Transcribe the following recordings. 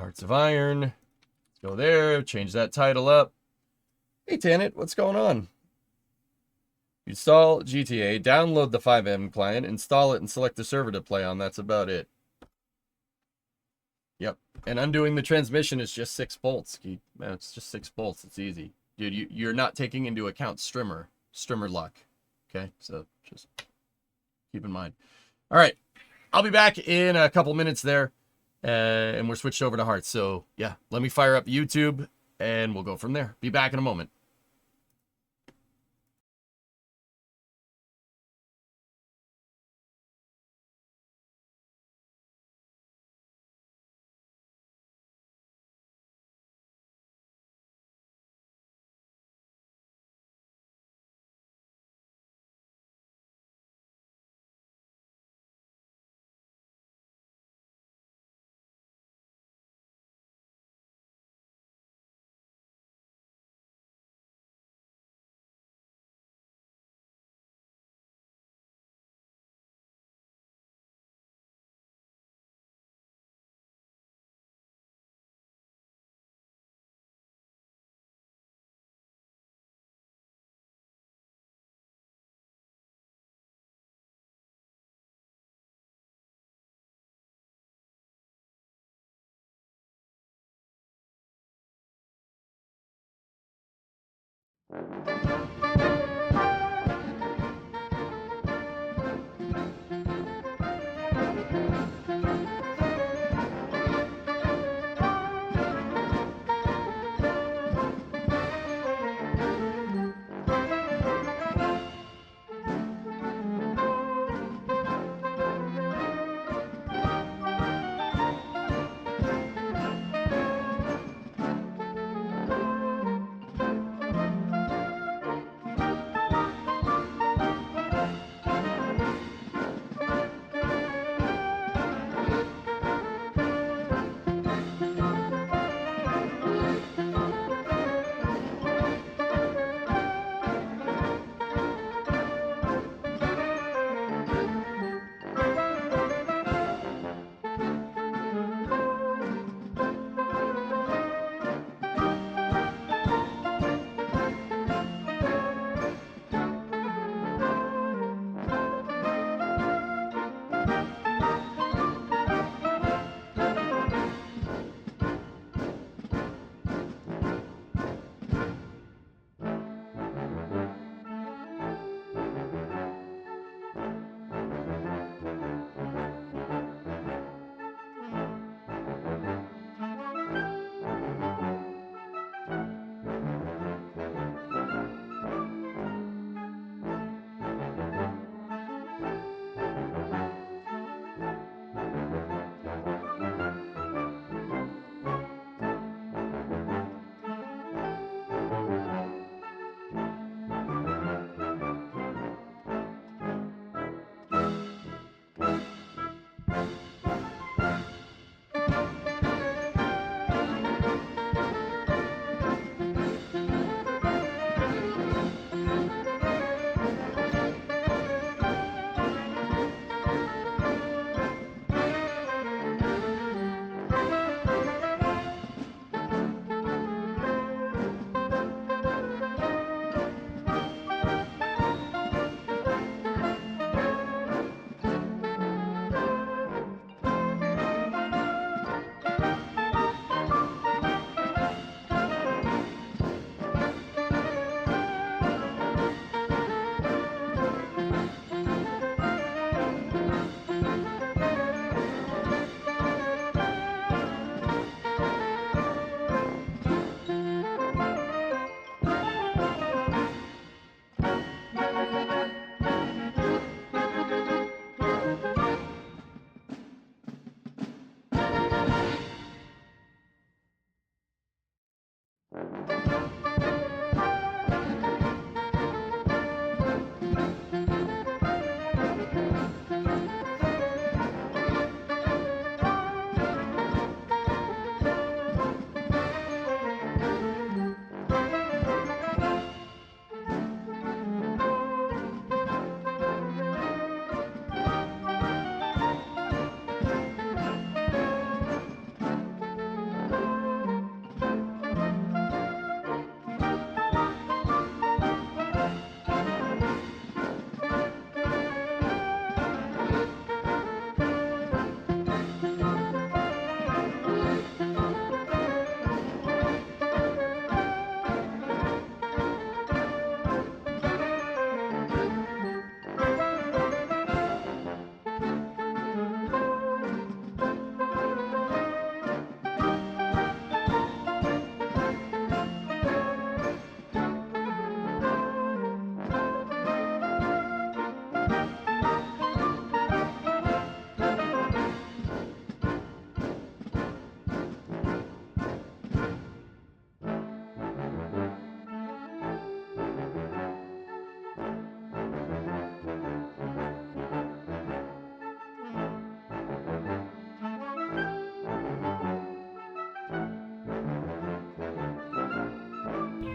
Hearts of Iron. Let's go there. Change that title up. Hey, Tanit, what's going on? Install GTA, download the FiveM client, install it, and select the server to play on. That's about it. Yep. And undoing the transmission is just 6 bolts. Man, it's just 6 bolts. It's easy. Dude, you're not taking into account strimmer luck. Okay? So just keep in mind. All right. I'll be back in a couple minutes there. And we're switched over to Hearts. So, yeah, let me fire up YouTube, and we'll go from there. Be back in a moment.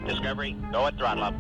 Discovery, go at throttle up.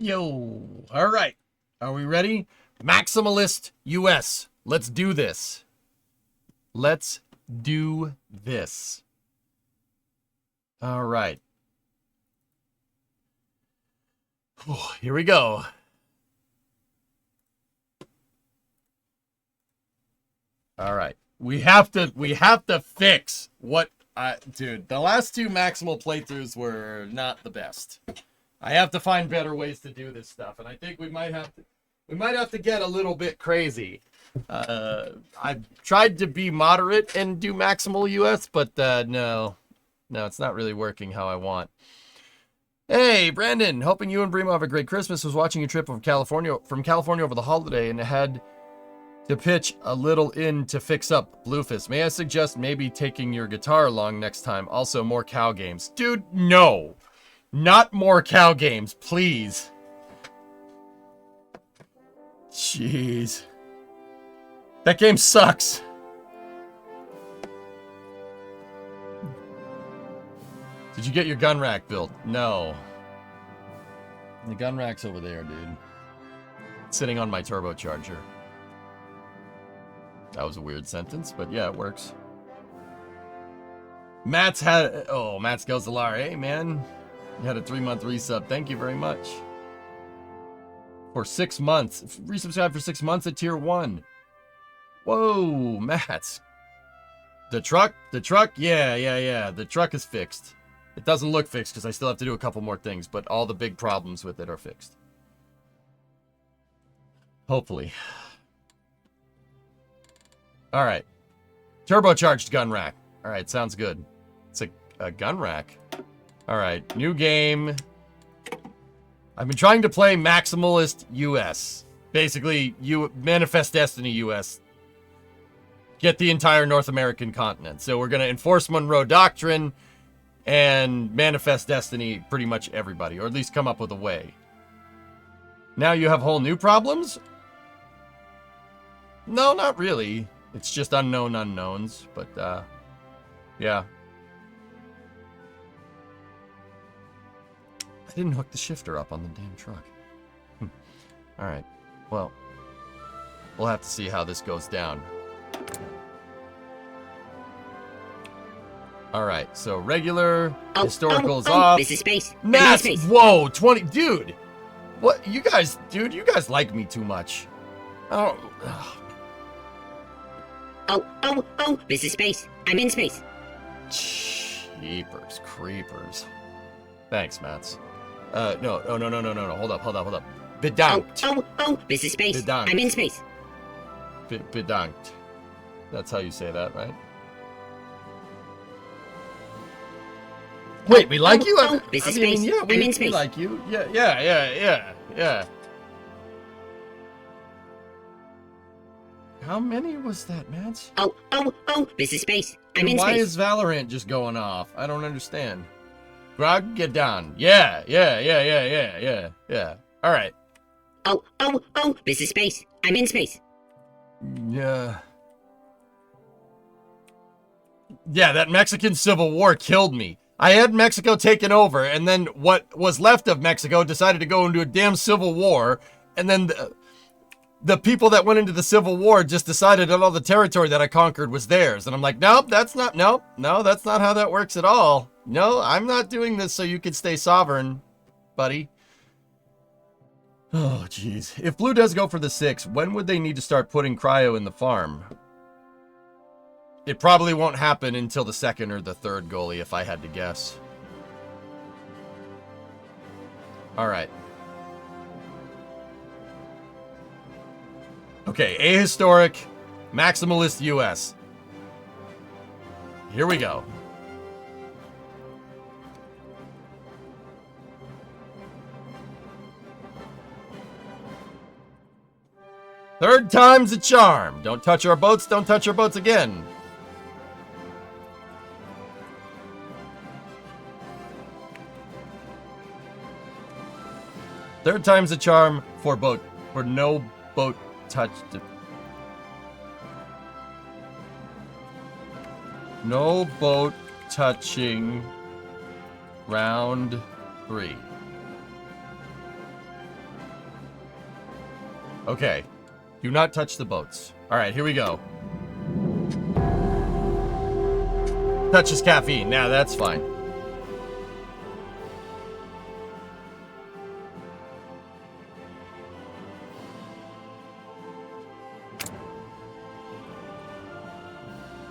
Yo, all right. Are we ready? Maximalist US. Let's do this. Let's do this. All right. Here we go. All right. We have to fix what dude, the last two maximal playthroughs were not the best. I have to find better ways to do this stuff, and I think we might have to get a little bit crazy. I've tried to be moderate and do maximal US, but no, it's not really working how I want. Hey, Brandon, hoping you and Brimo have a great Christmas. Was watching your trip from California over the holiday and had to pitch a little in to fix up Bluefist. May I suggest maybe taking your guitar along next time? Also, more cow games. Dude, no. Not more cow games, please. Jeez. That game sucks. Did you get your gun rack built? No. The gun rack's over there, dude. It's sitting on my turbocharger. That was a weird sentence, but yeah, it works. Matt's Gelzalar. Hey, man. You had a 3-month resub. Thank you very much. For 6 months. Resubscribe for 6 months at tier 1. Whoa, Matt. The truck? Yeah. The truck is fixed. It doesn't look fixed because I still have to do a couple more things, but all the big problems with it are fixed. Hopefully. All right. Turbocharged gun rack. All right, sounds good. It's a gun rack. All right, new game. I've been trying to play Maximalist US. Basically, Manifest Destiny US. Get the entire North American continent. So we're going to enforce Monroe Doctrine and Manifest Destiny pretty much everybody, or at least come up with a way. Now you have whole new problems? No, not really. It's just unknown unknowns, but yeah. I didn't hook the shifter up on the damn truck. Alright, well, we'll have to see how this goes down. Alright, so regular, historical is off. This is space. Mass, whoa, 20, dude! What, you guys like me too much. Oh, this is space. I'm in space. Jeepers creepers. Thanks, Mats. No. Hold up. Bedankt. This is space. Bedankt. I'm in space. Bedankt. That's how you say that, right? Wait, we like you? This is space. Yeah, I'm in space. We like you. Yeah. How many was that, Mats? This is space. I'm in space. Why is Valorant just going off? I don't understand. Grog, get down. Yeah. All right. This is space. I'm in space. Yeah. Yeah, that Mexican Civil War killed me. I had Mexico taken over, and then what was left of Mexico decided to go into a damn civil war, and then the people that went into the Civil War just decided that all the territory that I conquered was theirs. And I'm like, nope, that's not how that works at all. No, I'm not doing this so you can stay sovereign, buddy. Oh, jeez. If Blue does go for the 6, when would they need to start putting cryo in the farm? It probably won't happen until the 2nd or the 3rd goalie, if I had to guess. All right. Okay, ahistoric, maximalist US. Here we go. Third time's a charm. Don't touch our boats, don't touch our boats again. Third time's a charm for no boat touched. No boat touching round 3. Okay. Do not touch the boats. All right, here we go. Touches caffeine. Nah, that's fine.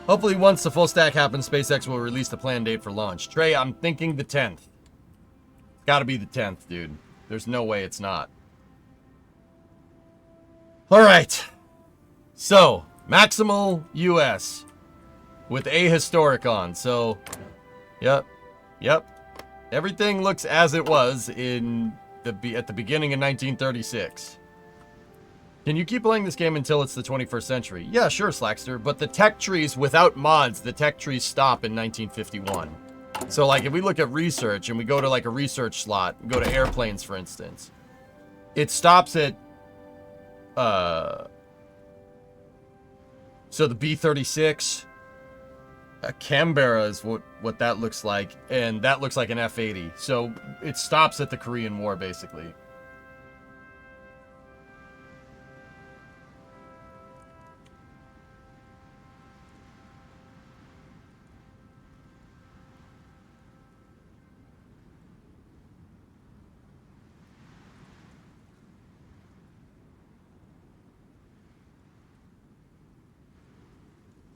Hopefully once the full stack happens, SpaceX will release the planned date for launch. Trey, I'm thinking the 10th. Gotta be the 10th, dude. There's no way it's not. Alright. So, Maximal US. With Ahistoric on. So, yep. Everything looks as it was at the beginning of 1936. Can you keep playing this game until it's the 21st century? Yeah, sure, Slackster. But the tech trees, without mods, the tech trees stop in 1951. So, like, if we look at research and we go to, like, a research slot, go to airplanes, for instance, it stops at, so the B-36, a Canberra is what that looks like, and that looks like an F-80. So, it stops at the Korean War, basically.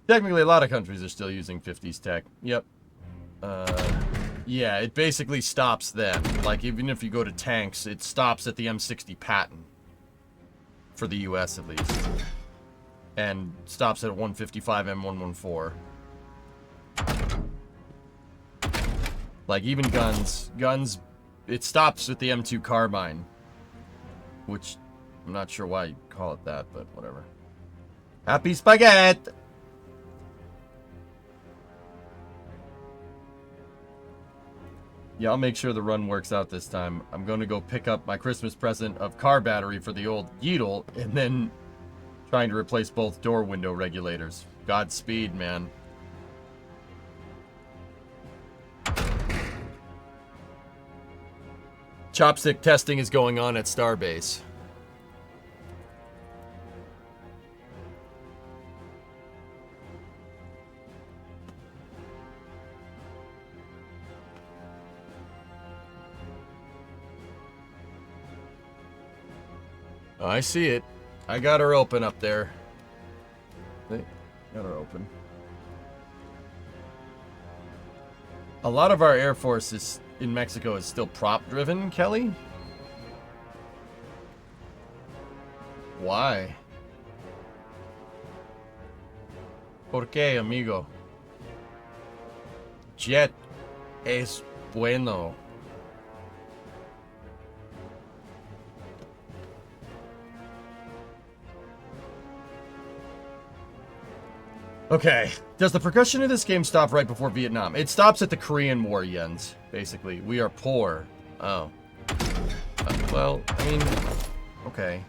Technically, a lot of countries are still using 50s tech. Yep. Yeah, it basically stops then. Like, even if you go to tanks, it stops at the M60 Patton. For the US, at least. And stops at 155 M114. Like, even guns, it stops at the M2 Carbine. Which, I'm not sure why you call it that, but whatever. Happy Spaghetti! Yeah, I'll make sure the run works out this time. I'm going to go pick up my Christmas present of car battery for the old Yeetle, and then trying to replace both door window regulators. Godspeed, man. Chopstick testing is going on at Starbase. Oh, I see it. I got her open up there. Got her open. A lot of our Air Force is in Mexico is still prop driven, Kelly. Why? ¿Por qué, amigo? Jet es bueno. Okay. Does the progression of this game stop right before Vietnam? It stops at the Korean War, Jens. Basically, we are poor. Oh. Well, I mean, okay.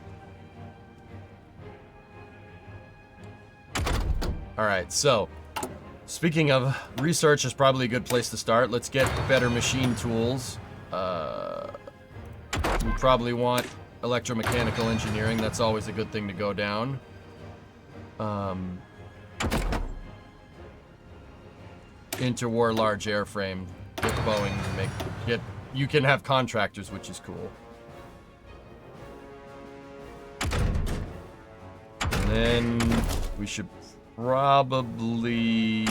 Alright, so, speaking of, research is probably a good place to start. Let's get better machine tools. We probably want electromechanical engineering. That's always a good thing to go down. Interwar large airframe. Get Boeing to you can have contractors, which is cool. And then we should probably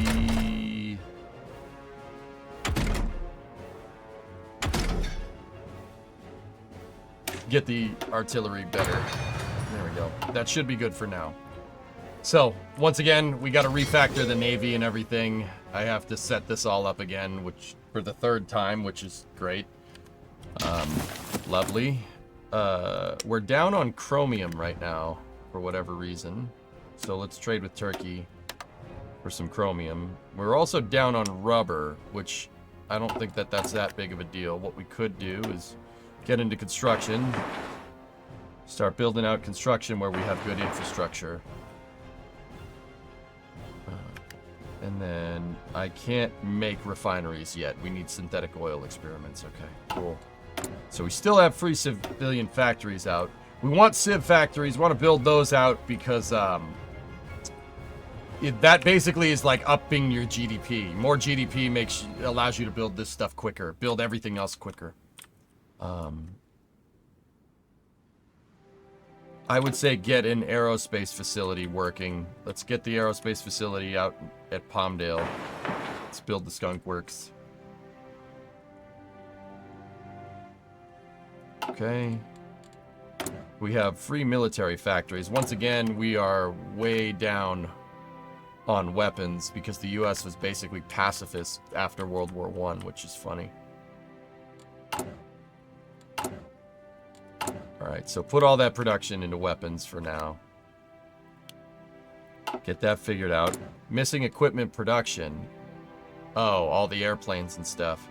get the artillery better. There we go. That should be good for now. So, once again, we got to refactor the Navy and everything. I have to set this all up again, which for the third time, which is great. Lovely. We're down on chromium right now, for whatever reason. So let's trade with Turkey for some chromium. We're also down on rubber, which I don't think that's that big of a deal. What we could do is get into construction. Start building out construction where we have good infrastructure. And then I can't make refineries yet. We need synthetic oil experiments. Okay, cool. So we still have free civilian factories out. We want Civ factories, want to build those out because that basically is like upping your GDP. More GDP allows you to build this stuff quicker, build everything else quicker. I would say get an aerospace facility working. Let's get the aerospace facility out at Palmdale. Let's build the Skunk Works. Okay. We have free military factories. Once again, we are way down on weapons because the US was basically pacifist after World War I, which is funny. Alright, so put all that production into weapons for now. Get that figured out. Missing equipment production. Oh, all the airplanes and stuff.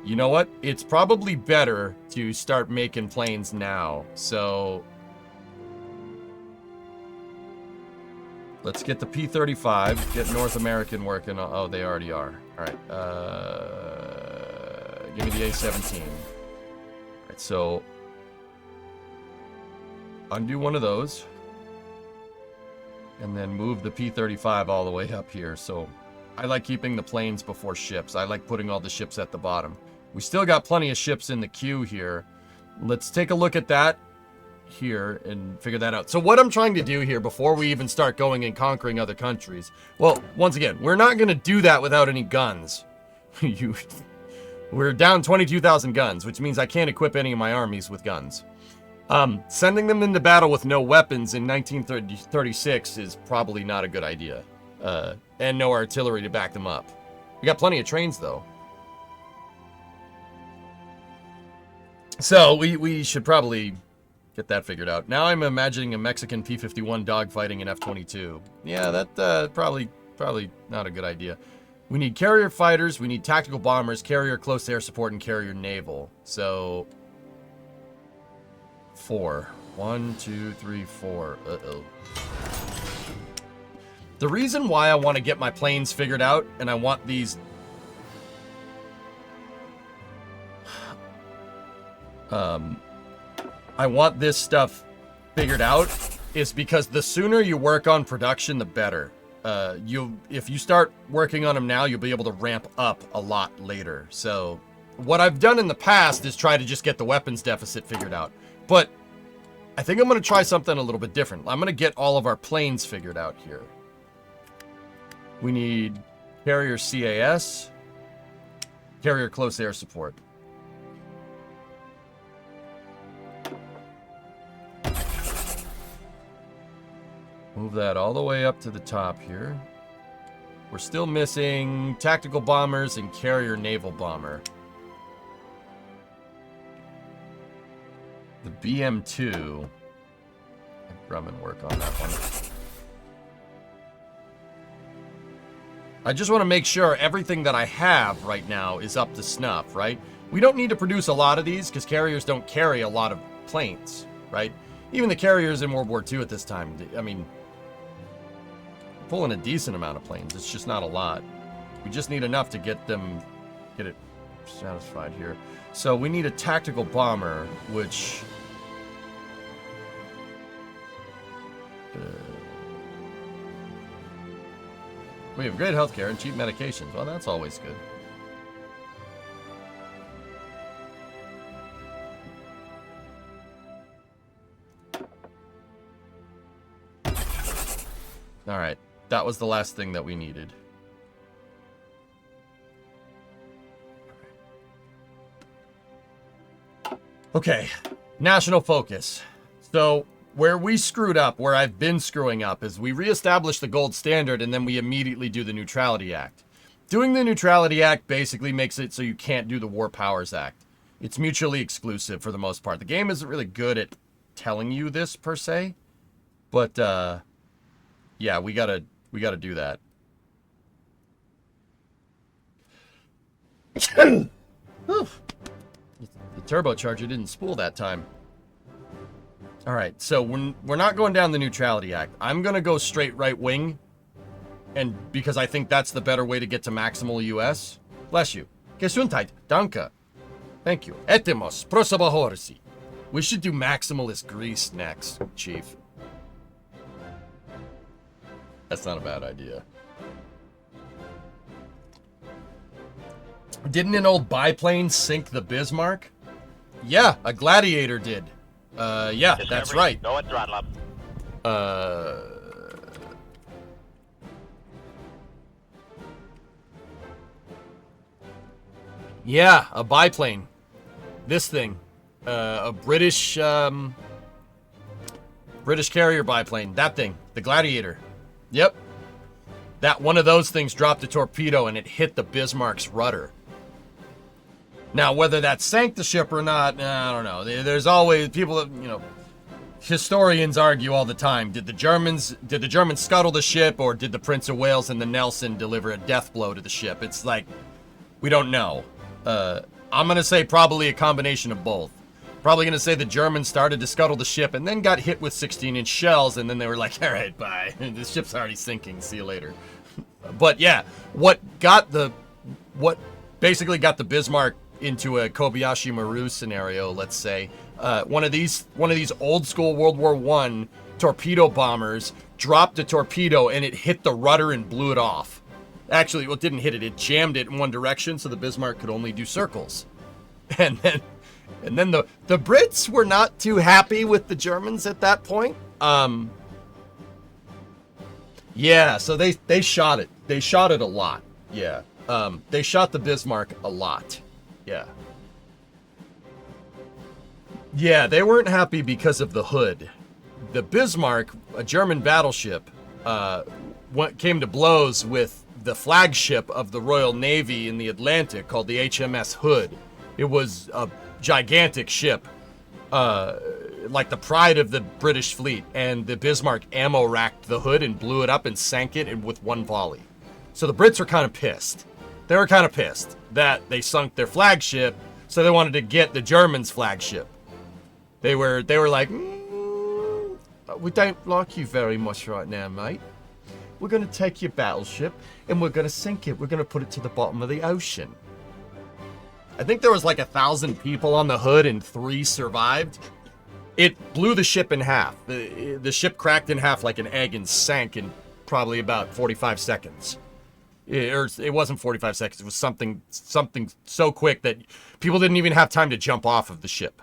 You know what? It's probably better to start making planes now. So let's get the P-35, get North American working on... Oh, they already are. All right. Give me the A-17. All right, so undo one of those. And then move the P-35 all the way up here. So I like keeping the planes before ships. I like putting all the ships at the bottom. We still got plenty of ships in the queue here. Let's take a look at that here and figure that out. So what I'm trying to do here before we even start going and conquering other countries, well, once again, we're not going to do that without any guns. We're down 22,000 guns, which means I can't equip any of my armies with guns. Sending them into battle with no weapons in 1936 is probably not a good idea. And no artillery to back them up. We got plenty of trains, though. So we should probably get that figured out. Now I'm imagining a Mexican P-51 dogfighting an F-22. Yeah, that probably not a good idea. We need carrier fighters, we need tactical bombers, carrier close air support, and carrier naval. So 4. 1, 2, 3, 4. Uh-oh. The reason why I want to get my planes figured out, and I want these... I want this stuff figured out, is because the sooner you work on production, the better. If you start working on them now, you'll be able to ramp up a lot later. So what I've done in the past is try to just get the weapons deficit figured out. But I think I'm going to try something a little bit different. I'm going to get all of our planes figured out here. We need carrier CAS, carrier close air support. Move that all the way up to the top here. We're still missing tactical bombers and carrier naval bomber. The BM-2. Have Grumman work on that one. I just want to make sure everything that I have right now is up to snuff, right? We don't need to produce a lot of these because carriers don't carry a lot of planes, right? Even the carriers in World War II at this time, I mean, pulling a decent amount of planes. It's just not a lot. We just need enough to get it satisfied here. So we need a tactical bomber, which... we have great healthcare and cheap medications. Well, that's always good. All right. That was the last thing that we needed. Okay, national focus. So where we screwed up, where I've been screwing up, is we reestablished the gold standard and then we immediately do the Neutrality Act. Doing the Neutrality Act basically makes it so you can't do the War Powers Act. It's mutually exclusive for the most part. The game isn't really good at telling you this per se, but yeah, we gotta do that. The turbocharger didn't spool that time. All right, so we're not going down the Neutrality Act. I'm going to go straight right wing, and because I think that's the better way to get to maximal US. Bless you. Gesundheit. Danke. Thank you. Etemos. Prosabahorsi. We should do Maximalist Greece next, Chief. That's not a bad idea. Didn't an old biplane sink the Bismarck? Yeah, a Gladiator did. Yeah, that's right. Go at throttle up. Yeah, a biplane. This thing. A British carrier biplane. That thing. The Gladiator. Yep. That one of those things dropped a torpedo and it hit the Bismarck's rudder. Now, whether that sank the ship or not, I don't know. There's always people that, historians argue all the time. Did the Germans scuttle the ship, or did the Prince of Wales and the Nelson deliver a death blow to the ship? It's like, we don't know. I'm going to say probably a combination of both. Probably going to say the Germans started to scuttle the ship and then got hit with 16-inch shells, and then they were like, all right, bye. The ship's already sinking. See you later. But yeah, what basically got the Bismarck into a Kobayashi Maru scenario, let's say, one of these old school World War I torpedo bombers dropped a torpedo and it hit the rudder and blew it off. Actually, well, it didn't hit it. It jammed it in one direction, so the Bismarck could only do circles. And then the Brits were not too happy with the Germans at that point. Yeah, so they shot it. They shot it a lot. Yeah. They shot the Bismarck a lot. Yeah. Yeah, they weren't happy because of the hood. The Bismarck, a German battleship, came to blows with the flagship of the Royal Navy in the Atlantic called the HMS Hood. It was a gigantic ship, like the pride of the British fleet, and the Bismarck ammo racked the hood and blew it up and sank it with one volley. So the Brits were kind of pissed. They were kind of pissed that they sunk their flagship, so they wanted to get the Germans' flagship. They were like, we don't like you very much right now, mate. We're going to take your battleship and we're going to sink it. We're going to put it to the bottom of the ocean. I think there was like 1,000 people on the hood and 3 survived. It blew the ship in half. The ship cracked in half like an egg and sank in probably about 45 seconds. It wasn't 45 seconds. It was something so quick that people didn't even have time to jump off of the ship.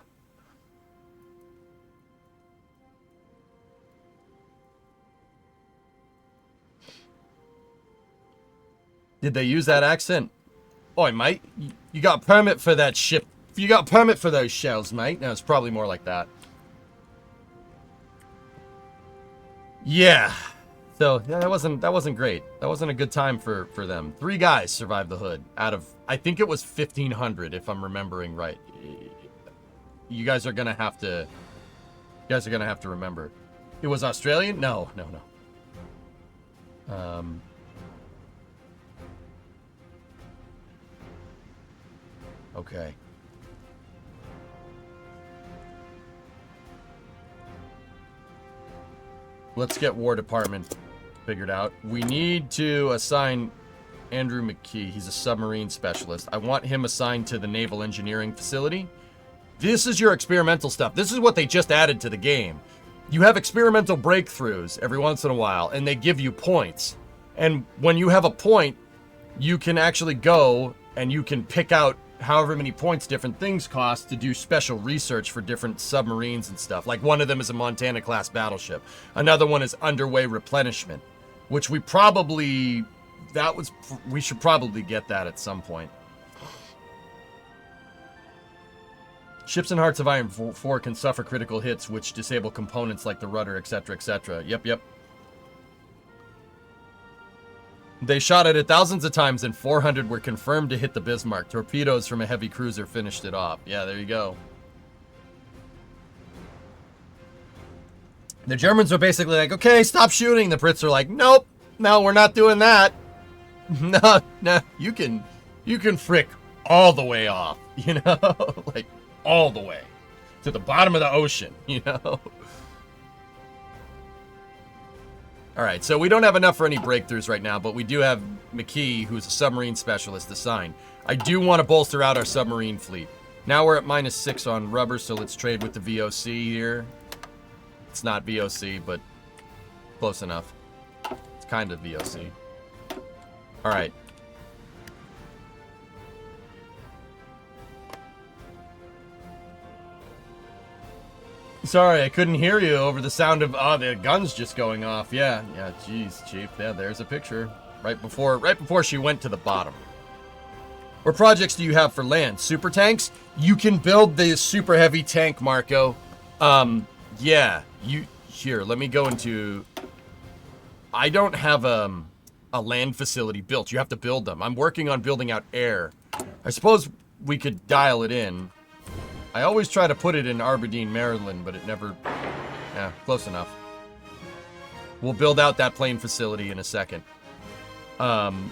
Did they use that accent? Oi, mate, you got a permit for that ship. You got a permit for those shells, mate. No, it's probably more like that. Yeah. So yeah, that wasn't great. That wasn't a good time for them. 3 guys survived the hood out of, I think it was 1,500 if I'm remembering right. You guys are gonna have to remember. It was Australian? No. Okay. Let's get War Department figured out. We need to assign Andrew McKee. He's a submarine specialist. I want him assigned to the Naval Engineering Facility. This is your experimental stuff. This is what they just added to the game. You have experimental breakthroughs every once in a while, and they give you points. And when you have a point, you can actually go and you can pick out however many points different things cost to do special research for different submarines and stuff. Like one of them is a Montana-class battleship. Another one is underway replenishment, which we should probably get that at some point. Ships in Hearts of Iron 4 can suffer critical hits, which disable components like the rudder, etc., etc. Yep. They shot at it thousands of times, and 400 were confirmed to hit the Bismarck. Torpedoes from a heavy cruiser finished it off. Yeah, there you go. The Germans were basically like, okay, stop shooting. The Brits are like, nope, no, we're not doing that. No, you can frick all the way off, like all the way to the bottom of the ocean, All right, so we don't have enough for any breakthroughs right now, but we do have McKee, who's a submarine specialist, assigned. I do want to bolster out our submarine fleet. Now we're at -6 on rubber, so let's trade with the VOC here. It's not VOC, but close enough. It's kind of VOC. All right. Sorry, I couldn't hear you over the sound of the guns just going off. Yeah, geez, Chief. Yeah, there's a picture right before she went to the bottom. What projects do you have for land? Super tanks? You can build the super heavy tank, Marco. Yeah, here, let me go into... I don't have a land facility built. You have to build them. I'm working on building out air. I suppose we could dial it in. I always try to put it in Aberdeen, Maryland, but it never... Yeah, close enough. We'll build out that plane facility in a second. And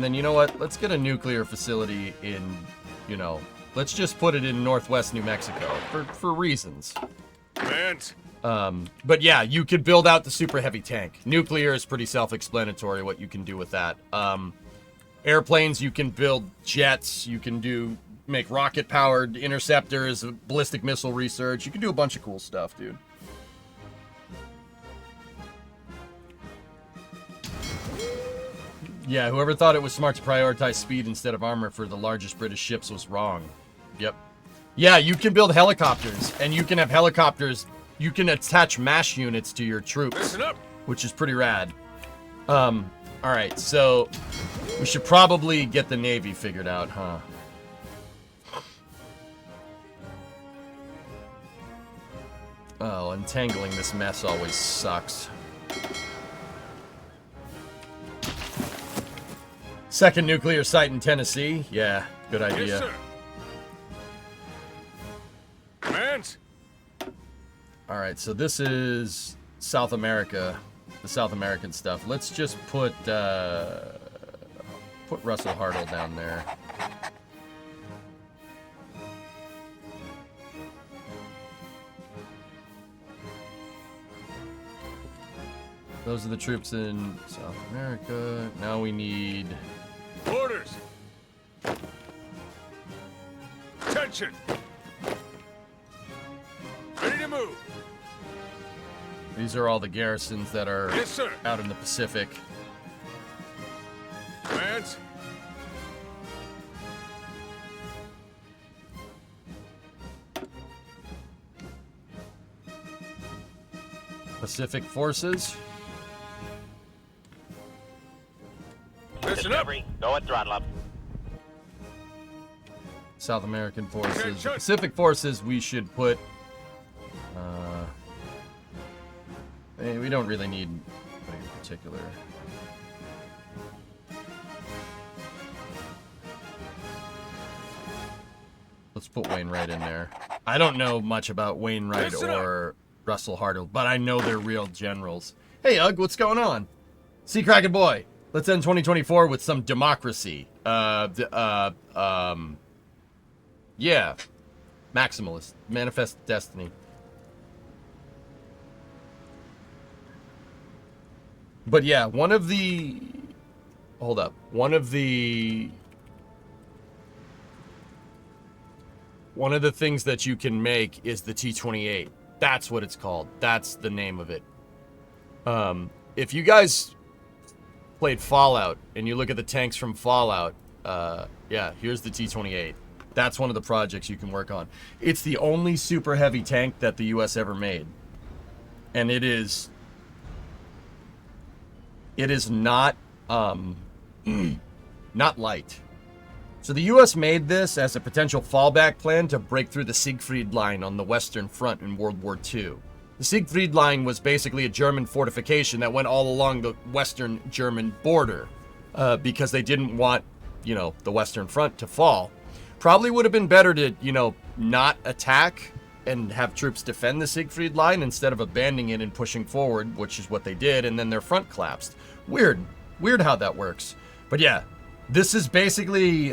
then, you know what? Let's get a nuclear facility in, you know... Let's just put it in northwest New Mexico, for reasons. But yeah, you could build out the super heavy tank. Nuclear is pretty self-explanatory what you can do with that. Airplanes, you can build jets, you can make rocket-powered interceptors, ballistic missile research. You can do a bunch of cool stuff, dude. Yeah, whoever thought it was smart to prioritize speed instead of armor for the largest British ships was wrong. Yep. Yeah, you can build helicopters, and you can have helicopters. You can attach MASH units to your troops, listen up, which is pretty rad. All right, so we should probably get the Navy figured out, huh? Oh, untangling this mess always sucks. Second nuclear site in Tennessee? Yeah, good idea. Yes, sir. Commands. All right, so this is South America, the South American stuff. Let's just put Russell Hartle down there. Those are the troops in South America. Now we need... Orders. Attention. Ready to move. These are all the garrisons that are Yes, sir. out in the Pacific. Commands. Pacific forces. Listen up. Discovery, go at throttle up. South American forces. The Attention. Pacific forces we should put... we don't really need anybody in particular. Let's put Wainwright in there. I don't know much about Wainwright Listen up. or Russell Hartle, but I know they're real generals. Hey, Ugg, what's going on? Sea Kraken Boy, let's end 2024 with some democracy. Yeah. Maximalist. Manifest Destiny. But yeah, one of the... Hold up. One of the things that you can make is the T-28. That's what it's called. That's the name of it. If you guys played Fallout and you look at the tanks from Fallout, yeah, here's the T-28. That's one of the projects you can work on. It's the only super heavy tank that the U.S. ever made. And it is not, not light. So the U.S. made this as a potential fallback plan to break through the Siegfried Line on the Western Front in World War II. The Siegfried Line was basically a German fortification that went all along the Western German border because they didn't want, you know, the Western Front to fall. Probably would have been better to, you know, not attack and have troops defend the Siegfried Line instead of abandoning it and pushing forward, which is what they did, and then their front collapsed. Weird how that works. But yeah, this is basically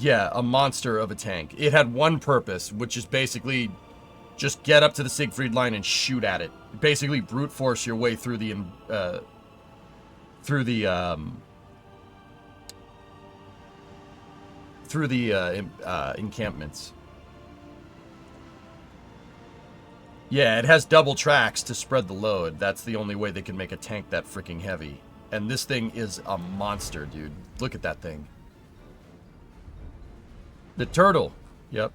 yeah, a monster of a tank. It had one purpose, which is basically just get up to the Siegfried Line and shoot at it. Basically brute force your way through the through the encampments. Yeah, it has double tracks to spread the load. That's the only way they can make a tank that freaking heavy. And this thing is a monster, dude. Look at that thing. The turtle. Yep.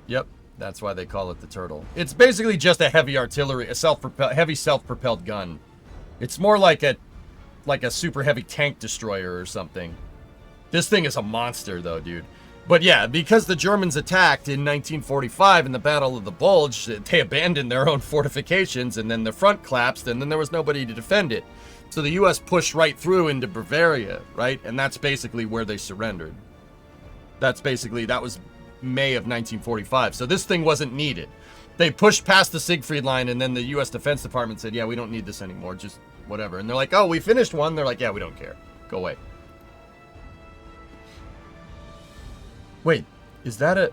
Yep. That's why they call it the turtle. It's basically just a heavy artillery, heavy self-propelled gun. It's more like a super heavy tank destroyer or something. This thing is a monster, though, dude. But yeah, because the Germans attacked in 1945 in the Battle of the Bulge, they abandoned their own fortifications, and then the front collapsed, and then there was nobody to defend it. So the U.S. pushed right through into Bavaria, right? And that's basically where they surrendered. That was May of 1945. So this thing wasn't needed. They pushed past the Siegfried Line, and then the U.S. Defense Department said, yeah, we don't need this anymore, just whatever. And they're like, oh, we finished one. They're like, yeah, we don't care. Go away. Wait, is that a...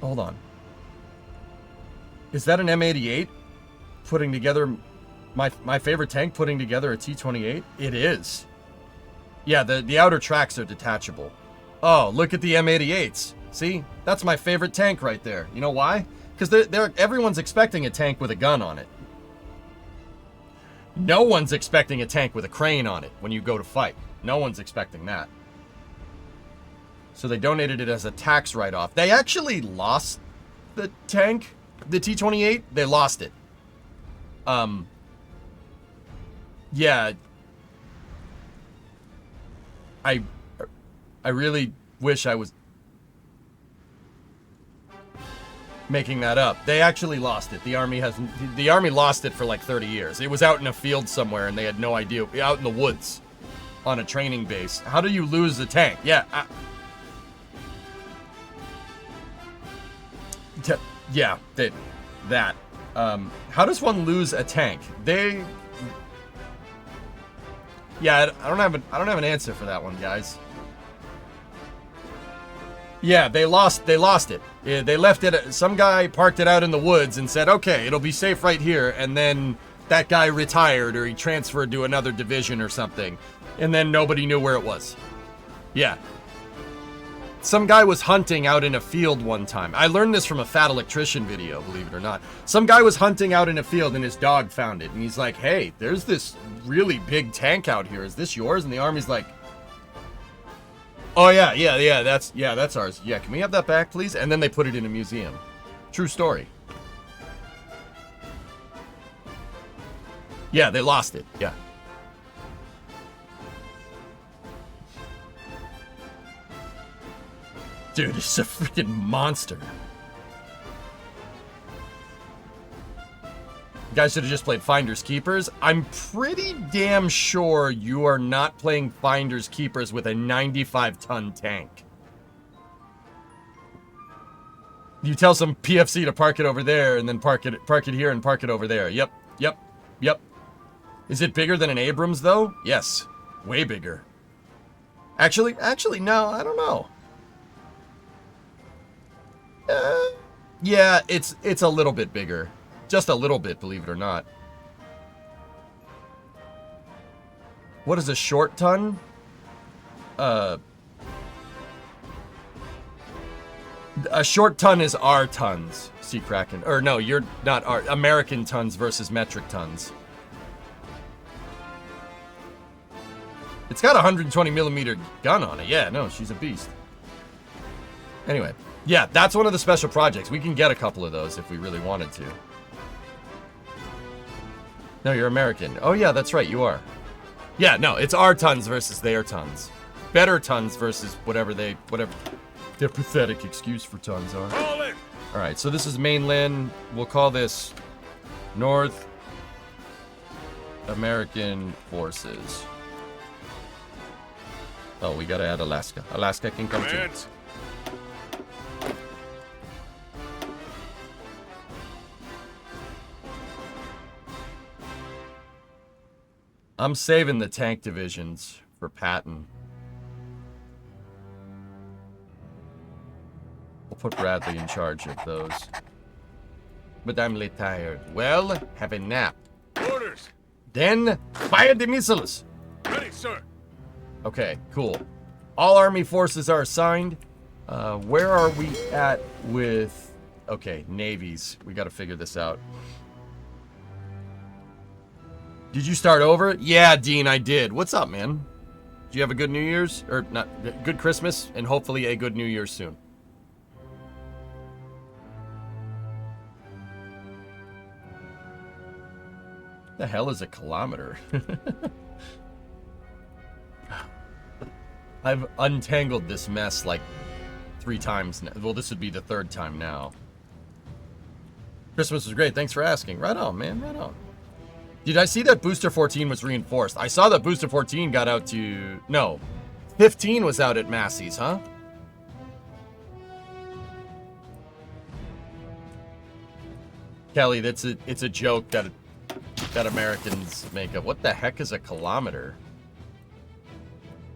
Hold on. Is that an M88 putting together... My favorite tank putting together a T-28? It is. Yeah, the outer tracks are detachable. Oh, look at the M88s. See? That's my favorite tank right there. You know why? Because everyone's expecting a tank with a gun on it. No one's expecting a tank with a crane on it when you go to fight. No one's expecting that. So they donated it as a tax write-off. They actually lost the tank, the T-28. They lost it. Yeah. I really wish I was making that up. They actually lost it. The army lost it for like 30 years. It was out in a field somewhere and they had no idea. Out in the woods on a training base. How do you lose a tank? Yeah. Yeah, that. How does one lose a tank? Yeah, I don't have an answer for that one, guys. Yeah, they lost it. Yeah, they left it. Some guy parked it out in the woods and said, "Okay, it'll be safe right here." And then that guy retired or he transferred to another division or something, and then nobody knew where it was. Yeah. Some guy was hunting out in a field one time. I learned this from a Fat Electrician video, believe it or not. Some guy was hunting out in a field and his dog found it. And he's like, hey, there's this really big tank out here. Is this yours? And the army's like, oh, yeah, that's ours. Yeah, can we have that back, please? And then they put it in a museum. True story. Yeah, they lost it. Yeah. Dude, it's a freaking monster. You guys should have just played Finders Keepers. I'm pretty damn sure you are not playing Finders Keepers with a 95-ton tank. You tell some PFC to park it over there, and then park it here and park it over there. Yep. Is it bigger than an Abrams, though? Yes. Way bigger. Actually, no, I don't know. Yeah, it's a little bit bigger. Just a little bit, believe it or not. What is a short ton? A short ton is our tons, Sea Kraken. Or no, you're not our American tons versus metric tons. It's got a 120 millimeter gun on it. Yeah, no, she's a beast. Anyway. Yeah, that's one of the special projects. We can get a couple of those if we really wanted to. No, you're American. Oh, yeah, that's right. You are. Yeah, no, it's our tons versus their tons. Better tons versus whatever their pathetic excuse for tons are. All in. All right, so this is mainland. We'll call this North American Forces. Oh, we gotta add Alaska. Alaska can come too. Command. I'm saving the tank divisions for Patton. We'll put Bradley in charge of those. But I'm late tired. Well, have a nap. Orders. Then fire the missiles. Ready, sir. Okay, cool. All Army forces are assigned. Where are we at with... Okay, navies. We got to figure this out. Did you start over? Yeah, Dean, I did. What's up, man? Did you have a good New Year's? Or not, good Christmas, and hopefully a good New Year's soon. The hell is a kilometer? I've untangled this mess like 3 times now. Well, this would be the 3rd time now. Christmas was great. Thanks for asking. Right on, man. Right on. Did I see that Booster 14 was reinforced? I saw that Booster 14 got out to... No. 15 was out at Massey's, huh? Kelly, it's a joke that Americans make up. What the heck is a kilometer?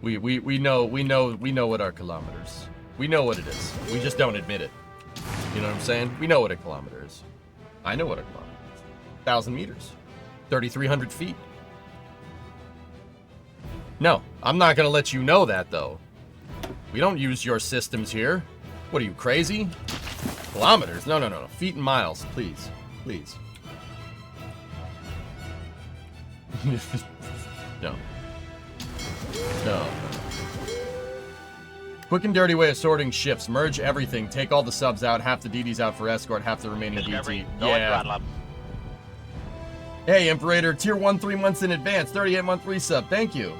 We know what our kilometers. We know what it is. We just don't admit it. You know what I'm saying? We know what a kilometer is. I know what a kilometer is. 1,000 meters. 3,300 feet. No, I'm not gonna let you know that though. We don't use your systems here. What are you, crazy? Kilometers? No. Feet and miles, please. Please. No. No. Quick and dirty way of sorting ships. Merge everything. Take all the subs out. Half the DDs out for escort. Half the remaining Discovery, DT. no throttle up. Hey, Imperator. Tier 1 3 months in advance. 38-month resub. Thank you.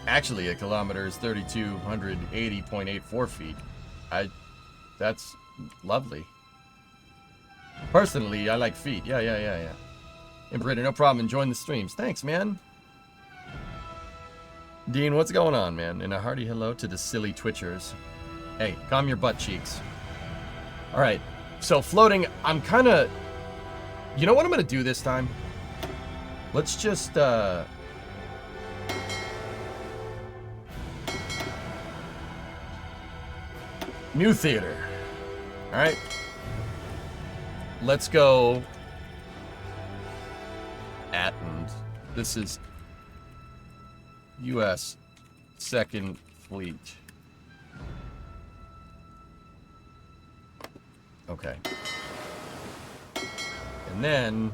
Actually, a kilometer is 3,280.84 feet. That's lovely. Personally, I like feet. Yeah. Imperator, no problem. Enjoying the streams. Thanks, man. Dean, what's going on, man? And a hearty hello to the silly Twitchers. Hey, calm your butt cheeks. Alright, so floating, I'm kind of... You know what I'm going to do this time? Let's just, New theater. Alright. Let's go... And this is... U.S. Second Fleet. Okay. And then...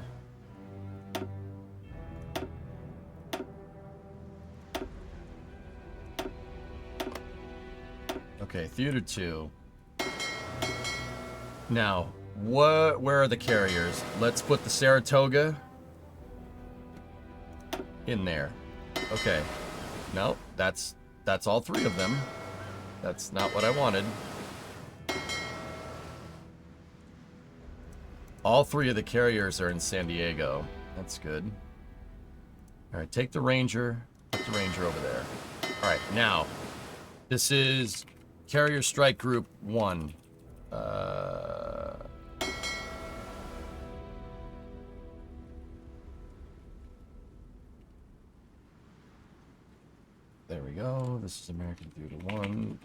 Okay, Theater 2. Now, where are the carriers? Let's put the Saratoga in there. Okay. No, that's all 3 of them. That's not what I wanted. All 3 of the carriers are in San Diego. That's good. Alright, take the Ranger. Put the Ranger over there. Alright, now. This is Carrier Strike Group 1. There we go. This is American Theater 1.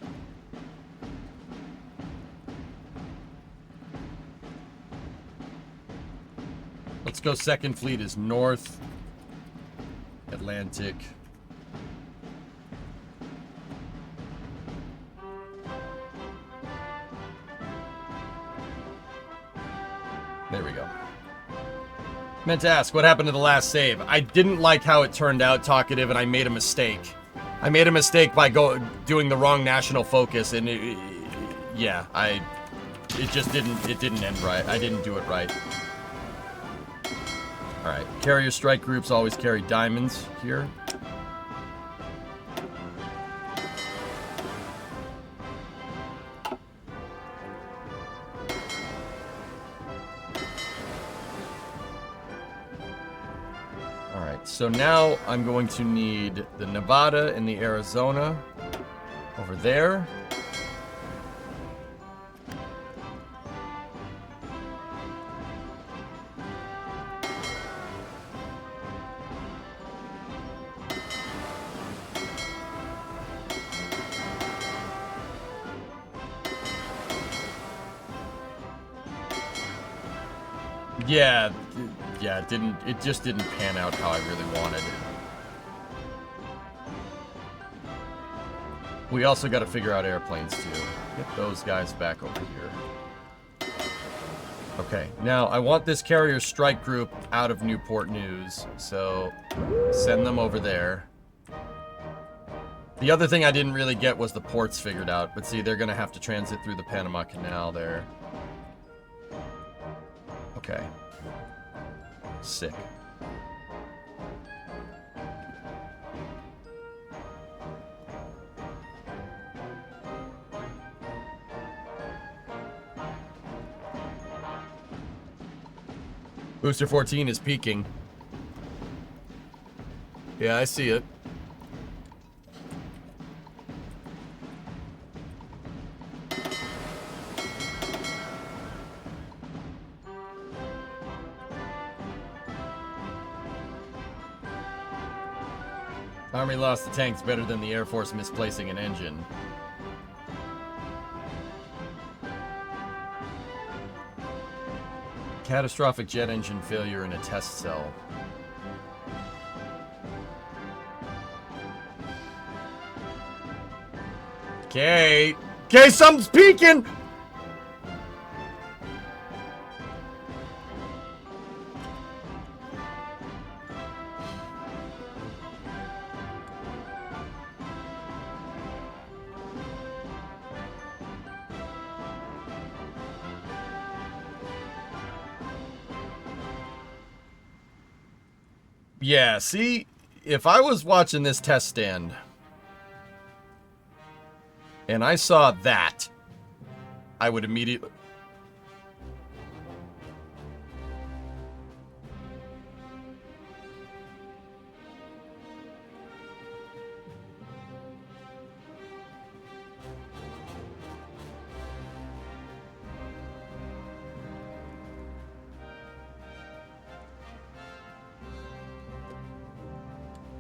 Let's go. Second Fleet is North Atlantic. There we go. Meant to ask, what happened to the last save? I didn't like how it turned out, Talkative, and I made a mistake. I made a mistake by doing the wrong national focus, and it just didn't end right. I didn't do it right. All right, carrier strike groups always carry diamonds here. So now I'm going to need the Nevada and the Arizona over there. Yeah, it just didn't pan out how I really wanted. We also got to figure out airplanes too. Get those guys back over here. Okay, now I want this carrier strike group out of Newport News, so send them over there. The other thing I didn't really get was the ports figured out, but see, they're gonna have to transit through the Panama Canal there. Okay. Sick. Booster 14 is peaking. Yeah, I see it. Army lost the tanks better than the Air Force misplacing an engine. Catastrophic jet engine failure in a test cell. Okay. Okay, something's peeking! Yeah, see, if I was watching this test stand and I saw that, I would immediately...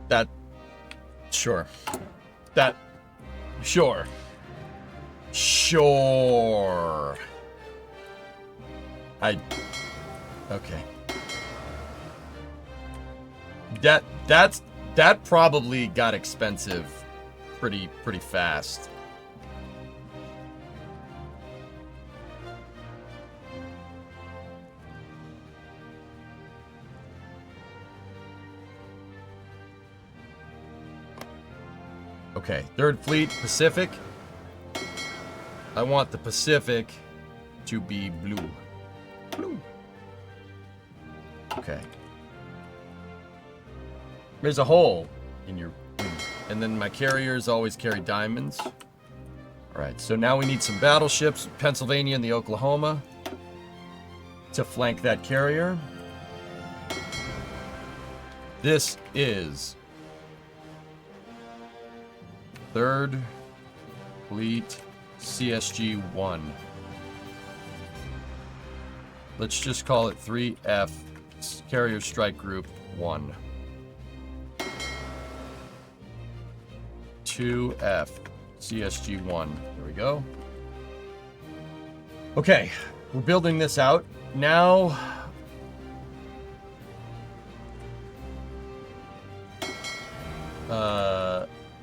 That, sure. That, sure. Sure. Okay. That probably got expensive pretty fast. Okay, Third Fleet, Pacific. I want the Pacific to be blue. Blue. Okay. There's a hole in your wing. And then my carriers always carry diamonds. Alright, so now we need some battleships, Pennsylvania and the Oklahoma, to flank that carrier. This is Third Fleet CSG-1. Let's just call it 3F Carrier Strike Group 1. 2F CSG-1. There we go. Okay, we're building this out. Now,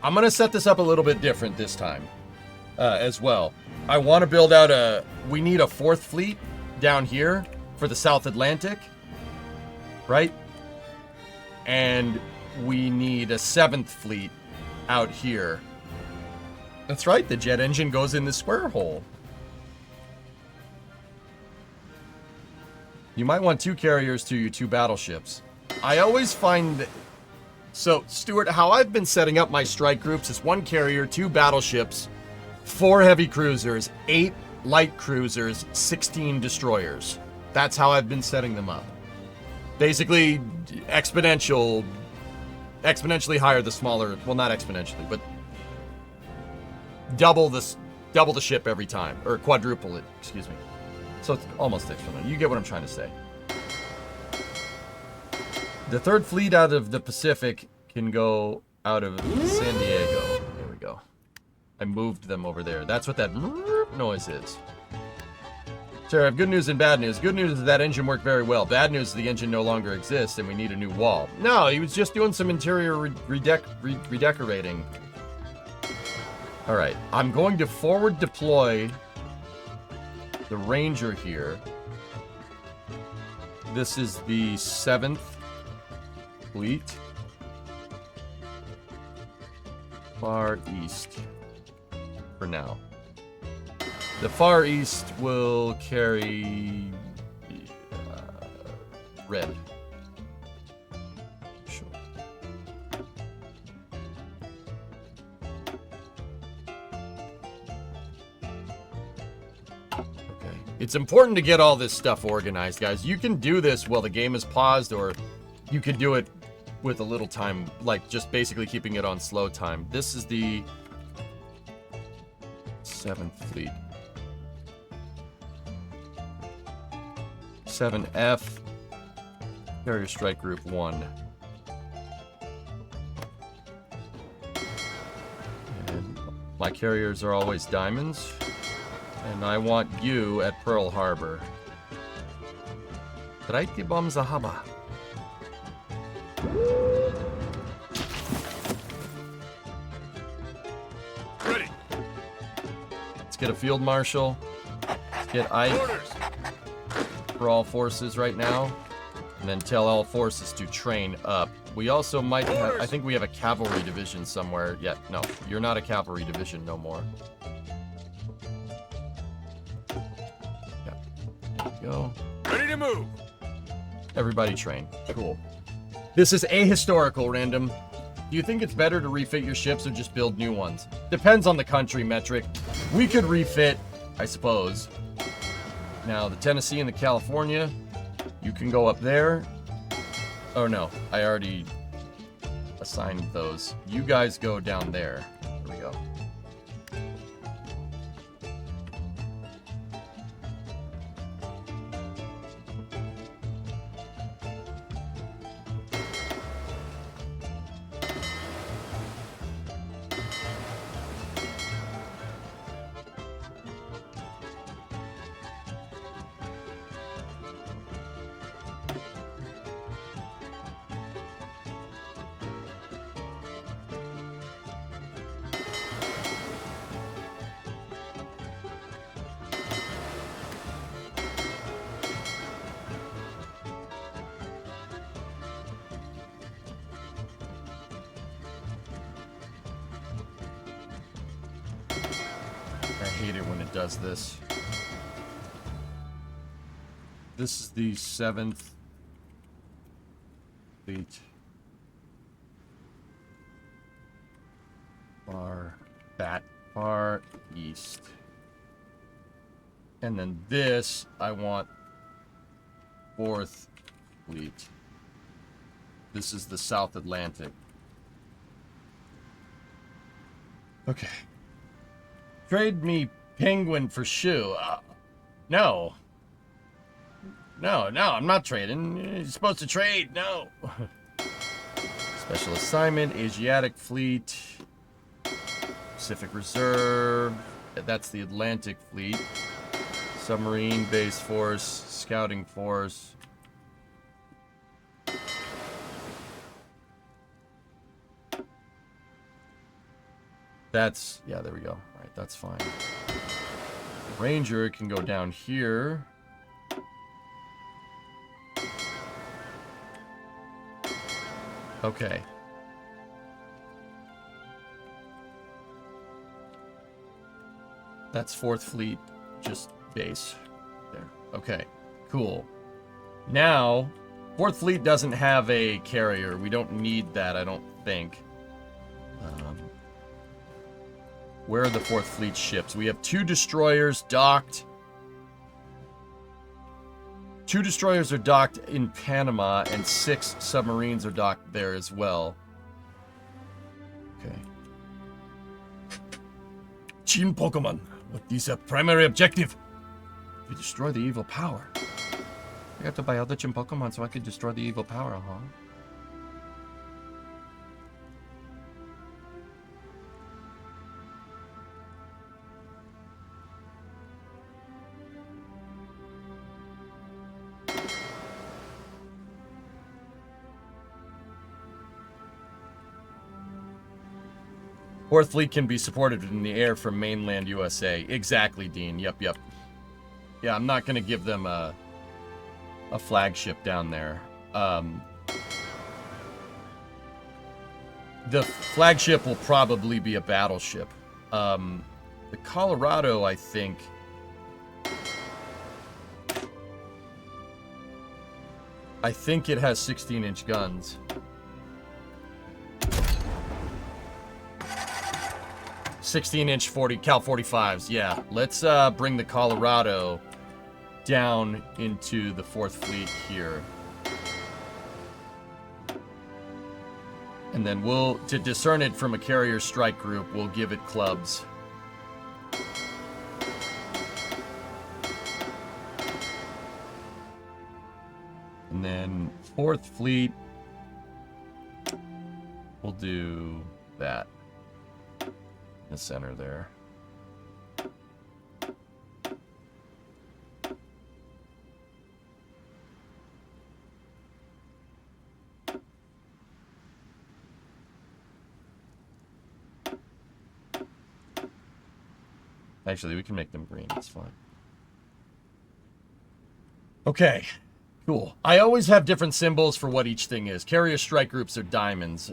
I'm going to set this up a little bit different this time as well. I want to build out we need a 4th fleet down here for the South Atlantic, right? And we need a 7th fleet out here. That's right, the jet engine goes in the square hole. You might want 2 carriers to your 2 battleships. I always find that... So, Stuart, how I've been setting up my strike groups is 1 carrier, 2 battleships, 4 heavy cruisers, 8 light cruisers, 16 destroyers. That's how I've been setting them up. Basically, exponentially higher the smaller, well, not exponentially, but double the ship every time, or quadruple it, excuse me. So it's almost exponential. You get what I'm trying to say. The 3rd fleet out of the Pacific can go out of San Diego. There we go. I moved them over there. That's what that noise is. Sure, I have good news and bad news. Good news is that engine worked very well. Bad news is the engine no longer exists and we need a new wall. No, he was just doing some interior redecorating. All right, I'm going to forward deploy the Ranger here. This is the 7th Fleet. Far East for now. The Far East will carry red. Sure. Okay. It's important to get all this stuff organized, guys. You can do this while the game is paused, or you can do it with a little time, like just basically keeping it on slow time. This is the 7th Fleet. 7F, Carrier Strike Group 1. And my carriers are always diamonds. And I want you at Pearl Harbor. Reite bom Zahaba. Ready. Let's get a field marshal. Let's get Ike Orders. for all forces right now. And then tell all forces to train up. We also might have, I think we have a cavalry division somewhere. Yeah, no, you're not a cavalry division no more. Yeah, there we go. Ready to move. Everybody train. Cool. This is ahistorical, random. Do you think it's better to refit your ships or just build new ones? Depends on the country, Metric. We could refit, I suppose. Now, the Tennessee and the California, you can go up there. Oh no, I already assigned those. You guys go down there. There we go. I hate it when it does this. This is the 7th Fleet. Far East. And then this, I want 4th Fleet. This is the South Atlantic. Okay. Trade me penguin for shoe. No. No, I'm not trading. You're supposed to trade. No. Special assignment, Asiatic Fleet, Pacific Reserve. That's the Atlantic Fleet. Submarine Base Force, Scouting Force. That's, yeah, there we go. All right, that's fine. Ranger can go down here. Okay. That's 4th Fleet, just base. There. Okay, cool. Now, 4th Fleet doesn't have a carrier. We don't need that, I don't think. Where are the 4th Fleet ships? We have 2 destroyers docked. 2 destroyers are docked in Panama, and 6 submarines are docked there as well. Okay. Chin Pokemon, what is a primary objective? To destroy the evil power. I got to buy other Chin Pokemon so I could destroy the evil power, huh? Fourth Fleet can be supported in the air from mainland USA. Exactly, Dean. Yep. Yeah, I'm not going to give them a flagship down there. The flagship will probably be a battleship. The Colorado, I think... it has 16-inch guns. 16-inch 40 Cal 45s. Yeah, let's bring the Colorado down into the 4th Fleet here. And then to discern it from a carrier strike group, we'll give it clubs. And then 4th Fleet, we'll do that. In the center there. Actually, we can make them green. It's fine. Okay. Cool. I always have different symbols for what each thing is. Carrier strike groups are diamonds.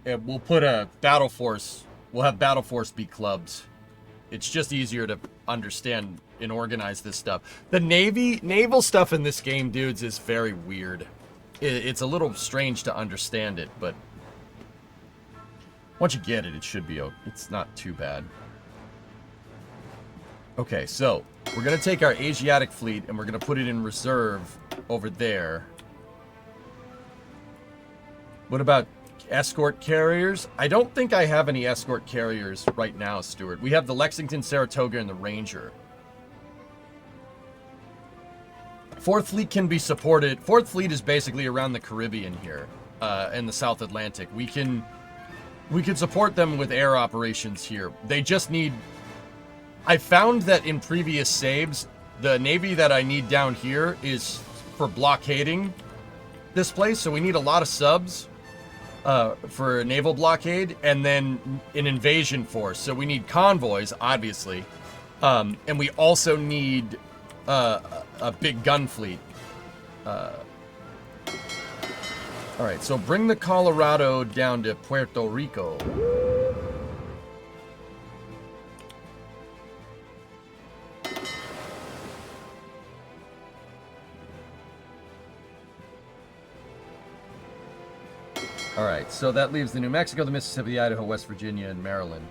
We'll put a battle force. We'll have battle force be clubs. It's just easier to understand and organize this stuff. The naval stuff in this game, dudes, is very weird. It's a little strange to understand it, but once you get it, it should be. It's not too bad. Okay, so we're going to take our Asiatic fleet and we're going to put it in reserve over there. What about escort carriers? I don't think I have any escort carriers right now, Stuart. We have the Lexington, Saratoga, and the Ranger. 4th Fleet can be supported. 4th Fleet is basically around the Caribbean here, and the South Atlantic. We can support them with air operations here. They just need... I found that in previous saves, the Navy that I need down here is for blockading this place, so we need a lot of subs for naval blockade, and then an invasion force. So we need convoys, obviously, and we also need a big gun fleet. All right, so bring the Colorado down to Puerto Rico. All right, so that leaves the New Mexico, the Mississippi, Idaho, West Virginia, and Maryland.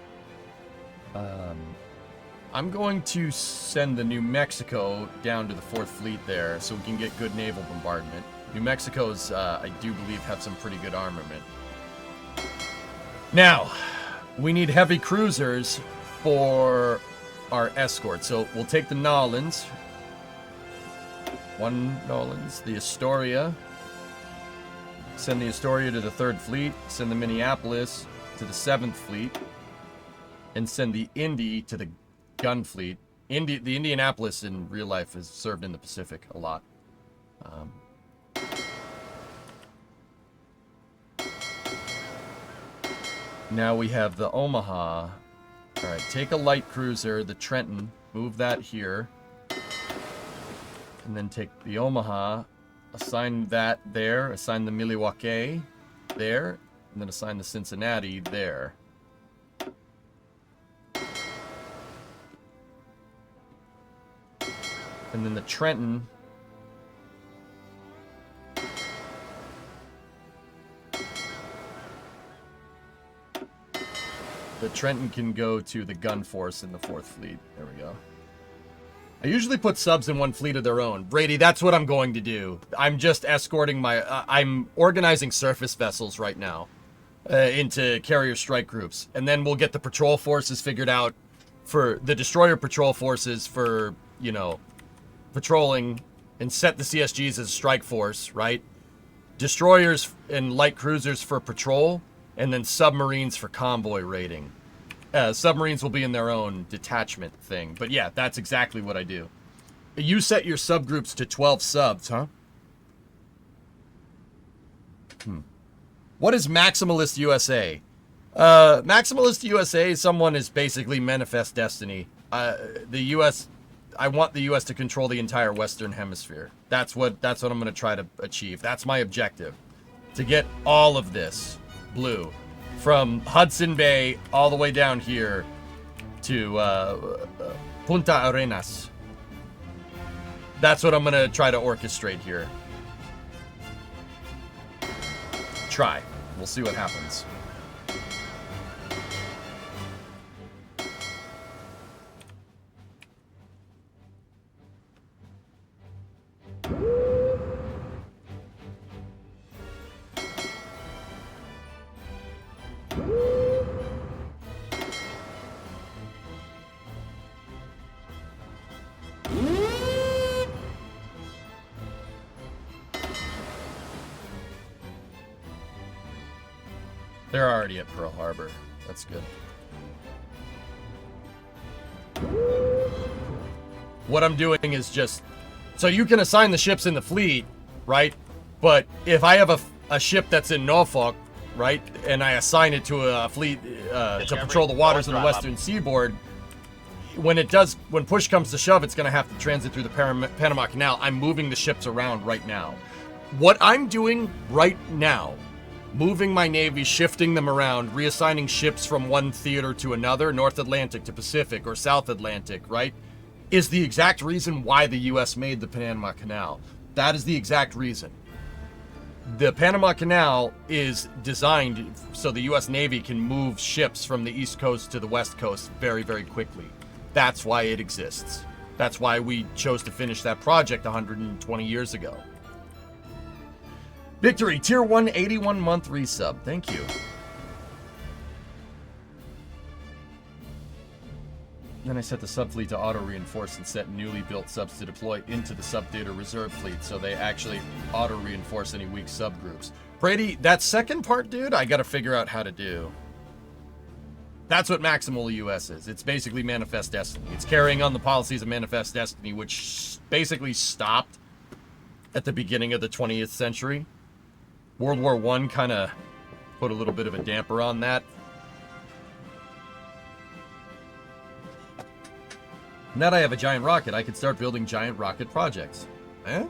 I'm going to send the New Mexico down to the 4th Fleet there so we can get good naval bombardment. New Mexico's, I do believe, have some pretty good armament. Now, we need heavy cruisers for our escort. So we'll take the Nolans. One Nolans, the Astoria. Send the Astoria to the 3rd Fleet. Send the Minneapolis to the 7th Fleet. And send the Indy to the Gun Fleet. The Indianapolis in real life has served in the Pacific a lot. Now we have the Omaha. All right, take a light cruiser, the Trenton, move that here. And then take the Omaha, assign that there, assign the Milwaukee there, and then assign the Cincinnati there. And then the Trenton. The Trenton can go to the gun force in the 4th Fleet. There we go. I usually put subs in one fleet of their own. Brady, that's what I'm going to do. I'm just escorting my... I'm organizing surface vessels right now into carrier strike groups. And then we'll get the patrol forces figured out for the destroyer patrol forces for, you know, patrolling, and set the CSGs as a strike force, right? Destroyers and light cruisers for patrol, and then submarines for convoy raiding. Submarines will be in their own detachment thing. But yeah, that's exactly what I do. You set your subgroups to 12 subs, huh? What is Maximalist USA? Maximalist USA, someone is basically manifest destiny. The U.S. I want the U.S. to control the entire Western Hemisphere. That's what I'm going to try to achieve. That's my objective, to get all of this blue, from Hudson Bay all the way down here to Punta Arenas. That's what I'm going to try to orchestrate here. Try. We'll see what happens. They're already at Pearl Harbor. That's good. What I'm doing is just... So you can assign the ships in the fleet, right? But if I have a ship that's in Norfolk, right? And I assign it to a fleet to patrol the waters of the western seaboard, when push comes to shove, it's going to have to transit through the Panama Canal. I'm moving the ships around right now. What I'm doing right now, moving my navy, shifting them around, reassigning ships from one theater to another, North Atlantic to Pacific or South Atlantic, right, is the exact reason why the U.S. made the Panama Canal. That is the exact reason. The Panama Canal is designed so the U.S. Navy can move ships from the East Coast to the West Coast very, very quickly. That's why it exists. That's why we chose to finish that project 120 years ago. Victory, Tier 1, 81-month resub. Thank you. Then I set the subfleet to auto-reinforce and set newly built subs to deploy into the sub-theater reserve fleet, so they actually auto-reinforce any weak subgroups. Brady, that second part, dude, I gotta figure out how to do. That's what Maximal US is. It's basically Manifest Destiny. It's carrying on the policies of Manifest Destiny, which basically stopped at the beginning of the 20th century. World War I kind of put a little bit of a damper on that. Now that I have a giant rocket, I can start building giant rocket projects. Eh?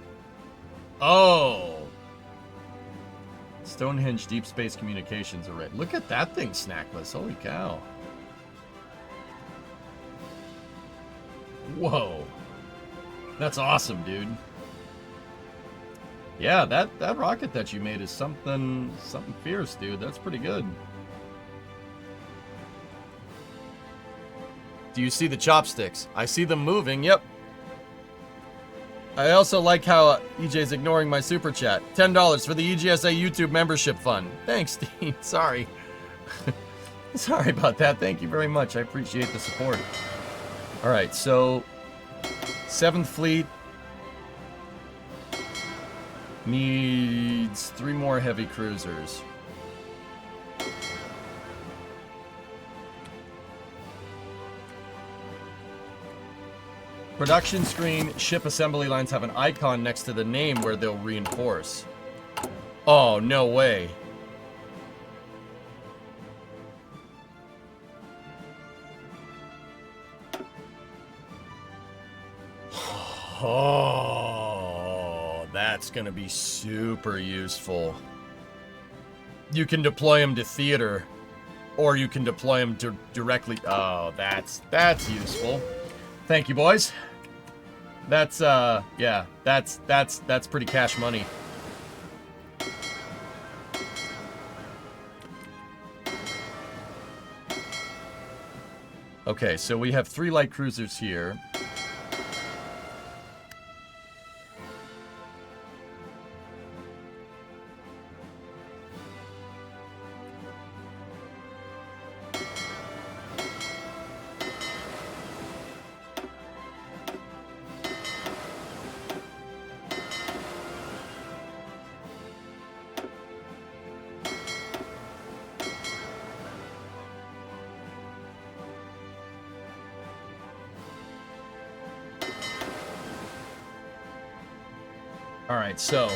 Oh! Stonehenge Deep Space Communications Array. Look at that thing, Snackless. Holy cow. Whoa. That's awesome, dude. Yeah, that rocket that you made is something fierce, dude. That's pretty good. Do you see the chopsticks? I see them moving, yep. I also like how EJ's ignoring my super chat. $10 for the EGSA YouTube membership fund. Thanks, Dean. Sorry. Sorry about that. Thank you very much. I appreciate the support. Alright, so 7th Fleet needs 3 more heavy cruisers. Production screen, ship assembly lines have an icon next to the name where they'll reinforce. Oh, no way. Oh, that's gonna be super useful. You can deploy them to theater, or you can deploy them directly. Oh, that's useful. Thank you, boys. That's yeah, that's pretty cash money. Okay, so we have 3 light cruisers here. So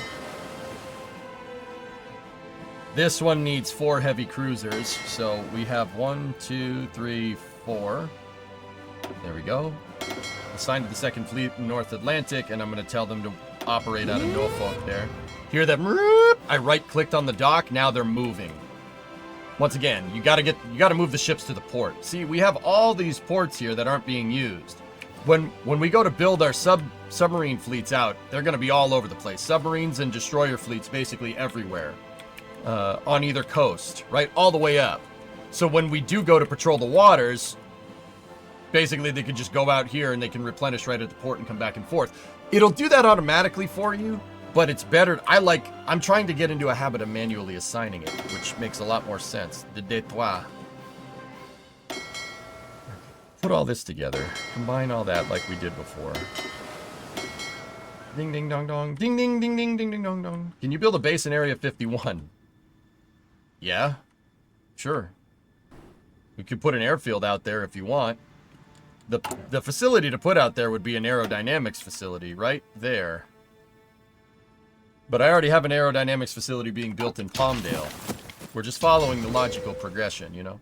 This one needs 4 heavy cruisers, so we have 1, 2, 3, 4. There we go. Assigned to the 2nd Fleet in North Atlantic, and I'm going to tell them to operate out of Norfolk there. Hear that? I right-clicked on the dock. Now they're moving. Once again, you got to move the ships to the port. See, we have all these ports here that aren't being used. When we go to build our submarine fleets out, they're going to be all over the place. Submarines and destroyer fleets basically everywhere. On either coast, right? All the way up. So when we do go to patrol the waters, basically they can just go out here and they can replenish right at the port and come back and forth. It'll do that automatically for you, but it's better. I'm trying to get into a habit of manually assigning it, which makes a lot more sense. The détois. Put all this together. Combine all that like we did before. Ding ding dong dong. Ding ding ding ding ding ding dong dong. Can you build a base in Area 51? Yeah. Sure. We could put an airfield out there if you want. The facility to put out there would be an aerodynamics facility right there. But I already have an aerodynamics facility being built in Palmdale. We're just following the logical progression, you know?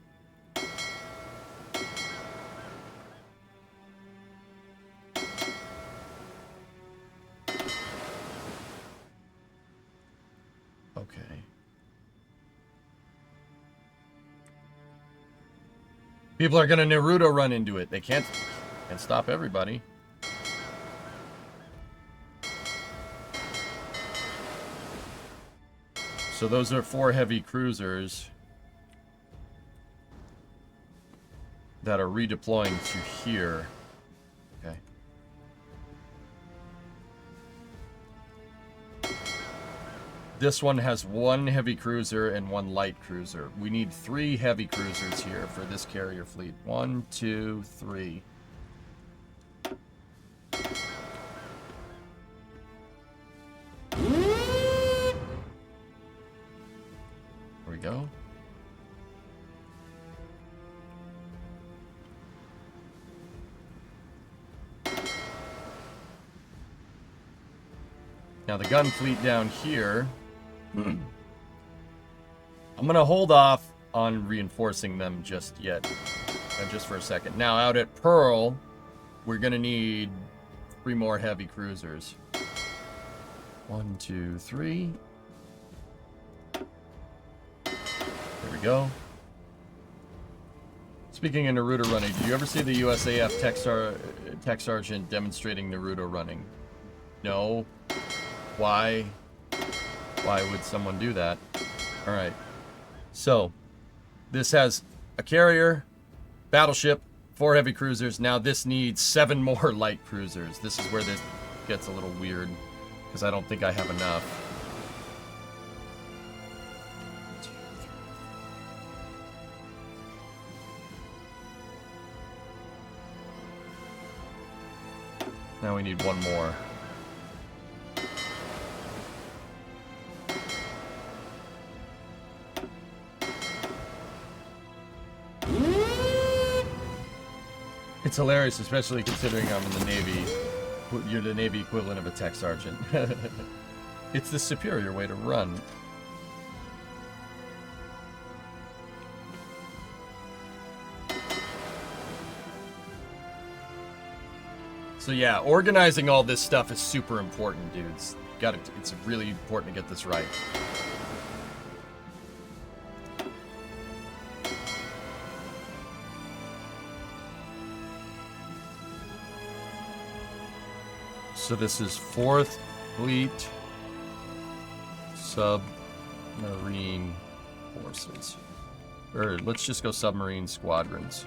Okay. People are gonna Naruto run into it. They can't stop everybody. So those are 4 heavy cruisers that are redeploying to here. Okay. This one has 1 heavy cruiser and 1 light cruiser. We need 3 heavy cruisers here for this carrier fleet. 1, 2, 3. There we go. Now the gun fleet down here. I'm gonna hold off on reinforcing them just yet, just for a second. Now out at Pearl, we're gonna need 3 more heavy cruisers. 1, 2, 3. There we go. Speaking of Naruto running, did you ever see the USAF tech sergeant demonstrating Naruto running? No. Why? Why would someone do that? All right. So, this has a carrier, battleship, 4 heavy cruisers. Now this needs 7 more light cruisers. This is where this gets a little weird, because I don't think I have enough. Now we need 1 more. It's hilarious, especially considering I'm in the Navy. You're the Navy equivalent of a tech sergeant. It's the superior way to run. So yeah, organizing all this stuff is super important, dudes. It's really important to get this right. So this is 4th Fleet Submarine Forces. Or let's just go submarine squadrons.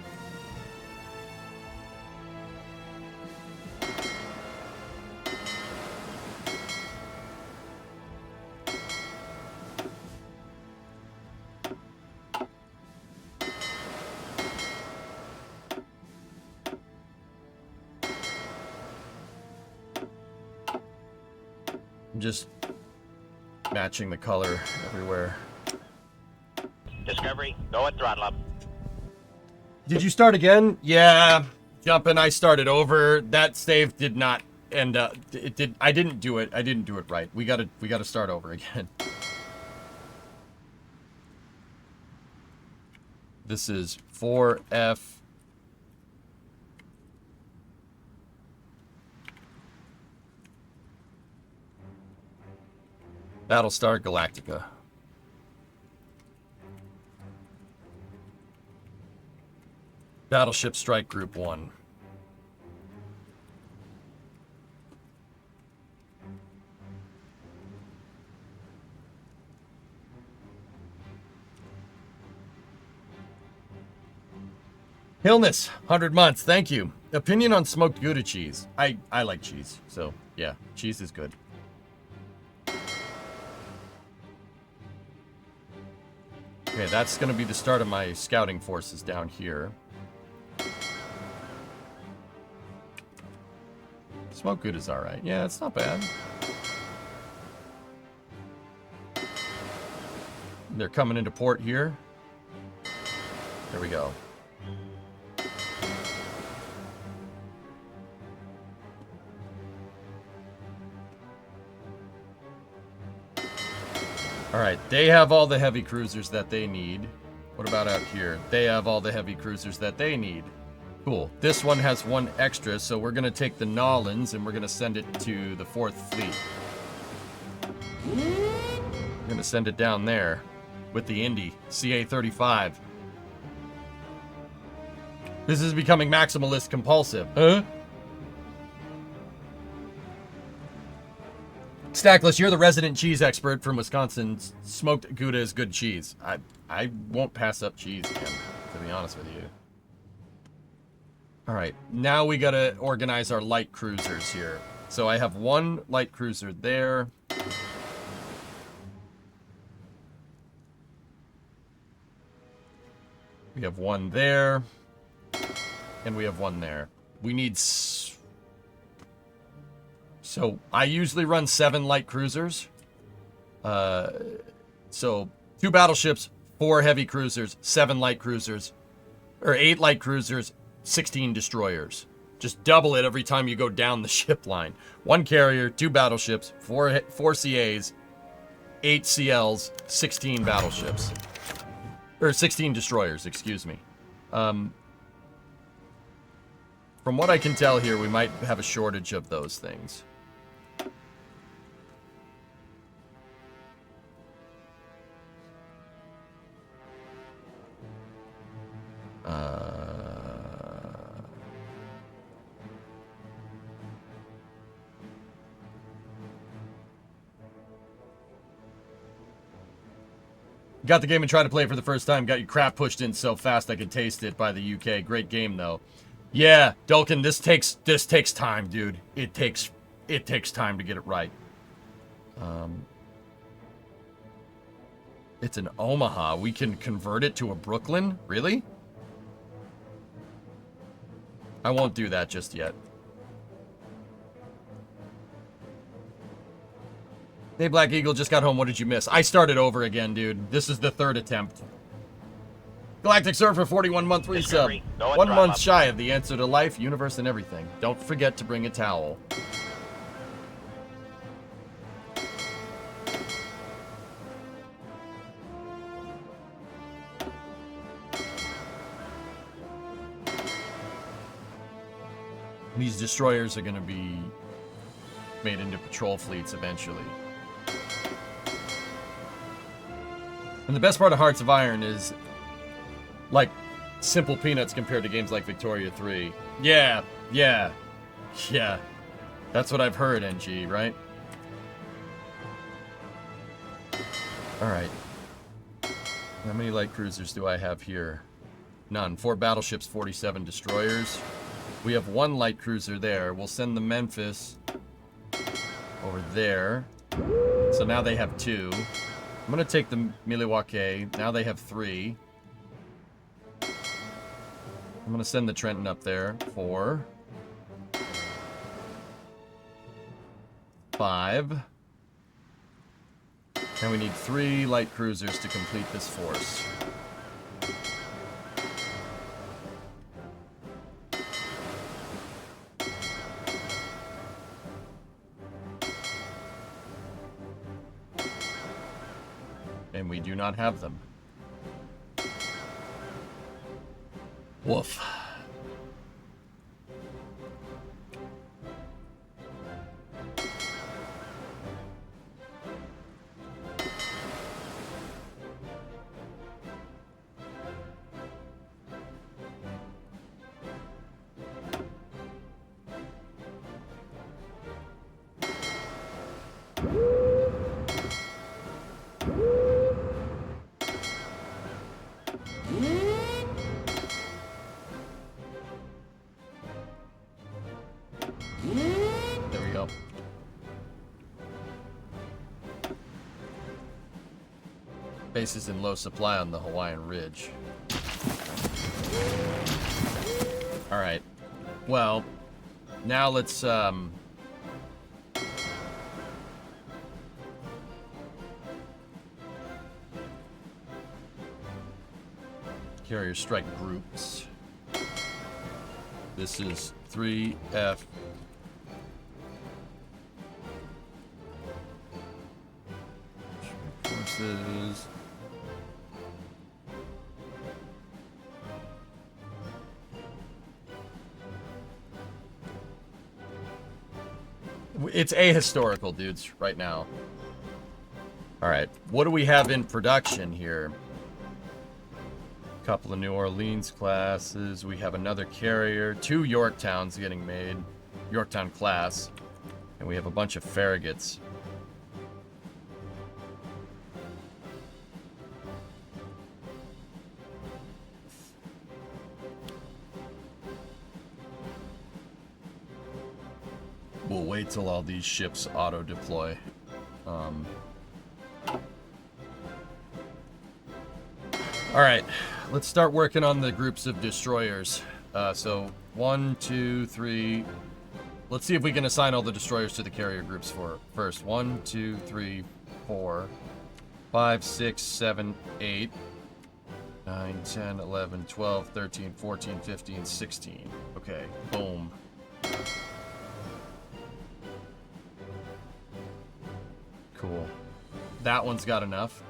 Just matching the color everywhere. Discovery, go at throttle up. Did you start again? Yeah, jumping. I started over. That save did not end up. It did. I didn't do it. I didn't do it right. We gotta start over again. This is 4F. Battlestar Galactica. Battleship Strike Group 1. Hillness, 100 months, thank you. Opinion on smoked Gouda cheese. I like cheese, so yeah, cheese is good. Okay, that's going to be the start of my scouting forces down here. Smoked Gouda's alright. Yeah, it's not bad. They're coming into port here. There we go. Alright, they have all the heavy cruisers that they need. What about out here? They have all the heavy cruisers that they need. Cool. This one has one extra, so we're going to take the Nolans and we're going to send it to the 4th Fleet. We're going to send it down there with the Indy, CA-35. This is becoming maximalist compulsive. Huh? Stackless, you're the resident cheese expert from Wisconsin. Smoked Gouda is good cheese. I won't pass up cheese again, to be honest with you. Alright, now we gotta organize our light cruisers here. So I have one light cruiser there. We have one there. And we have one there. We need... So I usually run 7 light cruisers. So 2 battleships, 4 heavy cruisers, 7 light cruisers, or 8 light cruisers, 16 destroyers. Just double it every time you go down the ship line. 1 carrier, 2 battleships, 4 CAs, 8 CLs, 16 battleships. Or 16 destroyers, excuse me. From what I can tell here, we might have a shortage of those things. Got the game and tried to play it for the first time. Got your crap pushed in so fast I could taste it by the UK. Great game though. Yeah, Dulkin, this takes time, dude. It takes time to get it right. It's an Omaha. We can convert it to a Brooklyn? Really? I won't do that just yet. Hey, Black Eagle, just got home. What did you miss? I started over again, dude. This is the 3rd attempt. Galactic Surfer, 41-month resub. Discovery, no 1 drop month up. shy of the answer to life, universe, and everything. Don't forget to bring a towel. These destroyers are going to be made into patrol fleets eventually. And the best part of Hearts of Iron is, like, simple peanuts compared to games like Victoria 3. Yeah. That's what I've heard, NG, right? Alright. How many light cruisers do I have here? None. 4 battleships, 47 destroyers. We have 1 light cruiser there. We'll send the Memphis over there. So now they have 2. I'm going to take the Milwaukee. Now they have 3. I'm going to send the Trenton up there. 4. 5. And we need 3 light cruisers to complete this force. And we do not have them. Woof. There we go. Base is in low supply on the Hawaiian Ridge. Alright. Well, now let's, carrier strike groups. This is 3F. Forces. It's ahistorical, dudes, right now. Alright, what do we have in production here? Couple of New Orleans classes. We have another carrier. 2 Yorktowns getting made. Yorktown class. And we have a bunch of Farragut's. We'll wait till all these ships auto-deploy. Alright, let's start working on the groups of destroyers. So, 1, 2, 3... Let's see if we can assign all the destroyers to the carrier groups first. 1, 2, 3, 4, 5, 6, 7, 8, 9, 10, 11, 12, 13, 14, 15, 16. Okay, boom. Cool. That one's got enough.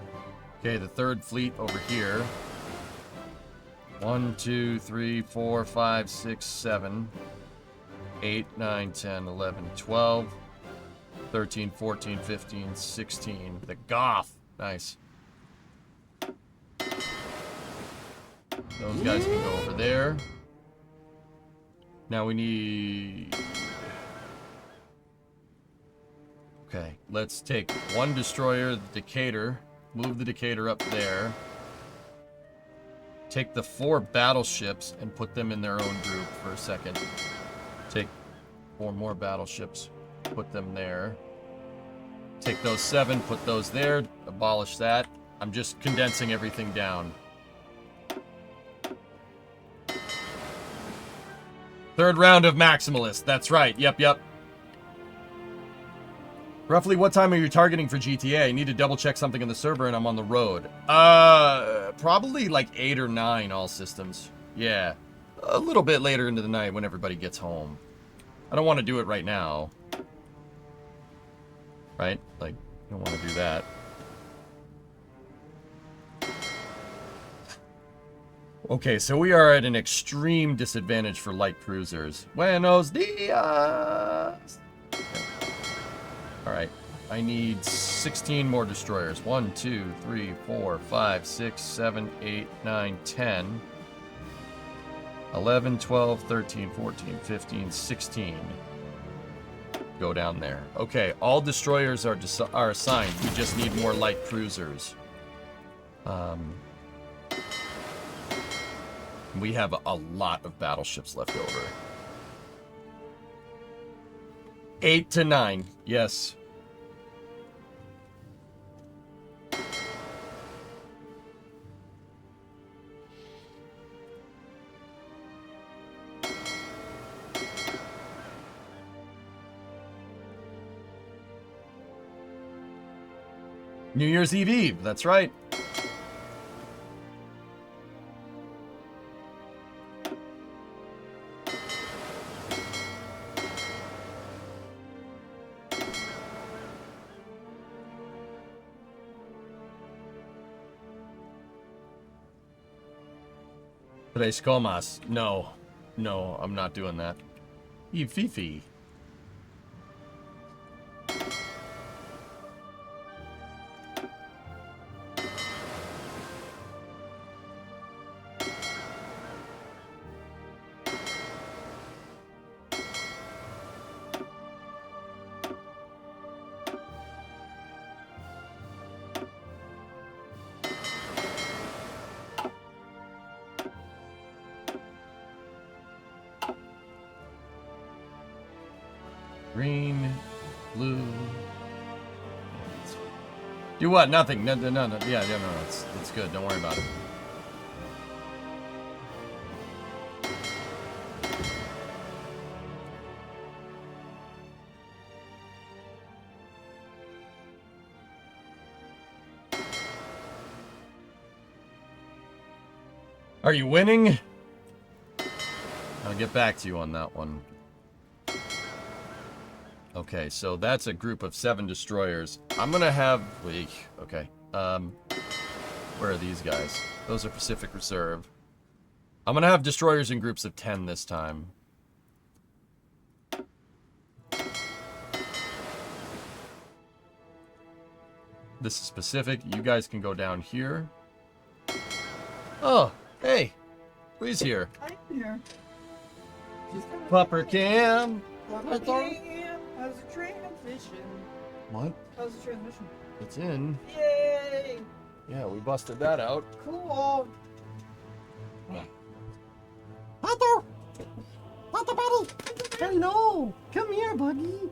Okay, the third fleet over here. 1, 2, 3, 4, 5, 6, 7, 8, 9, 10, 11, 12, 13, 14, 15, 16. The Goth. Nice. Those guys can go over there. Now we need... Okay, let's take one destroyer, the Decatur. Move the Decatur up there. Take the 4 battleships and put them in their own group for a second. Take 4 more battleships, put them there. Take those 7, put those there, abolish that. I'm just condensing everything down. Third round of Maximalist, that's right, yep. Roughly what time are you targeting for GTA? I need to double check something in the server and I'm on the road. Probably like 8 or 9 all systems. Yeah. A little bit later into the night when everybody gets home. I don't want to do it right now. Right? Like, I don't want to do that. Okay, so we are at an extreme disadvantage for light cruisers. Buenos dias! Alright, I need 16 more destroyers. 1, 2, 3, 4, 5, 6, 7, 8, 9, 10, 11, 12, 13, 14, 15, 16. Go down there. Okay, all destroyers are assigned. We just need more light cruisers. We have a lot of battleships left over. 8 to 9, yes. New Year's Eve, that's right. Tres comas. No. No, I'm not doing that. Y Fifi. Green, blue. Do what? Nothing. No. Yeah, no. It's good. Don't worry about it. Are you winning? I'll get back to you on that one. Okay, so that's a group of 7 destroyers. I'm gonna have... Okay. Where are these guys? Those are Pacific Reserve. I'm gonna have destroyers in groups of 10 this time. This is Pacific. You guys can go down here. Oh, hey. Bree's here. I'm here. Pupper Cam. How's the transmission? What? How's the transmission? It's in. Yay! Yeah, we busted that out. Cool. Pato! Pato buddy! Hello! Come here, buddy!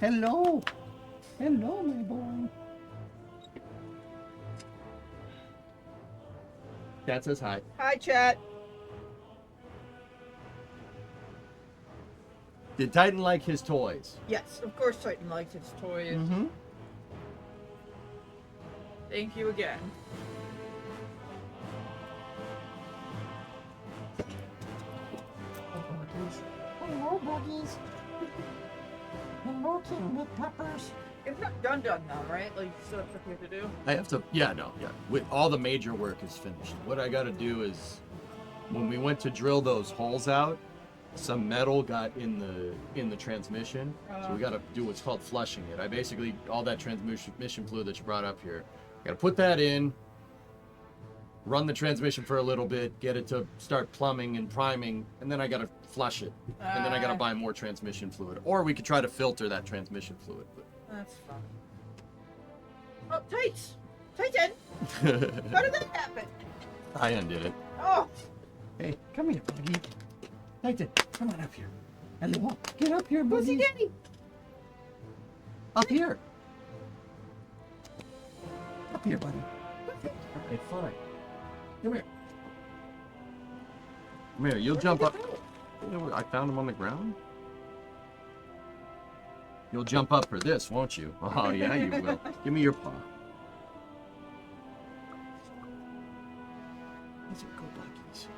Hello! Hello, my boy! Cat says hi. Hi, chat. Did Titan like his toys? Yes, of course Titan liked his toys. Mm-hmm. Thank you again. Hello, buddies! Hello, King Peppers! It's not done now, right? Like, still have stuff we have to do? I have to, yeah. With all the major work is finished. What I got to do is, when we went to drill those holes out, some metal got in the transmission, so we got to do what's called flushing it. I basically, all that transmission fluid that you brought up here, I got to put that in, run the transmission for a little bit, get it to start plumbing and priming, and then I got to flush it, and then I got to buy more transmission fluid, or we could try to filter that transmission fluid. That's fun. Oh, Tights! Titan! How did that happen? I undid it. Oh! Hey, come here, buddy! Titan, come on up here! Hello! Get up here, buddy! Pussy Daddy! Up here. Up here, buddy! Hey, fine. Come here. Come here. You'll jump up. You know, I found him on the ground. You'll jump up for this, won't you? Oh, yeah, you will. Give me your paw. These are good buggies.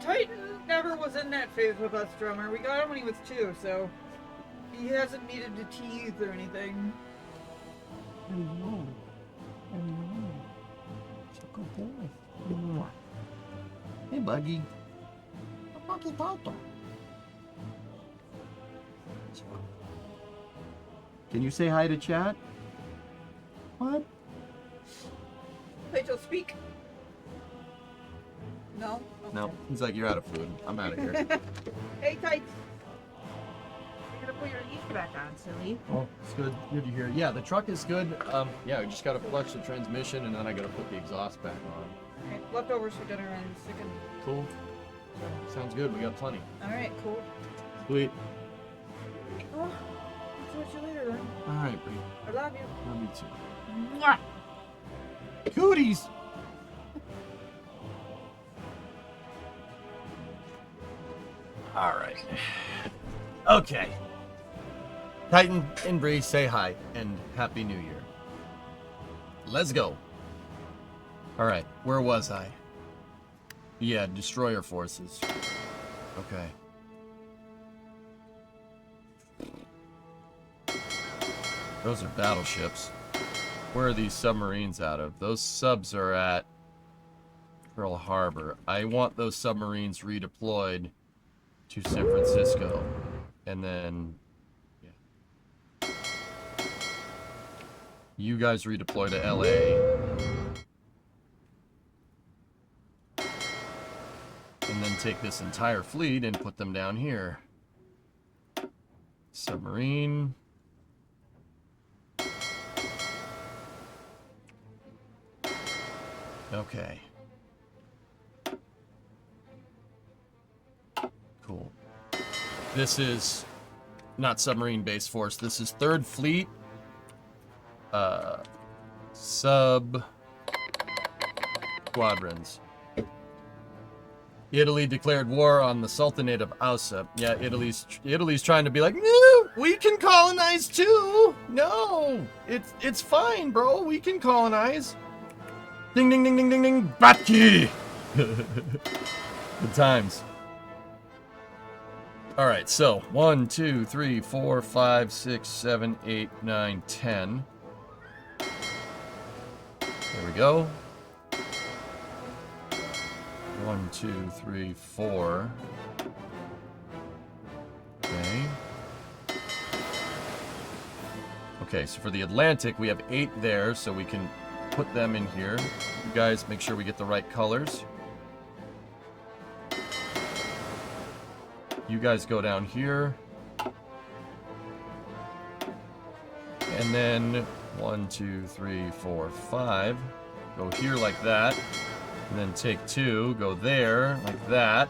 Titan never was in that phase with us, drummer. We got him when he was 2, so he hasn't needed to tease or anything. Hello. Hello. It's a good boy. Hey, Buggy. Buggy Tato. Can you say hi to chat? What? Rachel, speak. No? Okay. No. He's like, you're out of food. I'm out of here. Hey, Tights! You're gonna put your heat back on, silly. Oh, it's good. Good to hear. Yeah, the truck is good. Yeah, we just gotta flush the transmission, and then I gotta put the exhaust back on. Alright, leftovers for dinner and chicken. Cool. Sounds good. We got plenty. Alright, cool. Sweet. Well, I'll talk to you later then. All right, Bree. I love you. Love you too. Mwah! Cooties. All right. Okay. Titan and Bree, say hi and Happy New Year. Let's go. All right, where was I? Yeah, destroyer forces. Okay. Those are battleships. Where are these submarines out of? Those subs are at Pearl Harbor. I want those submarines redeployed to San Francisco. And then, yeah. You guys redeploy to LA. And then take this entire fleet and put them down here. Submarine. Okay. Cool. This is not submarine base force. This is 3rd Fleet. Sub squadrons. Italy declared war on the Sultanate of Ausa. Yeah, Italy's trying to be like, no, we can colonize too. No, it's fine, bro. We can colonize. Ding, ding, ding, ding, ding, ding. Batki! Good times. All right, so 1, 2, 3, 4, 5, 6, 7, 8, 9, 10. There we go. 1, 2, 3, 4. Okay. Okay, so for the Atlantic, we have 8 there, so we can put them in here. You guys make sure we get the right colors. You guys go down here. And then 1, 2, 3, 4, 5. Go here like that. And then take 2, go there, like that.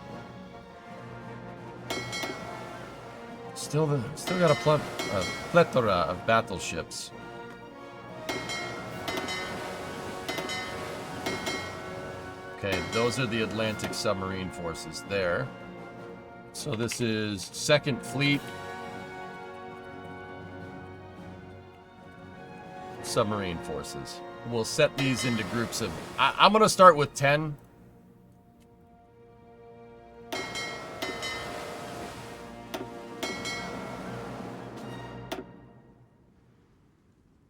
Still got a plethora of battleships. Okay, those are the Atlantic submarine forces there. So this is 2nd Fleet. Submarine forces. We'll set these into groups of... I'm going to start with 10.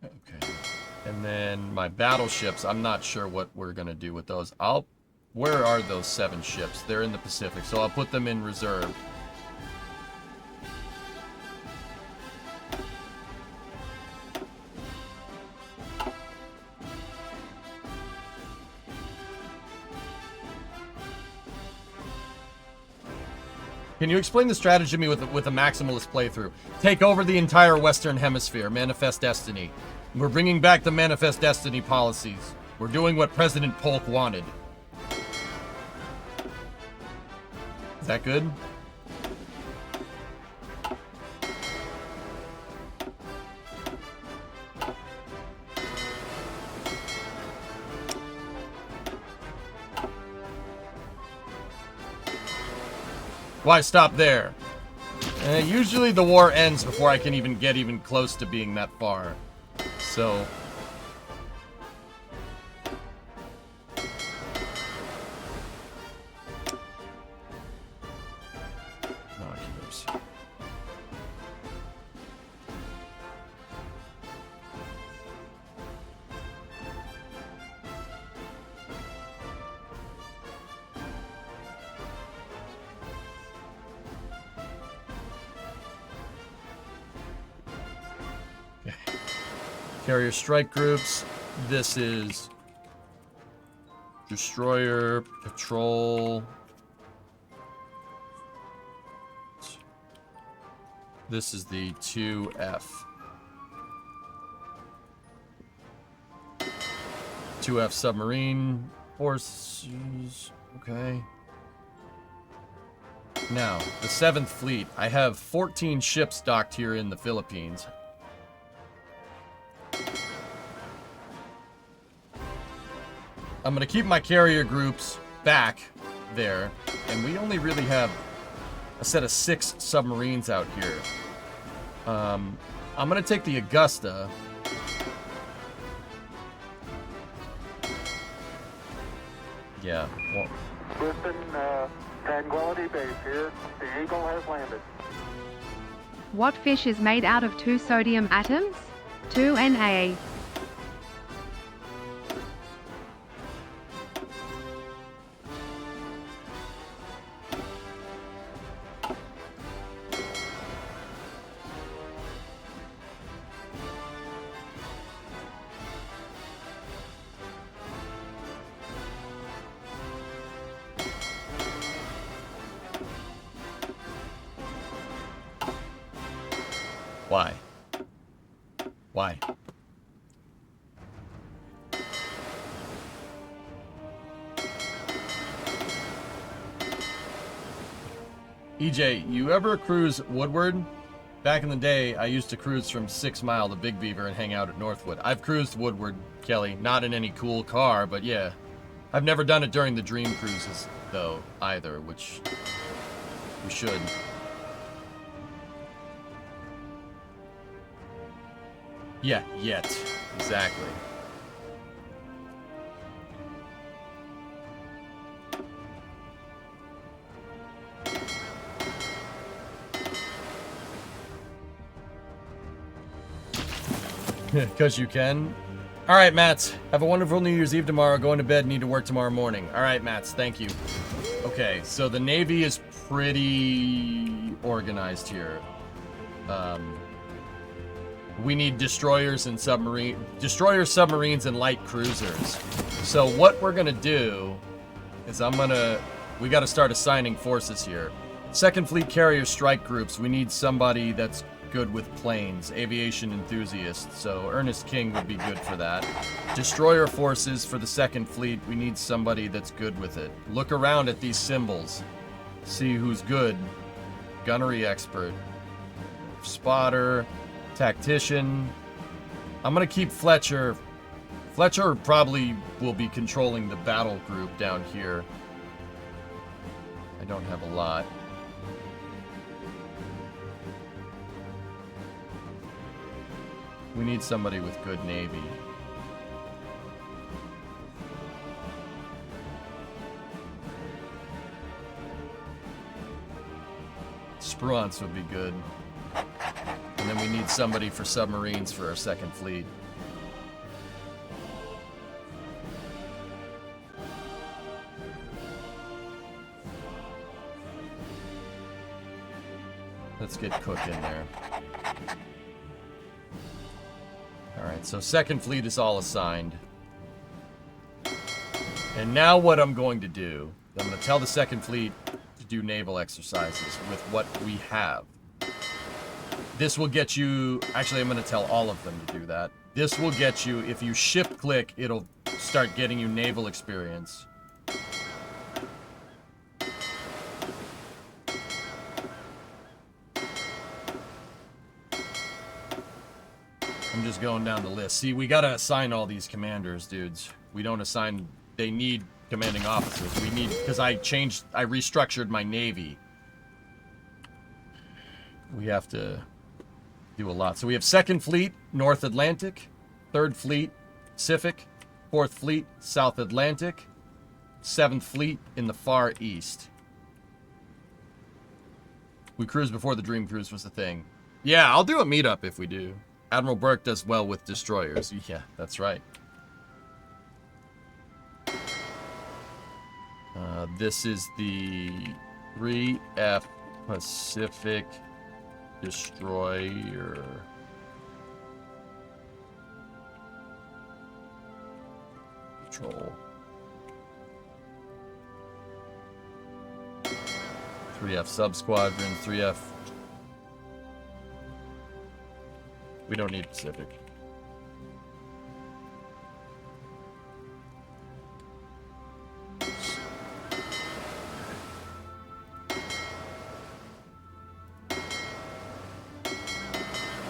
Okay. And then my battleships, I'm not sure what we're going to do with those. Where are those 7 ships? They're in the Pacific, so I'll put them in reserve. Can you explain the strategy to me with a maximalist playthrough? Take over the entire Western Hemisphere. Manifest Destiny. We're bringing back the Manifest Destiny policies. We're doing what President Polk wanted. Is that good? Why stop there? Usually the war ends before I can even get close to being that far. So... Binoculars. Carrier strike groups. This is destroyer, patrol. This is the 2F. 2F submarine forces. Okay. Now, the 7th Fleet. I have 14 ships docked here in the Philippines. I'm going to keep my carrier groups back there, and we only really have a set of 6 submarines out here. I'm going to take the Augusta. Yeah. Well, Houston, Tranquility Base here. The Eagle has landed. What fish is made out of 2 sodium atoms? 2 Na. Why? Why? EJ, you ever cruise Woodward? Back in the day, I used to cruise from 6 Mile to Big Beaver and hang out at Northwood. I've cruised Woodward, Kelly. Not in any cool car, but yeah. I've never done it during the Dream Cruises, though, either, which we should. Yeah, yet. Exactly. Because you can. All right, Mats. Have a wonderful New Year's Eve tomorrow. Going to bed. Need to work tomorrow morning. All right, Mats. Thank you. Okay, so the Navy is pretty organized here. We need destroyers, submarines, and light cruisers. So what we're gonna do is we got to start assigning forces here. Second Fleet carrier strike groups. We need somebody that's good with planes, aviation enthusiast, so Ernest King would be good for that. Destroyer forces for the Second Fleet, we need somebody that's good with it. Look around at these symbols, see who's good. Gunnery expert, spotter, tactician. I'm gonna keep Fletcher. Fletcher probably will be controlling the battle group down here. I don't have a lot. We need somebody with good Navy. Spruance would be good. And then we need somebody for submarines for our Second Fleet. Let's get Cook in there. Alright, so Second Fleet is all assigned. And now what I'm going to do, I'm going to tell the Second Fleet to do naval exercises with what we have. This will get you... Actually, I'm going to tell all of them to do that. This will get you... If you shift-click, it'll start getting you naval experience. I'm just going down the list. See, we gotta assign all these commanders, dudes. We don't assign... They need commanding officers. We need... Because I restructured my Navy. We have to do a lot. So we have Second Fleet, North Atlantic. Third Fleet, Pacific. Fourth Fleet, South Atlantic. Seventh Fleet in the Far East. We cruised before the Dream Cruise was the thing. Yeah, I'll do a meetup if we do. Admiral Burke does well with destroyers. Yeah, that's right. This is the 3F Pacific Destroyer. Patrol. 3F Sub-Squadron, 3F... We don't need Pacific.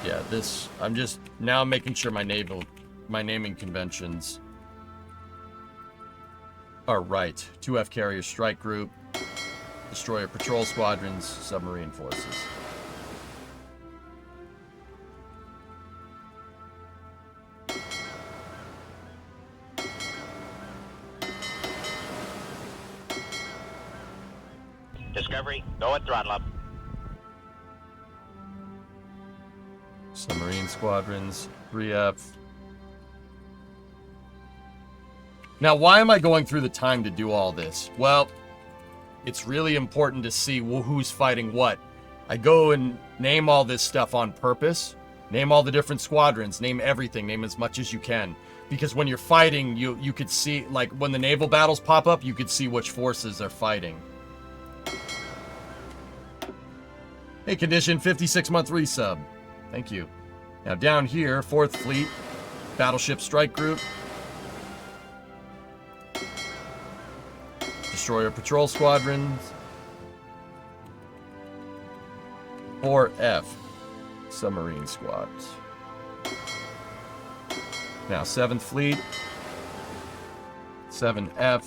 Yeah, this... I'm just now making sure my naming conventions are right. 2F Carrier Strike Group, Destroyer Patrol Squadrons, Submarine Forces. Discovery, go at throttle up. Submarine Squadrons, 3F. Now, why am I going through the time to do all this? Well, it's really important to see who's fighting what. I go and name all this stuff on purpose. Name all the different squadrons. Name everything. Name as much as you can. Because when you're fighting, you could see, like, when the naval battles pop up, you could see which forces are fighting. Hey, Condition, 56-month resub. Thank you. Now down here, 4th Fleet, Battleship Strike Group. Destroyer Patrol Squadrons. 4F, Submarine Squads. Now 7th Fleet, 7F.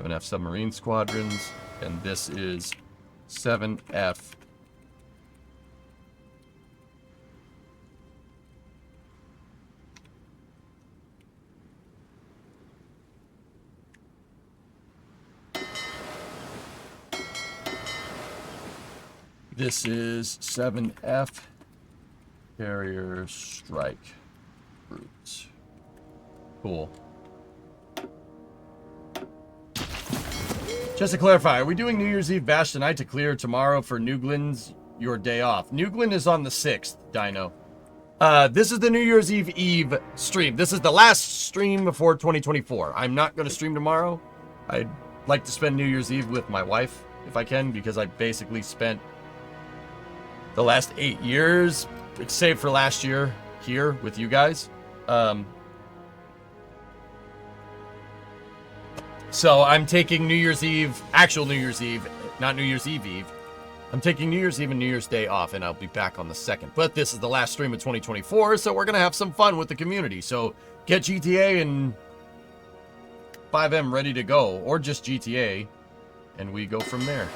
F submarine squadrons, and this is 7F. This is 7F carrier strike groups. Cool. Just to clarify, are we doing New Year's Eve bash tonight to clear tomorrow for New Glen's your day off? New Glen is on the 6th, Dino. This is the New Year's Eve stream. This is the last stream before 2024. I'm not going to stream tomorrow. I'd like to spend New Year's Eve with my wife, if I can, because I basically spent the last 8 years, save for last year, here with you guys. So I'm taking New Year's Eve, actual New Year's Eve, not New Year's Eve. I'm taking New Year's Eve and New Year's Day off, and I'll be back on the 2nd. But this is the last stream of 2024, so we're going to have some fun with the community. So get GTA and 5M ready to go, or just GTA, and we go from there.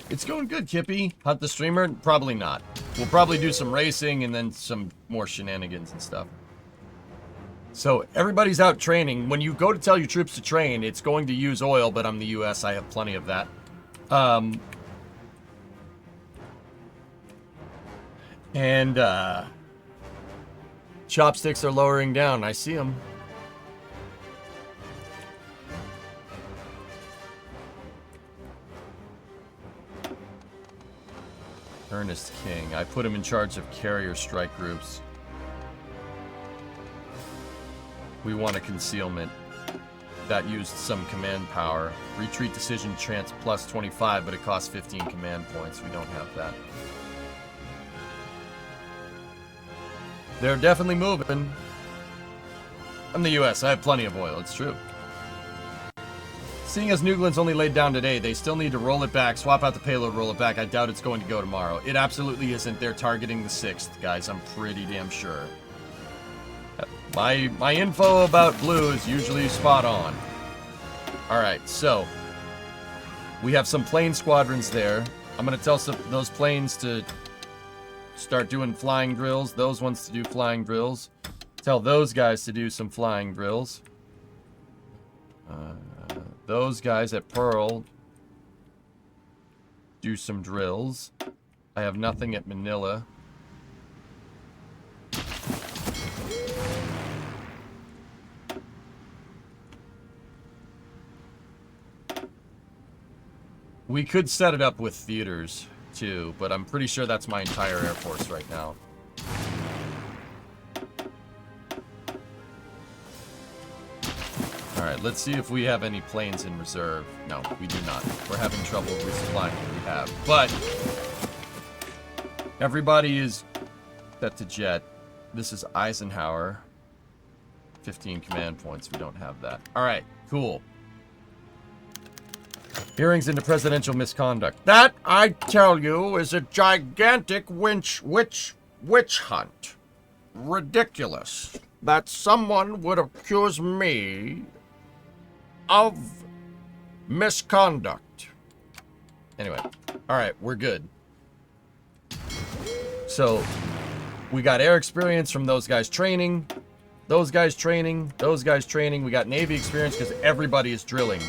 It's going good, Kippy. Hunt the streamer? Probably not. We'll probably do some racing and then some more shenanigans and stuff. So everybody's out training. When you go to tell your troops to train, it's going to use oil, but I'm the US. I have plenty of that. Chopsticks are lowering down. I see them. Ernest King. I put him in charge of carrier strike groups. We want a concealment. That used some command power. Retreat decision chance plus 25, but it costs 15 command points. We don't have that. They're definitely moving. I'm the US. I have plenty of oil. It's true. Seeing as New Glen's only laid down today, they still need to roll it back, swap out the payload, roll it back. I doubt it's going to go tomorrow. It absolutely isn't. They're targeting the 6th, guys. I'm pretty damn sure. My info about blue is usually spot on. Alright, so we have some plane squadrons there. I'm going to tell those planes to start doing flying drills. Those ones to do flying drills. Tell those guys to do some flying drills. Those guys at Pearl do some drills. I have nothing at Manila. We could set it up with theaters too, but I'm pretty sure that's my entire Air Force right now. Alright, let's see if we have any planes in reserve. No, we do not. We're having trouble resupplying what we have. But everybody is set to jet. This is Eisenhower. 15 command points. We don't have that. Alright, cool. Hearings into presidential misconduct. That, I tell you, is a gigantic witch hunt. Ridiculous that someone would accuse me of misconduct. Anyway, alright, we're good. So, we got air experience from those guys training. those guys training, those guys training. We got Navy experience because everybody is drilling.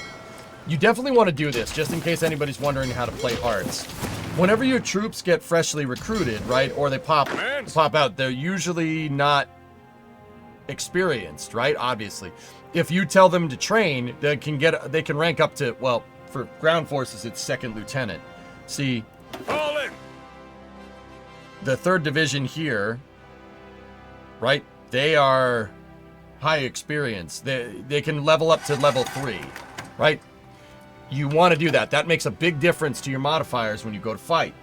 You definitely want to do this, just in case anybody's wondering how to play hearts. Whenever your troops get freshly recruited, right, or they pop out, they're usually not experienced, right? Obviously, if you tell them to train, they can rank up to, well, for ground forces, it's second lieutenant. See, Fall in. the 3rd Division here, right? They are high experience. They can level up to level 3, right? You want to do that. That makes a big difference to your modifiers when you go to fight.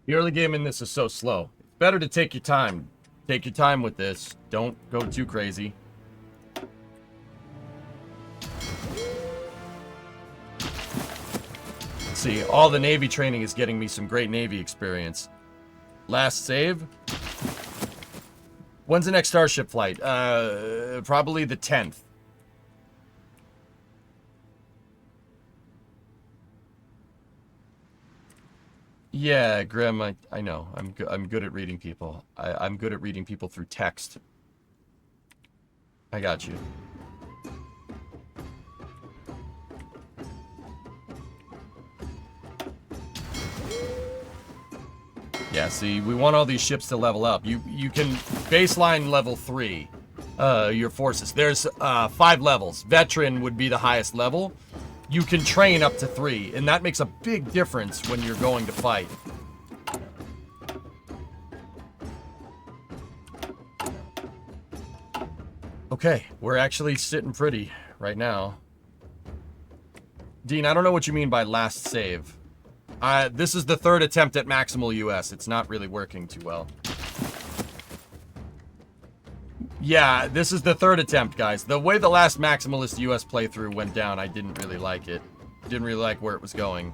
The early game in this is so slow. It's better to take your time. Take your time with this. Don't go too crazy. See, all the Navy training is getting me some great Navy experience. Last save? When's the next Starship flight? Probably the 10th. Yeah, Grim, I know. I'm good at reading people. I'm good at reading people through text. I got you. Yeah, see, we want all these ships to level up. You can baseline level 3 your forces. There's 5 levels. Veteran would be the highest level. You can train up to 3, and that makes a big difference when you're going to fight. Okay, we're actually sitting pretty right now. Dean, I don't know what you mean by last save. This is the 3rd attempt at Maximal US. It's not really working too well. Yeah, this is the 3rd attempt, guys. The way the last Maximalist US playthrough went down, I didn't really like it. Didn't really like where it was going.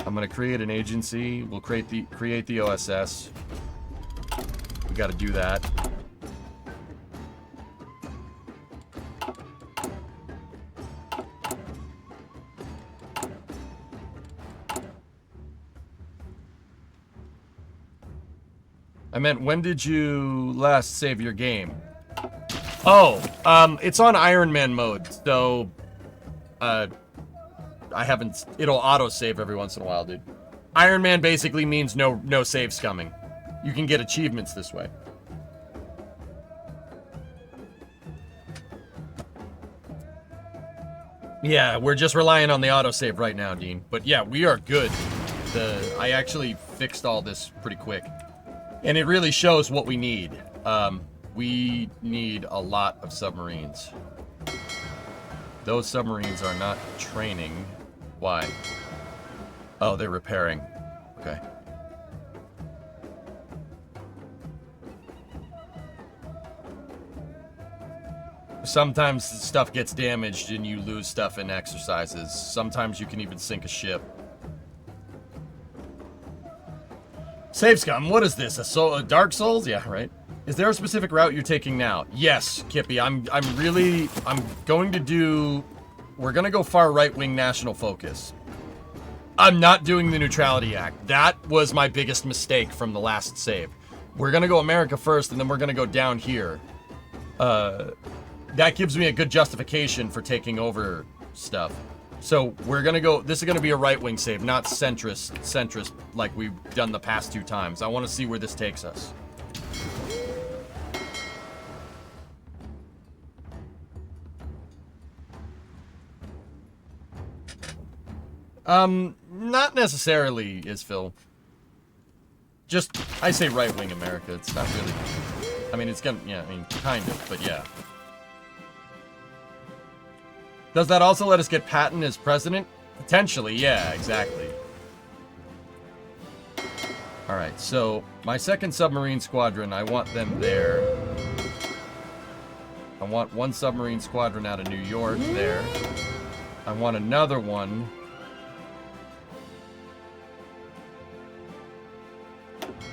I'm gonna create an agency. We'll create the OSS. We gotta do that. I meant, when did you last save your game? Oh, it's on Iron Man mode, so, I haven't, it'll auto-save every once in a while, dude. Iron Man basically means no saves coming. You can get achievements this way. Yeah, we're just relying on the autosave right now, Dean. But yeah, we are good. I actually fixed all this pretty quick. And it really shows what we need. We need a lot of submarines. Those submarines are not training. Why? Oh, they're repairing. Okay. Sometimes stuff gets damaged and you lose stuff in exercises. Sometimes you can even sink a ship. Save scum, what is this? A Dark Souls? Yeah, right. Is there a specific route you're taking now? Yes, Kippy. I'm going to do... We're going to go far right-wing national focus. I'm not doing the Neutrality Act. That was my biggest mistake from the last save. We're going to go America first, and then we're going to go down here. That gives me a good justification for taking over stuff. So we're going to go... This is going to be a right-wing save, not centrist like we've done the past 2 times. I want to see where this takes us. Not necessarily, Isfil. Just, I say right-wing America. It's not really... I mean, it's gonna... Yeah, I mean, kind of, but yeah. Does that also let us get Patton as president? Potentially, yeah, exactly. Alright, so my second submarine squadron, I want them there. I want one submarine squadron out of New York there. I want another one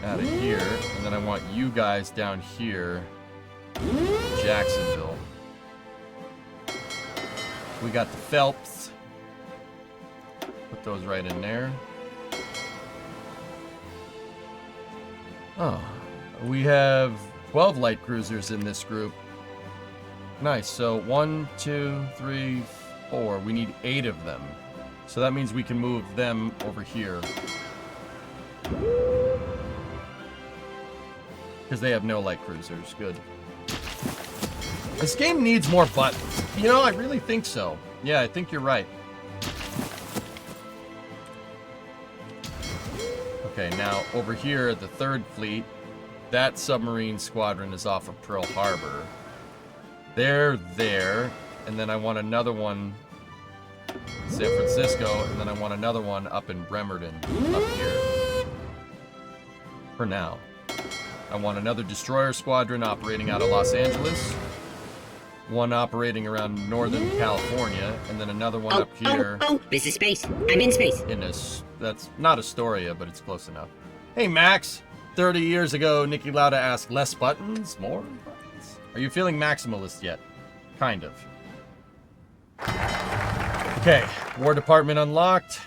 out of here. And then I want you guys down here. Jacksonville. We got the Phelps. Put those right in there. Oh, we have 12 light cruisers in this group. Nice. So 1, 2, 3, 4. We need 8 of them. So that means we can move them over here. Because they have no light cruisers. Good. This game needs more buttons. You know, I really think so. Yeah, I think you're right. Okay, now over here, the 3rd Fleet, that submarine squadron is off of Pearl Harbor. They're there, and then I want another one in San Francisco, and then I want another one up in Bremerton, up here. For now. I want another destroyer squadron operating out of Los Angeles. One operating around Northern California, and then another one up here. Oh, this is space. I'm in space. In this, that's not Astoria, but it's close enough. Hey, Max. 30 years ago, Nicky Lauda asked, less buttons, more buttons? Are you feeling maximalist yet? Kind of. Okay, War Department unlocked.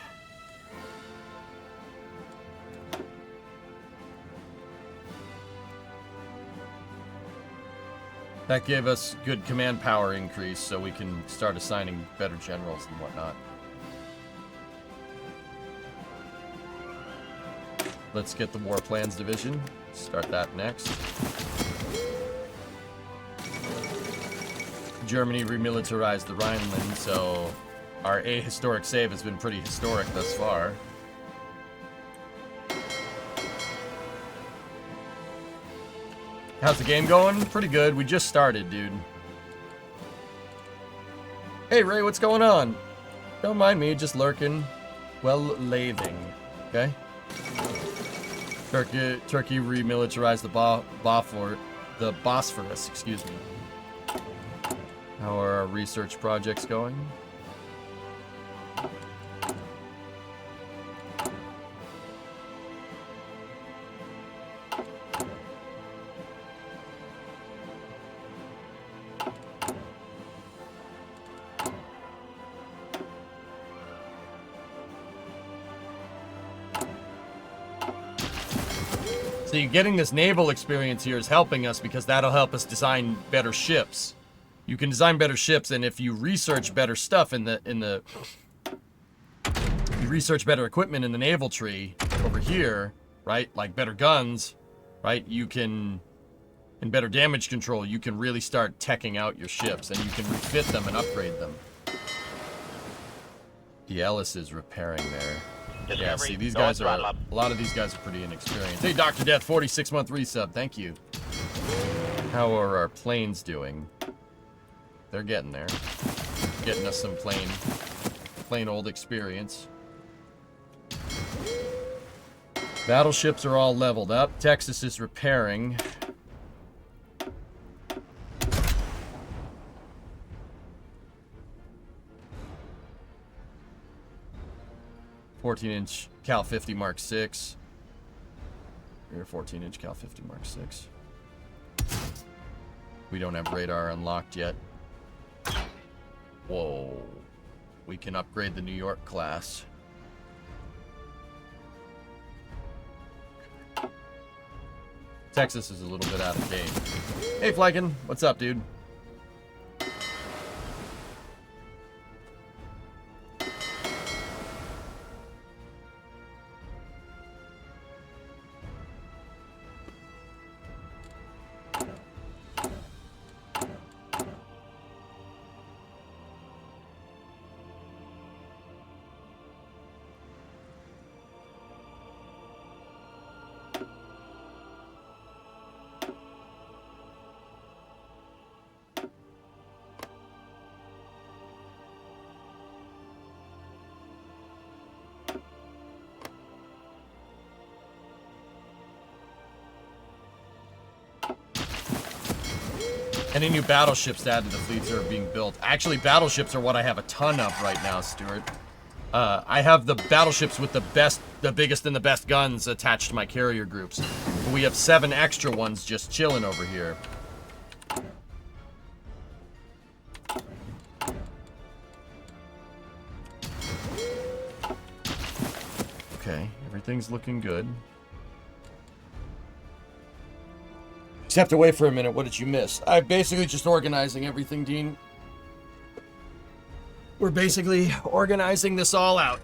That gave us good command power increase, so we can start assigning better generals and whatnot. Let's get the War Plans Division. Start that next. Germany remilitarized the Rhineland, so our ahistoric save has been pretty historic thus far. How's the game going? Pretty good. We just started, dude. Hey, Ray, what's going on? Don't mind me, just lurking. Well, lathing. Okay? Turkey remilitarized the Bosphorus, excuse me. How are our research projects going? See, getting this naval experience here is helping us because that'll help us design better ships. You can design better ships, and if you research better stuff you research better equipment in the naval tree over here, right? Like better guns, right? You can, and better damage control, you can really start teching out your ships, and you can refit them and upgrade them. The Ellis is repairing there. Yeah, see, these guys are, a lot of these guys are pretty inexperienced. Hey, Dr. Death, 46-month resub, thank you. How are our planes doing? They're getting there. Getting us some plain old experience. Battleships are all leveled up. Texas is repairing. .14-inch Cal 50 Mark 6. Here, 14-inch Cal 50 Mark 6. We don't have radar unlocked yet. Whoa. We can upgrade the New York class. Texas is a little bit out of date. Hey, Flykin, what's up, dude? Any new battleships to add to the fleets that are being built? Actually, battleships are what I have a ton of right now, Stuart. I have the battleships with the biggest and the best guns attached to my carrier groups. But we have 7 extra ones just chilling over here. Okay, everything's looking good. Just have to wait for a minute. What did you miss? I'm basically just organizing everything, Dean. We're basically organizing this all out.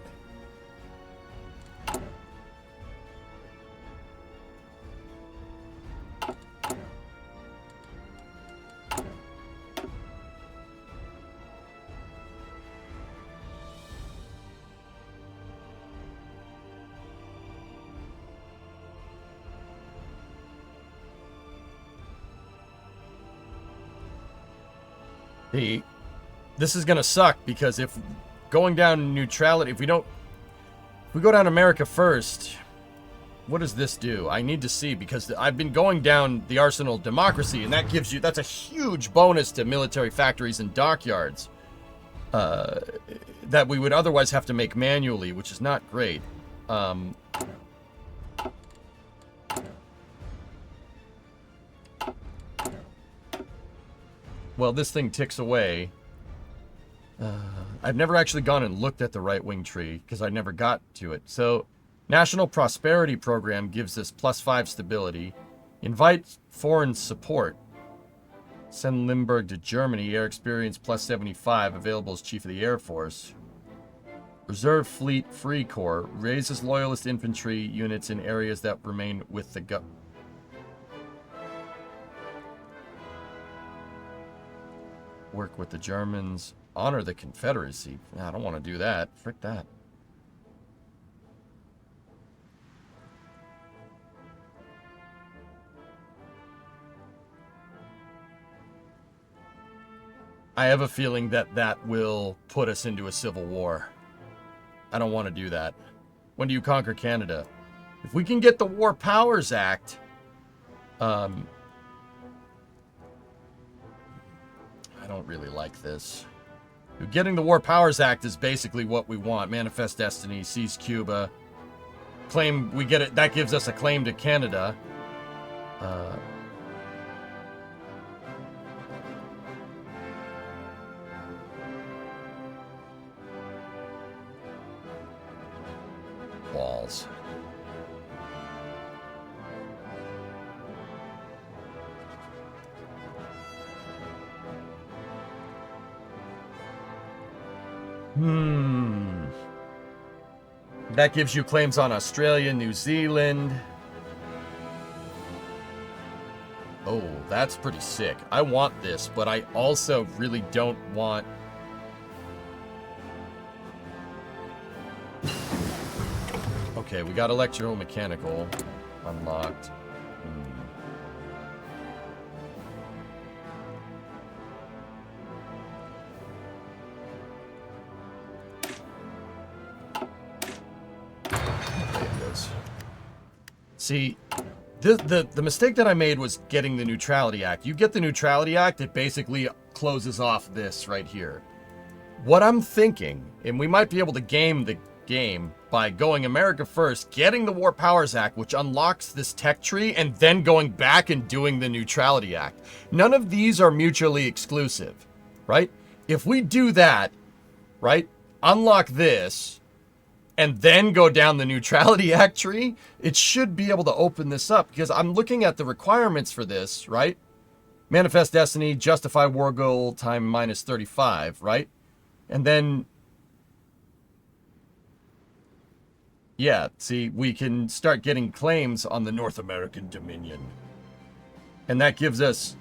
This is gonna suck because if going down neutrality, if we go down America first, what does this do? I need to see, because I've been going down the Arsenal of Democracy, and that's a huge bonus to military factories and dockyards that we would otherwise have to make manually, which is not great. Well, this thing ticks away. I've never actually gone and looked at the right-wing tree because I never got to it. So, National Prosperity Program gives us +5 stability. Invite foreign support. Send Limburg to Germany. Air experience +75. Available as Chief of the Air Force. Reserve Fleet Free Corps. Raises loyalist infantry units in areas that remain with the work with the Germans. Honor the Confederacy. I don't want to do that. Frick that. I have a feeling that will put us into a civil war. I don't want to do that. When do you conquer Canada? If we can get the War Powers Act, I don't really like this. Getting the War Powers Act is basically what we want. Manifest Destiny, seize Cuba. Claim, we get it, that gives us a claim to Canada. Walls. That gives you claims on Australia, New Zealand. Oh, that's pretty sick. I want this, but I also really don't want... Okay, we got electromechanical unlocked. See, the mistake that I made was getting the Neutrality Act. You get the Neutrality Act, it basically closes off this right here. What I'm thinking, and we might be able to game the game by going America first, getting the War Powers Act, which unlocks this tech tree, and then going back and doing the Neutrality Act. None of these are mutually exclusive, right? If we do that, right, unlock this, and then go down the Neutrality Act tree, it should be able to open this up, because I'm looking at the requirements for this, right? Manifest Destiny, justify war goal, time -35, right? And then, yeah, see, we can start getting claims on the North American Dominion. And that gives us,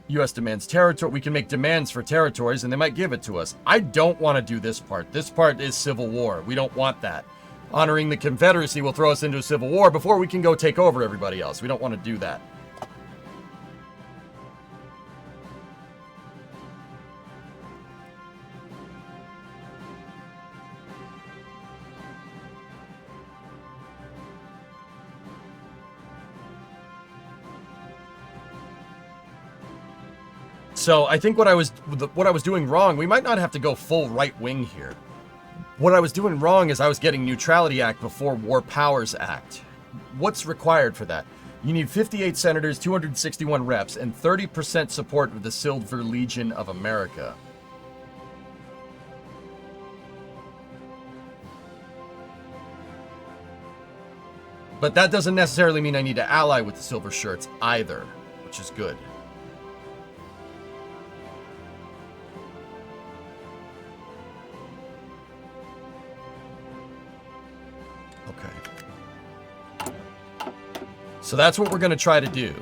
U.S. demands territory. We can make demands for territories, and they might give it to us. I don't want to do this part. This part is civil war. We don't want that. Honoring the Confederacy will throw us into a civil war before we can go take over everybody else. We don't want to do that. So I think what I was doing wrong, we might not have to go full right wing here. What I was doing wrong is I was getting Neutrality Act before War Powers Act. What's required for that? You need 58 senators, 261 reps, and 30% support of the Silver Legion of America. But that doesn't necessarily mean I need to ally with the Silver Shirts either, which is good. Okay. So that's what we're going to try to do.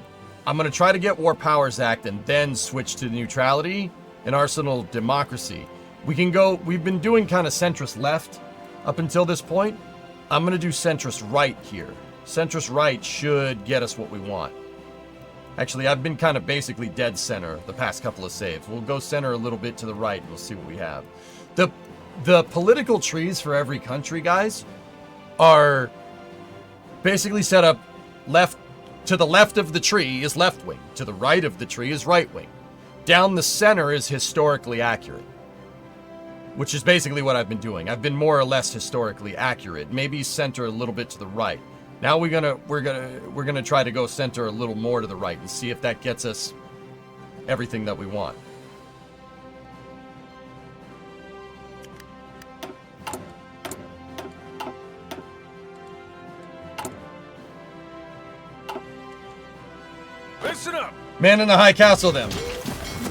I'm going to try to get War Powers Act and then switch to neutrality and Arsenal Democracy. We've been doing kind of centrist left up until this point. I'm going to do centrist right here. Centrist right should get us what we want. Actually, I've been kind of basically dead center the past couple of saves. We'll go center a little bit to the right and we'll see what we have. The political trees for every country, guys, are basically set up left. To the left of the tree is left wing. To the right of the tree is right wing. Down the center is historically accurate. Which is basically what I've been doing. I've been more or less historically accurate. Maybe center a little bit to the right. Now we're gonna try to go center a little more to the right and see if that gets us everything that we want. Listen up. Man in the high castle, them.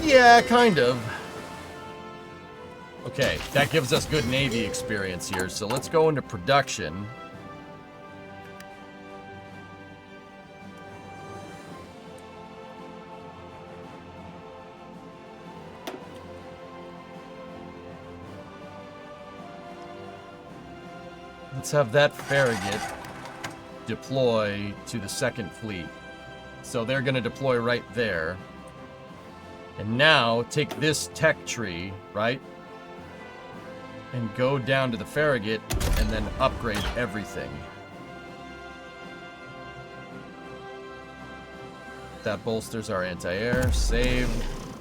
Yeah, kind of. Okay, that gives us good Navy experience here. So let's go into production. Let's have that Farragut deploy to the second fleet. So they're going to deploy right there. And now take this tech tree, right? And go down to the Farragut and then upgrade everything. That bolsters our anti-air. Save.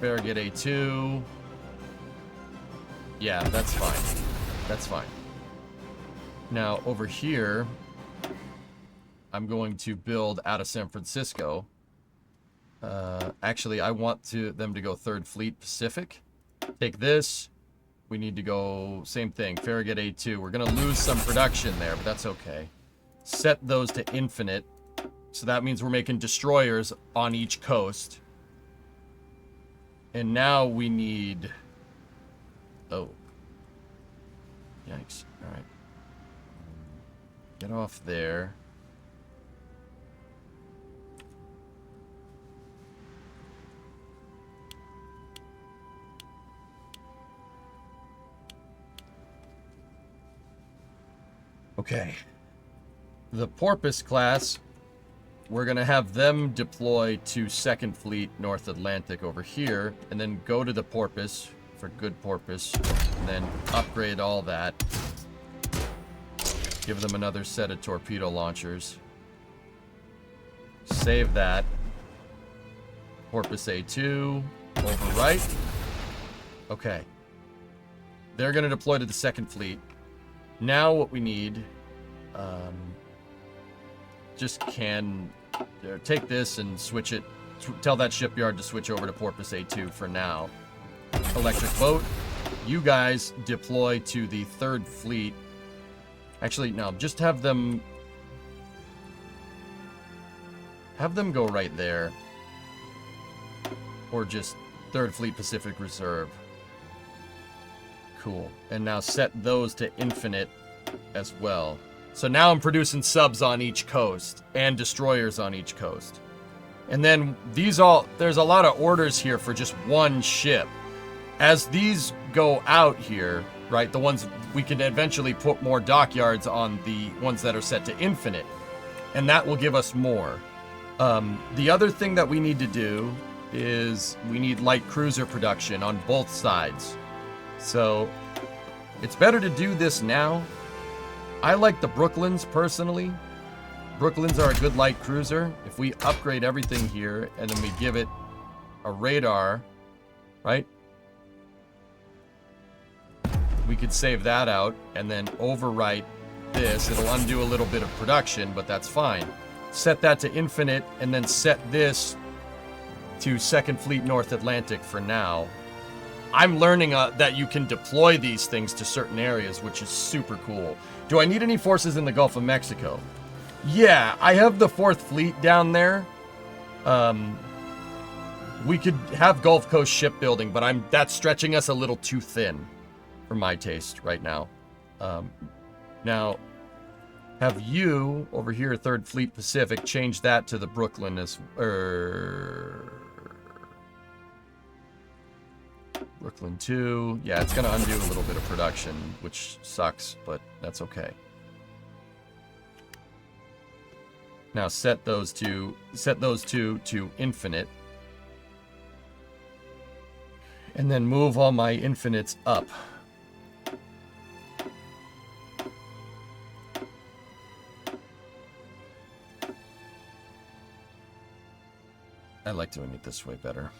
Farragut A2. Yeah, that's fine. That's fine. Now, over here, I'm going to build out of San Francisco. Actually, I want them to go 3rd Fleet Pacific. Take this. We need to go, same thing, Farragut A2. We're going to lose some production there, but that's okay. Set those to infinite. So that means we're making destroyers on each coast. And now we need... Oh. Yikes. All right. Get off there. Okay. The Porpoise class, we're going to have them deploy to 2nd Fleet North Atlantic over here, and then go to the Porpoise for good Porpoise, and then upgrade all that. Give them another set of torpedo launchers. Save that. Porpoise A2, overwrite. Okay. They're going to deploy to the 2nd Fleet. Now what we need, take this and switch it, tell that shipyard to switch over to Porpoise A2 for now. Electric boat, you guys deploy to the 3rd Fleet. Actually, no, just have them go right there. Or just 3rd Fleet Pacific Reserve. Cool. And now set those to infinite as well. So now I'm producing subs on each coast and destroyers on each coast. And then there's a lot of orders here for just one ship. As these go out here, right, the ones we can eventually put more dockyards on the ones that are set to infinite. And that will give us more. The other thing that we need to do is we need light cruiser production on both sides. So it's better to do this now. I like the Brooklyns personally. Brooklyns are a good light cruiser. If we upgrade everything here and then we give it a radar right? We could save that out and then overwrite this. It'll undo a little bit of production, but that's fine. Set that to infinite and then set this to 2nd Fleet North Atlantic for now. I'm learning that you can deploy these things to certain areas, which is super cool. Do I need any forces in the Gulf of Mexico? Yeah, I have the 4th Fleet down there. We could have Gulf Coast shipbuilding, but that's stretching us a little too thin for my taste right now. Now, have you over here, 3rd Fleet Pacific, change that to the Brooklyn as Brooklyn 2. Yeah, it's gonna undo a little bit of production, which sucks, but that's okay. Now set those two to infinite. And then move all my infinites up. I like doing it this way better.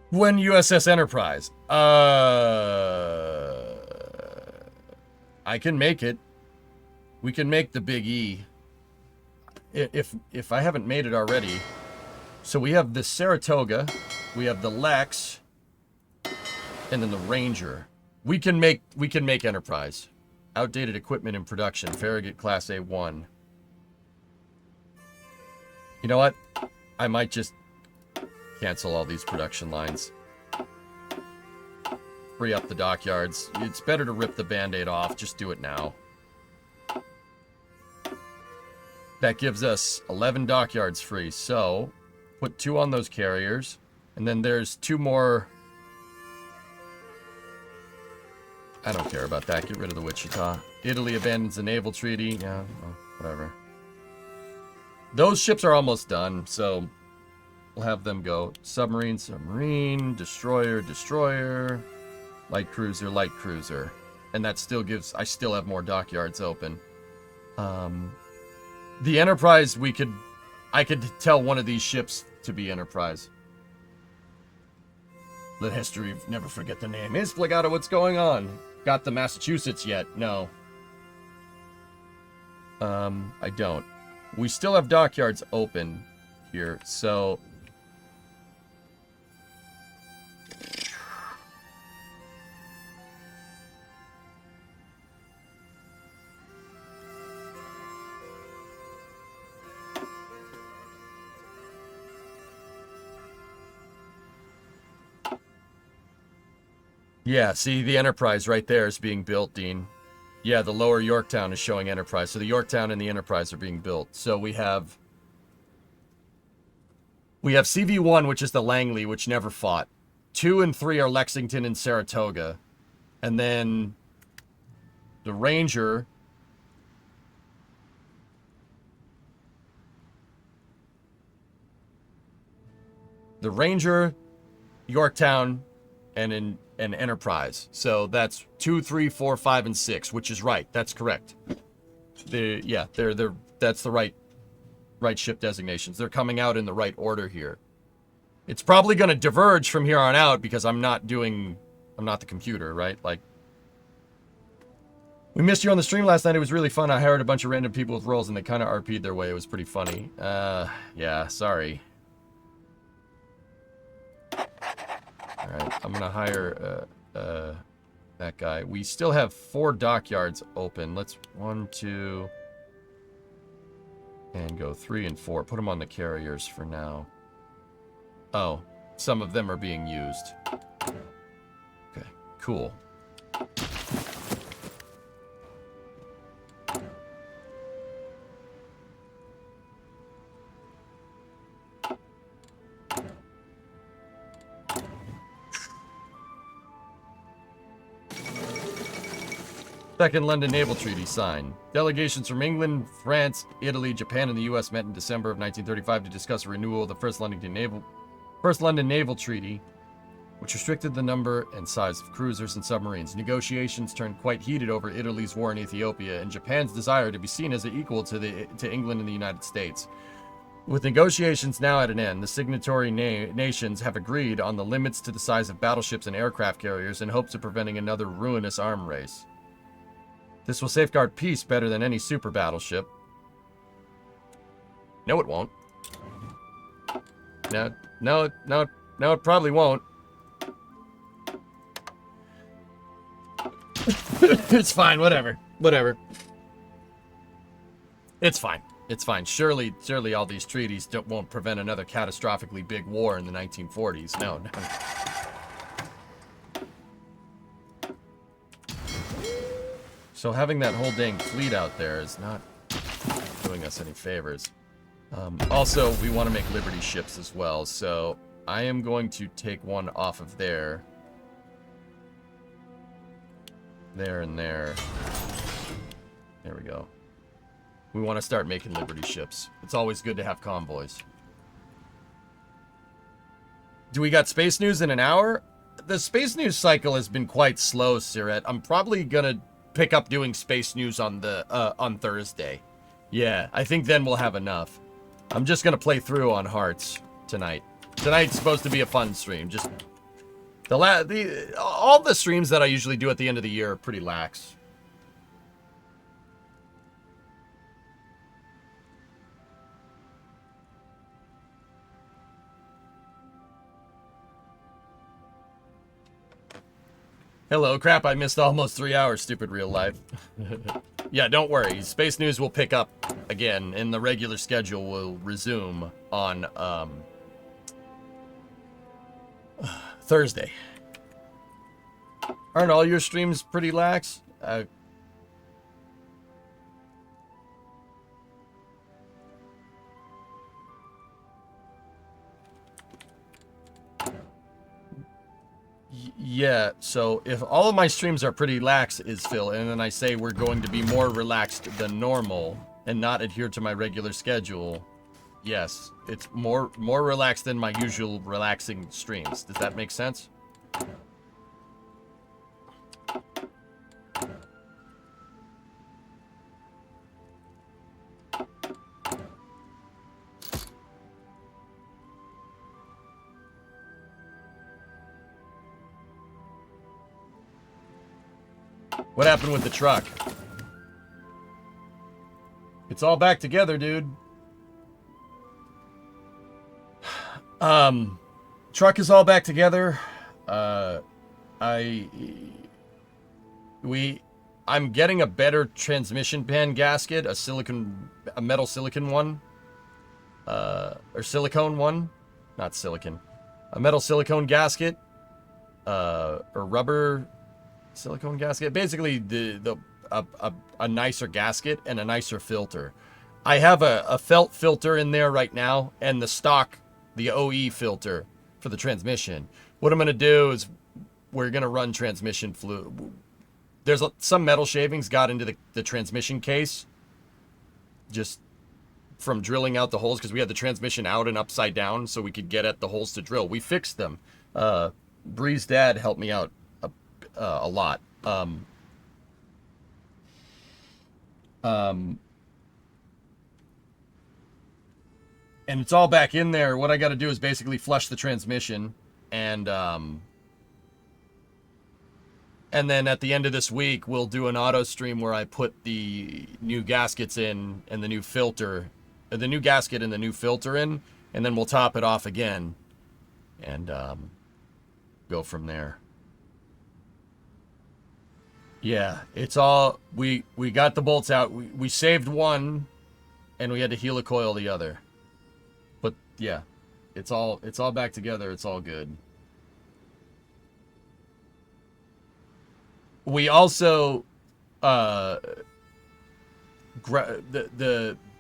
When USS Enterprise? I can make it. We can make the Big E. If I haven't made it already. So we have the Saratoga, we have the Lex, and then the Ranger. We can make Enterprise. Outdated equipment in production. Farragut Class A1. You know what? I might just cancel all these production lines. Free up the dockyards. It's better to rip the Band-Aid off. Just do it now. That gives us 11 dockyards free. So, put 2 on those carriers. And then there's 2 more. I don't care about that. Get rid of the Wichita. Italy abandons the naval treaty. Yeah, well, whatever. Those ships are almost done, so we'll have them go. Submarine, submarine, destroyer, destroyer, light cruiser. And that still gives, I still have more dockyards open. The Enterprise, I could tell one of these ships to be Enterprise. Let history never forget the name. Is Flagato, what's going on? Got the Massachusetts yet? No. I don't. We still have dockyards open here, so yeah, see, the Enterprise right there is being built, Dean. Yeah, the lower Yorktown is showing Enterprise. So the Yorktown and the Enterprise are being built. So we have CV-1, which is the Langley, which never fought. 2 and 3 are Lexington and Saratoga. And then the Ranger. The Ranger, Yorktown, and an Enterprise. So that's 2, 3, 4, 5, and 6, which is right. That's correct. That's the right ship designations. They're coming out in the right order here. It's probably going to diverge from here on out because I'm not the computer, right? Like, we missed you on the stream last night. It was really fun. I hired a bunch of random people with roles and they kind of RP'd their way. It was pretty funny. Yeah, sorry. Alright, I'm gonna hire that guy. We still have 4 dockyards open. Let's 1, 2, and go 3 and 4. Put them on the carriers for now. Oh, some of them are being used. Okay, cool. Second London Naval Treaty signed. Delegations from England, France, Italy, Japan, and the U.S. met in December of 1935 to discuss a renewal of the First London Naval First London Naval Treaty, which restricted the number and size of cruisers and submarines. Negotiations turned quite heated over Italy's war in Ethiopia and Japan's desire to be seen as equal to England and the United States. With negotiations now at an end, the signatory nations have agreed on the limits to the size of battleships and aircraft carriers in hopes of preventing another ruinous arm race. This will safeguard peace better than any super battleship. No, it won't. No, it probably won't. It's fine, whatever. It's fine. It's fine. Surely all these treaties won't prevent another catastrophically big war in the 1940s. No. So having that whole dang fleet out there is not doing us any favors. Also, we want to make Liberty ships as well, so I am going to take one off of there. There and there. There we go. We want to start making Liberty ships. It's always good to have convoys. Do we got space news in an hour? The space news cycle has been quite slow, Siret. I'm probably gonna pick up doing space news on Thursday. Yeah, I think then we'll have enough. I'm just gonna play through on Hearts tonight. Tonight's supposed to be a fun stream. Just all the streams that I usually do at the end of the year are pretty lax. Hello, crap, I missed almost 3 hours, stupid real life. Yeah, don't worry. Space News will pick up again, and the regular schedule will resume on Thursday. Aren't all your streams pretty lax? Yeah, so if all of my streams are pretty lax, is Phil, and then I say we're going to be more relaxed than normal and not adhere to my regular schedule, yes, it's more relaxed than my usual relaxing streams. Does that make sense? What happened with the truck? It's all back together, dude. Truck is all back together. I'm getting a better transmission pan gasket, a metal silicon one. Or silicone one. Not silicon. A metal silicone gasket. Or rubber silicone gasket. Basically a nicer gasket and a nicer filter. I have a felt filter in there right now and the OE filter for the transmission. What I'm going to do is we're going to run transmission fluid. There's some metal shavings got into the transmission case just from drilling out the holes because we had the transmission out and upside down so we could get at the holes to drill. We fixed them. Bree's dad helped me out a lot. And it's all back in there. What I got to do is basically flush the transmission and then at the end of this week, we'll do an auto stream where I put the new gaskets in and the new filter, the new gasket and the new filter in, and then we'll top it off again and go from there. Yeah, it's all, we got the bolts out. We saved one and we had to helicoil the other. But yeah, it's all back together. It's all good. We also the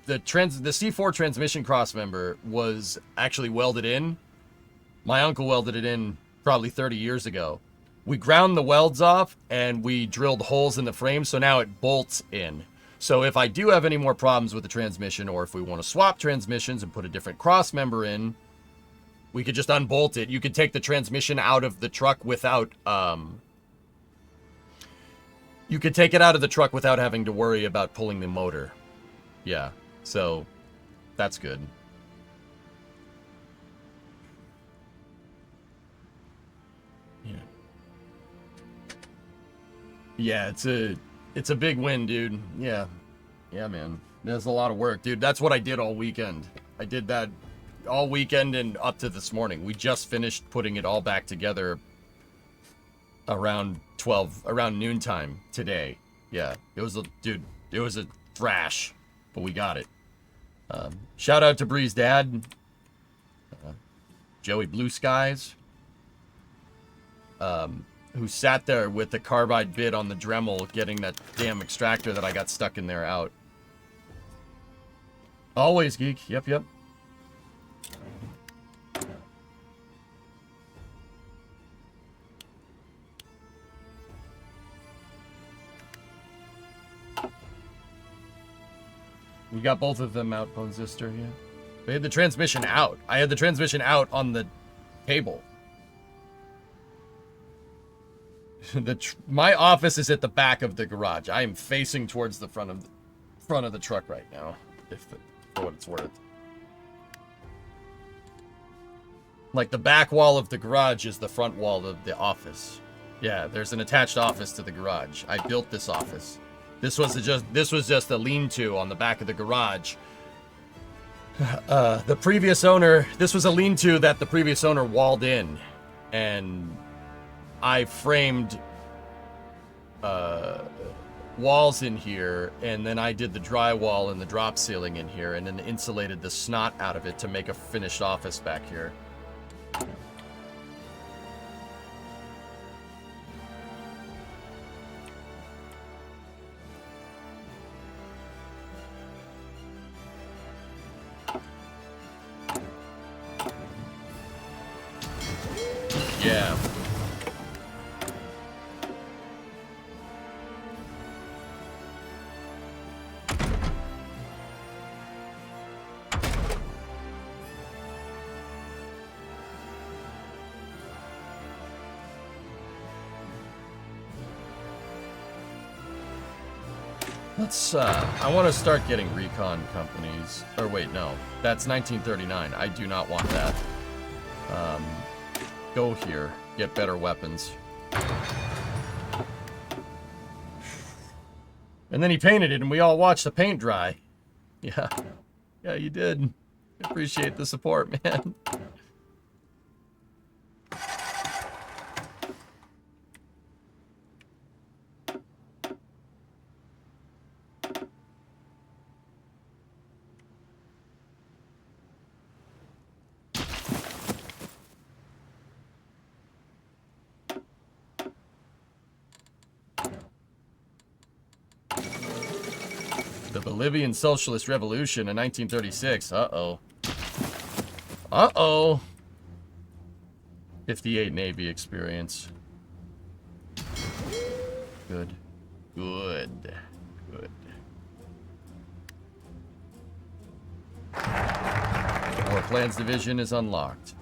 C4 transmission crossmember was actually welded in. My uncle welded it in probably 30 years ago. We ground the welds off and we drilled holes in the frame, so now it bolts in. So if I do have any more problems with the transmission, or if we want to swap transmissions and put a different cross member in, We could just unbolt it. You could take the transmission out of the truck without, you could take it out of the truck without having to worry about pulling the motor. Yeah, so that's good. Yeah, it's a big win, dude. Yeah, man. There's a lot of work, dude. That's what I did all weekend. I did that all weekend and up to this morning. We just finished putting it all back together around noontime today. Yeah, it was a thrash, but we got it. Shout out to Bree's dad, Joey Blue Skies, who sat there with the carbide bit on the Dremel getting that damn extractor that I got stuck in there out. Always, Geek. Yep. We got both of them out, Bone Sister, yeah. They had the transmission out. I had the transmission out on the table. My office is at the back of the garage. I am facing towards the front of the truck right now, for what it's worth. Like the back wall of the garage is the front wall of the office. Yeah, there's an attached office to the garage. I built this office. This was just a lean-to on the back of the garage. The previous owner, this was a lean-to that the previous owner walled in, and I framed walls in here, and then I did the drywall and the drop ceiling in here, and then insulated the snot out of it to make a finished office back here. Yeah. Let's, I want to start getting recon companies. Or wait, no. That's 1939. I do not want that. Go here. Get better weapons. And then he painted it, and we all watched the paint dry. Yeah. Yeah, you did. Appreciate the support, man. The Bolivian Socialist Revolution in 1936. Uh-oh. Uh-oh. 58 Navy experience. Good. Good. Good. Our Plans Division is unlocked.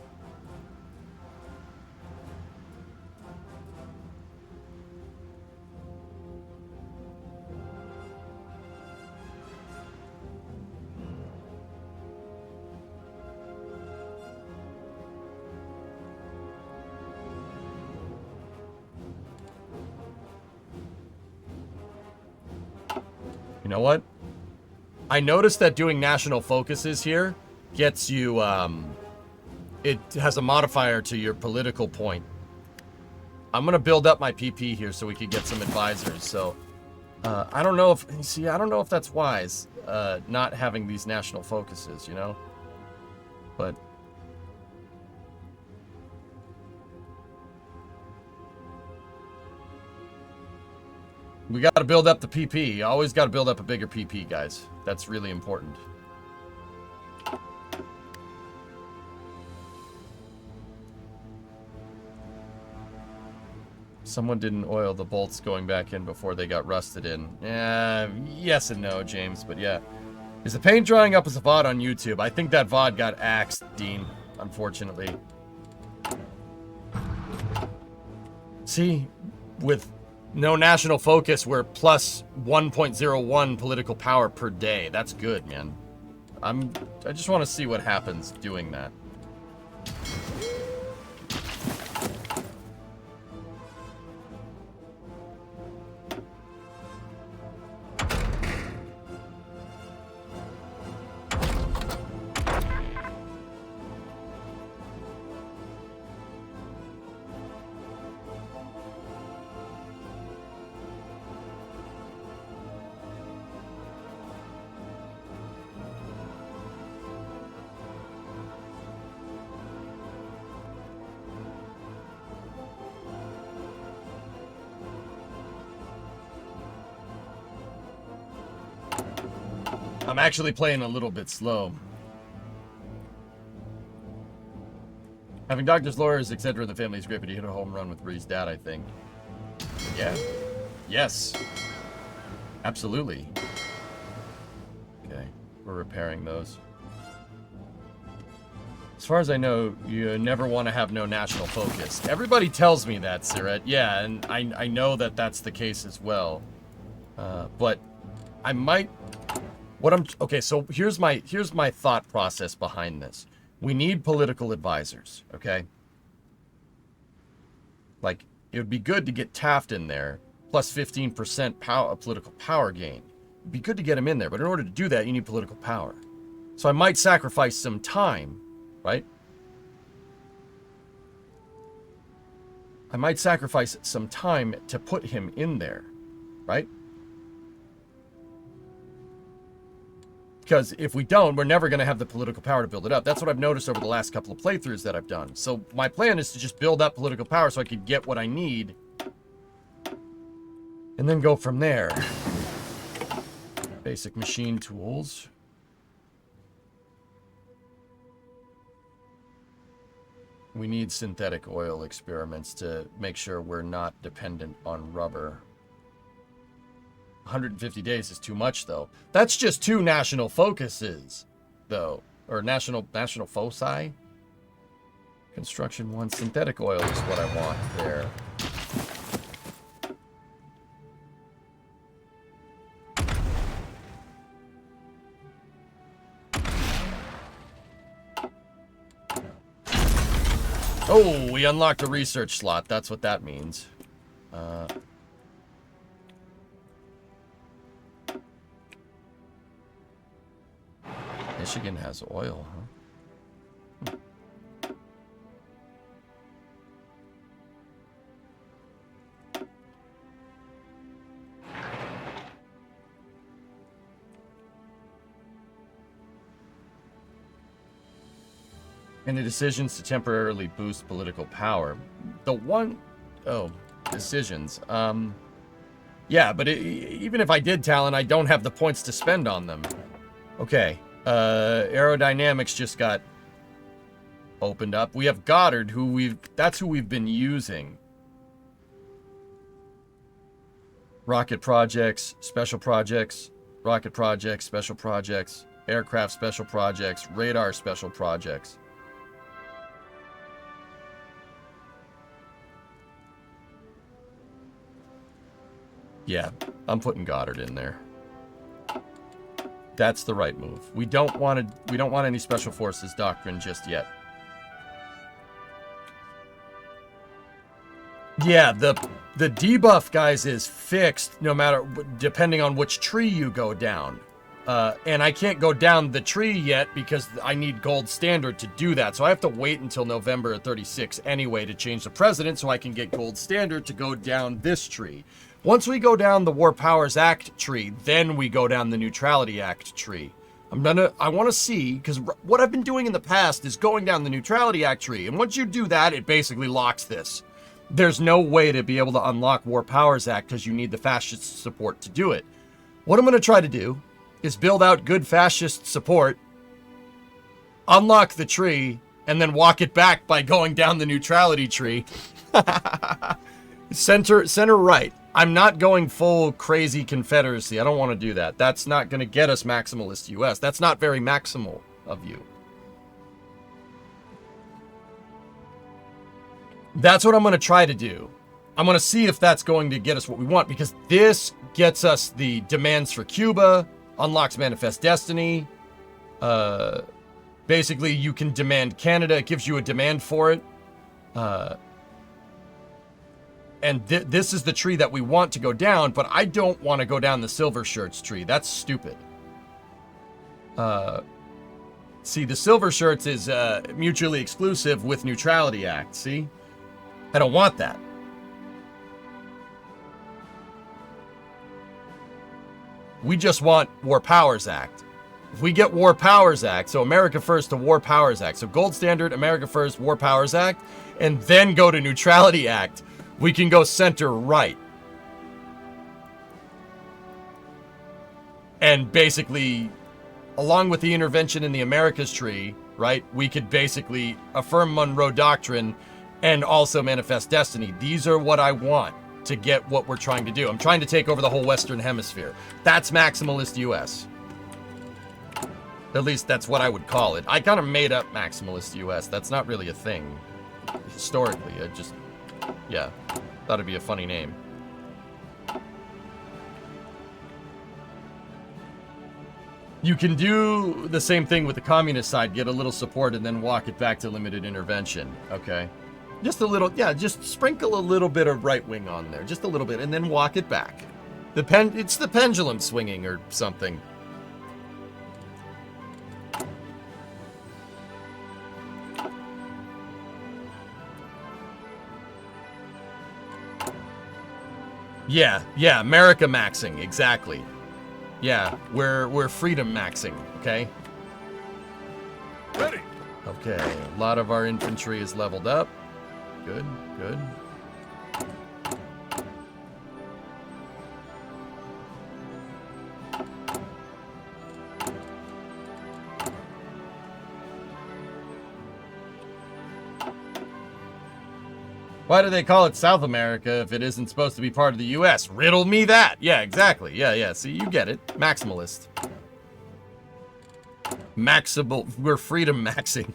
You know what? I noticed that doing national focuses here gets you, it has a modifier to your political point. I'm going to build up my PP here so we can get some advisors. So, I don't know if, see, I don't know if that's wise, not having these national focuses, you know? But we got to build up the PP. You always got to build up a bigger PP, guys. That's really important. Someone didn't oil the bolts going back in before they got rusted in. Yes and no, James, but yeah. Is the paint drying up as a VOD on YouTube? I think that VOD got axed, Dean. unfortunately. See, with no national focus, we're plus 1.01 political power per day. That's good, man. I just want to see what happens doing that. I'm actually playing a little bit slow. Having doctors, lawyers, etc. in the family is great, but he hit a home run with Bree's dad, I think. Yeah. Yes. Absolutely. Okay. We're repairing those. As far as I know, you never want to have no national focus. Everybody tells me that, Siret. Yeah, and I know that that's the case as well. But I might... Okay, so here's my thought process behind this. We need political advisors, okay? Like, it would be good to get Taft in there, plus 15% political power gain. It'd be good to get him in there, but in order to do that, you need political power. So I might sacrifice some time, right? I might sacrifice some time to put him in there, right? Because if we don't, we're never going to have the political power to build it up. That's what I've noticed over the last couple of playthroughs that I've done. So my plan is to just build up political power so I can get what I need. And then go from there. Basic machine tools. We need synthetic oil experiments to make sure we're not dependent on rubber. 150 days is too much, though. That's just 2 national focuses, though. Or national foci? Construction 1. Synthetic oil is what I want there. Oh, we unlocked a research slot. That's what that means. Michigan has oil, huh? And the decisions to temporarily boost political power. Decisions. Yeah, but even if I did talent, I don't have the points to spend on them. Okay. Aerodynamics just got opened up. We have Goddard, that's who we've been using. Rocket projects, special projects, rocket projects, special projects, aircraft special projects, radar special projects. Yeah, I'm putting Goddard in there. That's the right move. We don't want any special forces doctrine just yet. Yeah, the debuff, guys, is fixed no matter, depending on which tree you go down. And I can't go down the tree yet because I need gold standard to do that. So I have to wait until November 36 anyway to change the president so I can get gold standard to go down this tree. Once we go down the War Powers Act tree, then we go down the Neutrality Act tree. I want to see, because what I've been doing in the past is going down the Neutrality Act tree. And once you do that, it basically locks this. There's no way to be able to unlock War Powers Act because you need the fascist support to do it. What I'm going to try to do is build out good fascist support, unlock the tree, and then walk it back by going down the neutrality tree. Center right. I'm not going full crazy Confederacy. I don't want to do that. That's not going to get us maximalist US. That's not very maximal of you. That's what I'm going to try to do. I'm going to see if that's going to get us what we want, because this gets us the demands for Cuba, unlocks Manifest Destiny. Basically, you can demand Canada. It gives you a demand for it. And this is the tree that we want to go down, but I don't want to go down the Silver Shirts tree. That's stupid. See, the Silver Shirts is mutually exclusive with Neutrality Act, see? I don't want that. We just want War Powers Act. If we get War Powers Act, so America First to War Powers Act, so Gold Standard, America First, War Powers Act, and then go to Neutrality Act, we can go center right. And basically, along with the intervention in the Americas tree, right, we could basically affirm Monroe Doctrine and also Manifest Destiny. These are what I want to get what we're trying to do. I'm trying to take over the whole Western Hemisphere. That's maximalist US. At least that's what I would call it. I kind of made up maximalist US. That's not really a thing historically. I just, yeah, thought it'd be a funny name. You can do the same thing with the communist side, get a little support and then walk it back to limited intervention. Okay. Just a little, yeah, just sprinkle a little bit of right wing on there, just a little bit, and then walk it back. It's the pendulum swinging or something. Yeah, America maxing, exactly. Yeah, we're freedom maxing, okay? Ready. Okay, a lot of our infantry is leveled up. Good, good. Why do they call it South America if it isn't supposed to be part of the U.S.? Riddle me that. Yeah, exactly. Yeah. See, you get it. Maximalist. Maximal. We're freedom maxing.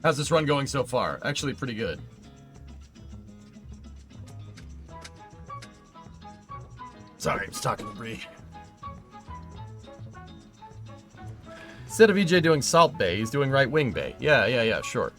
How's this run going so far? Actually, pretty good. Sorry, I was talking to Bree. Instead of EJ doing Salt Bay, he's doing Right Wing Bay. Yeah, sure.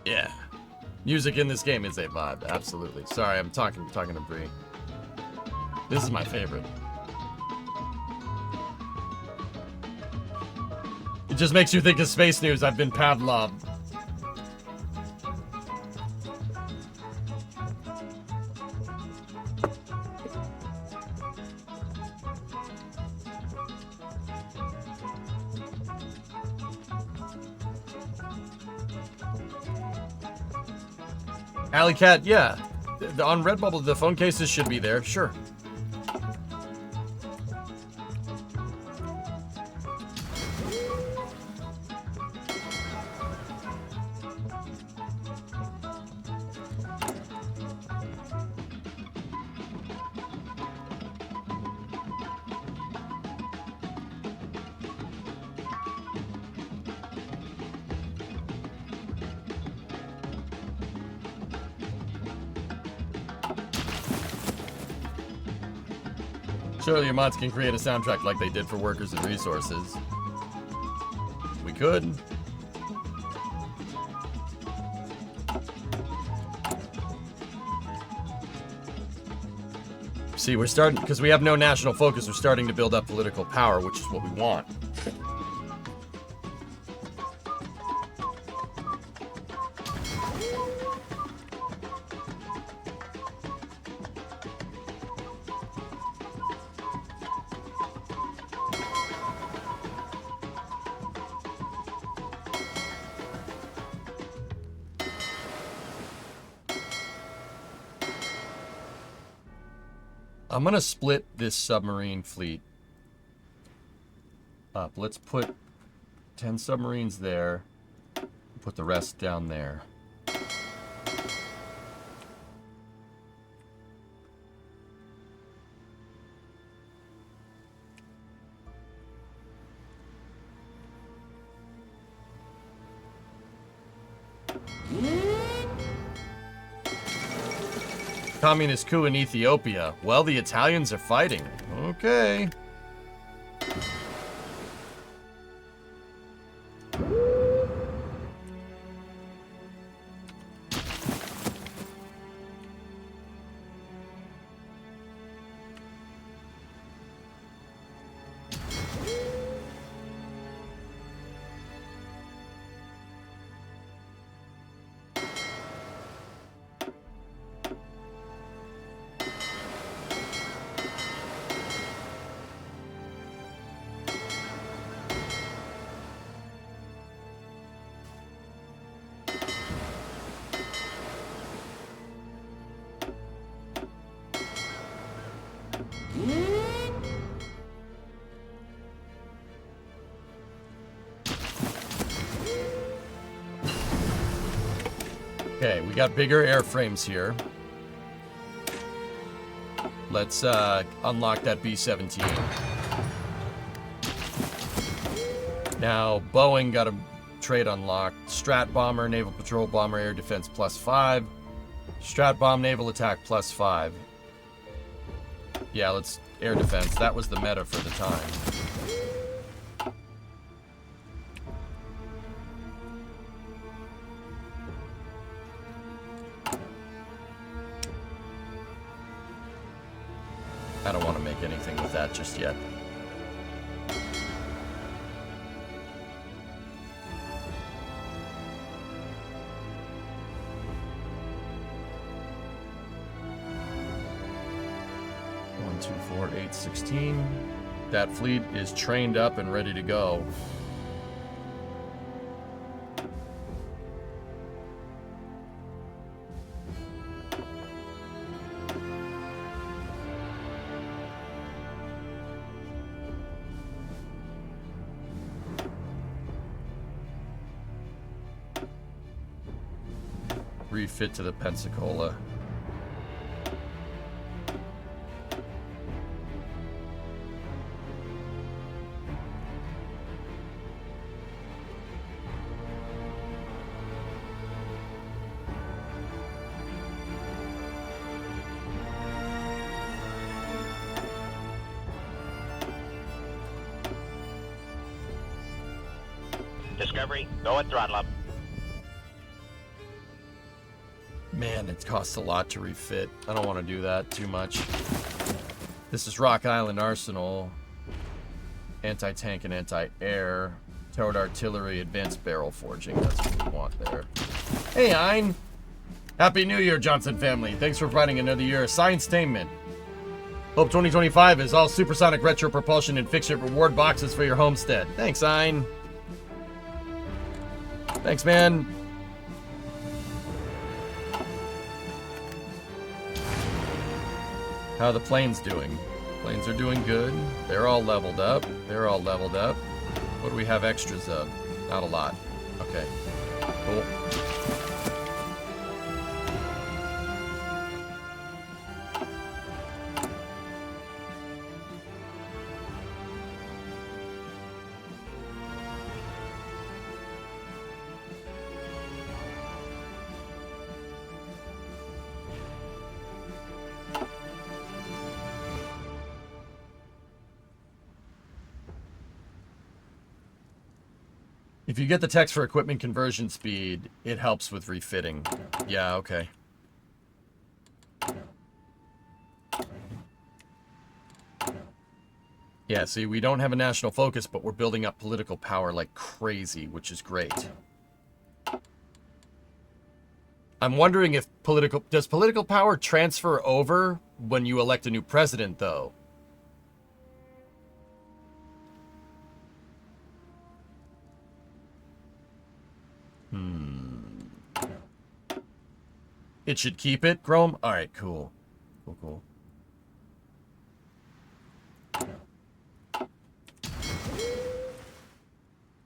Yeah. Music in this game is a vibe, absolutely. Sorry, I'm talking to Bree. This is my favorite. It just makes you think of Space News. I've been Pavlov. Alley Cat, yeah. On Redbubble, the phone cases should be there, sure. Surely your mods can create a soundtrack like they did for Workers and Resources. We could. See, we're starting, because we have no national focus, we're starting to build up political power, which is what we want. I'm gonna split this submarine fleet up. Let's put 10 submarines there. Put the rest down there. Communist coup in Ethiopia. Well, the Italians are fighting. Okay. Okay, we got bigger airframes here. Let's unlock that B-17. Now, Boeing got a trade unlocked. Strat Bomber, Naval Patrol Bomber, Air Defense +5. Strat Bomb, Naval Attack +5. Yeah, let's Air Defense. That was the meta for the time. I don't want to make anything with that just yet. One, two, 4, 8, 16. That fleet is trained up and ready to go. Refit to the Pensacola. Discovery, go at throttle up. Man, it costs a lot to refit. I don't want to do that too much. This is Rock Island Arsenal. Anti-tank and anti-air. Towed artillery, advanced barrel forging. That's what we want there. Hey, Ein! Happy New Year, Johnson family. Thanks for providing another year of science-tainment. Hope 2025 is all supersonic retro propulsion and fixture reward boxes for your homestead. Thanks, Ein. Thanks, man. How are the planes doing? Planes are doing good. They're all leveled up. They're all leveled up. What do we have extras of? Not a lot. Okay. Cool. If you get the text for equipment conversion speed, it helps with refitting. Yeah, okay. Yeah, see, we don't have a national focus, but we're building up political power like crazy, which is great. I'm wondering if does political power transfer over when you elect a new president, though? It should keep it, Chrome? Alright, cool. Cool.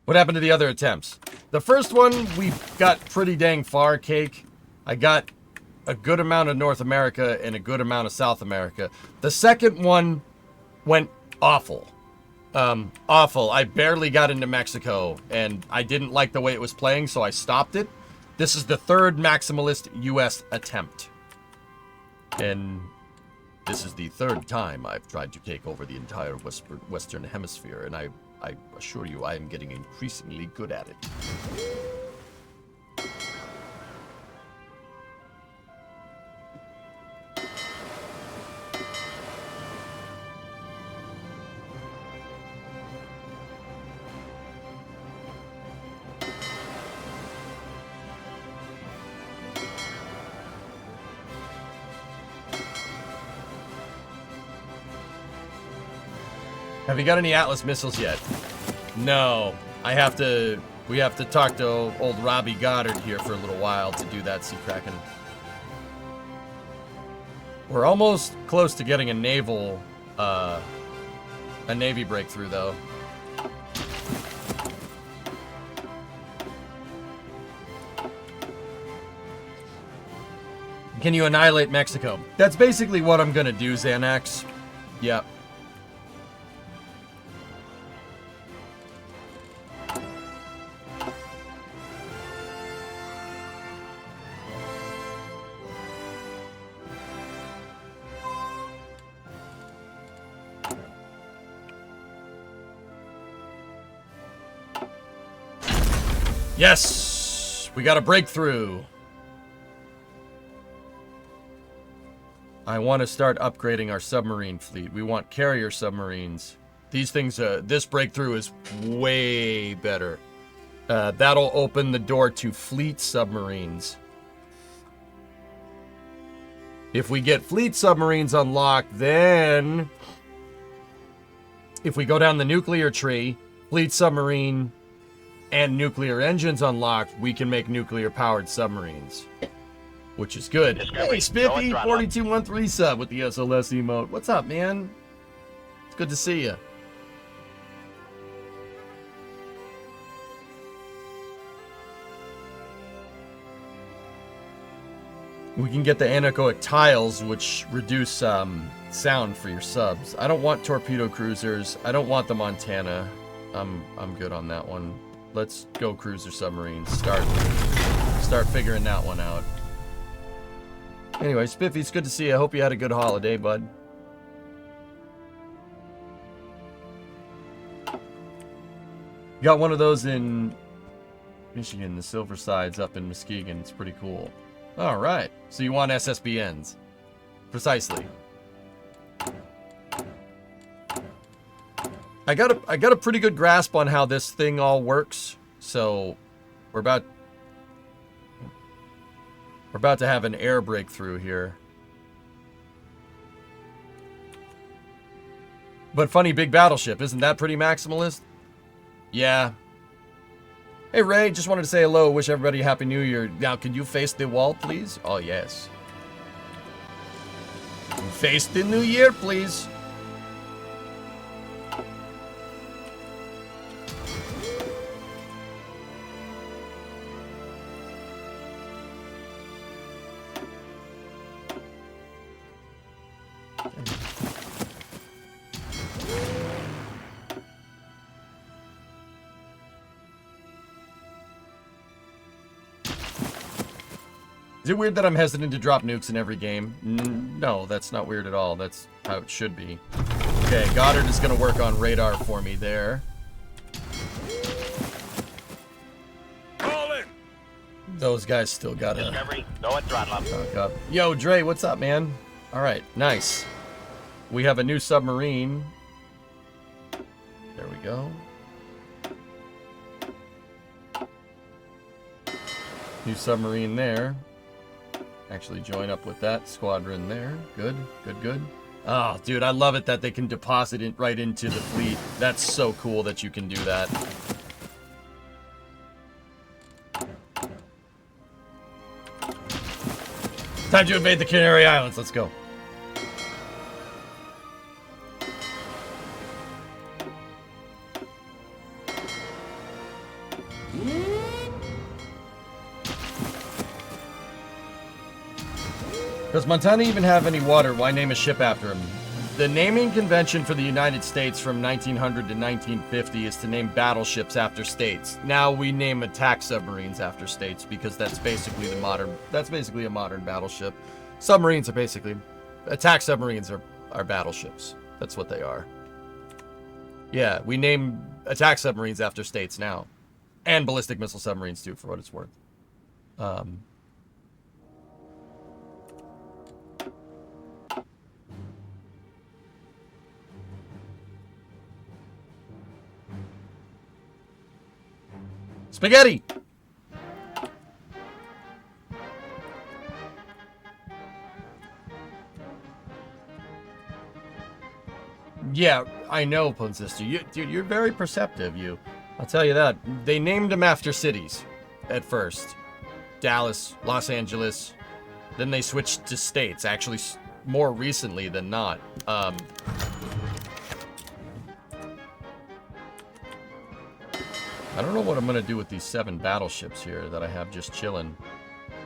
What happened to the other attempts? The first one, we got pretty dang far, Cake. I got a good amount of North America and a good amount of South America. The second one went awful. Awful. I barely got into Mexico, and I didn't like the way it was playing, so I stopped it. This is the third maximalist U.S. attempt. And this is the third time I've tried to take over the entire Western Hemisphere, and I assure you I am getting increasingly good at it. Have you got any Atlas missiles yet? No. We have to talk to old Robbie Goddard here for a little while to do that, Sea Kraken. We're almost close to getting a Navy breakthrough, though. Can you annihilate Mexico? That's basically what I'm gonna do, Xanax. Yep. Yes! We got a breakthrough. I want to start upgrading our submarine fleet. We want carrier submarines. These things, this breakthrough is way better. That'll open the door to fleet submarines. If we get fleet submarines unlocked, then if we go down the nuclear tree, fleet submarine and nuclear engines unlocked, we can make nuclear-powered submarines, which is good. Discovery, Hey, Spiffy, go 4213 sub with the SLS emote. What's up, man? It's good to see you. We can get the anechoic tiles, which reduce sound for your subs. I don't want torpedo cruisers. I don't want the Montana. I'm good on that one. Let's go cruiser submarines. Start figuring that one out. Anyway, Spiffy, it's good to see you. I hope you had a good holiday, bud. Got one of those in Michigan, the Silver Sides up in Muskegon. It's pretty cool. All right. So you want SSBNs. Precisely. I got a pretty good grasp on how this thing all works. So we're about to have an air breakthrough here. But funny big battleship, isn't that pretty maximalist? Yeah. Hey Ray, just wanted to say hello, wish everybody a happy new year. Now can you face the wall, please? Oh yes. Face the new year, please. Is it weird that I'm hesitant to drop nukes in every game? No, that's not weird at all. That's how it should be. Okay, Goddard is going to work on radar for me there. Those guys still gotta Discovery, go at throttle up. talk up. Yo, Dre, what's up, man? All right, nice. We have a new submarine. There we go. New submarine there. Actually join up with that squadron there. Good, good, good. Oh, dude, I love it that they can deposit it right into the fleet. That's so cool that you can do that. Time to invade the Canary Islands. Let's go. Does Montana even have any water? Why name a ship after him? The naming convention for the United States from 1900 to 1950 is to name battleships after states. Now we name attack submarines after states because that's basically a modern battleship. Submarines are basically attack submarines are battleships. That's what they are. Yeah, we name attack submarines after states now. And ballistic missile submarines too, for what it's worth. Spaghetti! Yeah, I know, Pun Sister. Dude, you're very perceptive, you. I'll tell you that. They named them after cities at first. Dallas, Los Angeles. Then they switched to states, actually more recently than not. I don't know what I'm going to do with these 7 battleships here that I have just chilling.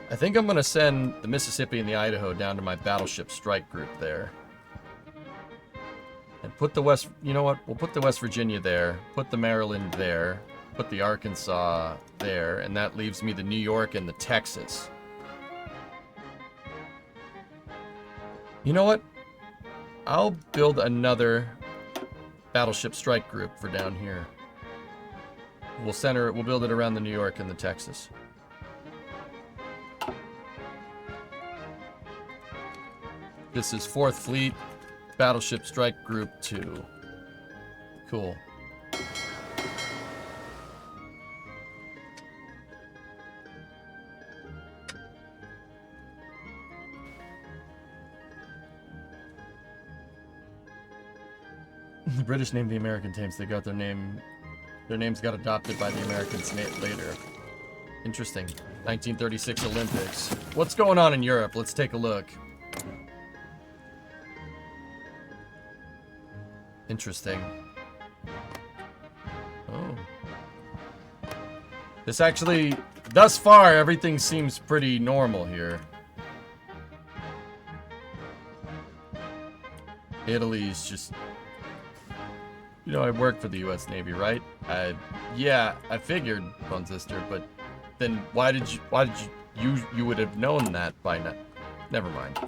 I think I'm going to send the Mississippi and the Idaho down to my battleship strike group there. And put the West... You know what? We'll put the West Virginia there. Put the Maryland there. Put the Arkansas there. And that leaves me the New York and the Texas. You know what? I'll build another battleship strike group for down here. We'll build it around the New York and the Texas. This is 4th Fleet Battleship Strike Group 2. Cool. The British named the American tanks. They got their names got adopted by the Americans later. Interesting. 1936 Olympics. What's going on in Europe? Let's take a look. Interesting. Oh. This actually, thus far, everything seems pretty normal here. Italy's just... You know, I work for the U.S. Navy, right? Yeah, I figured, Bone Sister, but then why did you would have known that by now? Never mind.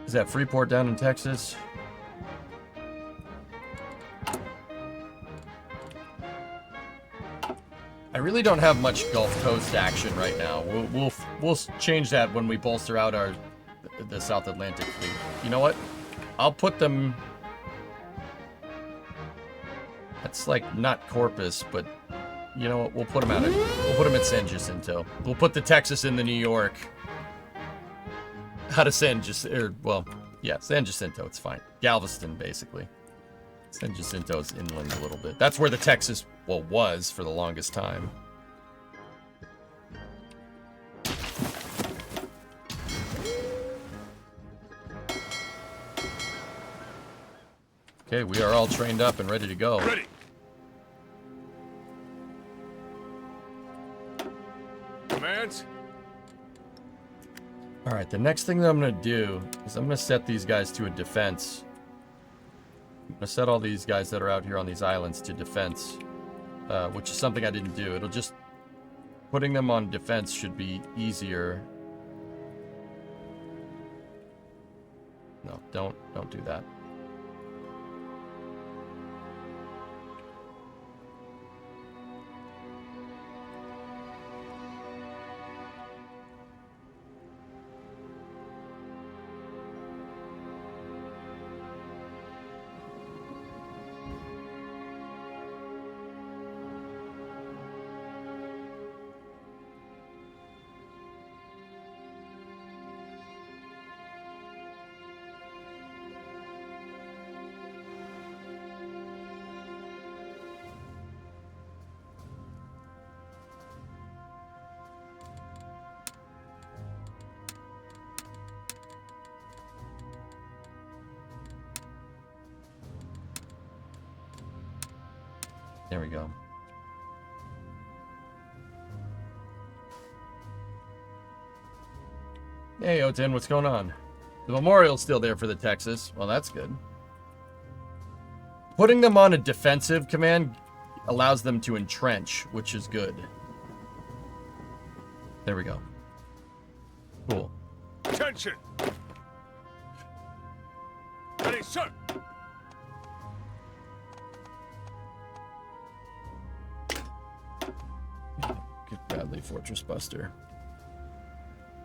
Is that Freeport down in Texas? I really don't have much Gulf Coast action right now. We'll change that when we bolster out the South Atlantic fleet. You know what? I'll put them. That's like not Corpus, but you know what? We'll put them at San Jacinto. We'll put the Texas in the New York. How to San Jacinto? Well, yeah, San Jacinto. It's fine. Galveston, basically. San Jacinto's inland a little bit. That's where the Texas, well, was for the longest time. Okay, we are all trained up and ready to go. Ready. Commands. All right, the next thing that I'm going to do is I'm going to set these guys to a defense. I'm going to set all these guys that are out here on these islands to defense, which is something I didn't do. It'll just... Putting them on defense should be easier. No, don't do that. There we go. Hey, O10, what's going on? The memorial's still there for the Texas. Well, that's good. Putting them on a defensive command allows them to entrench, which is good. There we go. Cool. Attention! Ready, sir! Get Bradley Fortress Buster.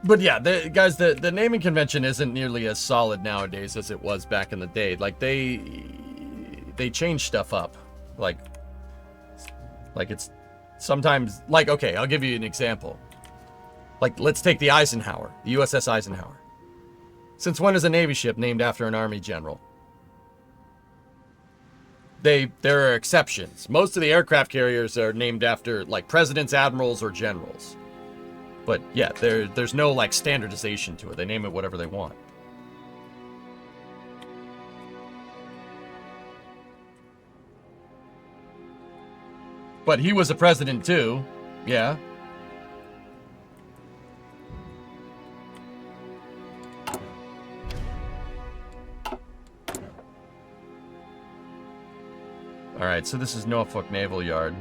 But yeah, guys, the naming convention isn't nearly as solid nowadays as it was back in the day. Like, they change stuff up. Like it's sometimes, like, okay, I'll give you an example. Like, let's take the Eisenhower, the USS Eisenhower. Since when is a Navy ship named after an Army general? There are exceptions. Most of the aircraft carriers are named after, like, presidents, admirals, or generals. But yeah, there's no, like, standardization to it. They name it whatever they want. But he was a president too. Yeah. Alright, so this is Norfolk Naval Yard.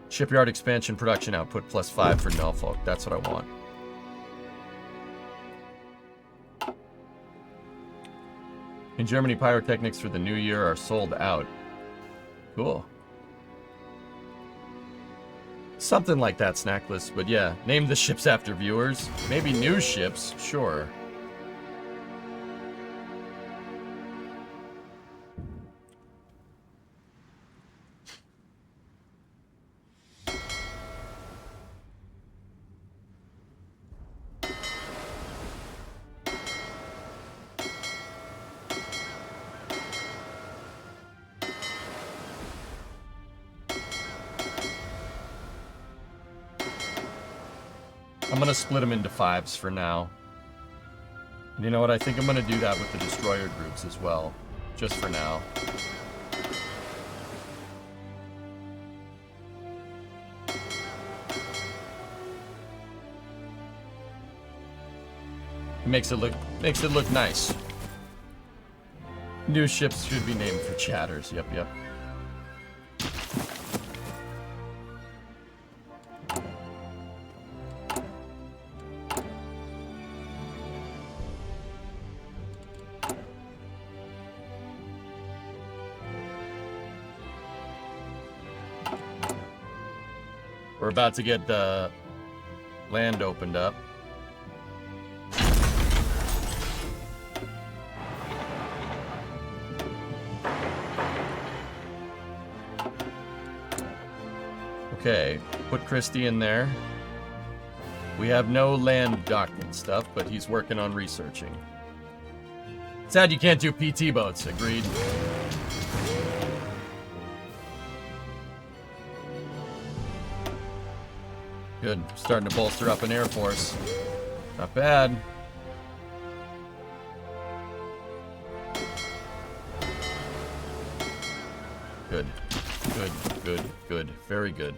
Shipyard expansion production output +5 for Norfolk. That's what I want. In Germany, pyrotechnics for the new year are sold out. Cool. Something like that, Snackless. But yeah, name the ships after viewers. Maybe new ships, sure. I'm gonna split them into 5s for now. And you know what? I think I'm gonna do that with the destroyer groups as well. Just for now. It makes it look nice. New ships should be named for chatters. Yep. We're about to get the land opened up. Okay, put Christie in there. We have no land docking stuff, but he's working on researching. Sad you can't do PT boats, agreed. Good. Starting to bolster up an Air Force. Not bad. Good. Good. Very good.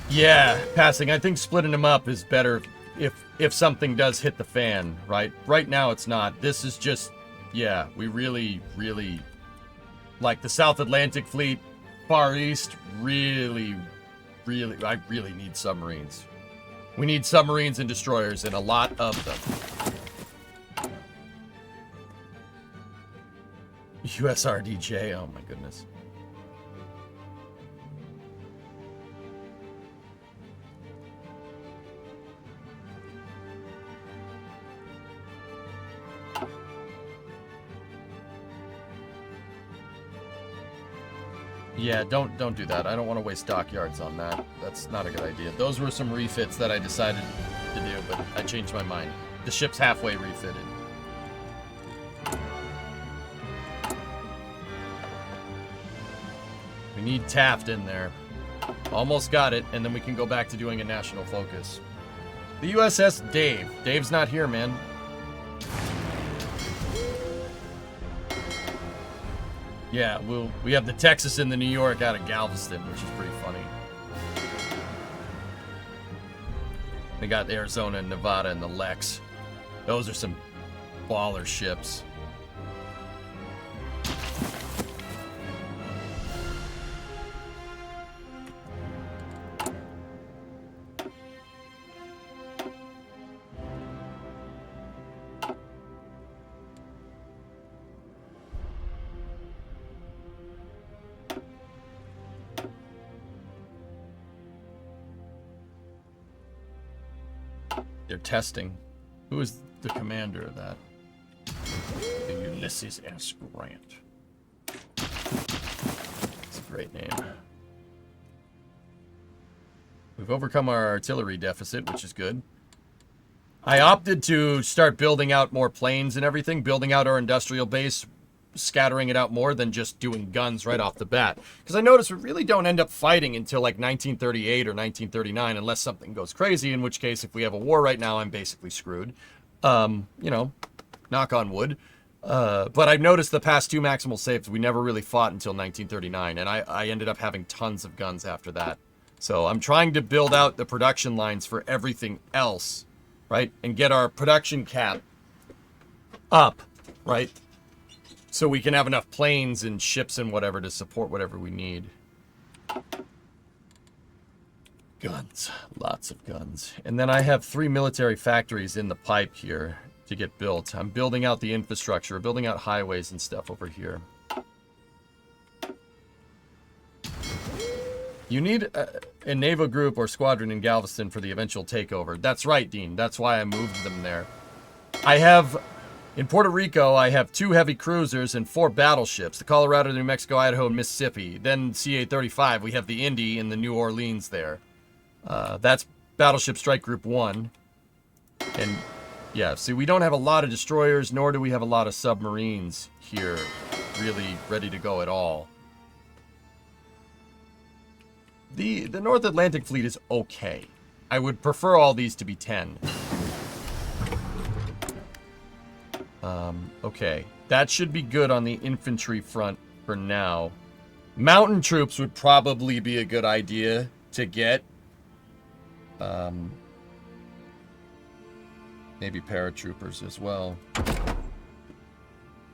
Yeah, passing. I think splitting them up is better if something does hit the fan, right? Right now it's not. This is just, yeah, we really, like the South Atlantic Fleet, Far East, really, I really need submarines. We need submarines and destroyers, and a lot of them. USRDJ, oh my goodness. Yeah, don't do that. I don't want to waste dockyards on that. That's not a good idea. Those were some refits that I decided to do, but I changed my mind. The ship's halfway refitted. We need Taft in there. Almost got it, and then we can go back to doing a national focus. The USS Dave. Dave's not here, man. Yeah, we have the Texas and the New York out of Galveston, which is pretty funny. They got Arizona and Nevada and the Lex. Those are some baller ships. They're testing. Who is the commander of that? The Ulysses S. Grant. It's a great name. We've overcome our artillery deficit, which is good. I opted to start building out more planes and everything, building out our industrial base, scattering it out more than just doing guns right off the bat. Because I noticed we really don't end up fighting until like 1938 or 1939 unless something goes crazy, in which case if we have a war right now, I'm basically screwed. You know, knock on wood. But I've noticed the past two maximal saves, we never really fought until 1939, and I ended up having tons of guns after that. So I'm trying to build out the production lines for everything else, right? And get our production cap up, right? So we can have enough planes and ships and whatever to support whatever we need. Guns. Lots of guns. And then I have 3 military factories in the pipe here to get built. I'm building out the infrastructure, building out highways and stuff over here. You need a naval group or squadron in Galveston for the eventual takeover. That's right, Dean. That's why I moved them there. I have... In Puerto Rico, I have 2 heavy cruisers and 4 battleships. The Colorado, New Mexico, Idaho, and Mississippi. Then CA-35, we have the Indy in the New Orleans there. That's Battleship Strike Group 1. And, yeah, see, we don't have a lot of destroyers, nor do we have a lot of submarines here really ready to go at all. The North Atlantic Fleet is okay. I would prefer all these to be 10. Okay, that should be good on the infantry front for now. Mountain troops would probably be a good idea to get. Maybe paratroopers as well.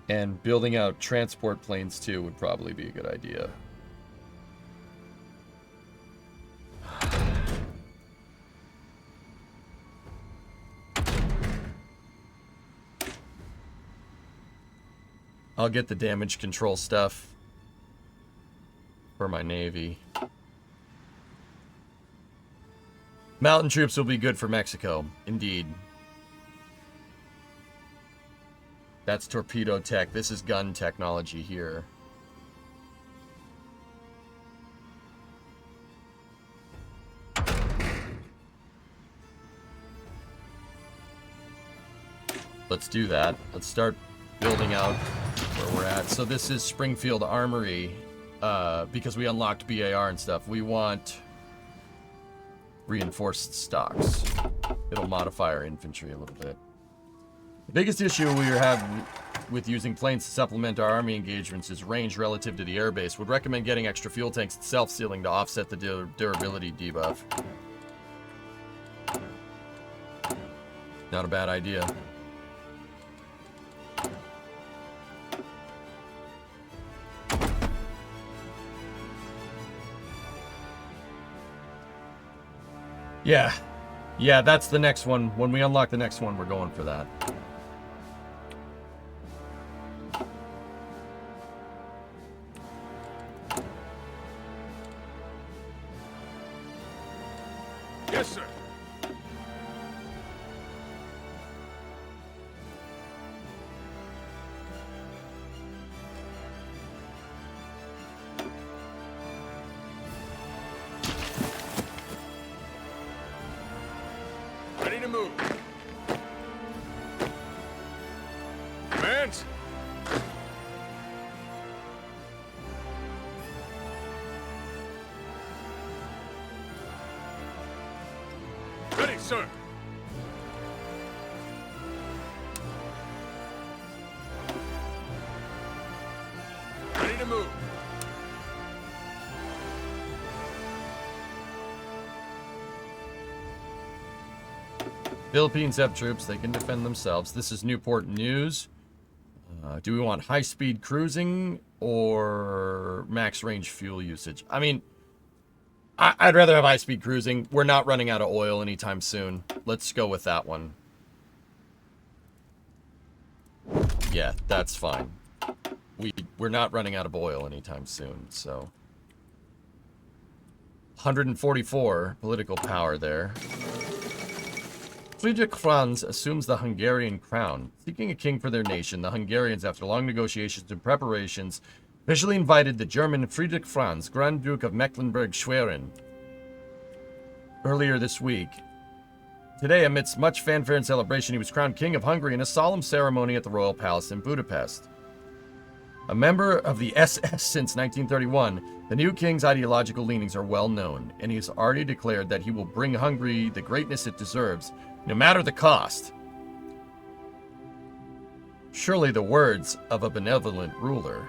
And building out transport planes too would probably be a good idea. I'll get the damage control stuff for my Navy. Mountain troops will be good for Mexico, indeed. That's torpedo tech. This is gun technology here. Let's do that. Let's start building out where we're at. So this is Springfield Armory, because we unlocked BAR and stuff. We want reinforced stocks. It'll modify our infantry a little bit. The biggest issue we have with using planes to supplement our army engagements is range relative to the airbase. Would recommend getting extra fuel tanks and self-sealing to offset the durability debuff. Not a bad idea. Yeah, that's the next one. When we unlock the next one, we're going for that. Yes, sir. Ready to move. Commands. Ready, sir. Ready to move. Philippines have troops. They can defend themselves. This is Newport News. Do we want high-speed cruising or max range fuel usage? I mean, I'd rather have high-speed cruising. We're not running out of oil anytime soon. Let's go with that one. Yeah, that's fine. We're not running out of oil anytime soon, so... 144 political power there. Friedrich Franz assumes the Hungarian crown. Seeking a king for their nation, the Hungarians, after long negotiations and preparations, officially invited the German Friedrich Franz, Grand Duke of Mecklenburg-Schwerin, earlier this week. Today, amidst much fanfare and celebration, he was crowned King of Hungary in a solemn ceremony at the Royal Palace in Budapest. A member of the SS since 1931, the new king's ideological leanings are well known, and he has already declared that he will bring Hungary the greatness it deserves, no matter the cost. Surely the words of a benevolent ruler.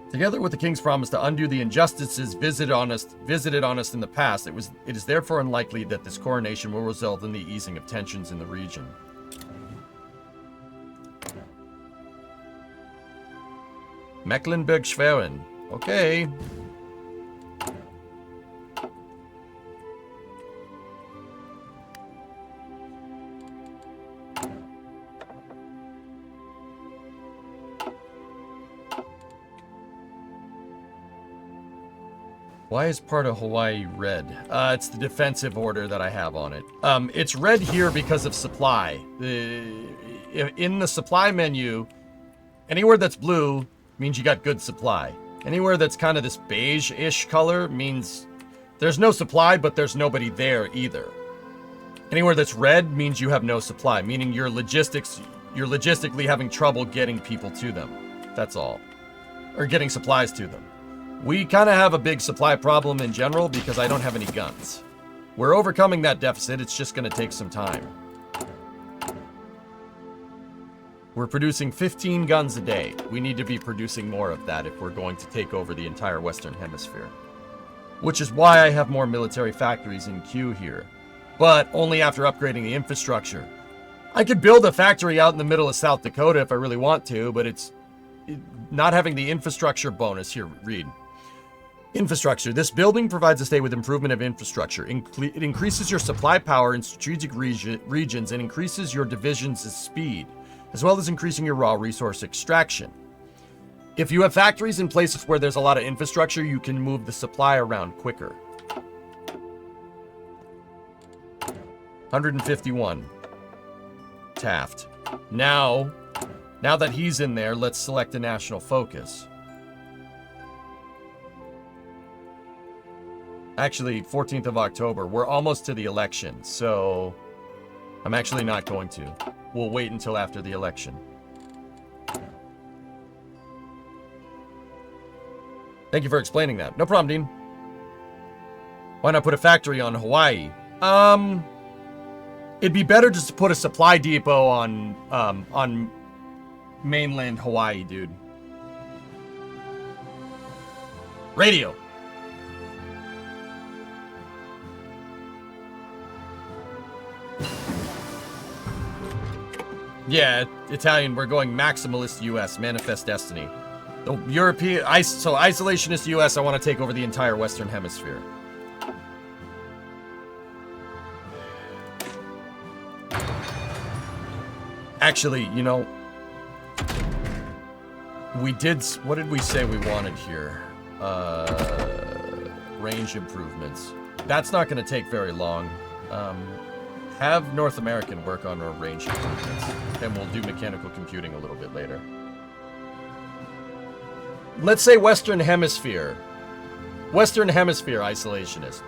Together with the king's promise to undo the injustices visited on us in the past, it is therefore unlikely that this coronation will result in the easing of tensions in the region. Mecklenburg-Schwerin. Okay. Why is part of Hawaii red? It's the defensive order that I have on it. It's red here because of supply. In the supply menu, anywhere that's blue means you got good supply. Anywhere that's kind of this beige-ish color means there's no supply, but there's nobody there either. Anywhere that's red means you have no supply, meaning you're logistically having trouble getting people to them. That's all. Or getting supplies to them. We kind of have a big supply problem in general because I don't have any guns. We're overcoming that deficit, it's just going to take some time. We're producing 15 guns a day. We need to be producing more of that if we're going to take over the entire Western Hemisphere. Which is why I have more military factories in queue here. But only after upgrading the infrastructure. I could build a factory out in the middle of South Dakota if I really want to, but it's not having the infrastructure bonus. Here, read. Infrastructure. This building provides a state with improvement of infrastructure. It increases your supply power in strategic regions and increases your division's speed, as well as increasing your raw resource extraction. If you have factories in places where there's a lot of infrastructure, you can move the supply around quicker. 151. Taft. Now that he's in there, let's select a national focus. Actually, 14th of October. We're almost to the election, so I'm actually not going to. We'll wait until after the election. Thank you for explaining that. No problem, Dean. Why not put a factory on Hawaii? It'd be better just to put a supply depot on mainland Hawaii, dude. Radio. Yeah, Italian, we're going maximalist US, manifest destiny. The European, so isolationist US, I want to take over the entire Western Hemisphere. Actually, you know, we did, what did we say we wanted here? Range improvements. That's not going to take very long. Have North American work on our range improvements, and we'll do mechanical computing a little bit later. Let's say Western Hemisphere. Western Hemisphere isolationist.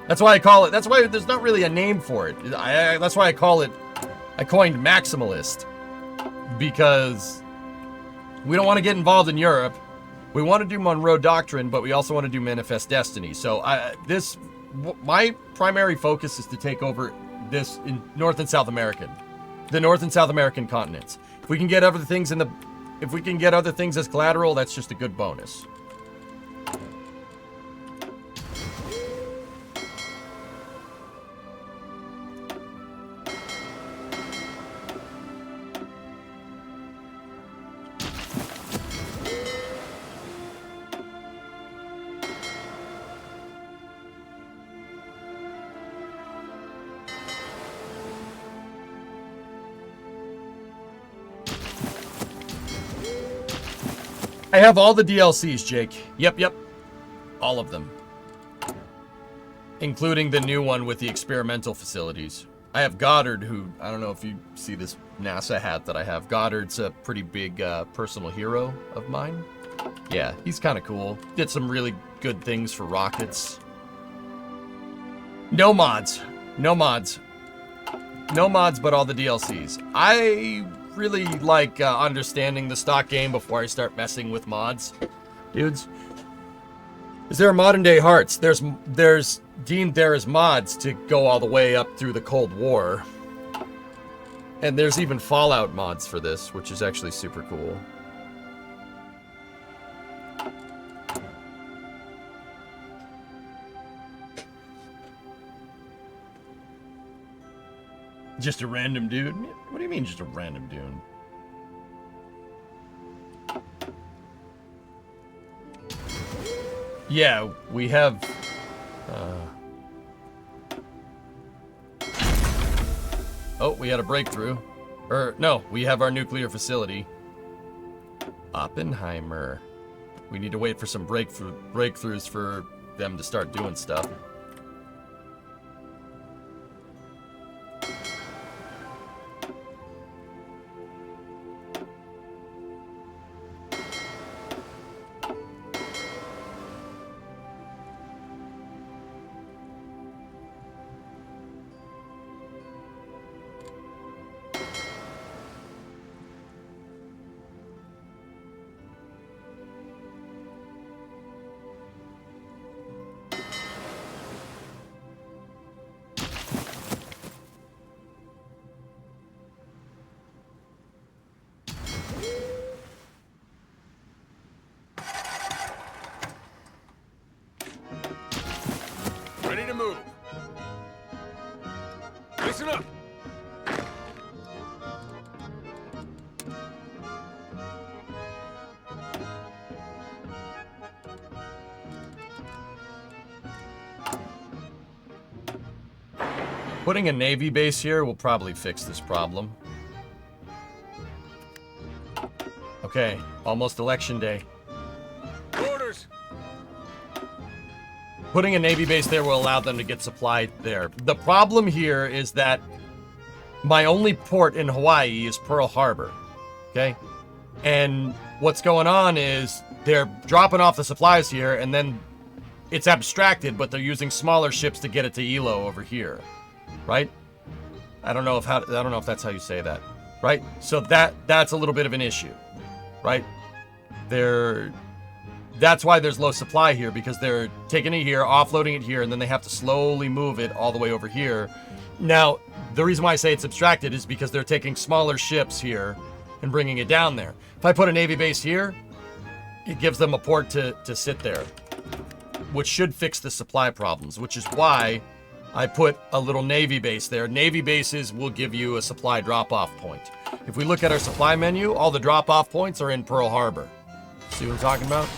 That's why I call it, that's why there's not really a name for it. That's why I call it, I coined maximalist. Because we don't want to get involved in Europe. We want to do Monroe Doctrine, but we also want to do Manifest Destiny. So my primary focus is to take over the North and South American continents. If we can get other things in the if we can get other things as collateral, that's just a good bonus. I have all the DLCs, Jake. Yep. All of them. Including the new one with the experimental facilities. I have Goddard, who, I don't know if you see this NASA hat that I have. Goddard's a pretty big personal hero of mine. Yeah, he's kind of cool. Did some really good things for rockets. No mods. No mods, but all the DLCs. I really like understanding the stock game before I start messing with mods. Dudes, is there modern day Hearts? There's Dean, there is mods to go all the way up through the Cold War. And there's even Fallout mods for this, which is actually super cool. Just a random dude? What do you mean just a random dude? Yeah, we have... Oh, we had a breakthrough. No, we have our nuclear facility. Oppenheimer. We need to wait for some breakthroughs for them to start doing stuff. Ready to move. Listen up. Putting a Navy base here will probably fix this problem. Okay, almost election day. Orders. Putting a Navy base there will allow them to get supply there. The problem here is that my only port in Hawaii is Pearl Harbor, okay? And what's going on is they're dropping off the supplies here, and then it's abstracted, but they're using smaller ships to get it to Ilo over here, right? I don't know if that's how you say that, right? So that's a little bit of an issue, right? That's why there's low supply here, because they're taking it here, offloading it here, and then they have to slowly move it all the way over here. Now, the reason why I say it's abstracted is because they're taking smaller ships here and bringing it down there. If I put a Navy base here, it gives them a port to sit there, which should fix the supply problems, which is why I put a little Navy base there. Navy bases will give you a supply drop-off point. If we look at our supply menu, all the drop-off points are in Pearl Harbor. See what I'm talking about?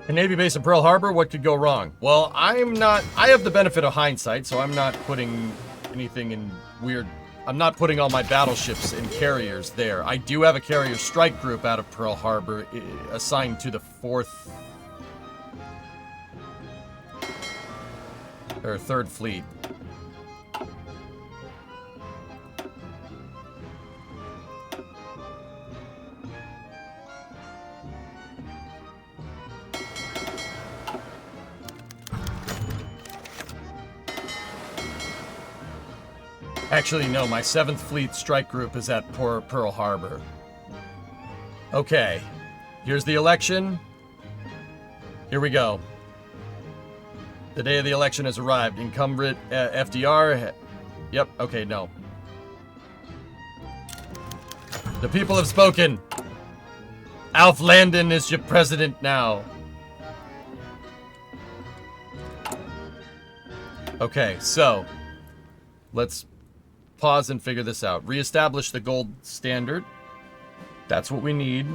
A Navy base in Pearl Harbor, what could go wrong? Well, I have the benefit of hindsight, so I'm not putting anything in weird... I'm not putting all my battleships and carriers there. I do have a carrier strike group out of Pearl Harbor assigned to the 4th... or 3rd Fleet. Actually, no, my 7th Fleet strike group is at Pearl Harbor. Okay, here's the election. Here we go. The day of the election has arrived. Incumbent FDR. Yep, okay, no. The people have spoken. Alf Landon is your president now. Okay, so let's pause and figure this out. Reestablish the gold standard. That's what we need.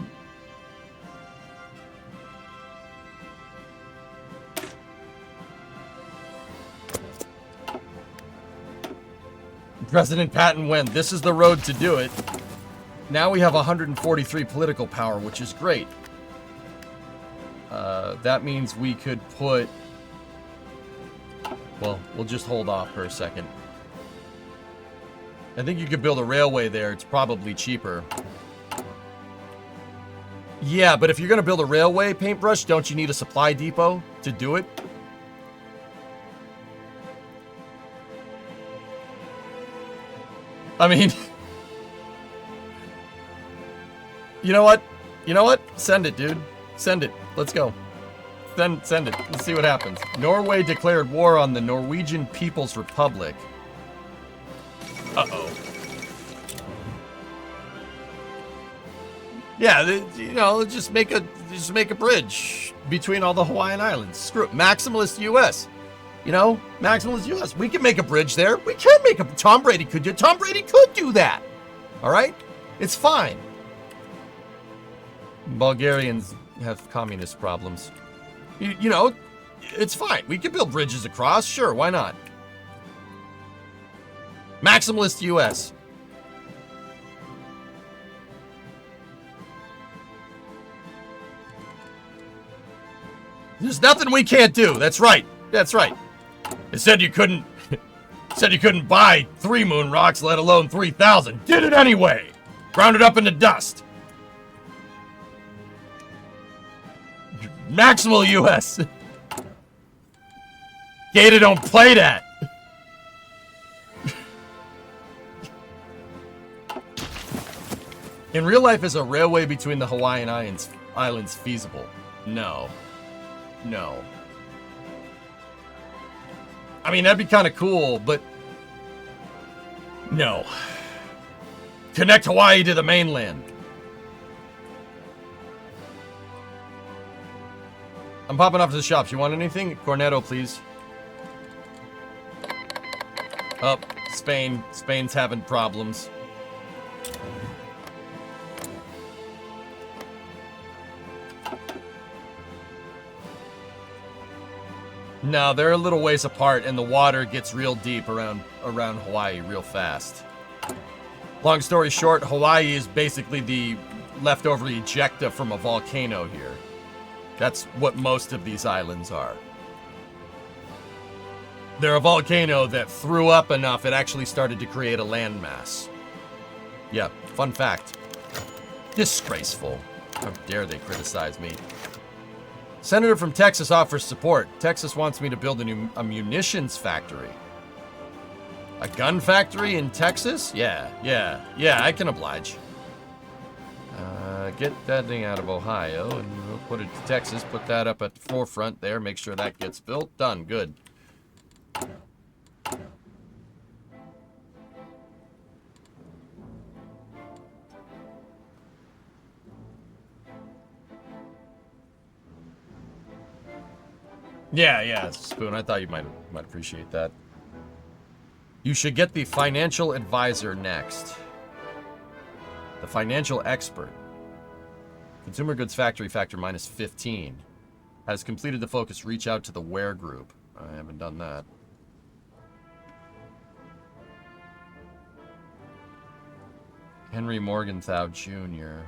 President Patton went. This is the road to do it. Now we have 143 political power, which is great. That means we could put... Well, we'll just hold off for a second. I think you could build a railway there. It's probably cheaper. Yeah, but if you're going to build a railway, Paintbrush, don't you need a supply depot to do it? I mean... You know what? You know what? Send it, dude. Send it. Let's go. Send it. Let's see what happens. Norway declared war on the Norwegian People's Republic. Uh-oh. Yeah, you know, just make a bridge between all the Hawaiian Islands. Screw it. Maximalist US. You know, Maximalist US. We can make a bridge there. We can make a... Tom Brady could do... Tom Brady could do that. All right? It's fine. Bulgarians have communist problems. You know, it's fine. We can build bridges across. Sure, why not? Maximalist US. There's nothing we can't do. That's right. That's right. It said you couldn't... said you couldn't buy 3 moon rocks, let alone 3,000. Did it anyway. Ground it up into dust. Maximal US. Gator don't play that. In real life, is a railway between the Hawaiian Islands feasible? No. No. I mean, that'd be kind of cool, but... No. Connect Hawaii to the mainland. I'm popping up to the shops. You want anything? Cornetto, please. Oh, Spain. Spain's having problems. No, they're a little ways apart, and the water gets real deep around Hawaii real fast. Long story short, Hawaii is basically the leftover ejecta from a volcano here. That's what most of these islands are. They're a volcano that threw up enough it actually started to create a landmass. Yeah, fun fact. Disgraceful. How dare they criticize me. Senator from Texas offers support. Texas wants me to build a munitions factory. A gun factory in Texas? Yeah, I can oblige. Get that thing out of Ohio, and we'll put it to Texas. Put that up at the forefront there. Make sure that gets built. Done. Good. Yeah, Spoon. I thought you might appreciate that. You should get the financial advisor next. The financial expert. Consumer goods factory factor minus 15. Has completed the focus. Reach out to the Ware group. I haven't done that. Henry Morgenthau Jr.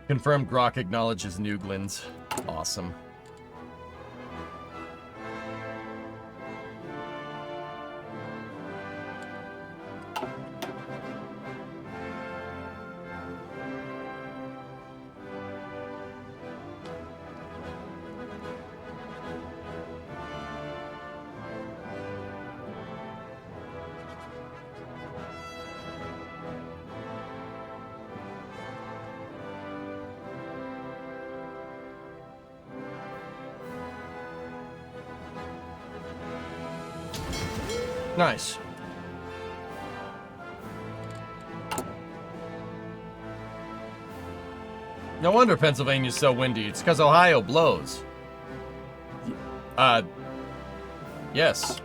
Confirmed Grok acknowledges Newglands. Awesome. Nice. No wonder Pennsylvania's so windy. It's because Ohio blows. Yes.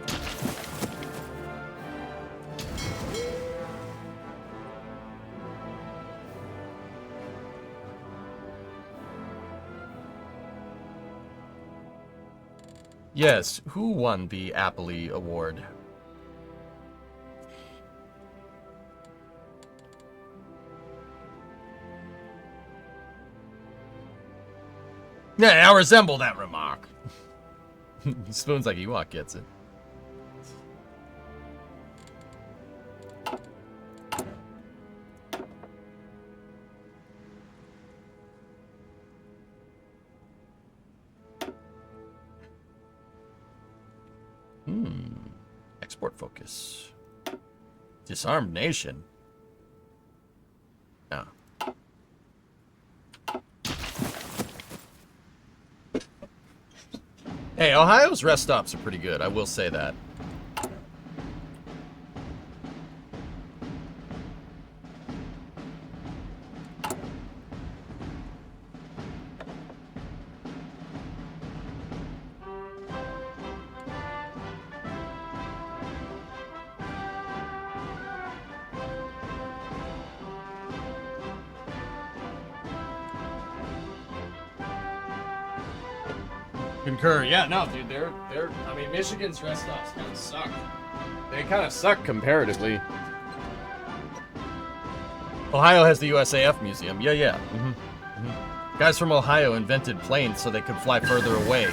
Yes, who won the Appley Award? Yeah, I resemble that remark. Spoons like Ewok gets it. Export focus. Disarmed nation. No. Hey, Ohio's rest stops are pretty good. I will say that. Concur. Yeah, no, dude, they're I mean, Michigan's rest stops kind of suck. They kind of suck comparatively. Ohio has the USAF museum. Yeah. Guys from Ohio invented planes so they could fly further away.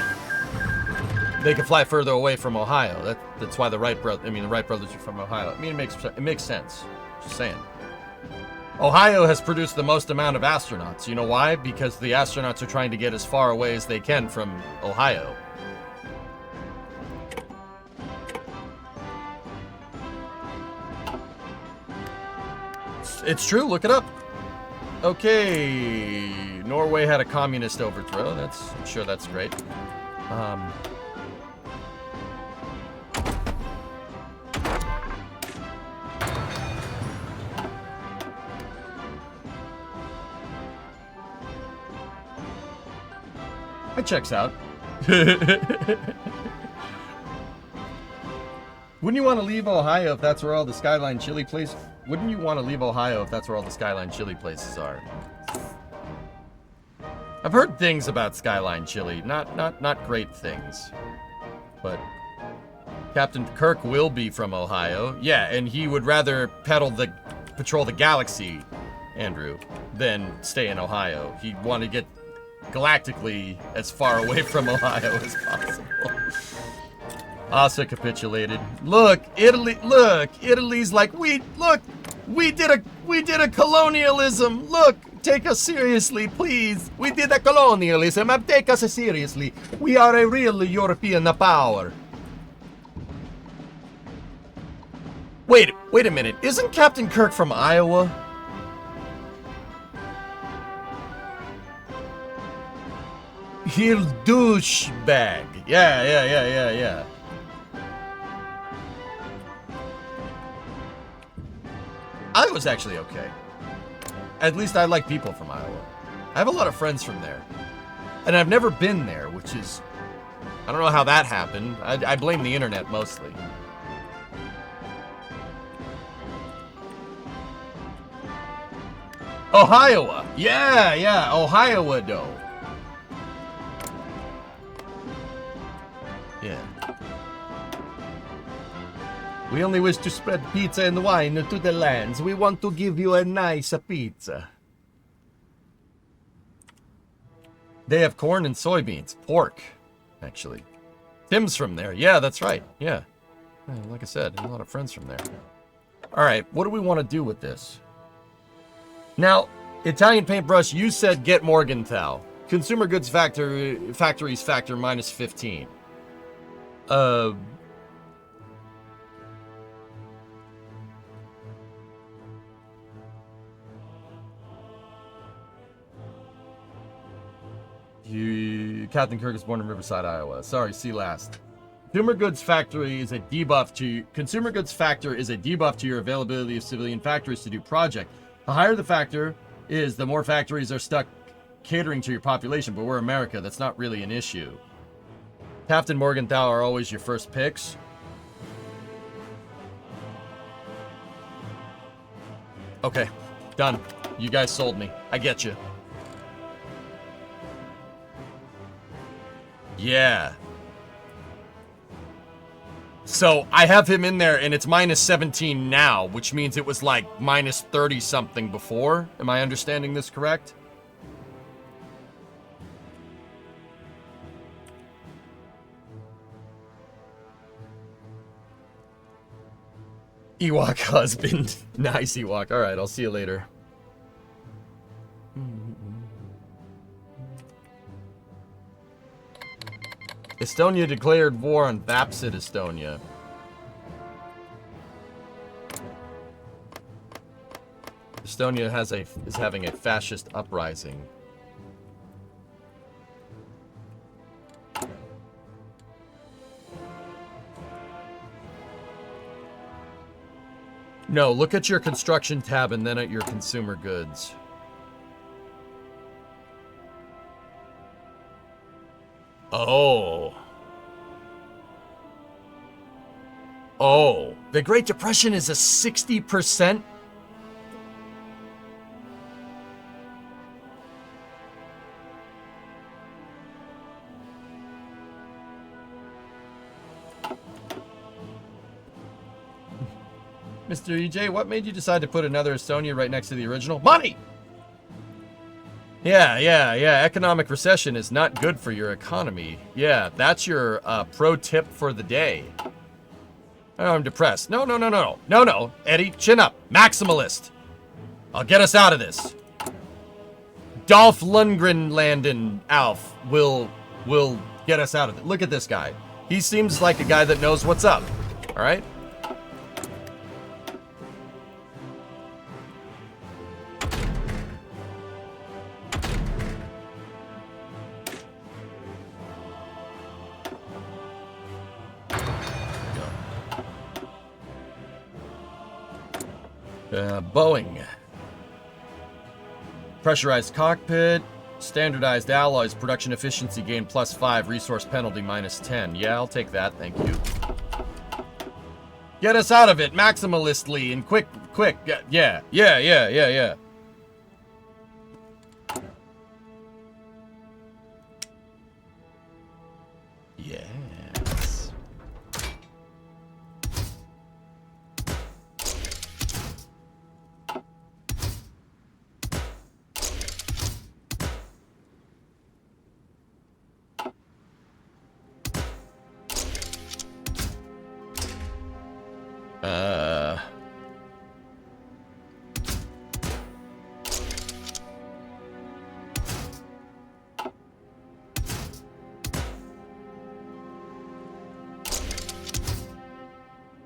They could fly further away from Ohio. That's why the Wright brothers. I mean, the Wright brothers are from Ohio. I mean, it makes sense. Just saying. Ohio has produced the most amount of astronauts. You know why? Because the astronauts are trying to get as far away as they can from Ohio. It's true. Look it up. Okay. Norway had a communist overthrow. I'm sure that's great. That checks out. Wouldn't you want to leave Ohio if that's where all the Skyline Chili places? Wouldn't you want to leave Ohio if that's where all the Skyline Chili places are? I've heard things about Skyline Chili, not great things, but Captain Kirk will be from Ohio. Yeah, and he would rather patrol the galaxy, Andrew, than stay in Ohio. He'd want to get galactically as far away from Ohio as possible. Asa capitulated. Look, Italy's like, we did a colonialism. Look, take us seriously, please. We did a colonialism, and take us seriously. We are a real European power. Wait a minute. Isn't Captain Kirk from Iowa? He'll douchebag. Yeah. Iowa's actually okay. At least I like people from Iowa. I have a lot of friends from there. And I've never been there, which is... I don't know how that happened. I blame the internet mostly. Ohio. Yeah. Ohio, though. Yeah. We only wish to spread pizza and wine to the lands. We want to give you a nice pizza. They have corn and soybeans. Pork, actually. Tim's from there. Yeah, that's right. Yeah. Like I said, I have a lot of friends from there. All right, what do we want to do with this? Now, Italian paintbrush, you said get Morgenthau. Consumer goods factories factor minus 15. Captain Kirk is born in Riverside, Iowa. Sorry, see last. Consumer goods factor is a debuff to your availability of civilian factories to do project. The higher the factor is, the more factories are stuck catering to your population, but we're America. That's not really an issue. Taft and Morgenthau are always your first picks. Okay, done. You guys sold me. I get you. Yeah. So I have him in there, and it's minus 17 now, which means it was like minus 30 something before. Am I understanding this correct? Ewok husband. Nice, Ewok. All right, I'll see you later. Estonia declared war on Vapsid, Estonia. Estonia is having a fascist uprising. No, look at your construction tab and then at your consumer goods. Oh. Oh. The Great Depression is a 60%? Mr. EJ, what made you decide to put another Estonia right next to the original? Money! Yeah. Economic recession is not good for your economy. Yeah, that's your pro tip for the day. Oh, I'm depressed. No. Eddie, chin up. Maximalist. I'll get us out of this. Dolph Lundgren Landon Alf will get us out of it. Look at this guy. He seems like a guy that knows what's up. All right? Boeing. Pressurized cockpit. Standardized alloys. Production efficiency gain +5. Resource penalty -10. Yeah, I'll take that. Thank you. Get us out of it maximalistly and quick. Yeah. Yes.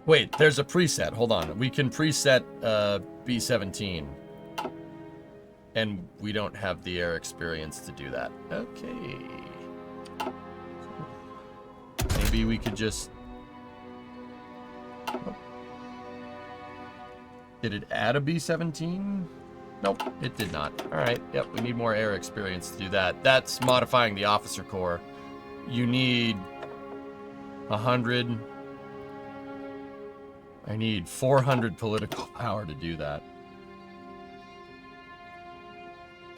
Wait, there's a preset. Hold on. We can preset B-17. And we don't have the air experience to do that. Okay. Maybe we could just... Did it add a B-17? Nope, it did not. Alright, yep, we need more air experience to do that. That's modifying the officer corps. You need 100... I need 400 political power to do that.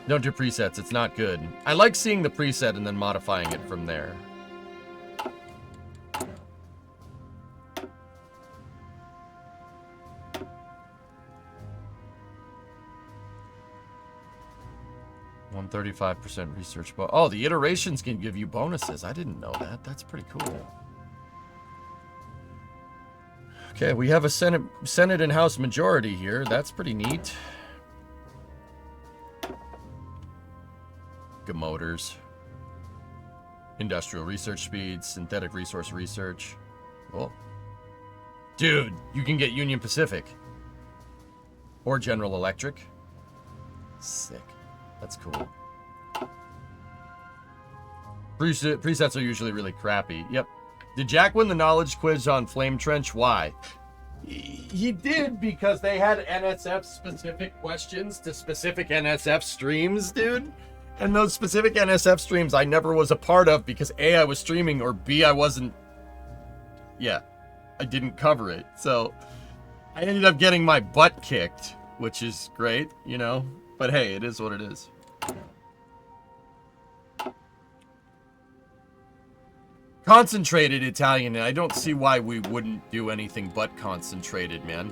Don't do presets, it's not good. I like seeing the preset and then modifying it from there. $135% research. Oh, the iterations can give you bonuses. I didn't know that. That's pretty cool. Okay, we have a Senate and House majority here. That's pretty neat. Motors. Industrial research speeds. Synthetic resource research. Oh. Dude, you can get Union Pacific. Or General Electric. Sick. That's cool. Presets are usually really crappy. Yep. Did Jack win the knowledge quiz on Flame Trench? Why? He did because they had NSF specific questions to specific NSF streams, dude. And those specific NSF streams I never was a part of because A, I was streaming, or B, I wasn't. Yeah, I didn't cover it. So I ended up getting my butt kicked, which is great, you know. But hey, it is what it is. Concentrated Italian, and I don't see why we wouldn't do anything but concentrated, man.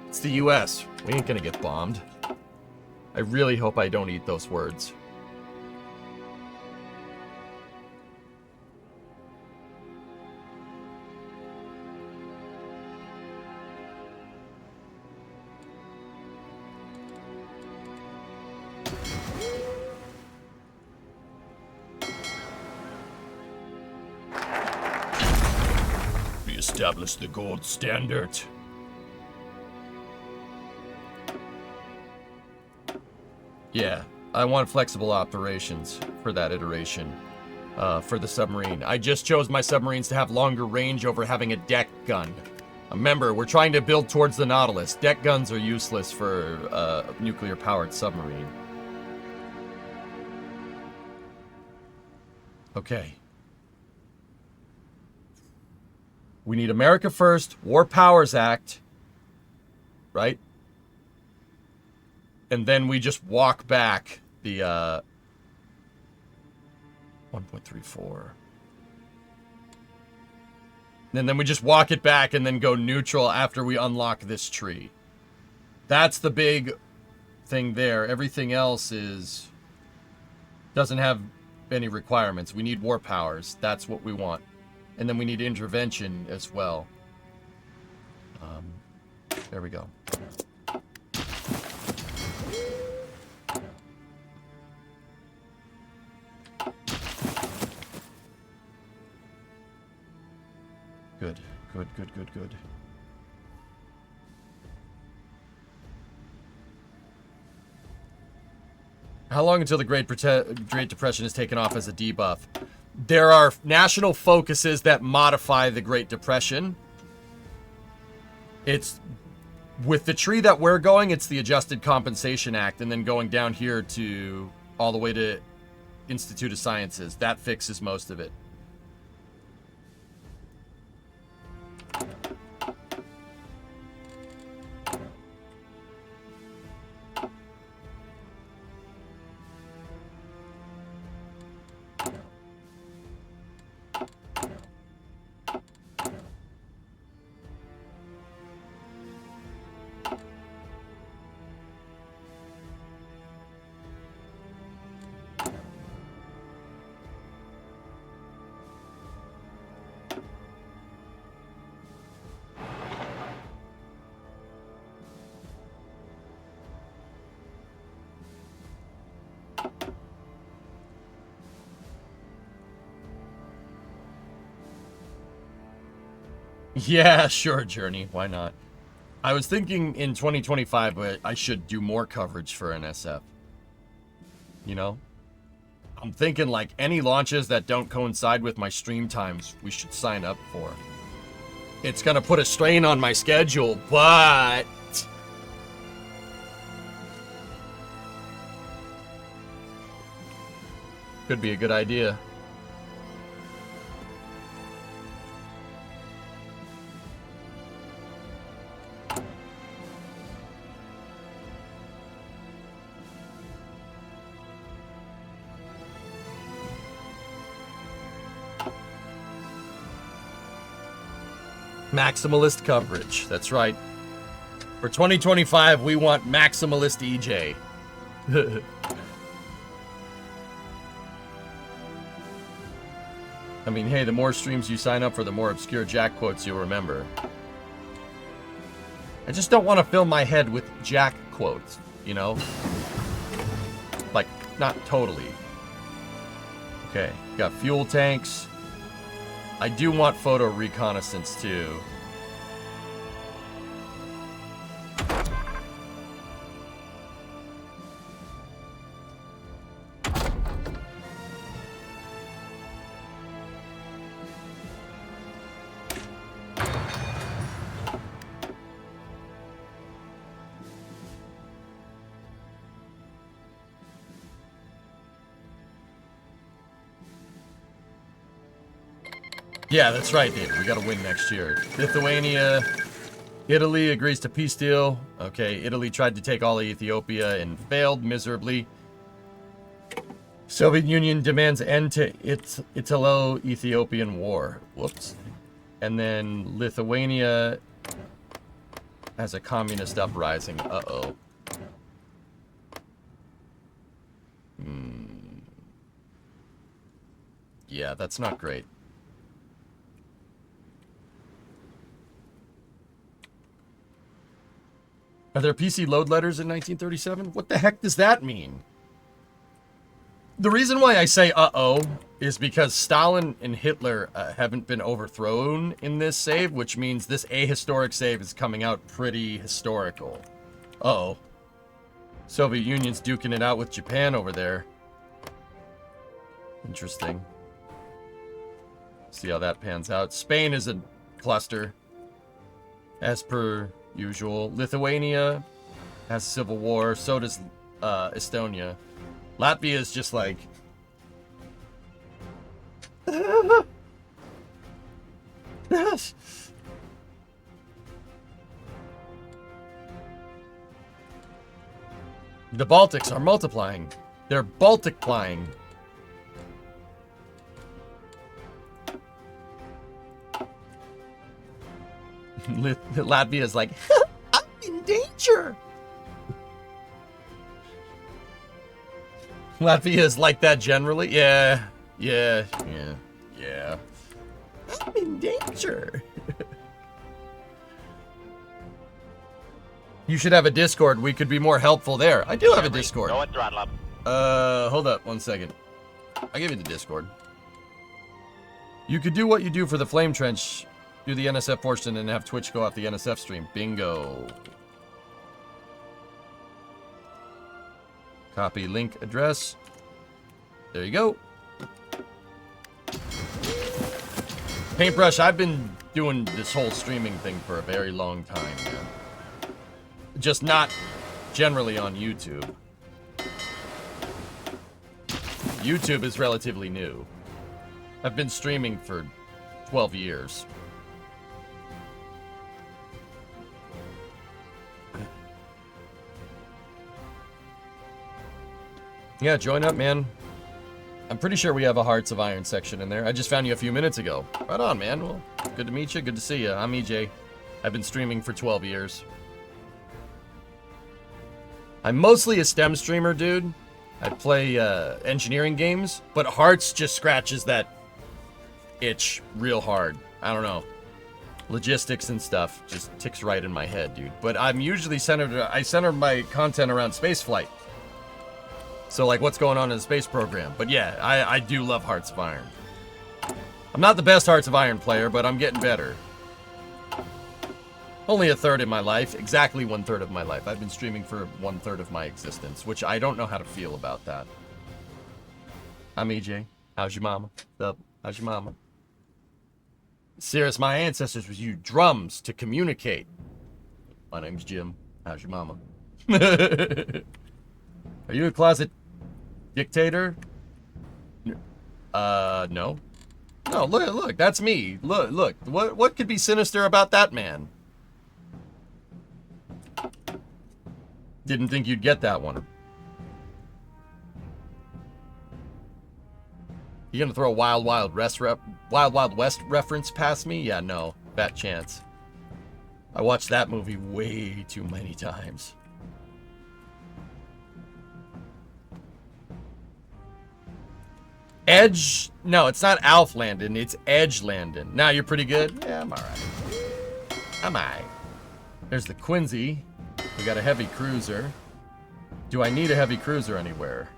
It's the US. We ain't gonna get bombed. I really hope I don't eat those words. Establish the gold standard. Yeah, I want flexible operations for that iteration. For the submarine. I just chose my submarines to have longer range over having a deck gun. Remember, we're trying to build towards the Nautilus. Deck guns are useless for a nuclear-powered submarine. Okay. We need America First, War Powers Act, right? And then we just walk back the 1.34. And then we just walk it back and then go neutral after we unlock this tree. That's the big thing there. Everything else doesn't have any requirements. We need war powers. That's what we want. And then we need intervention as well. There we go. Good. How long until the Great Depression is taken off as a debuff? There are national focuses that modify the Great Depression. It's with the tree that we're going, it's the Adjusted Compensation Act, and then going down here to all the way to Institute of Sciences. That fixes most of it. Yeah, sure, Journey. Why not? I was thinking in 2025, but I should do more coverage for NSF. You know? I'm thinking like any launches that don't coincide with my stream times, we should sign up for. It's gonna put a strain on my schedule, but... could be a good idea. Maximalist coverage. That's right. For 2025, we want maximalist EJ. I mean, hey, the more streams you sign up for, the more obscure Jack quotes you'll remember. I just don't want to fill my head with Jack quotes, you know? Like, not totally. Okay, got fuel tanks. I do want photo reconnaissance too. Yeah, that's right, David. We got to win next year. Lithuania, Italy agrees to peace deal. Okay, Italy tried to take all of Ethiopia and failed miserably. Soviet Union demands end to Italo-Ethiopian war. Whoops. And then Lithuania has a communist uprising. Uh-oh. Yeah, that's not great. Are there PC load letters in 1937? What the heck does that mean? The reason why I say uh-oh is because Stalin and Hitler haven't been overthrown in this save, which means this ahistoric save is coming out pretty historical. Uh-oh. Soviet Union's duking it out with Japan over there. Interesting. See how that pans out. Spain is a cluster, as per usual. Lithuania has a civil war. So does Estonia. Latvia is just like... Yes. The Baltics are multiplying. They're Baltic-plying. Latvia is like, I'm in danger. Latvia is like that generally. Yeah. I'm in danger. You should have a Discord. We could be more helpful there. I do have a Discord. Go at throttle up. Hold up 1 second. I'll give you the Discord. You could do what you do for the Flame Trench. Do the NSF portion and have Twitch go off the NSF stream. Bingo. Copy link address. There you go. Paintbrush, I've been doing this whole streaming thing for a very long time, man. Just not generally on YouTube. YouTube is relatively new. I've been streaming for 12 years. Yeah, join up, man. I'm pretty sure we have a Hearts of Iron section in there. I just found you a few minutes ago. Right on, man. Well, good to meet you. Good to see you. I'm EJ. I've been streaming for 12 years. I'm mostly a STEM streamer, dude. I play engineering games, but Hearts just scratches that itch real hard. I don't know. Logistics and stuff just ticks right in my head, dude. But I'm usually I center my content around spaceflight. So, like, what's going on in the space program. But yeah, I do love Hearts of Iron. I'm not the best Hearts of Iron player, but I'm getting better. Only a third in my life. Exactly 1/3 of my life. I've been streaming for 1/3 of my existence, which I don't know how to feel about that. I'm EJ. How's your mama? What's up? How's your mama? Serious, my ancestors was used drums to communicate. My name's Jim. How's your mama? Are you a closet dictator? No. No, look, that's me. Look. What could be sinister about that man? Didn't think you'd get that one. You gonna throw a Wild Wild West reference past me? Yeah, no. Fat chance. I watched that movie way too many times. Edge? No, it's not Alf Landon. It's Edge Landon. Now you're pretty good? Yeah, I'm alright. I'm alright. There's the Quincy. We got a heavy cruiser. Do I need a heavy cruiser anywhere?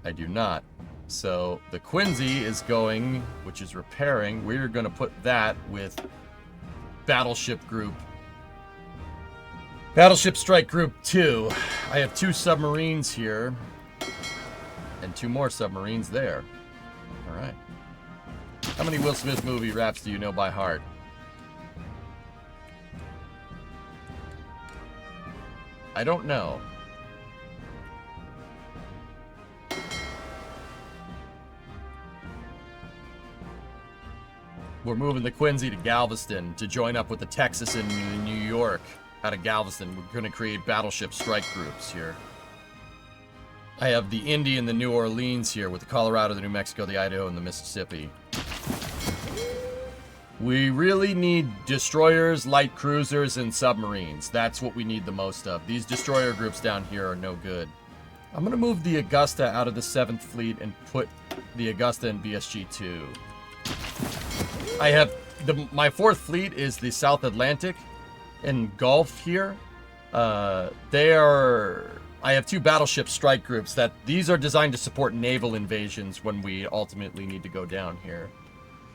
I do not. So the Quincy is going, which is repairing. We're going to put that with Battleship Group. Battleship Strike Group 2. I have 2 submarines here. And 2 more submarines there. Alright. How many Will Smith movie raps do you know by heart? I don't know. We're moving the Quincy to Galveston to join up with the Texas and New York out of Galveston. We're going to create battleship strike groups here. I have the Indy and the New Orleans here with the Colorado, the New Mexico, the Idaho, and the Mississippi. We really need destroyers, light cruisers, and submarines. That's what we need the most of. These destroyer groups down here are no good. I'm going to move the Augusta out of the 7th Fleet and put the Augusta in BSG-2. I have my 4th Fleet is the South Atlantic and Gulf here. I have 2 battleship strike groups that these are designed to support naval invasions when we ultimately need to go down here.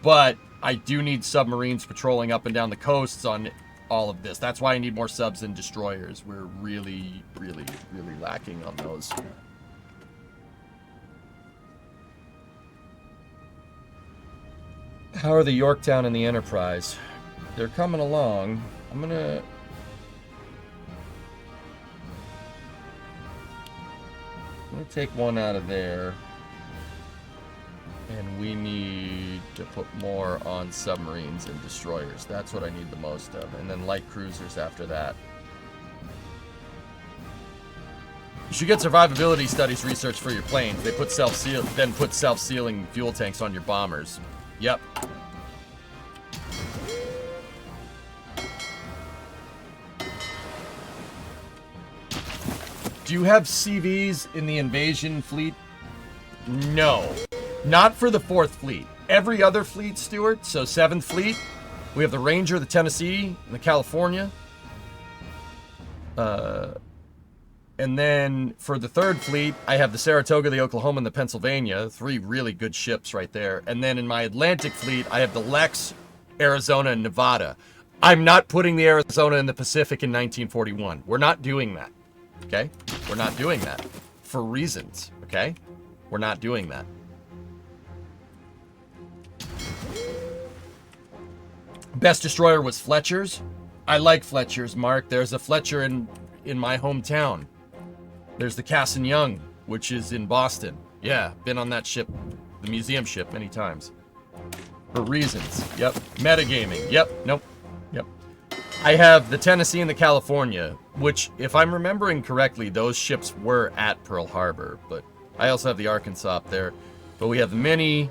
But I do need submarines patrolling up and down the coasts on all of this. That's why I need more subs and destroyers. We're really, really, really lacking on those. How are the Yorktown and the Enterprise? They're coming along. I'm gonna take one out of there. And we need to put more on submarines and destroyers. That's what I need the most of. And then light cruisers after that. You should get survivability studies research for your planes. They put self-sealing fuel tanks on your bombers. Yep. Do you have CVs in the invasion fleet? No. Not for the 4th Fleet. Every other fleet, Stuart, so 7th Fleet, we have the Ranger, the Tennessee, and the California. And then for the 3rd Fleet, I have the Saratoga, the Oklahoma, and the Pennsylvania. 3 really good ships right there. And then in my Atlantic Fleet, I have the Lex, Arizona, and Nevada. I'm not putting the Arizona in the Pacific in 1941. We're not doing that, okay? We're not doing that for reasons, okay? We're not doing that. Best destroyer was Fletcher's. I like Fletcher's, Mark. There's a Fletcher in my hometown. There's the Cass & Young, which is in Boston. Yeah, been on that ship, the museum ship, many times. For reasons. Yep. Metagaming. Yep. Nope. Yep. I have the Tennessee and the California, which, if I'm remembering correctly, those ships were at Pearl Harbor. But I also have the Arkansas up there. But we have many...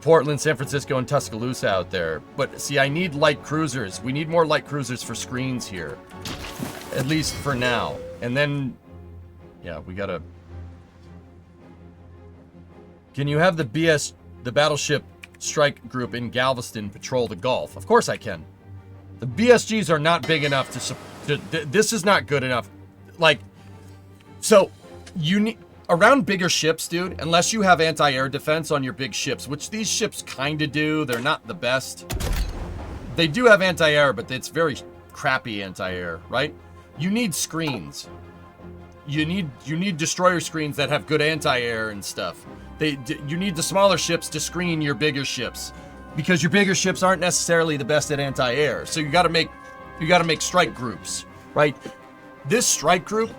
Portland, San Francisco, and Tuscaloosa out there. But see, I need light cruisers. We need more light cruisers for screens here. At least for now. And then, yeah, we gotta... Can you have the Battleship Strike Group in Galveston patrol the Gulf? Of course I can. The BSGs are not big enough to this is not good enough. Like, so, you need... Around bigger ships, dude, unless you have anti-air defense on your big ships, which these ships kind of do, they're not the best. They do have anti-air, but it's very crappy anti-air, right? You need screens. You need destroyer screens that have good anti-air and stuff. You need the smaller ships to screen your bigger ships, because your bigger ships aren't necessarily the best at anti-air. So you got to make strike groups, right? This strike group,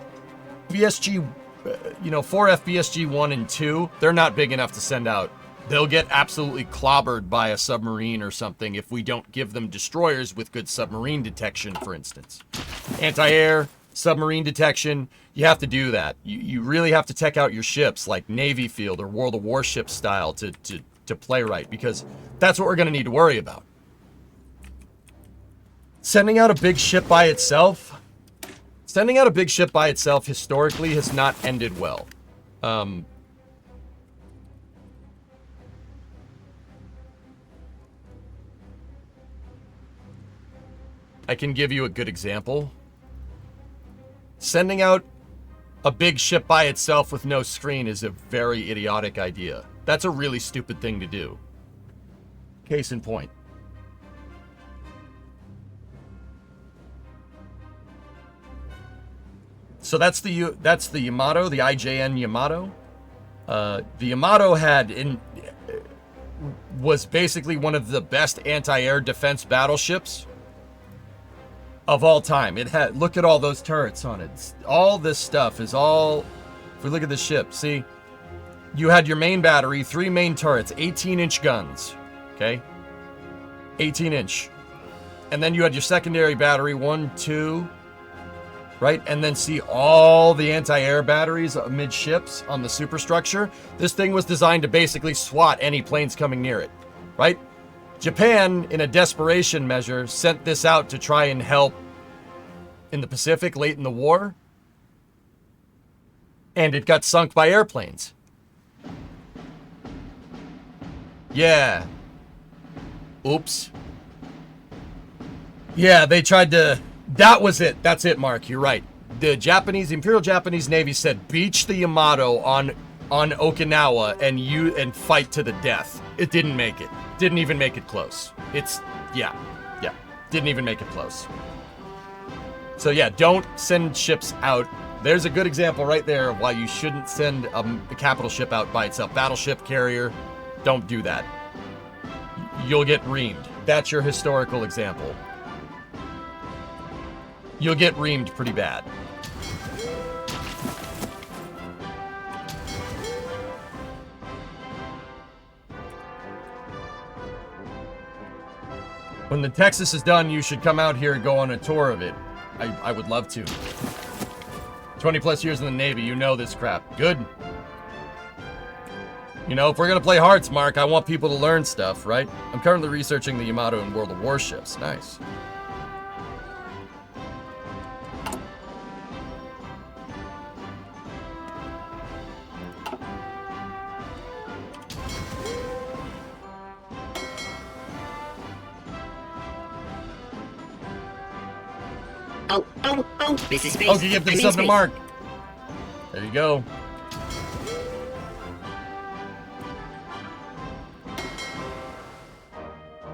BSG. 4F BSG 1 and 2, they're not big enough to send out. They'll get absolutely clobbered by a submarine or something if we don't give them destroyers with good submarine detection, for instance. Anti-air, submarine detection, you have to do that. You really have to tech out your ships like Navy Field or World of Warships style to play right, because that's what we're going to need to worry about. Sending out a big ship by itself... Sending out a big ship by itself historically has not ended well. I can give you a good example. Sending out a big ship by itself with no screen is a very idiotic idea. That's a really stupid thing to do. Case in point. So that's the Yamato, the IJN Yamato. The Yamato was basically one of the best anti-air defense battleships of all time. It had, look at all those turrets on it. All this stuff is all, if we look at the ship, see, you had your main battery, 3 main turrets, 18-inch guns, okay? 18-inch. And then you had your secondary battery, 1, 2, right? And then see all the anti-air batteries amidships on the superstructure. This thing was designed to basically swat any planes coming near it, right? Japan, in a desperation measure, sent this out to try and help in the Pacific late in the war. And it got sunk by airplanes. Yeah. Oops. Yeah, they tried to... That was it. That's it, Mark. You're right. The Imperial Japanese Navy said, beach the Yamato on Okinawa and fight to the death. It didn't make it. Didn't even make it close. Yeah. Didn't even make it close. So yeah, don't send ships out. There's a good example right there of why you shouldn't send a capital ship out by itself. Battleship, carrier, don't do that. You'll get reamed. That's your historical example. You'll get reamed pretty bad. When the Texas is done, you should come out here and go on a tour of it. I would love to. 20 plus years in the Navy, you know this crap. Good. You know, if we're gonna play Hearts, Mark, I want people to learn stuff, right? I'm currently researching the Yamato and World of Warships. Nice. Oh, this is space. Okay, give this I'm in stuff to space. Mark. There you go.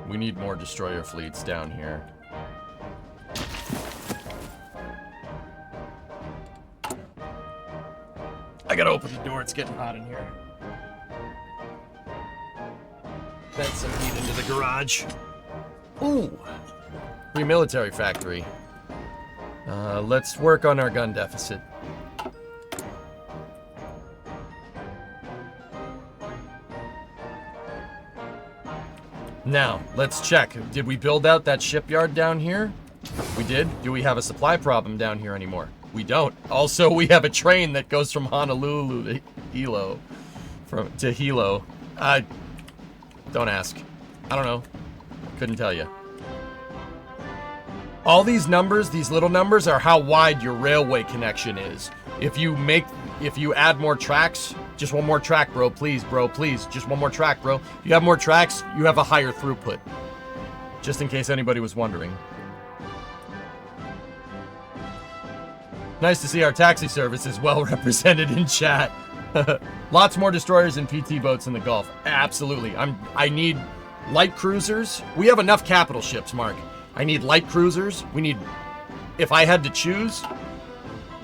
We need more destroyer fleets down here. I gotta open the door, it's getting hot in here. Vent some heat into the garage. Ooh! Free military factory. Let's work on our gun deficit. Now, let's check. Did we build out that shipyard down here? We did. Do we have a supply problem down here anymore? We don't. Also, we have a train that goes from Honolulu to Hilo. To Hilo. Don't ask. I don't know. Couldn't tell you. All these numbers, these little numbers, are how wide your railway connection is. If you add more tracks, just one more track, bro, please, just one more track, bro. If you have more tracks, you have a higher throughput. Just in case anybody was wondering. Nice to see our taxi service is well represented in chat. Lots more destroyers and PT boats in the Gulf. Absolutely. I need light cruisers. We have enough capital ships, Mark. I need light cruisers. We need, if I had to choose,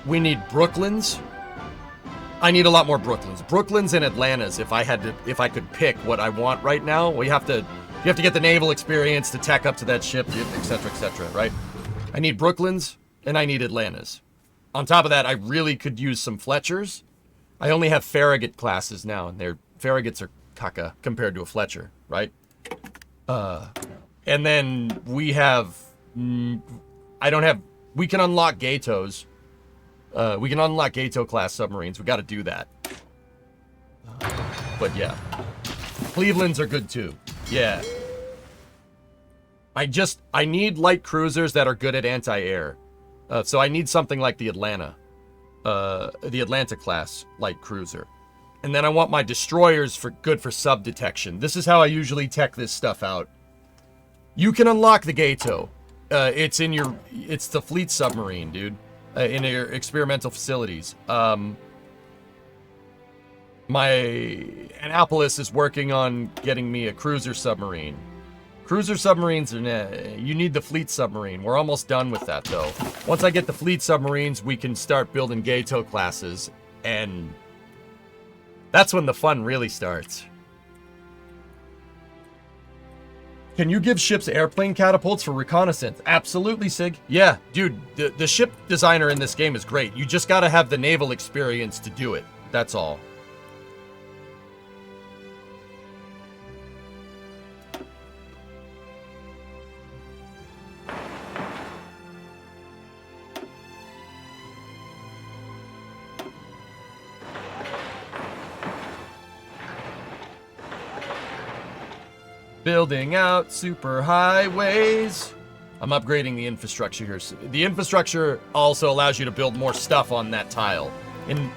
we need Brooklyns. I need a lot more Brooklyns. Brooklyns and Atlantas if I could pick what I want right now. You have to get the naval experience to tack up to that ship, etc., right? I need Brooklyns and I need Atlantas. On top of that, I really could use some Fletchers. I only have Farragut classes now, and their Farraguts are caca compared to a Fletcher, right? And then we have, we can unlock Gatos. We can unlock Gato class submarines. We got to do that. But yeah, Clevelands are good too. Yeah. I need light cruisers that are good at anti-air. So I need something like the Atlanta class light cruiser. And then I want my destroyers good for sub detection. This is how I usually tech this stuff out. You can unlock the Gato. It's the fleet submarine, dude. In your experimental facilities. My Annapolis is working on getting me a cruiser submarine. Cruiser submarines are you need the fleet submarine. We're almost done with that though. Once I get the fleet submarines, we can start building Gato classes, and that's when the fun really starts. Can you give ships airplane catapults for reconnaissance? Absolutely, Sig. Yeah, dude, the ship designer in this game is great. You just gotta have the naval experience to do it. That's all. building out super highways. I'm upgrading the infrastructure here. So the infrastructure also allows you to build more stuff on that tile. In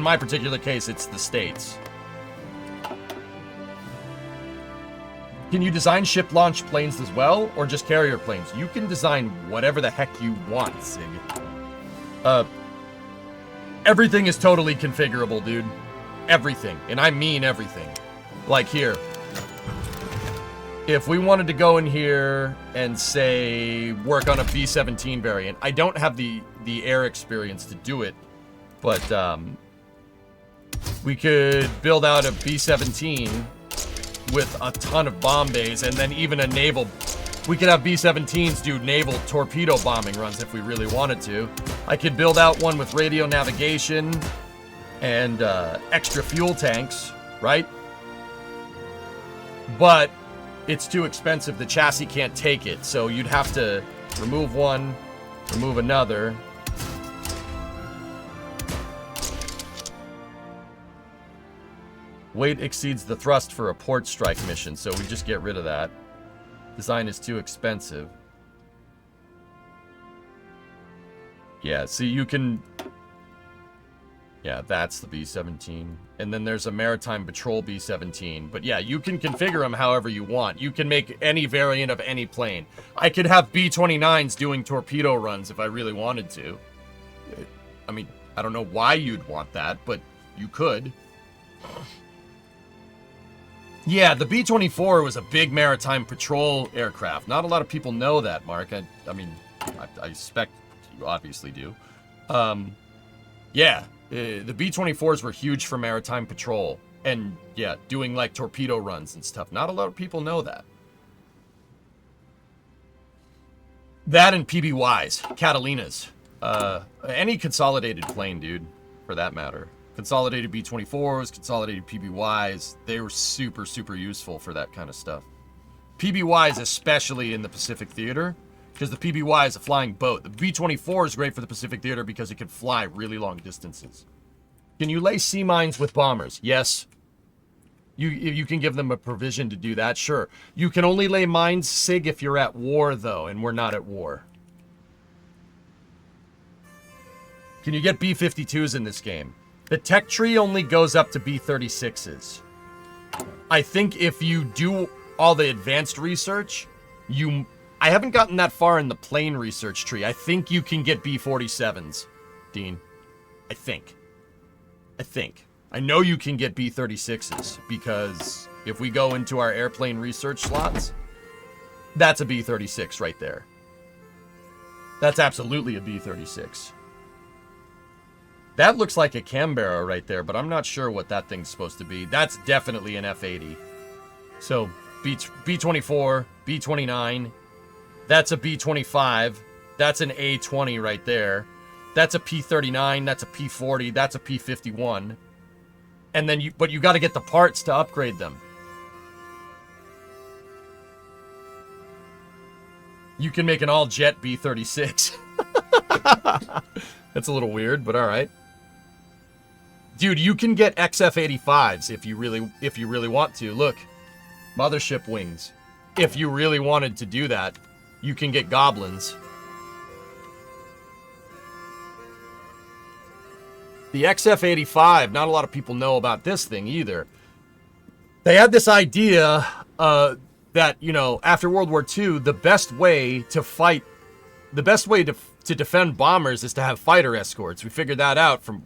my particular case, it's the states. Can you design ship launch planes as well, or just carrier planes? You can design whatever the heck you want, Sig. Everything is totally configurable, dude. Everything. And I mean everything. Like here. If we wanted to go in here and say work on a B-17 variant, I don't have the air experience to do it, but we could build out a B-17 with a ton of bomb bays, and then even a naval. We could have B-17s do naval torpedo bombing runs if we really wanted to. I could build out one with radio navigation and extra fuel tanks, right? But it's too expensive. The chassis can't take it, so you'd have to remove one, remove another. Weight exceeds the thrust for a port strike mission, so we just get rid of that. Design is too expensive. Yeah, see, you can... Yeah, that's the B-17. And then there's a Maritime Patrol B-17. But yeah, you can configure them however you want. You can make any variant of any plane. I could have B-29s doing torpedo runs if I really wanted to. I mean, I don't know why you'd want that, but you could. Yeah, the B-24 was a big maritime patrol aircraft. Not a lot of people know that, Mark. I mean, I suspect you obviously do. Yeah, the B-24s were huge for maritime patrol. And, yeah, doing, like, torpedo runs and stuff. Not a lot of people know that. That and PBYs, Catalinas. Any consolidated plane, dude, for that matter. Consolidated B-24s, consolidated PBYs, they were super, super useful for that kind of stuff. PBYs especially in the Pacific Theater, because the PBY is a flying boat. The B-24 is great for the Pacific Theater because it can fly really long distances. Can you lay sea mines with bombers? Yes. You can give them a provision to do that, sure. You can only lay mines, Sig, if you're at war, though, and we're not at war. Can you get B-52s in this game? The tech tree only goes up to B-36s. I think if you do all the advanced research, I haven't gotten that far in the plane research tree. I think you can get B-47s, Dean. I think. I know you can get B-36s, because if we go into our airplane research slots, that's a B-36 right there. That's absolutely a B-36. That looks like a Canberra right there, but I'm not sure what that thing's supposed to be. That's definitely an F-80. So, B-24, B-29, that's a B-25, that's an A-20 right there. That's a P-39, that's a P-40, that's a P-51. And then but you got to get the parts to upgrade them. You can make an all-jet B-36. That's a little weird, but all right. Dude, you can get XF-85s if you really want to. Look, mothership wings. If you really wanted to do that, you can get Goblins. The XF-85, not a lot of people know about this thing either. They had this idea that, you know, after World War II, the best way to fight, the best way to defend bombers is to have fighter escorts. We figured that out from,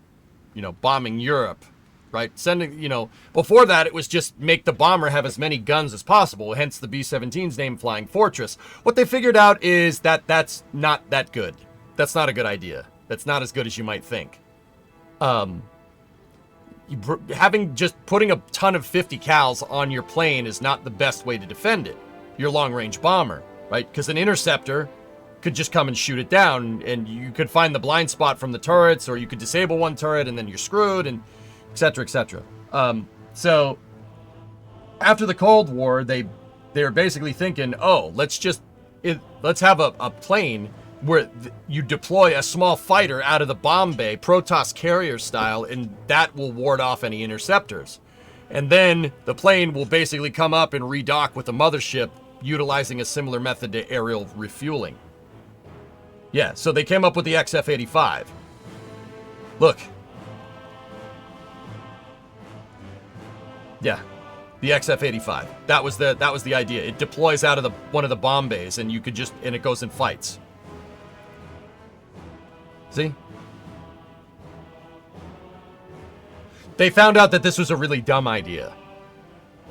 you know, bombing Europe, right? Sending, you know, before that, it was just make the bomber have as many guns as possible, hence the B-17's name, Flying Fortress. What they figured out is that that's not that good. That's not a good idea. That's not as good as you might think. Putting a ton of 50 cals on your plane is not the best way to defend it, your long-range bomber, right? Because an interceptor could just come and shoot it down, and you could find the blind spot from the turrets, or you could disable one turret and then you're screwed, and et cetera, et cetera. So after the Cold War, they were basically thinking, oh, let's have a plane where you deploy a small fighter out of the bomb bay, Protoss carrier style, and that will ward off any interceptors. And then the plane will basically come up and redock with the mothership, utilizing a similar method to aerial refueling. Yeah, so they came up with the XF-85. Look. Yeah, the XF-85. That was the idea. It deploys out of one of the bomb bays, and it goes and fights. See? They found out that this was a really dumb idea.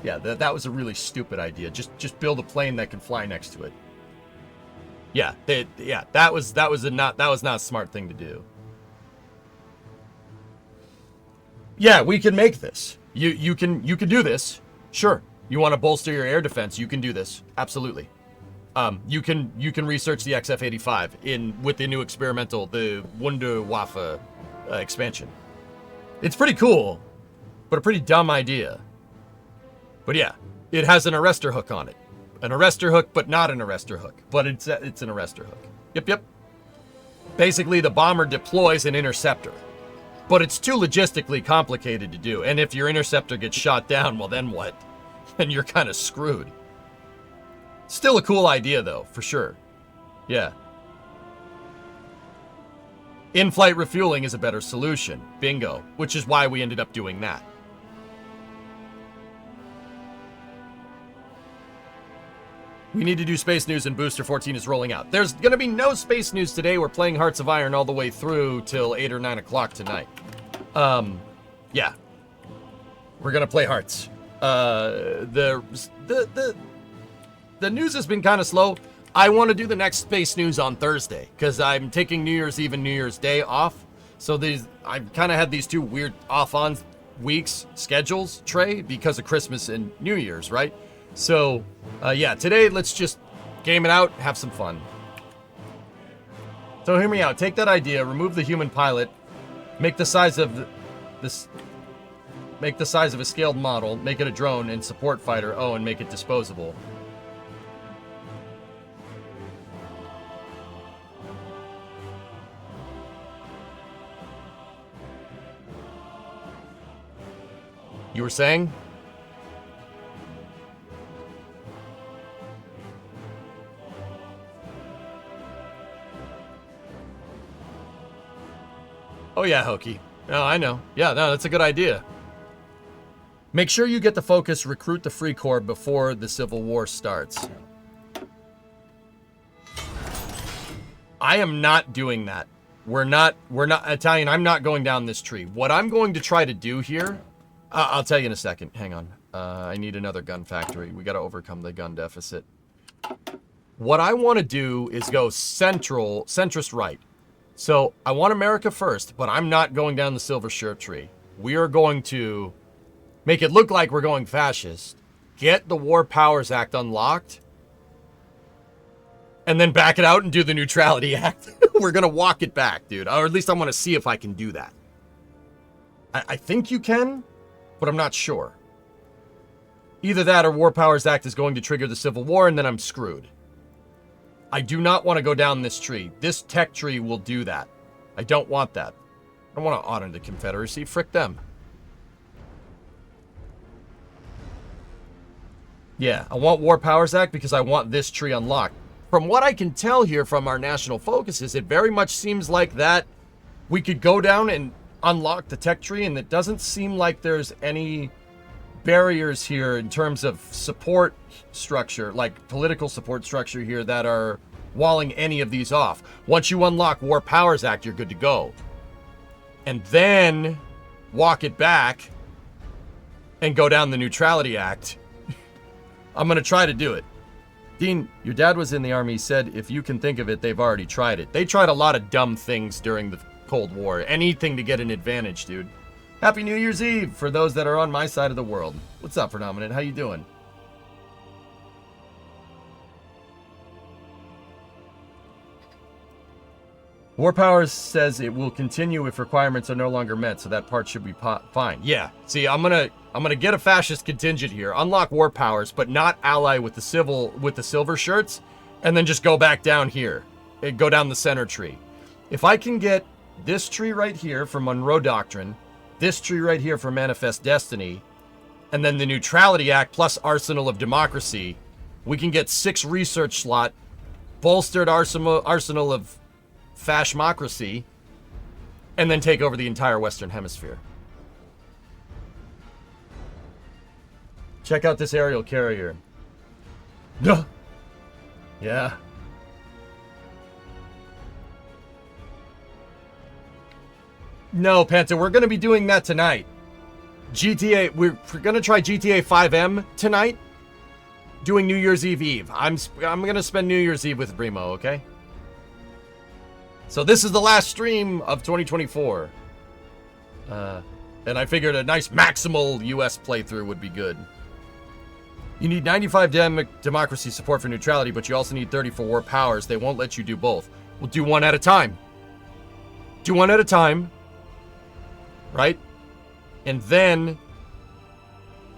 Yeah, that was a really stupid idea. Just build a plane that can fly next to it. Yeah, that was not a smart thing to do. Yeah, we can make this. You can do this. Sure. You want to bolster your air defense, you can do this. Absolutely. You can research the XF-85 with the new experimental, the Wunderwaffe expansion. It's pretty cool, but a pretty dumb idea. But yeah, it has an arrestor hook on it. An arrestor hook, but not an arrestor hook. But it's an arrestor hook. Yep. Basically, the bomber deploys an interceptor. But it's too logistically complicated to do. And if your interceptor gets shot down, well, then what? And you're kind of screwed. Still a cool idea, though, for sure. Yeah. In-flight refueling is a better solution. Bingo. Which is why we ended up doing that. We need to do space news and Booster 14 is rolling out. There's going to be no space news today. We're playing Hearts of Iron all the way through till 8 or 9 o'clock tonight. Yeah. We're going to play Hearts. The news has been kind of slow. I want to do the next space news on Thursday because I'm taking New Year's Eve and New Year's Day off. So I've kind of had these two weird off-on weeks schedules, Trey, because of Christmas and New Year's, right? So, yeah, today let's just game it out, have some fun. So hear me out. Take that idea, remove the human pilot, make the size of make the size of a scaled model, make it a drone and support fighter. Oh, and make it disposable. You were saying? Oh yeah, Hokey. No, I know. Yeah, no, that's a good idea. Make sure you get the focus, recruit the Free Corps before the Civil War starts. I am not doing that. We're not, Italian, I'm not going down this tree. What I'm going to try to do here, I'll tell you in a second. Hang on. I need another gun factory. We got to overcome the gun deficit. What I want to do is go centrist right. So I want America first, but I'm not going down the silver shirt tree. We are going to make it look like we're going fascist, get the War Powers Act unlocked, and then back it out and do the Neutrality Act. We're going to walk it back, dude. Or at least I want to see if I can do that. I think you can, but I'm not sure. Either that or War Powers Act is going to trigger the Civil War, and then I'm screwed. I do not want to go down this tree. This tech tree will do that. I don't want that. I don't want to honor the Confederacy. Frick them. Yeah, I want War Powers Act because I want this tree unlocked. From what I can tell here from our national focuses, it very much seems like that we could go down and unlock the tech tree, and it doesn't seem like there's any barriers here in terms of support structure, like political support structure here, that are walling any of these off. Once you unlock War Powers Act, you're good to go. And then walk it back and go down the Neutrality Act. I'm going to try to do it. Dean, your dad was in the Army. He said, if you can think of it, they've already tried it. They tried a lot of dumb things during the Cold War. Anything to get an advantage, dude. Happy New Year's Eve for those that are on my side of the world. What's up, Phenomenon? How you doing? War Powers says it will continue if requirements are no longer met, so that part should be fine. Yeah. See, I'm gonna get a fascist contingent here, unlock War Powers, but not ally with the silver shirts, and then just go back down here, and go down the center tree. If I can get this tree right here for Monroe Doctrine, this tree right here for Manifest Destiny, and then the Neutrality Act plus Arsenal of Democracy, we can get 6 research slot, bolstered arsenal of fashmocracy, and then take over the entire Western Hemisphere. Check out this aerial carrier. Duh. Yeah. No, Panta, we're going to be doing that tonight. We're going to try GTA 5M tonight. Doing New Year's Eve. I'm going to spend New Year's Eve with Brimo, okay? So this is the last stream of 2024. And I figured a nice maximal US playthrough would be good. You need 95 democracy support for neutrality, but you also need 30 for war powers. They won't let you do both. We'll do one at a time. Do one at a time. Right? And then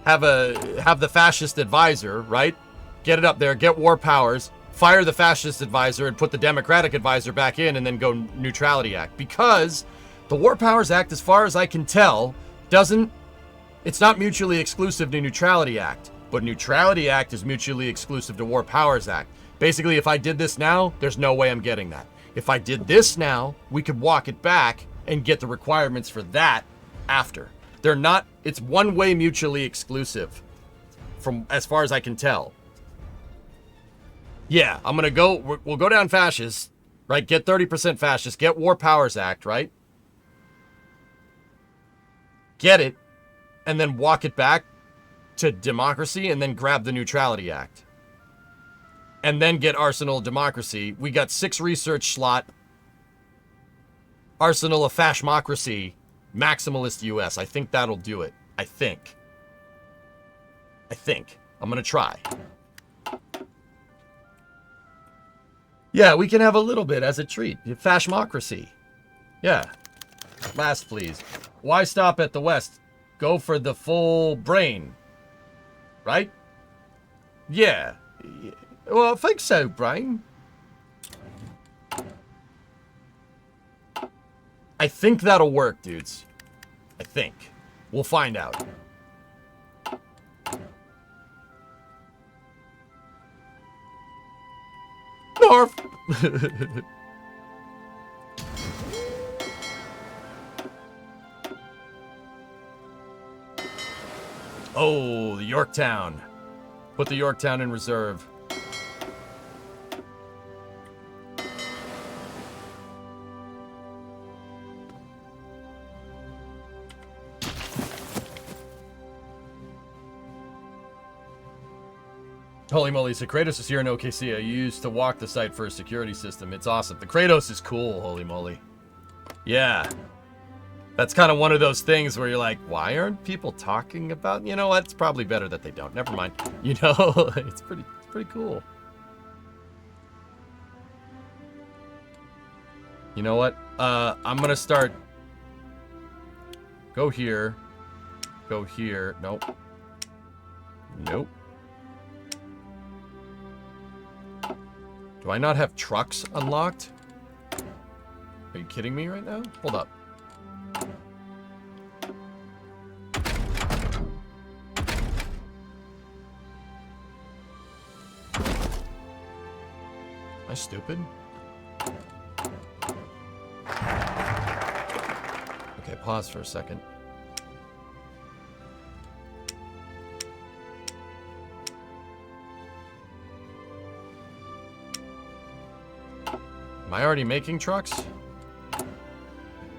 have the fascist advisor, right? Get it up there, get war powers, fire the fascist advisor and put the democratic advisor back in, and then go Neutrality Act. Because the War Powers Act, as far as I can tell, it's not mutually exclusive to Neutrality Act, but Neutrality Act is mutually exclusive to War Powers Act. Basically, if I did this now, there's no way I'm getting that. If I did this now, we could walk it back and get the requirements for that after. They're not, it's one-way mutually exclusive, from as far as I can tell. Yeah, I'm gonna go, we'll go down fascist, right? Get 30% fascist, get War Powers Act, right? Get it, and then walk it back to democracy, and then grab the Neutrality Act. And then get Arsenal of Democracy. We got 6 research slot, Arsenal of Fashmocracy, Maximalist US. I think that'll do it. I think. I'm gonna try. Yeah, we can have a little bit as a treat. Fashmocracy. Yeah. Last, please. Why stop at the West? Go for the full brain. Right? Yeah. Well, I think so, brain. I think that'll work, dudes. I think. We'll find out. North! Oh, the Yorktown. Put the Yorktown in reserve. Holy moly, so Kratos is here in OKC. I used to walk the site for a security system. It's awesome. The Kratos is cool, holy moly. Yeah. That's kind of one of those things where you're like, why aren't people talking about... You know what? It's probably better that they don't. Never mind. You know, it's pretty cool. You know what? I'm going to start... Go here. Go here. Nope. Nope. Do I not have trucks unlocked? Are you kidding me right now? Hold up. Am I stupid? Okay, pause for a second. Am I already making trucks?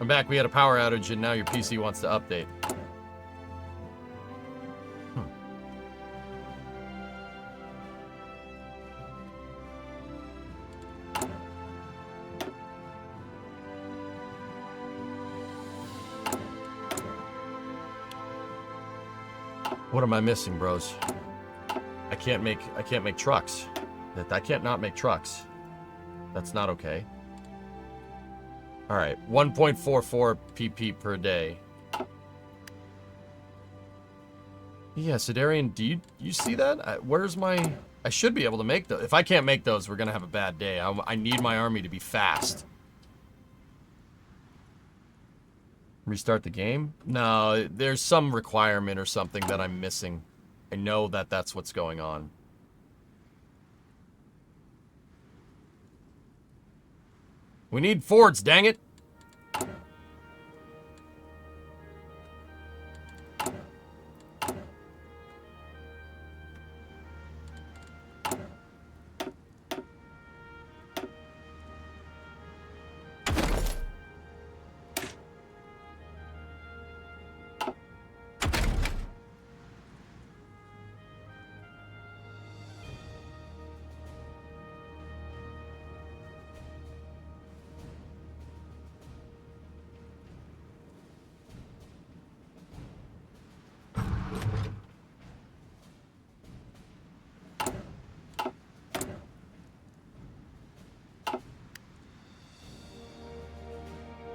I'm back. We had a power outage and now your PC wants to update. What am I missing, bros? I can't make trucks. I can't not make trucks. That's not okay. Alright, 1.44 pp per day. Yeah, Sidarian, do you see that? Where's my... I should be able to make those. If I can't make those, we're gonna have a bad day. I need my army to be fast. Restart the game? No, there's some requirement or something that I'm missing. I know that that's what's going on. We need Fords, dang it!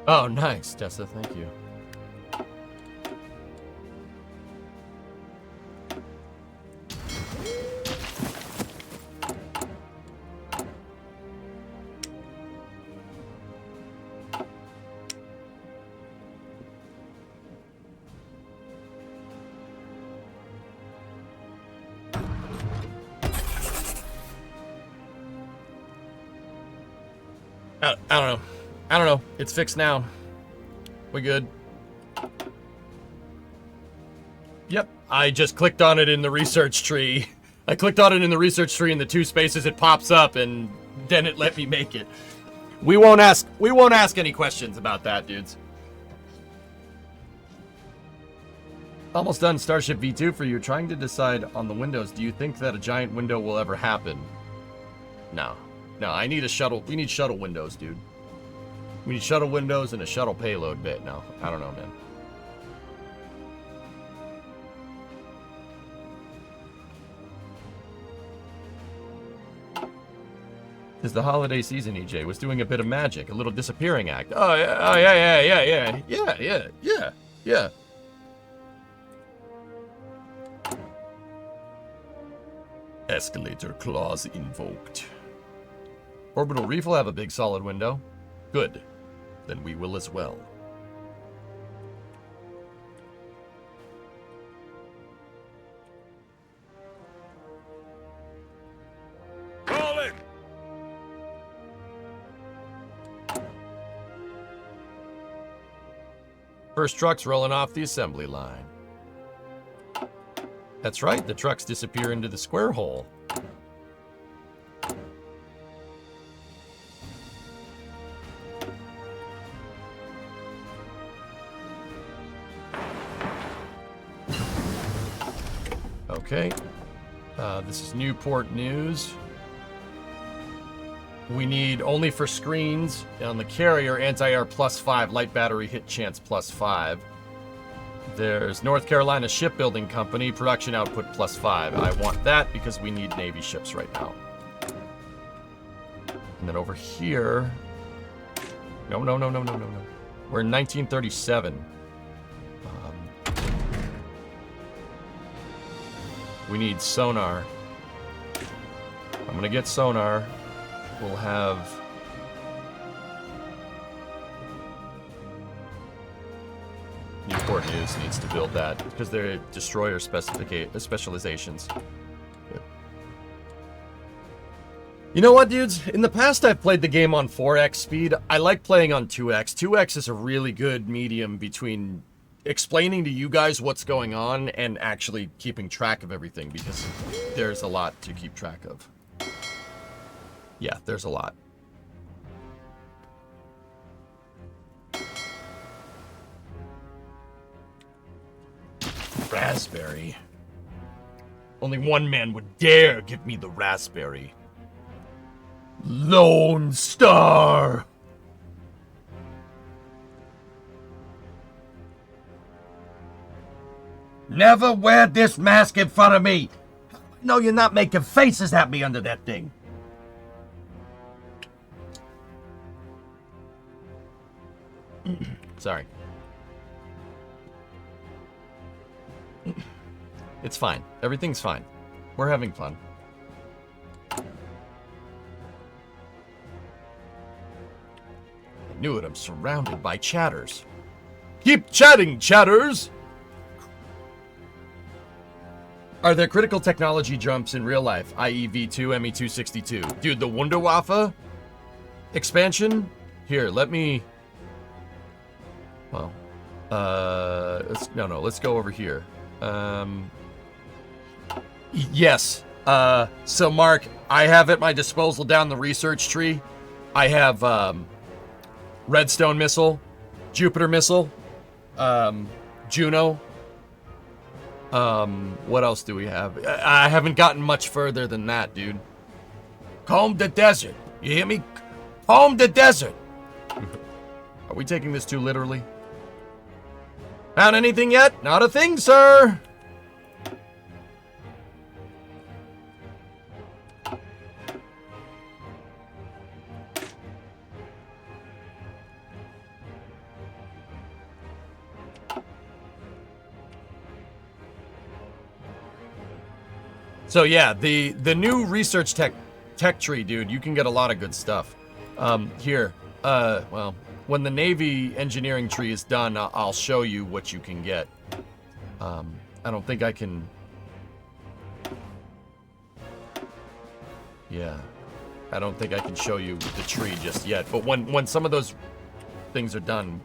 Oh, nice, Tessa, thank you. I don't know. I don't know. It's fixed now. We good. Yep. I just clicked on it in the research tree. I clicked on it in the research tree in the 2 spaces. It pops up and then it let me make it. We won't ask any questions about that, dudes. Almost done Starship V2 for you. Trying to decide on the windows. Do you think that a giant window will ever happen? No. No, I need a shuttle. We need shuttle windows, dude. We need shuttle windows and a shuttle payload bit. No, I don't know, man. It's the holiday season, EJ. Was doing a bit of magic, a little disappearing act. Oh, yeah. Escalator clause invoked. Orbital Reef will have a big solid window. Good. Then we will as well. Call it! First truck's rolling off the assembly line. That's right, the trucks disappear into the square hole. Okay. This is Newport News. We need only for screens on the carrier anti-air +5, light battery hit chance +5. There's North Carolina Shipbuilding Company, production output +5. I want that because we need Navy ships right now. And then over here... No. We're in 1937. We need sonar. I'm gonna get sonar. We'll have... Newport News needs to build that because they're destroyer specializations. Good. You know what, dudes? In the past, I've played the game on 4x speed. I like playing on 2x. 2x is a really good medium between explaining to you guys what's going on and actually keeping track of everything because there's a lot to keep track of. Yeah, there's a lot. Raspberry. Only one man would dare give me the raspberry. Lone Star! Never wear this mask in front of me! No, you're not making faces at me under that thing. Sorry. It's fine. Everything's fine. We're having fun. I knew it. I'm surrounded by chatters. Keep chatting, chatters! Are there critical technology jumps in real life, i.e. V2, ME262? Dude, the Wunderwaffe expansion? Here, let me... Well, let's go over here. Yes. So Mark, I have at my disposal down the research tree. I have, Redstone missile, Jupiter missile, Juno. What else do we have? I haven't gotten much further than that, dude. Comb the desert. You hear me? Comb the desert. Are we taking this too literally? Found anything yet? Not a thing, sir. So yeah, the new research tech tree, dude, you can get a lot of good stuff. Here, well, when the Navy engineering tree is done, I'll show you what you can get. I don't think I can... Yeah, I don't think I can show you the tree just yet. But when some of those things are done,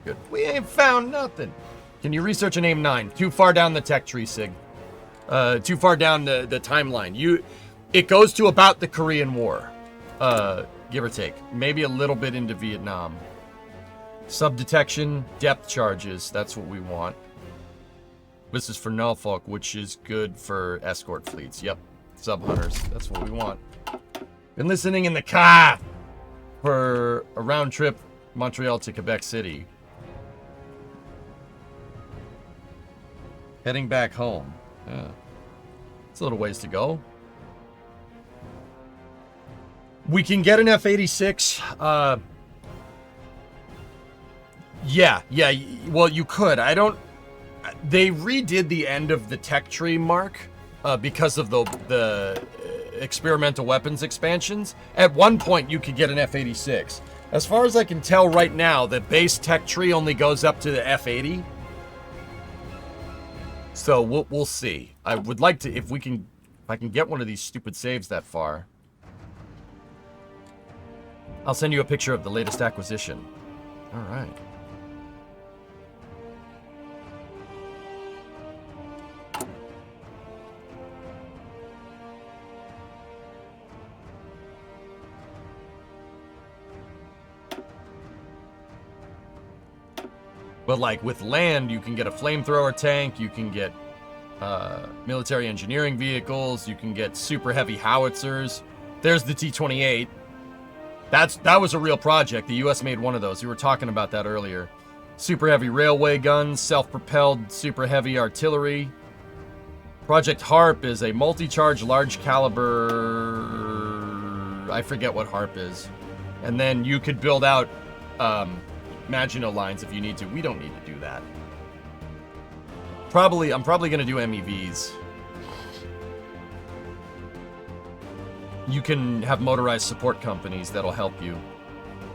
good. We ain't found nothing. Can you research an AIM-9? Too far down the tech tree, Sig. Too far down the timeline. It goes to about the Korean War, give or take. Maybe a little bit into Vietnam. Sub-detection, depth charges, that's what we want. This is for Norfolk, which is good for escort fleets. Yep, sub-hunters, that's what we want. Been listening in the car for a round trip Montreal to Quebec City. Heading back home. Yeah. It's a little ways to go. We can get an F-86. Yeah. Well, you could. They redid the end of the tech tree, Mark, because of the experimental weapons expansions. At one point, you could get an F-86. As far as I can tell right now, the base tech tree only goes up to the F-80. So we'll see. I would like to, if I can get one of these stupid saves that far. I'll send you a picture of the latest acquisition. All right. But like with land, you can get a flamethrower tank, you can get military engineering vehicles, you can get super heavy howitzers. There's the T-28. That was a real project. The US made one of those. We were talking about that earlier. Super heavy railway guns, self-propelled super heavy artillery. Project HARP is a multi-charge large caliber, I forget what HARP is. And then you could build out Maginot lines if you need to. We don't need to do that. I'm probably going to do MEVs. You can have motorized support companies that'll help you.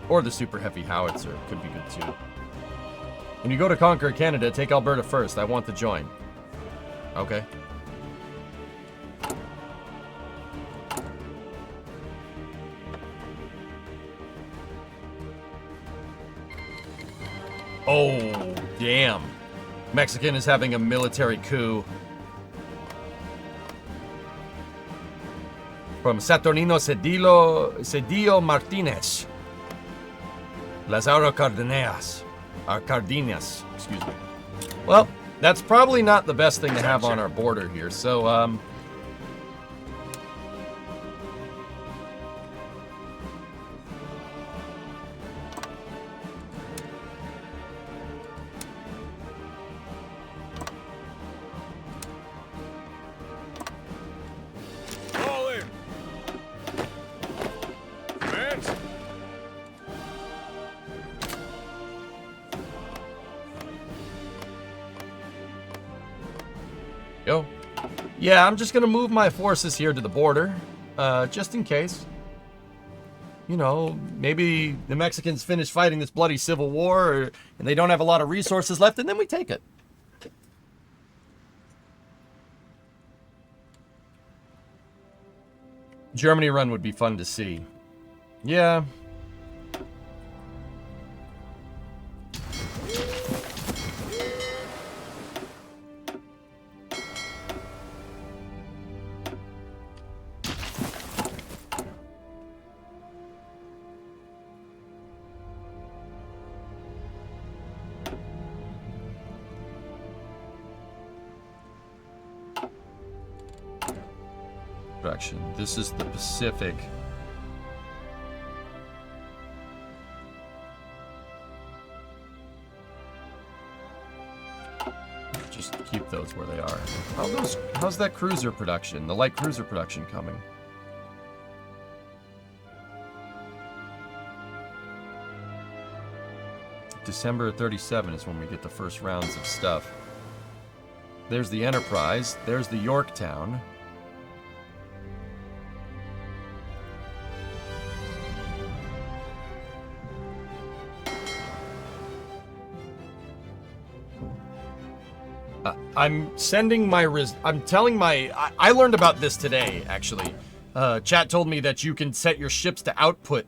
Or the super heavy howitzer could be good too. When you go to conquer Canada, take Alberta first. I want to join. Okay. Oh, damn. Mexican is having a military coup. From Saturnino Cedillo Martinez. Las Cardenas, excuse me. Well, that's probably not the best thing to have on our border here, so, All in. Advance. Yo. Yeah, I'm just gonna move my forces here to the border, just in case. you know, maybe the Mexicans finish fighting this bloody civil war and they don't have a lot of resources left, and then we take it. Germany run would be fun to see. Yeah. Production. This is the Pacific. Just keep those where they are. How's that cruiser production? The light cruiser production coming? December 37 is when we get the first rounds of stuff. There's the Enterprise. There's the Yorktown. I'm sending my I'm telling my I learned about this today, actually. Chat told me that you can set your ships to output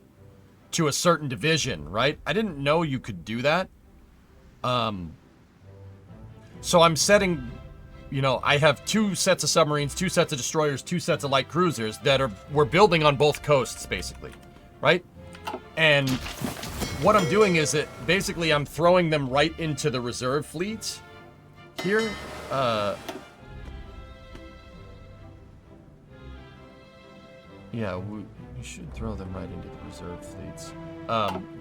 to a certain division, right? I didn't know you could do that. So I'm setting, you know, I have 2 sets of submarines, 2 sets of destroyers, 2 sets of light cruisers that we're building on both coasts, basically, right? And what I'm doing is basically I'm throwing them right into the reserve fleets here. Yeah, we should throw them right into the reserve fleets.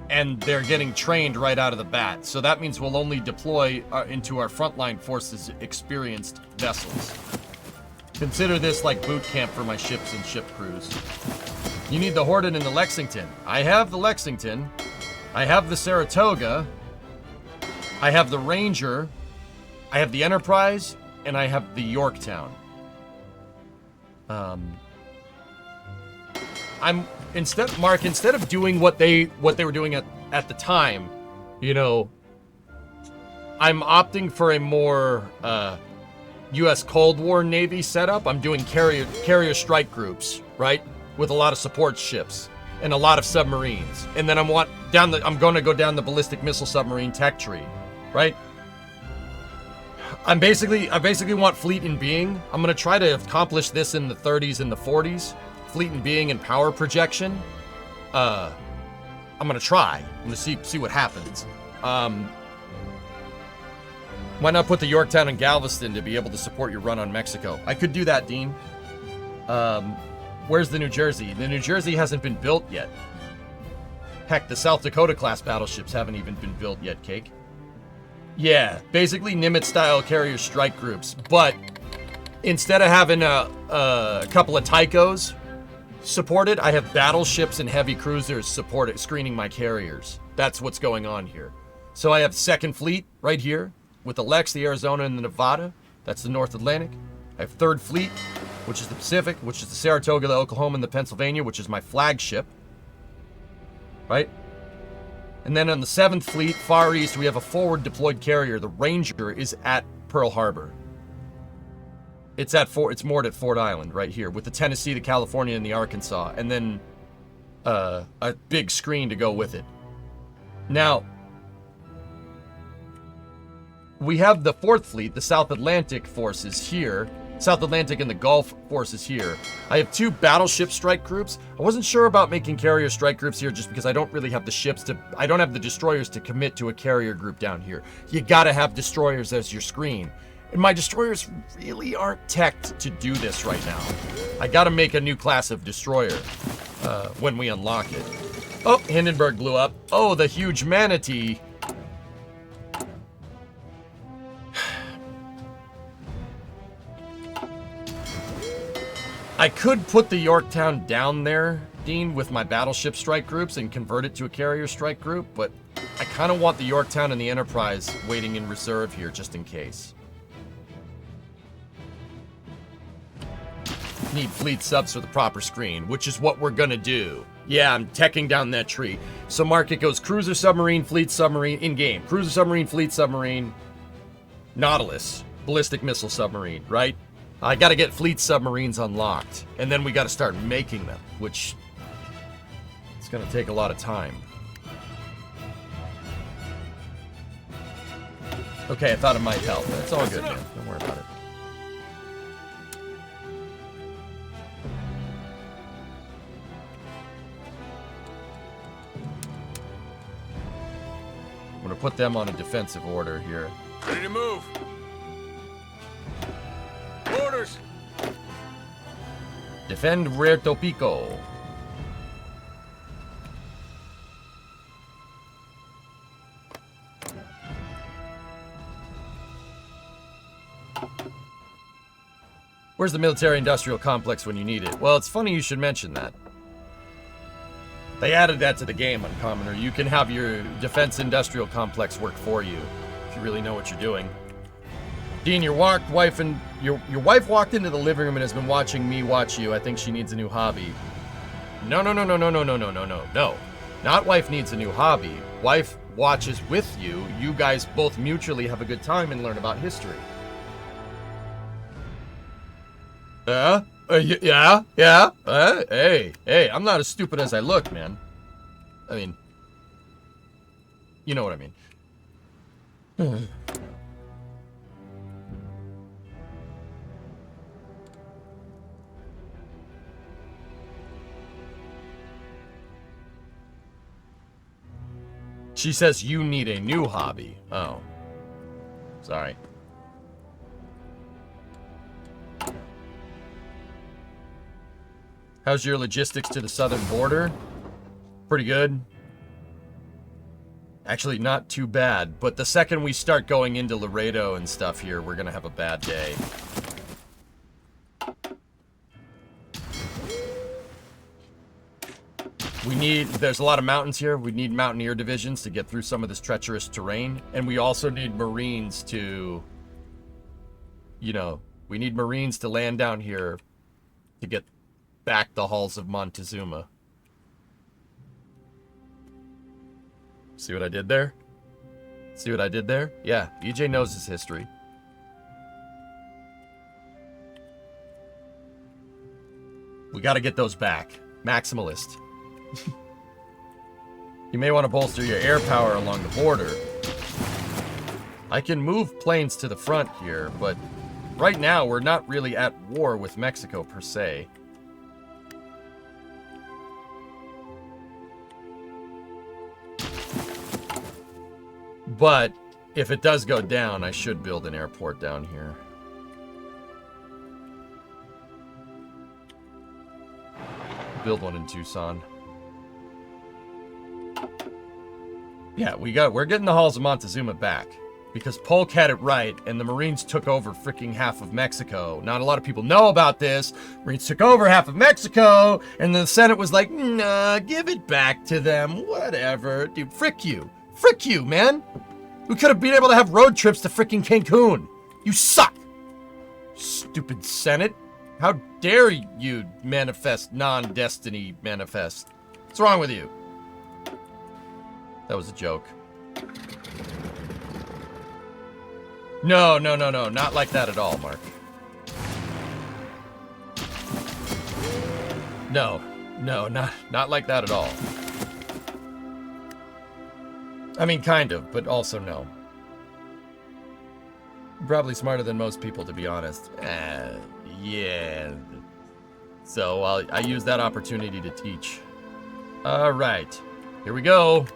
And they're getting trained right out of the bat. So that means we'll only deploy into our frontline forces experienced vessels. Consider this like boot camp for my ships and ship crews. You need the Horden and the Lexington. I have the Lexington. I have the Saratoga. I have the Ranger. I have the Enterprise. And I have the Yorktown. Instead of doing what they were doing at the time, you know, I'm opting for a more U.S. Cold War Navy setup. I'm doing carrier strike groups, right, with a lot of support ships and a lot of submarines, and then I'm going to go down the ballistic missile submarine tech tree, right? I basically want fleet in being. I'm going to try to accomplish this in the 30s and the 40s. Fleet in being and power projection. I'm going to try. I'm going to see what happens. Why not put the Yorktown and Galveston to be able to support your run on Mexico? I could do that, Dean. Where's the New Jersey? The New Jersey hasn't been built yet. Heck, the South Dakota class battleships haven't even been built yet, Cake. Yeah, basically Nimitz-style carrier strike groups, but instead of having a couple of Tychos supported, I have battleships and heavy cruisers supported, screening my carriers. That's what's going on here. So I have 2nd Fleet right here with the Lex, the Arizona, and the Nevada. That's the North Atlantic. I have 3rd Fleet, which is the Pacific, which is the Saratoga, the Oklahoma, and the Pennsylvania, which is my flagship. Right? And then on the 7th Fleet, Far East, we have a forward deployed carrier. The Ranger is at Pearl Harbor. It's moored at Fort Island right here with the Tennessee, the California, and the Arkansas, and then a big screen to go with it. Now, we have the 4th Fleet, the South Atlantic forces here. South Atlantic and the Gulf forces here. I have 2 battleship strike groups. I wasn't sure about making carrier strike groups here just because I don't really have the ships I don't have the destroyers to commit to a carrier group down here. You gotta have destroyers as your screen. And my destroyers really aren't teched to do this right now. I gotta make a new class of destroyer when we unlock it. Oh, Hindenburg blew up. Oh, the huge manatee. I could put the Yorktown down there, Dean, with my battleship strike groups and convert it to a carrier strike group, but I kind of want the Yorktown and the Enterprise waiting in reserve here just in case. Need fleet subs for the proper screen, which is what we're gonna do. Yeah, I'm teching down that tree. So, Mark, it goes cruiser, submarine, fleet, submarine, in-game. Cruiser, submarine, fleet, submarine, Nautilus, ballistic missile submarine, right? I got to get fleet submarines unlocked. And then we got to start making them, which it's going to take a lot of time. Okay, I thought it might help. It's all good, man. Don't worry about it. I'm going to put them on a defensive order here. Ready to move. Orders. Defend Puerto Pico. Where's the military-industrial complex when you need it? Well, it's funny you should mention that. They added that to the game, Uncommoner. You can have your defense-industrial complex work for you, if you really know what you're doing. Dean, your wife walked into the living room and has been watching me watch you. I think she needs a new hobby. No. Not wife needs a new hobby. Wife watches with you. You guys both mutually have a good time and learn about history. Yeah. Hey, I'm not as stupid as I look, man. I mean, you know what I mean. She says you need a new hobby. Oh. Sorry. How's your logistics to the southern border? Pretty good. Actually, not too bad. But the second we start going into Laredo and stuff here, we're gonna have a bad day. There's a lot of mountains here. We need mountaineer divisions to get through some of this treacherous terrain. And we also need Marines to, you know, we need Marines to land down here to get back the halls of Montezuma. See what I did there? See what I did there? Yeah, EJ knows his history. We gotta get those back. Maximalist. You may want to bolster your air power along the border. I can move planes to the front here, but right now we're not really at war with Mexico per se. But if it does go down, I should build an airport down here. Build one in Tucson. Yeah, we're getting the halls of Montezuma back. Because Polk had it right, and the Marines took over freaking half of Mexico. Not a lot of people know about this. Marines took over half of Mexico, and the Senate was like, nah, give it back to them. Whatever. Dude, frick you. Frick you, man. We could have been able to have road trips to freaking Cancun. You suck. Stupid Senate. How dare you manifest non-destiny manifest? What's wrong with you? That was a joke. No. Not like that at all, Mark. No, not like that at all. I mean, kind of, but also no. Probably smarter than most people, to be honest. Yeah. So I use that opportunity to teach. All right, here we go.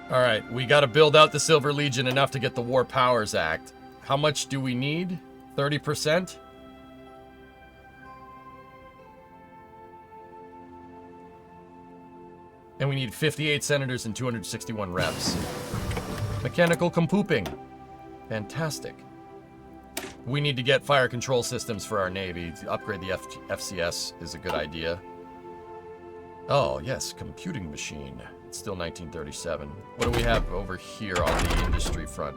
All right, we got to build out the Silver Legion enough to get the War Powers Act. How much do we need? 30%? And we need 58 senators and 261 reps. Mechanical compooping. Fantastic. We need to get fire control systems for our Navy. To upgrade the FCS is a good idea. Oh, yes, computing machine. It's still 1937. What do we have over here on the industry front?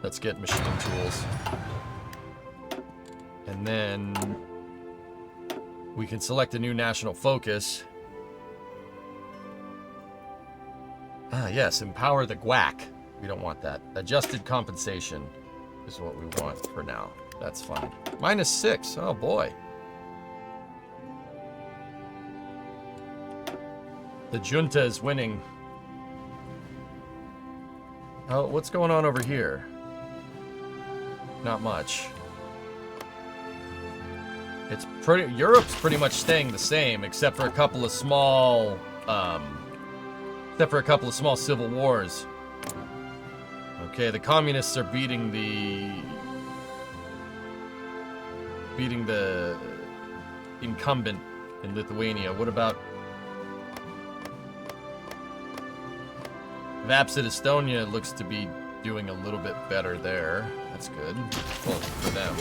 Let's get machine tools. And then we can select a new national focus. Ah, yes, empower the GWAC. We don't want that. Adjusted compensation is what we want for now. That's fine. -6. Oh, boy. The junta is winning. Oh, what's going on over here? Not much. It's pretty. Europe's pretty much staying the same, except for a couple of small, civil wars. Okay, the communists are beating the incumbent in Lithuania. What about Vapsid Estonia? Looks to be doing a little bit better there. That's good. Well, for them.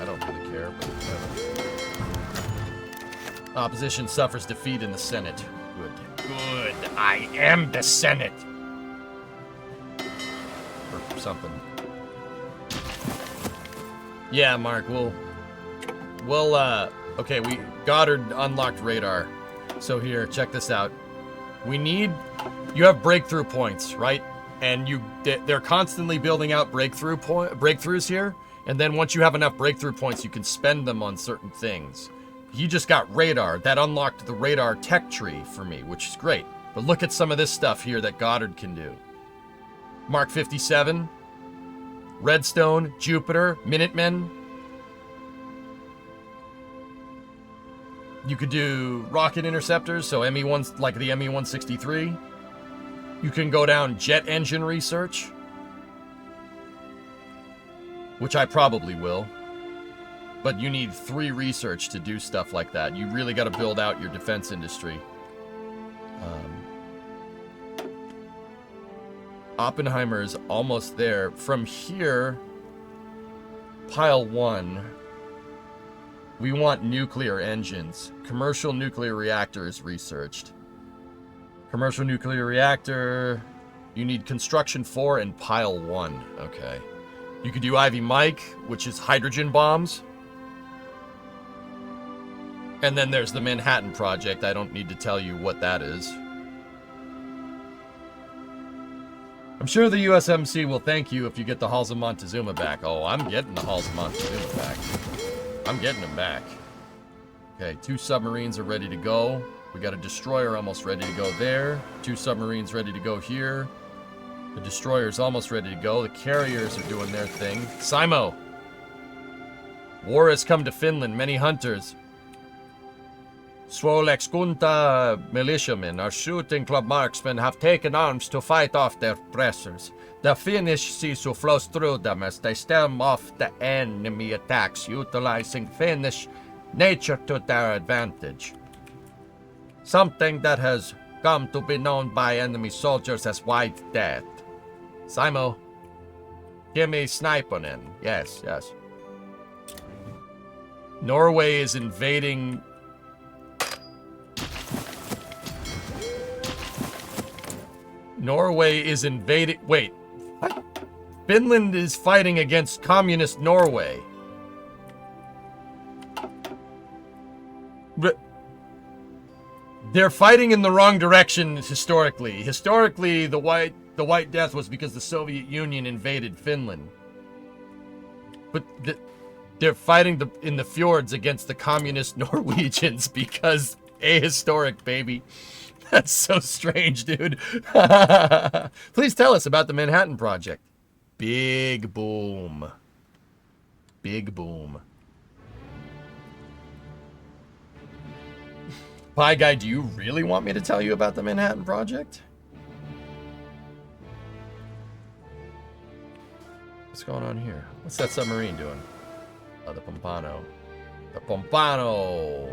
I don't really care, but whatever. Opposition suffers defeat in the Senate. Good. Good. I am the Senate. Or something. Yeah, Mark, okay, Goddard unlocked radar. So here, check this out. You have breakthrough points, right? And they're constantly building out breakthroughs here. And then once you have enough breakthrough points, you can spend them on certain things. You just got radar. That unlocked the radar tech tree for me, which is great. But look at some of this stuff here that Goddard can do. Mark 57, Redstone, Jupiter, Minutemen. You could do rocket interceptors, so ME1, like the ME-163. You can go down jet engine research, which I probably will. But you need 3 research to do stuff like that. You really got to build out your defense industry. Oppenheimer is almost there. From here, pile 1, we want nuclear engines. Commercial nuclear reactors researched. Commercial nuclear reactor, you need construction 4 and pile 1. Okay. You could do Ivy Mike, which is hydrogen bombs. And then there's the Manhattan Project. I don't need to tell you what that is. I'm sure the USMC will thank you if you get the Halls of Montezuma back. Oh, I'm getting the Halls of Montezuma back. I'm getting them back. Okay, 2 submarines are ready to go. We got a destroyer almost ready to go there. 2 submarines ready to go here. The destroyer's almost ready to go. The carriers are doing their thing. Simo! War has come to Finland. Many hunters. Swolexkunta militiamen, our shooting club marksmen, have taken arms to fight off their oppressors. The Finnish sisu flows through them as they stem off the enemy attacks, utilizing Finnish nature to their advantage. Something that has come to be known by enemy soldiers as White Death. Simo, give me sniping. Yes, yes. Norway is invading. Wait, what? Finland is fighting against communist Norway. But they're fighting in the wrong direction historically. Historically, the White Death was because the Soviet Union invaded Finland. But they're fighting in the fjords against the communist Norwegians because ahistoric, baby. That's so strange, dude. Please tell us about the Manhattan Project. Big boom. Big boom. Pie Guy, do you really want me to tell you about the Manhattan Project? What's going on here? What's that submarine doing? Oh, the Pompano. The Pompano!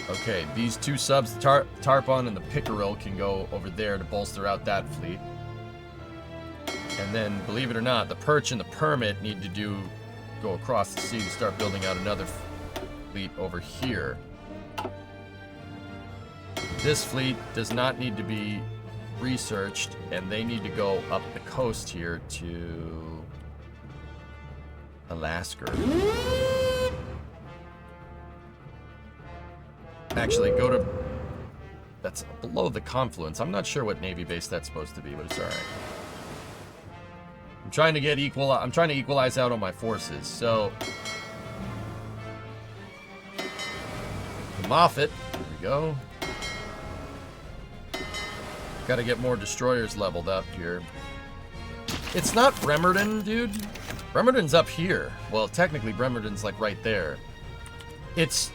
Okay, these 2 subs, the Tarpon and the Pickerel, can go over there to bolster out that fleet. And then, believe it or not, the Perch and the Permit need to go across the sea to start building out another fleet over here. This fleet does not need to be researched, and they need to go up the coast here to Alaska. Actually, go to... That's below the confluence. I'm not sure what Navy base that's supposed to be, but it's alright. I'm trying to get I'm trying to equalize out on my forces, so... Moffett, there we go. Gotta get more destroyers leveled up here. It's not Bremerton, dude. Bremerton's up here. Well, technically Bremerton's like right there. It's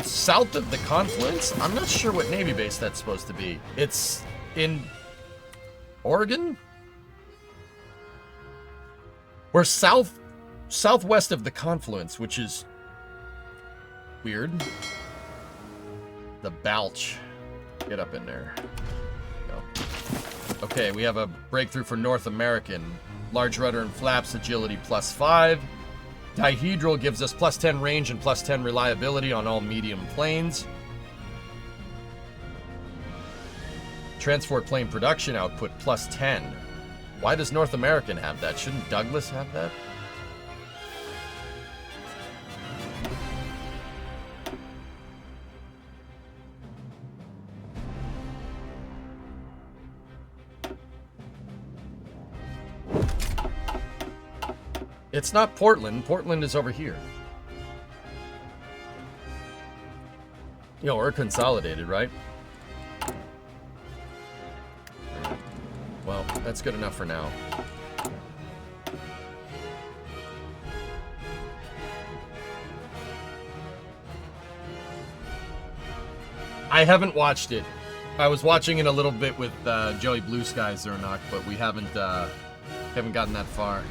south of the confluence. I'm not sure what Navy base that's supposed to be. It's in Oregon? We're southwest of the confluence, which is weird. The Balch. Get up in there. Okay, we have a breakthrough for North American. Large rudder and flaps, agility +5. Dihedral gives us +10 range and +10 reliability on all medium planes. Transport plane production output +10. Why does North American have that? Shouldn't Douglas have that? It's not Portland. Portland is over here. You know, we're consolidated, right? Well, that's good enough for now. I haven't watched it. I was watching it a little bit with Joey Blue Sky Zernock, but we haven't gotten that far.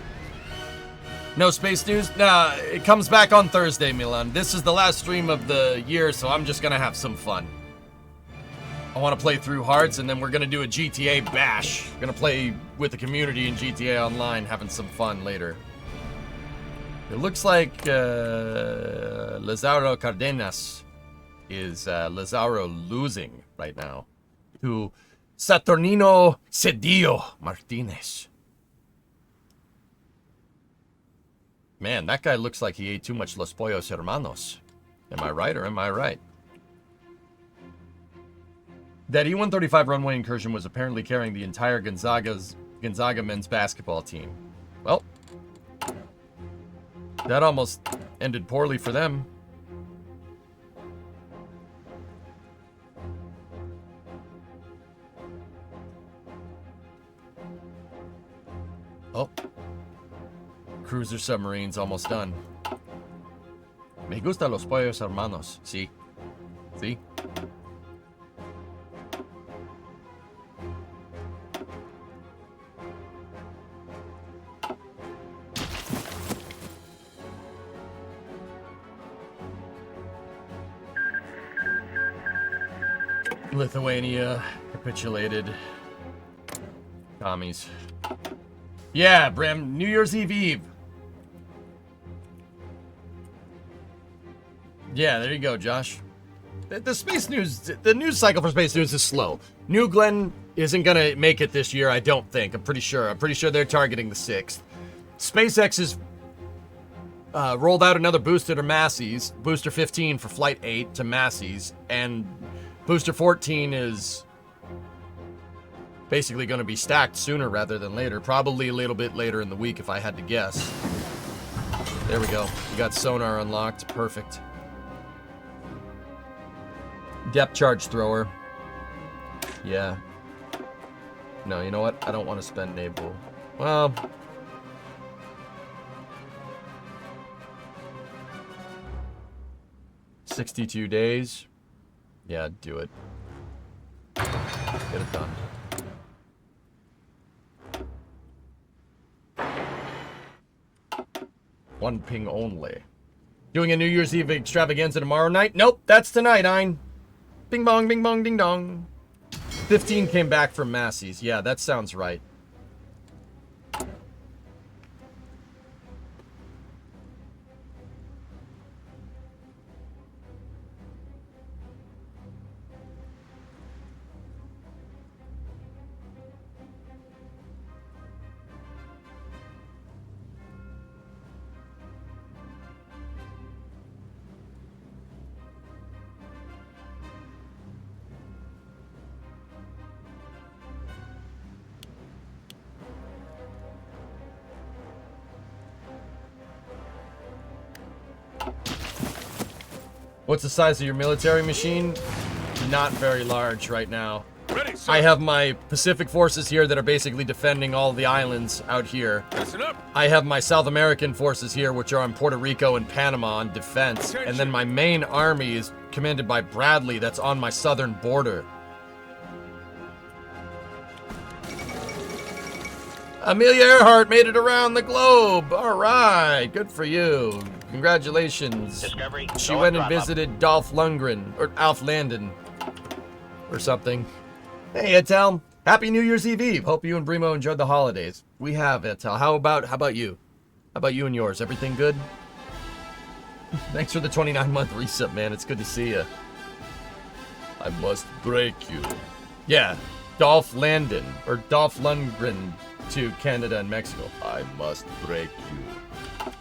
No space news? Nah, it comes back on Thursday, Milan. This is the last stream of the year, so I'm just gonna have some fun. I want to play through Hearts, and then we're gonna do a GTA bash. We're gonna play with the community in GTA Online, having some fun later. It looks like Lazaro Cardenas is Lazaro losing right now to Saturnino Cedillo Martinez. Man, that guy looks like he ate too much Los Pollos Hermanos. Am I right or am I right? That E-135 runway incursion was apparently carrying the entire Gonzaga men's basketball team. Well, that almost ended poorly for them. Oh. Cruiser submarine's almost done. Me gusta los pollos hermanos. See? See? Lithuania capitulated. Commies. Yeah, Bram, New Year's Eve. Yeah, there you go, Josh. The space news, the news cycle for space news is slow. New Glenn isn't gonna make it this year, I don't think. I'm pretty sure they're targeting the 6th. SpaceX has rolled out another booster to Massey's, booster 15 for flight 8 to Massey's, and booster 14 is basically going to be stacked sooner rather than later. Probably a little bit later in the week if I had to guess. There we go. We got sonar unlocked. Perfect. Depth charge thrower. Yeah. No, you know what? I don't want to spend naval. Well, $62 days. Yeah, do it. Get it done. One ping only. Doing a New Year's Eve extravaganza tomorrow night? Nope, that's tonight, Ein. Bing bong, bing bong, ding dong. 15 came back from Massey's. Yeah, that sounds right. What's the size of your military machine? Not very large right now. Ready, sir. I have my Pacific forces here that are basically defending all the islands out here. Listen up. I have my South American forces here, which are in Puerto Rico and Panama on defense. And then my main army is commanded by Bradley, that's on my southern border. Amelia Earhart made it around the globe. All right, good for you. Congratulations. Discovery, She go went at and throttle up. visited Dolph Lundgren, or Alf Landon, or something. Hey, Etel. Happy New Year's Eve. Hope you and Brimo enjoyed the holidays. We have, Etel. How about you? How about you and yours? Everything good? Thanks for the 29-month reset, man. It's good to see you. I must break you. Yeah, Dolph Landon, or Dolph Lundgren to Canada and Mexico. I must break you.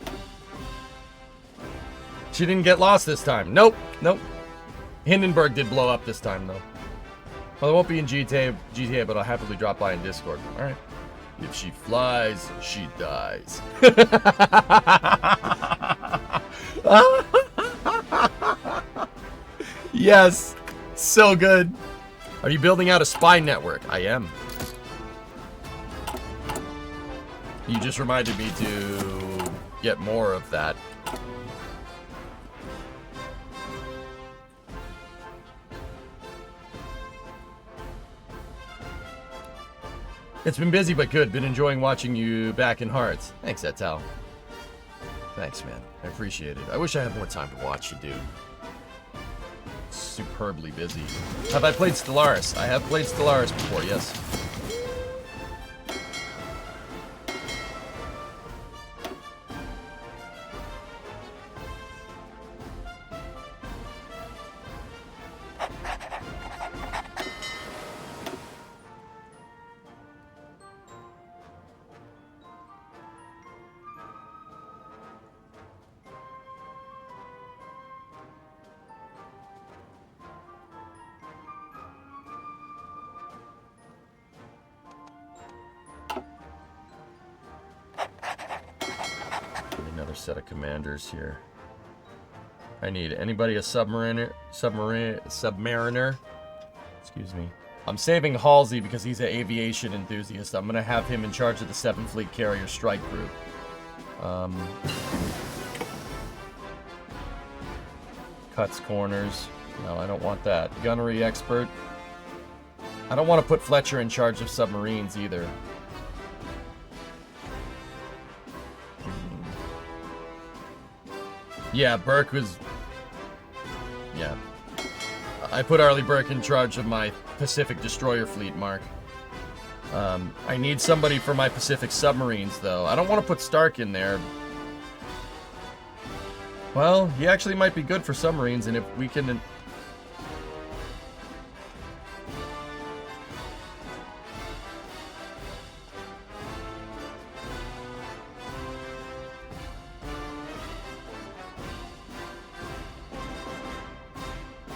She didn't get lost this time. Nope. Hindenburg did blow up this time, though. Well, it won't be in GTA, but I'll happily drop by in Discord. All right. If she flies, she dies. Yes. So good. Are you building out a spy network? I am. You just reminded me to get more of that. It's been busy but good. Been enjoying watching you back in Hearts. Thanks, Etal. Thanks, man. I appreciate it. I wish I had more time to watch you, dude. Superbly busy. Have I played Stellaris? I have played Stellaris before, yes. Set of commanders here. I need anybody a submariner. Excuse me. I'm saving Halsey because he's an aviation enthusiast. I'm gonna have him in charge of the 7th Fleet Carrier Strike Group. Cuts corners. No, I don't want that. Gunnery expert. I don't want to put Fletcher in charge of submarines either. Yeah, Burke was... Yeah. I put Arleigh Burke in charge of my Pacific destroyer fleet, Mark. I need somebody for my Pacific submarines, though. I don't want to put Stark in there. Well, he actually might be good for submarines, and if we can...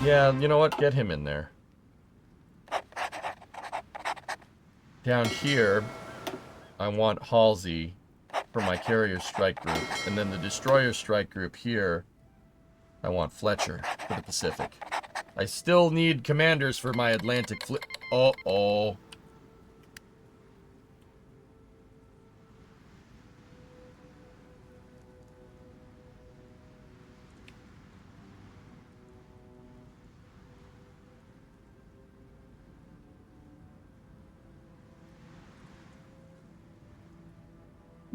Yeah, you know what? Get him in there. Down here, I want Halsey for my carrier strike group. And then the destroyer strike group here, I want Fletcher for the Pacific. I still need commanders for my Atlantic fleet. Uh-oh.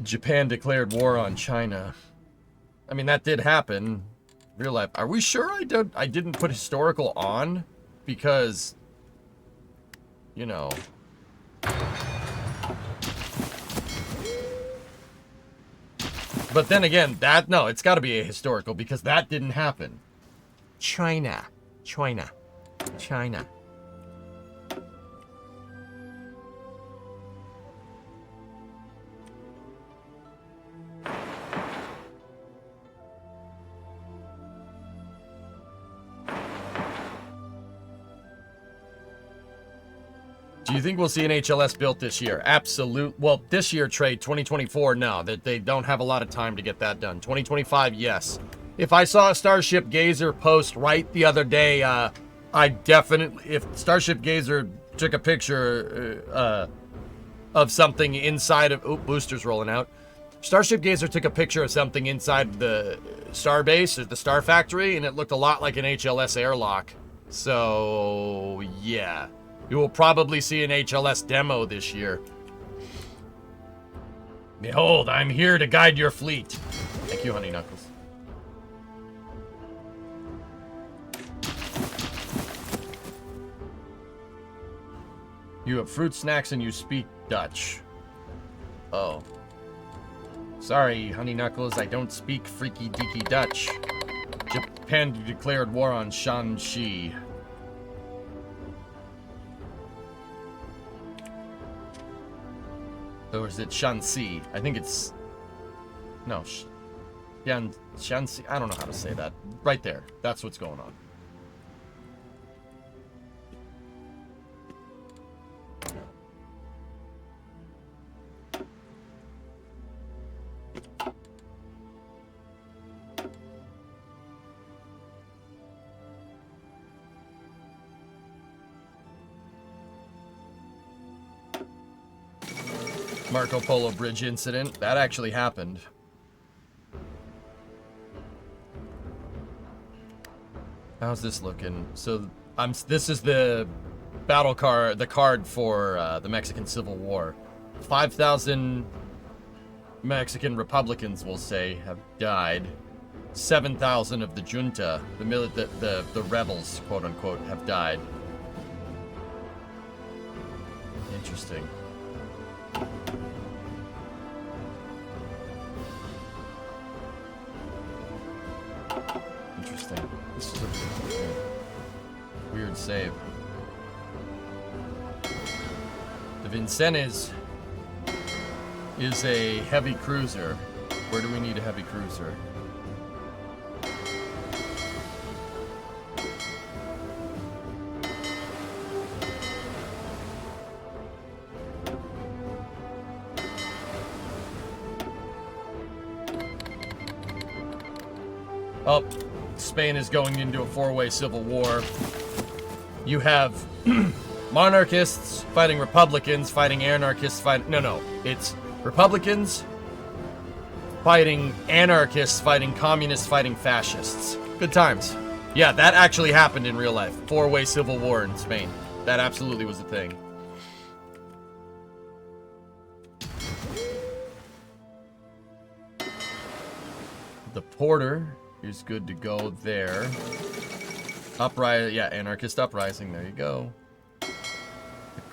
Japan declared war on China. I mean, that did happen. Real life. Are we sure I didn't put historical on? Because, you know. But then again, no, it's got to be a historical because that didn't happen. China. Do you think we'll see an HLS built this year? Absolute. Well, this year trade, 2024, no. That they don't have a lot of time to get that done. 2025, yes. If I saw a Starship Gazer post right the other day, I definitely, if Starship Gazer took a picture of something inside of, oh, boosters rolling out. Starship Gazer took a picture of something inside the Starbase, or the Star Factory, and it looked a lot like an HLS airlock. So, yeah. You will probably see an HLS demo this year. Behold, I'm here to guide your fleet. Thank you, Honey Knuckles. You have fruit snacks and you speak Dutch. Oh. Sorry, Honey Knuckles, I don't speak freaky deaky Dutch. Japan declared war on Shanxi. Or is it Shanxi? I think it's... No, Shanxi. I don't know how to say that. Right there. That's what's going on. Marco Polo Bridge incident. That actually happened. How's this looking? So this is the battle card, the card for the Mexican Civil War. 5,000 Mexican Republicans, we'll say, have died. 7,000 of the junta, the rebels, quote unquote, have died. Interesting. Interesting. This is a weird save. The Vincennes is a heavy cruiser. Where do we need a heavy cruiser? Oh, Spain is going into a four-way civil war. You have monarchists fighting Republicans, fighting anarchists, fighting... No. It's Republicans fighting anarchists, fighting communists, fighting fascists. Good times. Yeah, that actually happened in real life. Four-way civil war in Spain. That absolutely was a thing. The Porter is good to go there. Uprising, yeah, Anarchist Uprising, there you go. The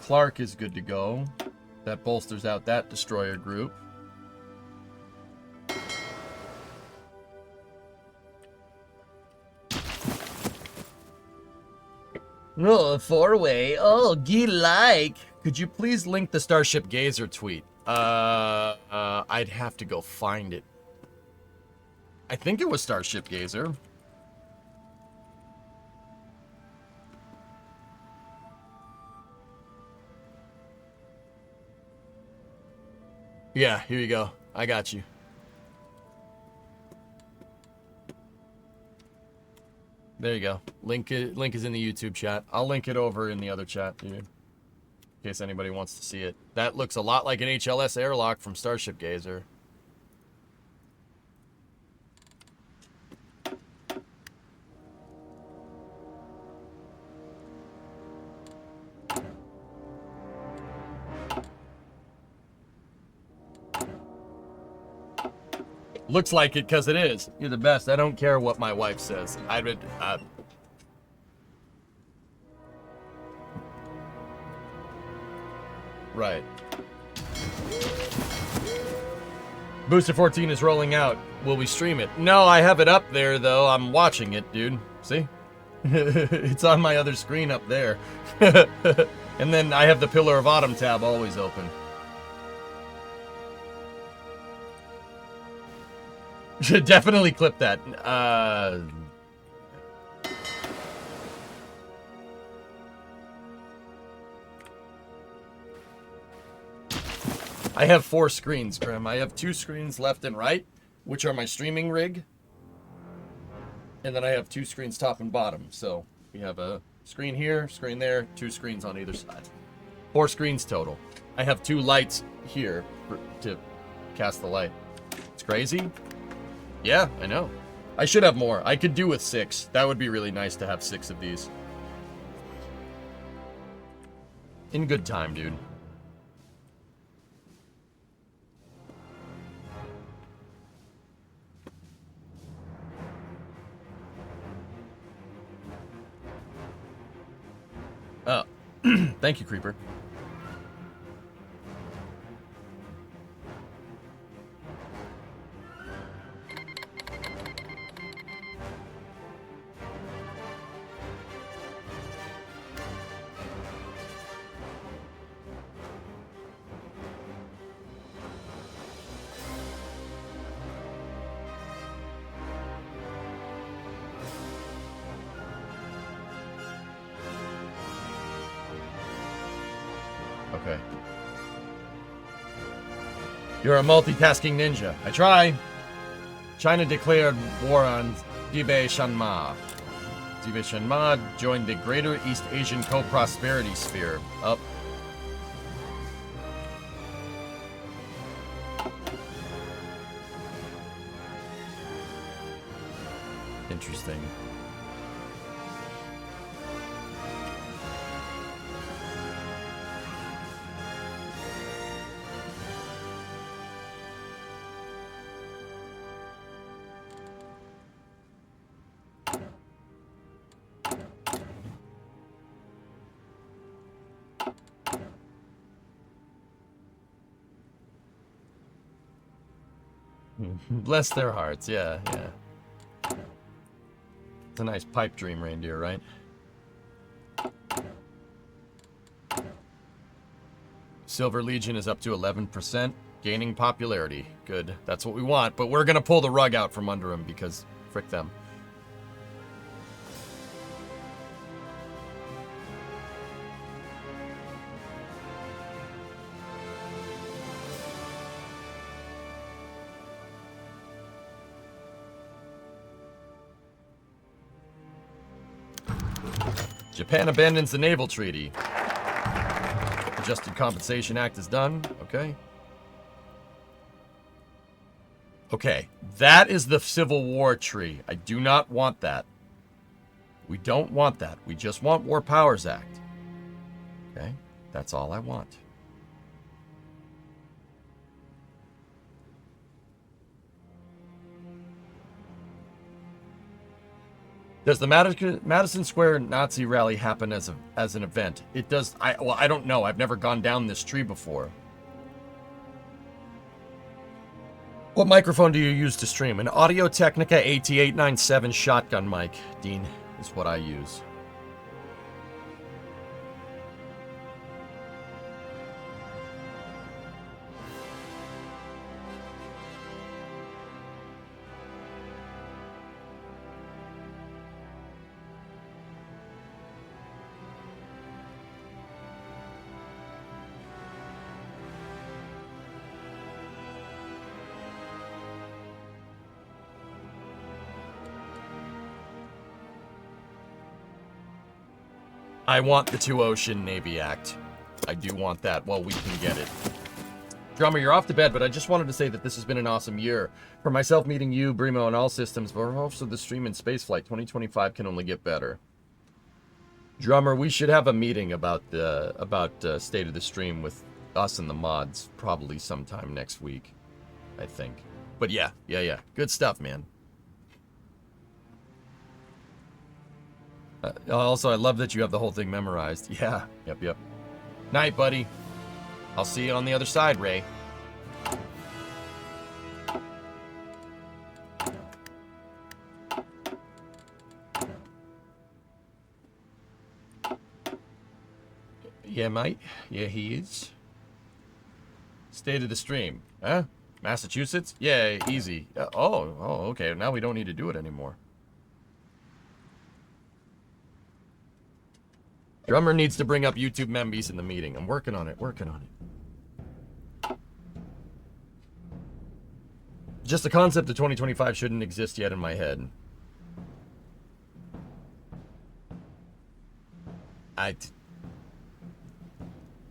Clark is good to go. That bolsters out that destroyer group. Oh, four-way. Oh, gee-like. Could you please link the Starship Gazer tweet? I'd have to go find it. I think it was Starship Gazer. Yeah, here you go. I got you. There you go. Link is in the YouTube chat. I'll link it over in the other chat, dude. In case anybody wants to see it. That looks a lot like an HLS airlock from Starship Gazer. Looks like it because it is. You're the best. I don't care what my wife says. Right. Booster 14 is rolling out. Will we stream it? No, I have it up there, though. I'm watching it, dude. See? It's on my other screen up there. And then I have the Pillar of Autumn tab always open. Should definitely clip that. I have 4 screens, Grim. I have 2 screens left and right, which are my streaming rig. And then I have 2 screens top and bottom. So we have a screen here, screen there, 2 screens on either side. 4 screens total. I have 2 lights here to cast the light. It's crazy. Yeah, I know. I should have more. I could do with 6. That would be really nice to have 6 of these. In good time, dude. Oh, thank you, Creeper. Okay. You're a multitasking ninja. I try. China declared war on Tibet Shanma. Tibet Shanma joined the Greater East Asian Co-Prosperity Sphere. Up. Interesting. Bless their hearts, yeah. It's a nice pipe dream reindeer, right? Silver Legion is up to 11%, gaining popularity. Good, that's what we want, but we're gonna pull the rug out from under them because frick them. Japan abandons the naval treaty. Adjusted Compensation Act is done. Okay. Okay. That is the Civil War tree. I do not want that. We don't want that. We just want War Powers Act. Okay. That's all I want. Does the Madison Square Nazi rally happen as an event? It does. I don't know. I've never gone down this tree before. What microphone do you use to stream? An Audio-Technica AT897 shotgun mic, Dean, is what I use. I want the Two Ocean Navy Act. I do want that. Well, we can get it. Drummer, you're off to bed, but I just wanted to say that this has been an awesome year. For myself, meeting you, Brimo, and all systems, but also the stream and spaceflight. 2025 can only get better. Drummer, we should have a meeting about state of the stream with us and the mods probably sometime next week, I think. But yeah. Good stuff, man. Also, I love that you have the whole thing memorized. Yeah, yep. Night, buddy. I'll see you on the other side, Ray. Yeah, mate. Yeah, he is. State of the stream. Huh? Massachusetts? Yeah, easy. Okay. Now we don't need to do it anymore. Drummer needs to bring up YouTube Membies in the meeting. I'm working on it. Just the concept of 2025 shouldn't exist yet in my head.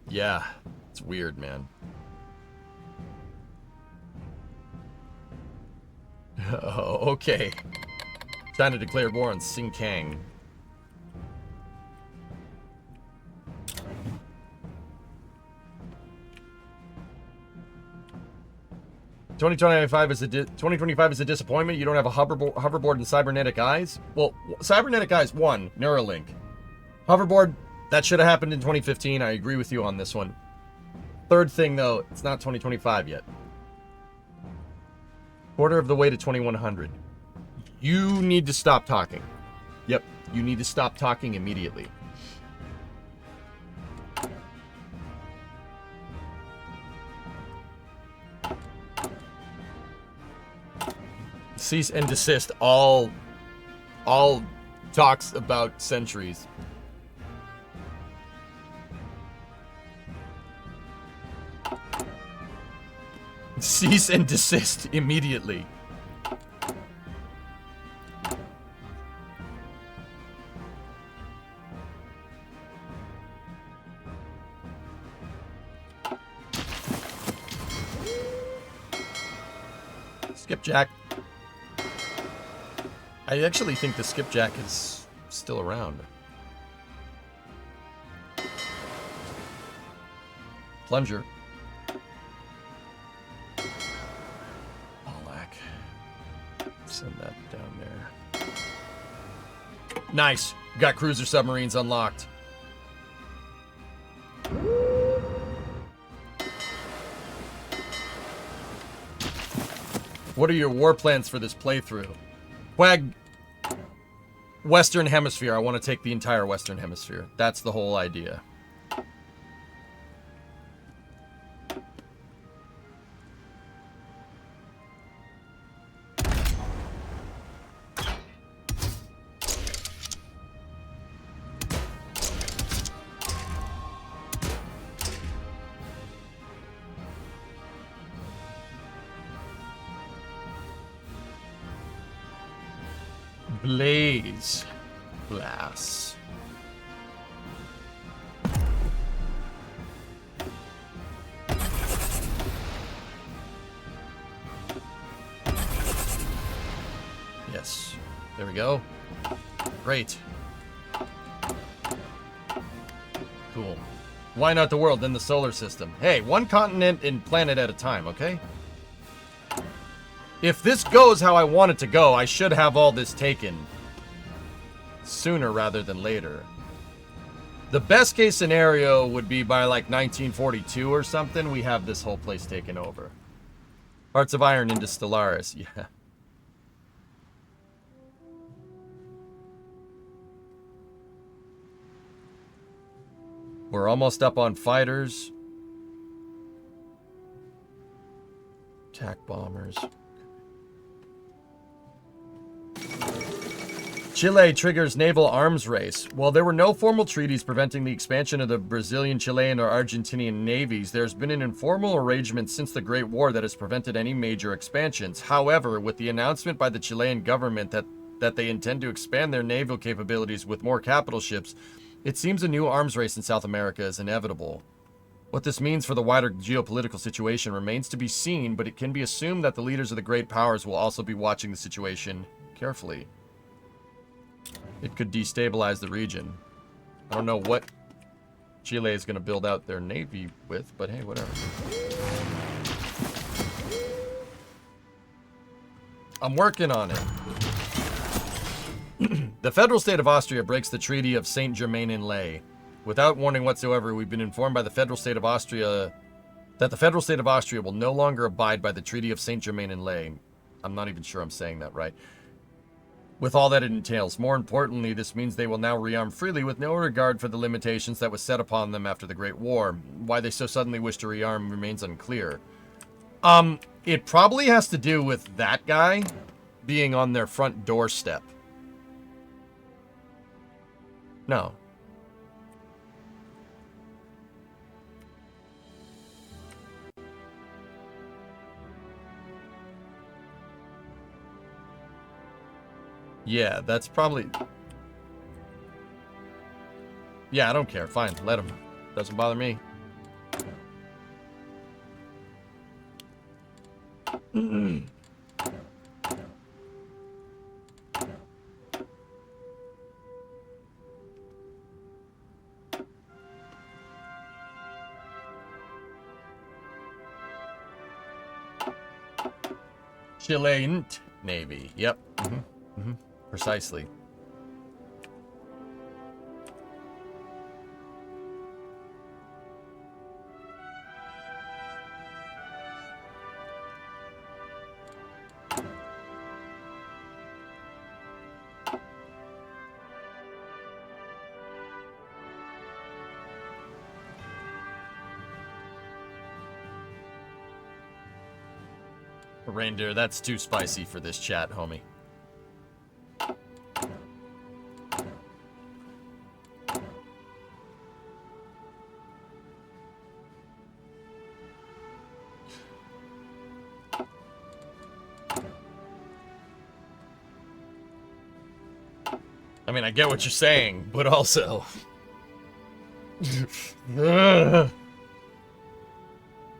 Yeah, it's weird, man. Oh, okay. China declared war on Xinjiang. Twenty 25 is a disappointment. You don't have a hoverboard and cybernetic eyes. Well, cybernetic eyes, one, Neuralink. Hoverboard, that should have happened in 2015. I agree with you on this one. Third thing, though, it's not 2025 yet. Quarter of the way to 2100. You need to stop talking. Yep, you need to stop talking immediately. Cease and desist all talks about centuries. Cease and desist immediately. Skipjack. I actually think the skipjack is still around. Plunger. Polak. Send that down there. Nice. Got cruiser submarines unlocked. What are your war plans for this playthrough? Quag, Western Hemisphere. I want to take the entire Western Hemisphere. That's the whole idea. Blaze. Glass. Yes. There we go. Great. Cool. Why not the world, then the solar system? Hey, one continent and planet at a time, okay? If this goes how I want it to go, I should have all this taken sooner rather than later. The best case scenario would be by like 1942 or something, we have this whole place taken over. Hearts of Iron into Stellaris, yeah. We're almost up on fighters. Attack bombers. Chile triggers naval arms race. While there were no formal treaties preventing the expansion of the Brazilian, Chilean, or Argentinian navies, there's been an informal arrangement since the Great War that has prevented any major expansions. However, with the announcement by the Chilean government that they intend to expand their naval capabilities with more capital ships, it seems a new arms race in South America is inevitable. What this means for the wider geopolitical situation remains to be seen, but it can be assumed that the leaders of the great powers will also be watching the situation carefully. It could destabilize the region. I don't know what Chile is going to build out their navy with, but hey, whatever. I'm working on it. The federal state of Austria breaks the Treaty of Saint-Germain-en-Laye. Without warning whatsoever, we've been informed by the federal state of Austria that the federal state of Austria will no longer abide by the Treaty of Saint-Germain-en-Laye. I'm not even sure I'm saying that right. With all that it entails. More importantly, this means they will now rearm freely with no regard for the limitations that was set upon them after the Great War. Why they so suddenly wish to rearm remains unclear. It probably has to do with that guy being on their front doorstep. No. Yeah, that's probably... Yeah, I don't care. Fine, let him. Doesn't bother me. Chilean Navy. Yep. Precisely. Reindeer, that's too spicy for this chat, homie. I mean, I get what you're saying, but also...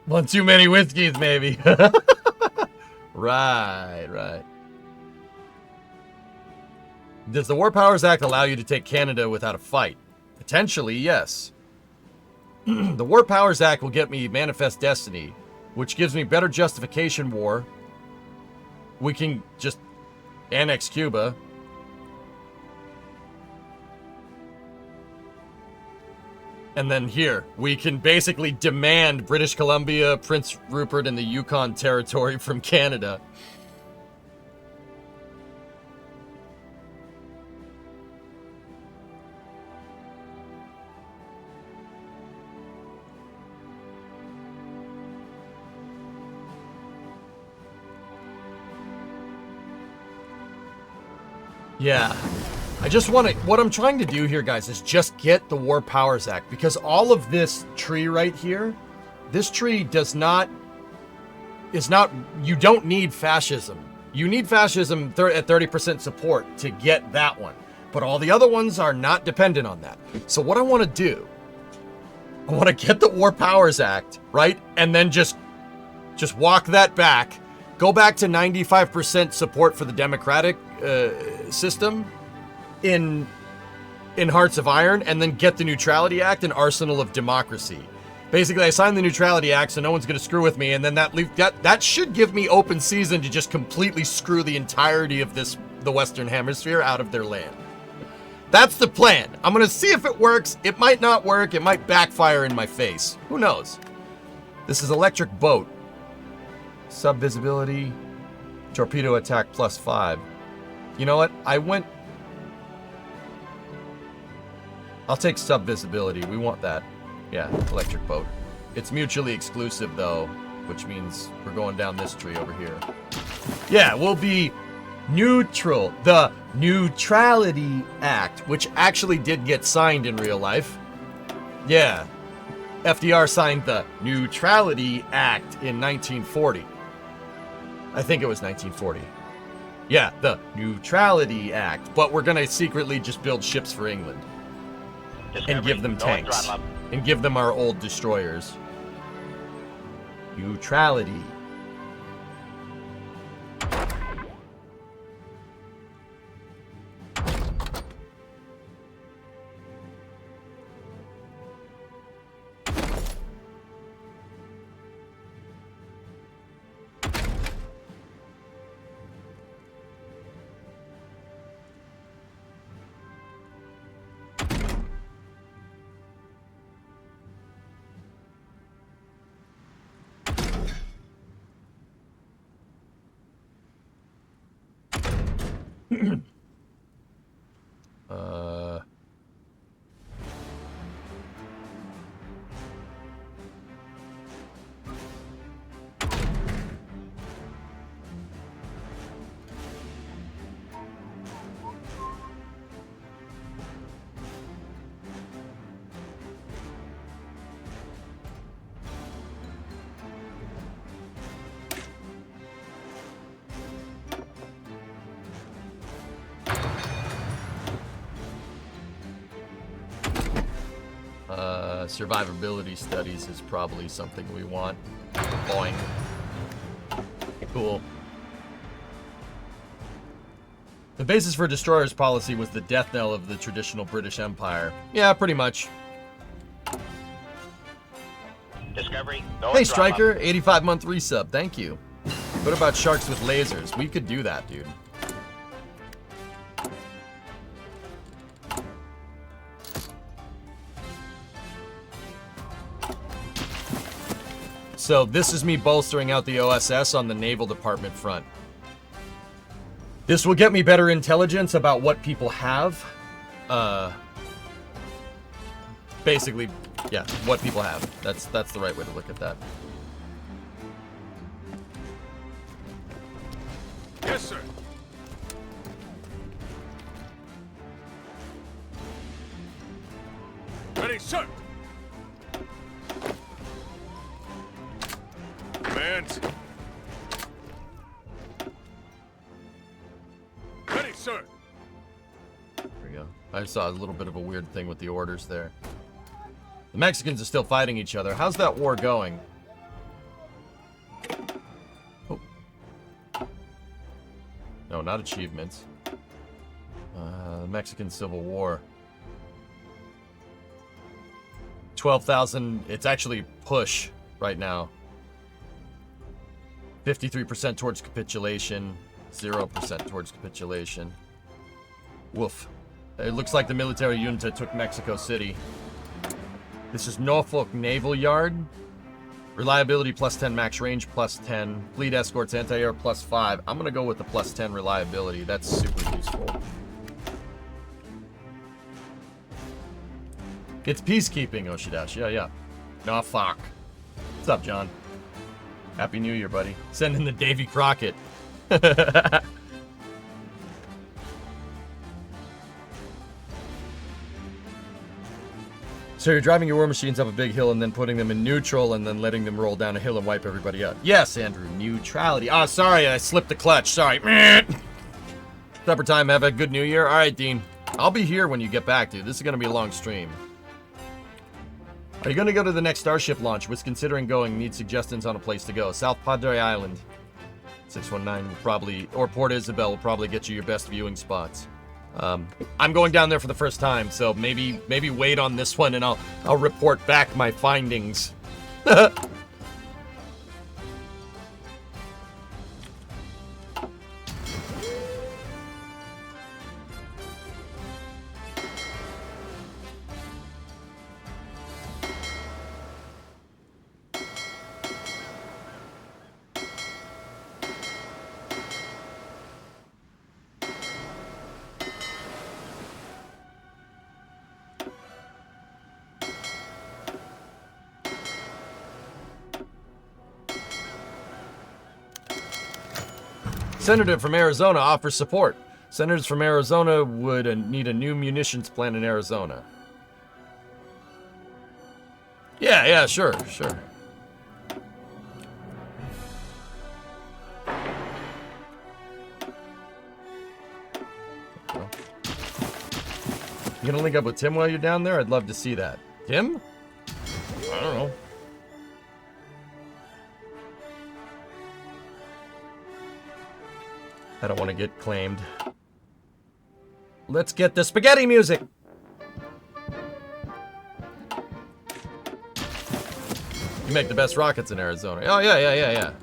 One too many whiskeys, maybe. Right. Does the War Powers Act allow you to take Canada without a fight? Potentially, yes. The War Powers Act will get me Manifest Destiny, which gives me better justification war. We can just annex Cuba. And then here, we can basically demand British Columbia, Prince Rupert, and the Yukon Territory from Canada. Yeah. I just want to, what I'm trying to do here, guys, is just get the War Powers Act, because all of this tree right here, this tree is not, you don't need fascism. You need fascism at 30% support to get that one, but all the other ones are not dependent on that. So what I want to do, I want to get the War Powers Act, right? And then just walk that back, go back to 95% support for the democratic system, in Hearts of Iron, and then get the Neutrality Act and Arsenal of Democracy. Basically, I signed the Neutrality Act, so no one's gonna screw with me, and then that should give me open season to just completely screw the entirety of the Western Hemisphere out of their land. That's the plan. I'm gonna see if it works. It might not work. It might backfire in my face. Who knows? This is Electric Boat. Sub-visibility. Torpedo attack +5. You know what? I'll take sub-visibility. We want that. Yeah, Electric Boat. It's mutually exclusive, though, which means we're going down this tree over here. Yeah, we'll be neutral. The Neutrality Act, which actually did get signed in real life. Yeah. FDR signed the Neutrality Act in 1940. I think it was 1940. Yeah, the Neutrality Act. But we're going to secretly just build ships for England. And give them tanks. And give them our old destroyers. Neutrality. Survivability studies is probably something we want. Boing. Cool. The basis for Destroyer's policy was the death knell of the traditional British Empire. Yeah, pretty much. Discovery, go Hey, and throttle up. Striker, 85-month resub. Thank you. What about sharks with lasers? We could do that, dude. So this is me bolstering out the OSS on the Naval Department front. This will get me better intelligence about what people have. Basically, yeah, what people have. That's the right way to look at that. Yes, sir. Ready, sir. Command. Ready, sir. There we go. I saw a little bit of a weird thing with the orders there. The Mexicans are still fighting each other. How's that war going? Oh. No, not achievements. Mexican Civil War. 12,000. It's actually push right now. 53% towards capitulation. 0% towards capitulation. Woof. It looks like the military junta took Mexico City. This is Norfolk Naval Yard. Reliability plus 10, max range plus 10. Fleet escorts, anti-air plus 5. I'm going to go with the plus 10 reliability. That's super useful. It's peacekeeping, Oshidash. Yeah. Nah, fuck. What's up, John? Happy New Year, buddy. Send in the Davy Crockett. So you're driving your war machines up a big hill and then putting them in neutral and then letting them roll down a hill and wipe everybody out. Yes, Andrew. Neutrality. Oh, sorry. I slipped the clutch. Sorry. Supper time. Have a good New Year. All right, Dean. I'll be here when you get back, dude. This is going to be a long stream. Are you going to go to the next Starship launch? Was considering going. Need suggestions on a place to go. South Padre Island. 619 will probably, or Port Isabel will probably get you your best viewing spots. I'm going down there for the first time, so maybe wait on this one and I'll report back my findings. Senator from Arizona offers support. Senators from Arizona would need a new munitions plant in Arizona. Yeah, sure. You gonna link up with Tim while you're down there? I'd love to see that. Tim? I don't know. I don't want to get claimed. Let's get the spaghetti music! You make the best rockets in Arizona. Oh, yeah.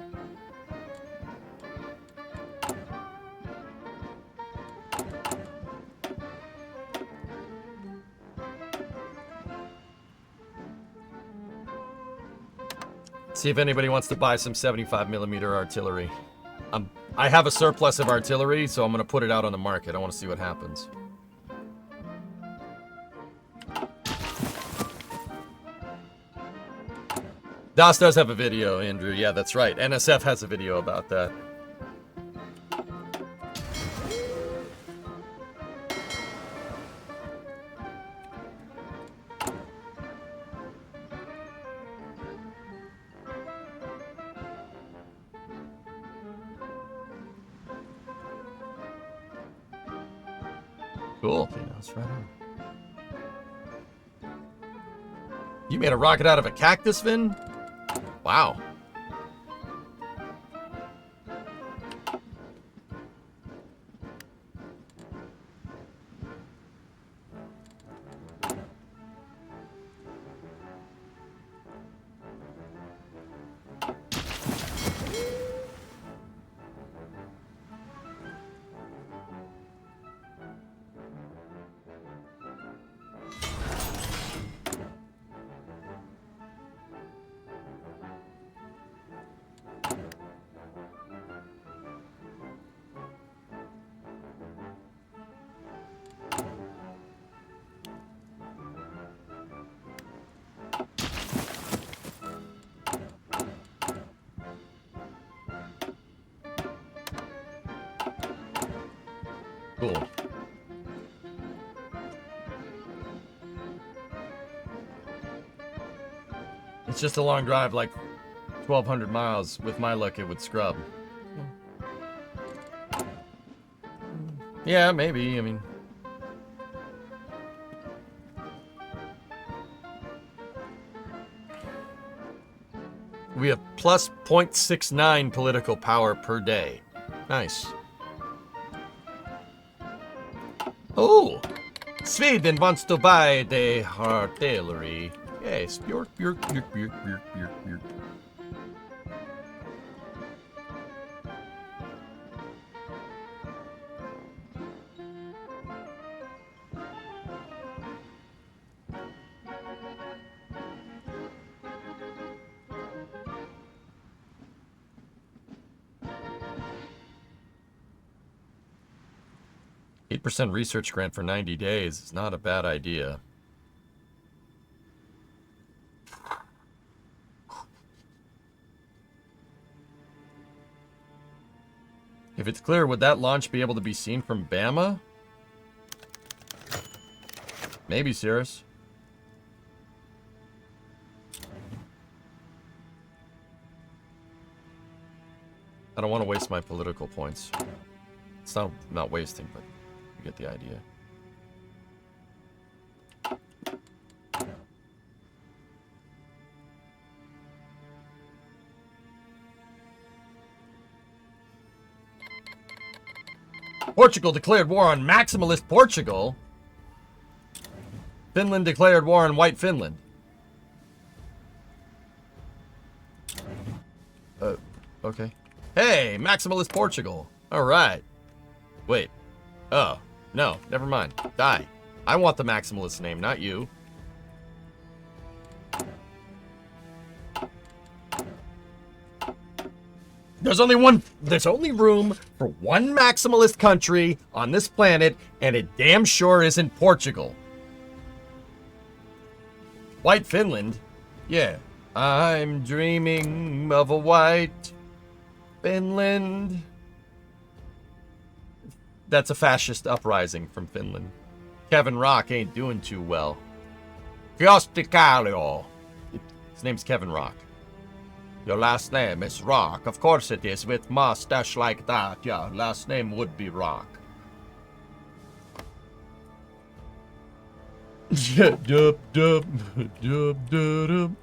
See if anybody wants to buy some 75mm artillery. I have a surplus of artillery, so I'm going to put it out on the market. I want to see what happens. DOS does have a video, Andrew. Yeah, that's right. NSF has a video about that. Cool. Okay, that's right on. You made a rocket out of a cactus, Finn? Wow. Cool. It's just a long drive, like 1,200 miles. With my luck, it would scrub. Yeah, maybe. I mean, we have plus 0.69 political power per day. Nice. Oh, Sweden wants to buy the artillery. Yes, bjork, bjork, bjork, bjork, bjork, bjork, bjork. % research grant for 90 days is not a bad idea. If it's clear, would that launch be able to be seen from Bama? Maybe, Cirrus. I don't want to waste my political points. It's not wasting, but you get the idea. Portugal declared war on maximalist Portugal. Finland declared war on white Finland. Okay. Hey, maximalist Portugal. All right. Wait. Oh, no, never mind. Die. I want the maximalist name, not you. There's only room for one maximalist country on this planet, and it damn sure isn't Portugal. White Finland? Yeah. I'm dreaming of a white Finland. That's a fascist uprising from Finland. Kevin Rock ain't doing too well. Fiosticalio. His name's Kevin Rock. Your last name is Rock. Of course it is. With mustache like that, yeah, last name would be Rock. Dub, dub, dub, dub, dub.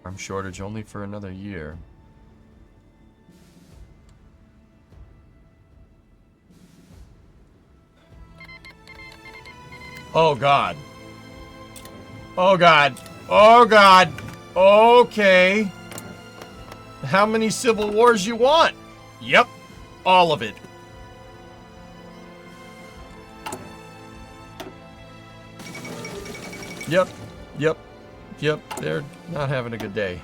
Arm shortage only for another year. Oh God. Oh God. Oh God. Okay. How many civil wars you want? Yep. All of it. Yep. Yep. Yep. They're not having a good day.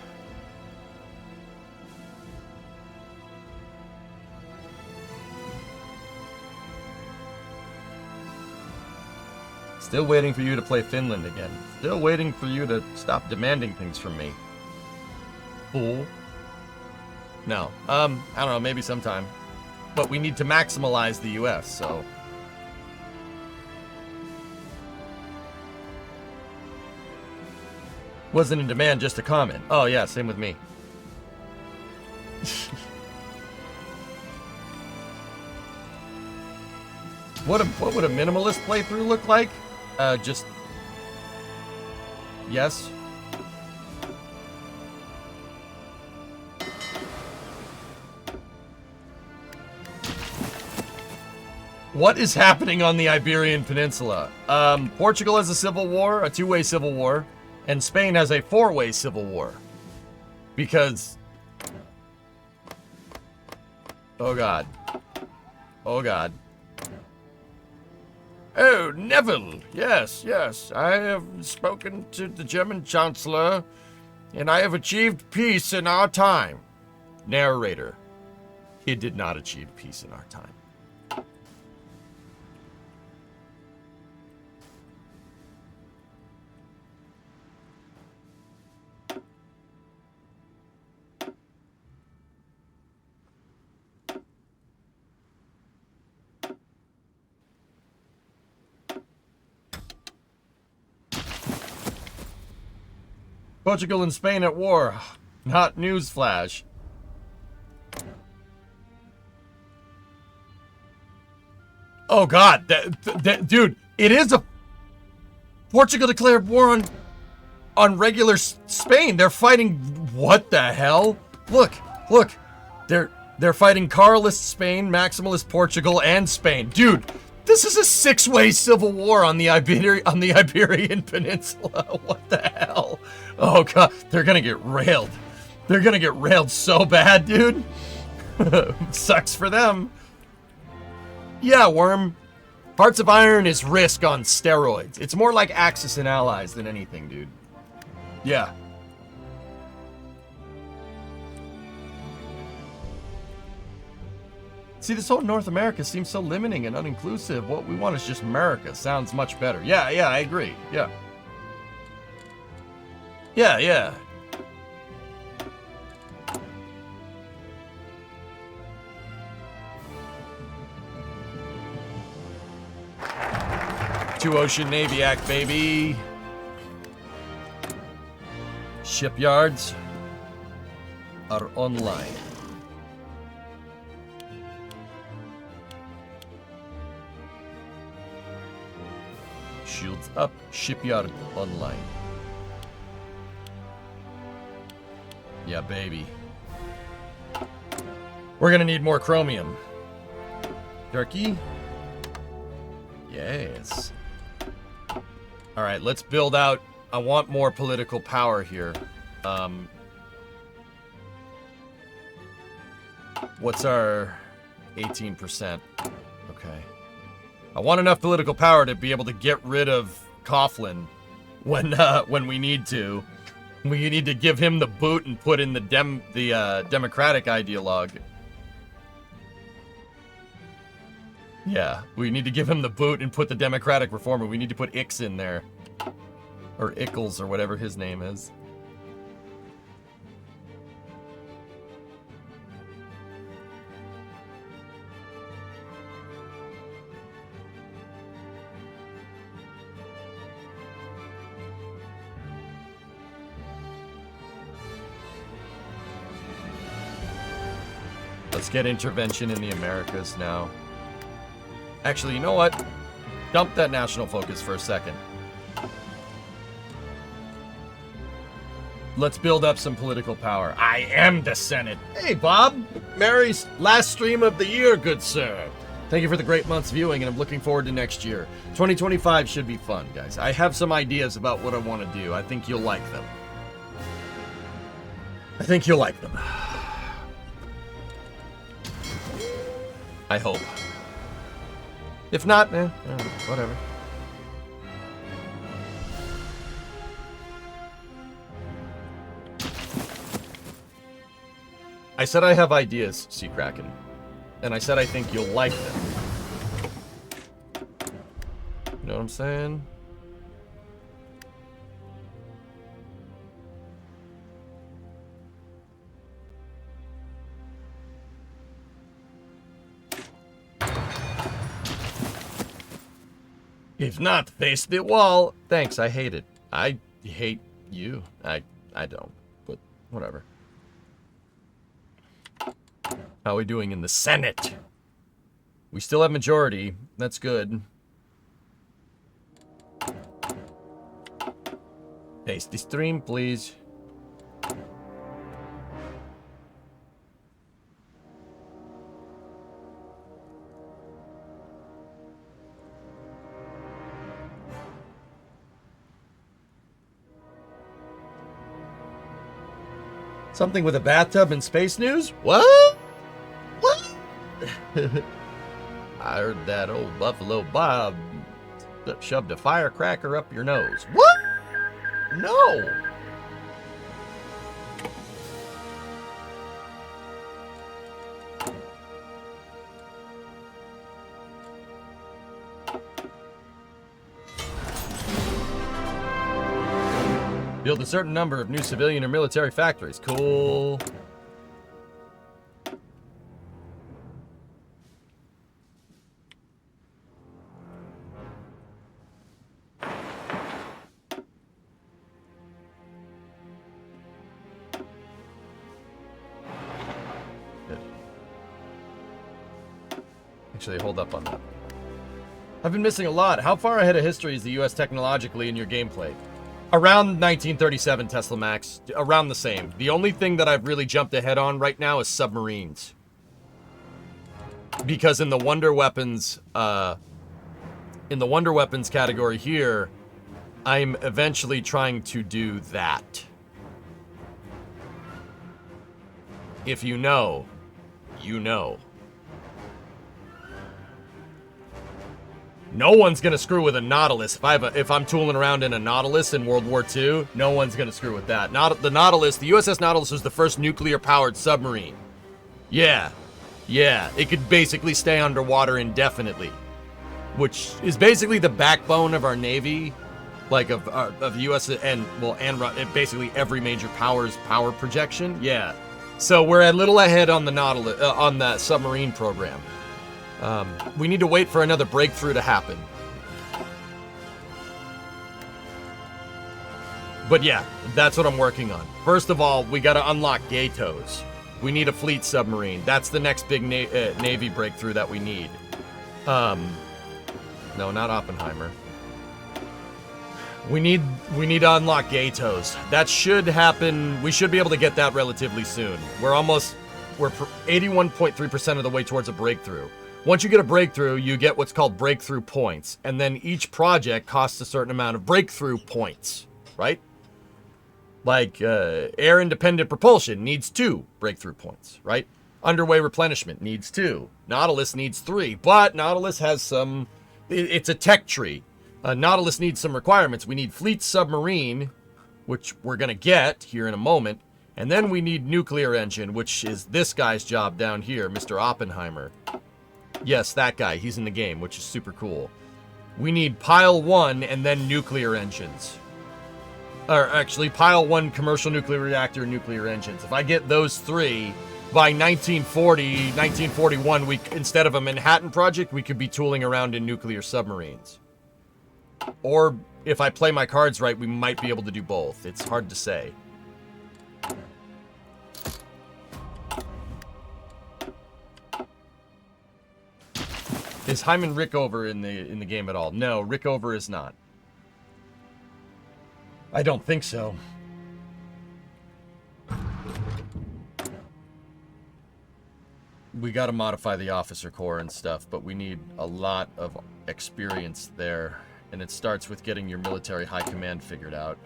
Still waiting for you to play Finland again. Still waiting for you to stop demanding things from me. Fool. No. I don't know, maybe sometime. But we need to maximalize the US, so. Wasn't a demand, just a comment. Oh yeah, same with me. What would a minimalist playthrough look like? Just yes. What is happening on the Iberian Peninsula? Portugal has a civil war, a two-way civil war, and Spain has a four-way civil war. Because... oh God. Oh God. Oh, Neville! Yes, yes, I have spoken to the German Chancellor, and I have achieved peace in our time. Narrator. He did not achieve peace in our time. Portugal and Spain at war. Not newsflash. Oh God, dude, it is a... Portugal declared war on regular Spain. They're fighting... what the hell? Look. They're fighting Carlist Spain, Maximalist Portugal, and Spain. Dude, this is a six-way civil war on the Iberian Peninsula. What the hell? Oh God, they're gonna get railed. They're gonna get railed so bad, dude. Sucks for them. Yeah, Worm. Hearts of Iron is Risk on steroids. It's more like Axis and Allies than anything, dude. Yeah. See, this whole North America seems so limiting and uninclusive. What we want is just America. Sounds much better. Yeah, I agree. Yeah. Yeah. Two Ocean Navy Act, baby. Shipyards are online. Shields up, shipyard online. Yeah, baby. We're gonna need more chromium. Turkey? Yes. Alright, let's build out. I want more political power here. What's our 18%? Okay. I want enough political power to be able to get rid of Coughlin when we need to. We need to give him the boot and put in the Democratic ideologue. Yeah, we need to give him the boot and put the Democratic reformer. We need to put Ix in there. Or Ickles, or whatever his name is. Let's get intervention in the Americas now. Actually, you know what? Dump that national focus for a second. Let's build up some political power. I am the Senate. Hey, Bob. Mary's last stream of the year, good sir. Thank you for the great month's viewing, and I'm looking forward to next year. 2025 should be fun, guys. I have some ideas about what I want to do. I think you'll like them. I hope. If not, whatever. I said I have ideas, Sea Kraken. And I said I think you'll like them. You know what I'm saying? If not, face the wall. Thanks, I hate it. I hate you. I don't, but whatever. How are we doing in the Senate? We still have majority. That's good. Paste the stream, please. Something with a bathtub and space news? What? What? I heard that old Buffalo Bob shoved a firecracker up your nose. What? No. Build a certain number of new civilian or military factories. Cool. Good. Actually, hold up on that. I've been missing a lot. How far ahead of history is the U.S. technologically in your gameplay? Around 1937, Tesla Max. Around the same. The only thing that I've really jumped ahead on right now is submarines. Because in the Wonder Weapons, category here, I'm eventually trying to do that. If you know, you know. No one's gonna screw with a Nautilus. If I'm tooling around in a Nautilus in World War II, no one's gonna screw with that. The Nautilus, the USS Nautilus was the first nuclear-powered submarine. Yeah, it could basically stay underwater indefinitely, which is basically the backbone of our Navy, like of the U.S. and basically every major power projection. Yeah, so we're a little ahead on the Nautilus on that submarine program. We need to wait for another breakthrough to happen. But yeah, that's what I'm working on. First of all, we got to unlock Gatos. We need a fleet submarine. That's the next big Navy breakthrough that we need. No, not Oppenheimer. We need to unlock Gatos. That should happen. We should be able to get that relatively soon. We're 81.3% of the way towards a breakthrough. Once you get a breakthrough, you get what's called breakthrough points. And then each project costs a certain amount of breakthrough points, right? Like air-independent propulsion needs 2 breakthrough points, right? Underway replenishment needs 2. Nautilus needs 3. But Nautilus has some... It's a tech tree. Nautilus needs some requirements. We need fleet submarine, which we're going to get here in a moment. And then we need nuclear engine, which is this guy's job down here, Mr. Oppenheimer. Yes, that guy. He's in the game, which is super cool. We need Pile 1 and then nuclear engines. Or actually, Pile 1 commercial nuclear reactor and nuclear engines. If I get those 3, by 1941, instead of a Manhattan Project, we could be tooling around in nuclear submarines. Or, if I play my cards right, we might be able to do both. It's hard to say. Is Hyman Rickover in the game at all? No, Rickover is not. I don't think so. We got to modify the officer corps and stuff, but we need a lot of experience there, and it starts with getting your military high command figured out.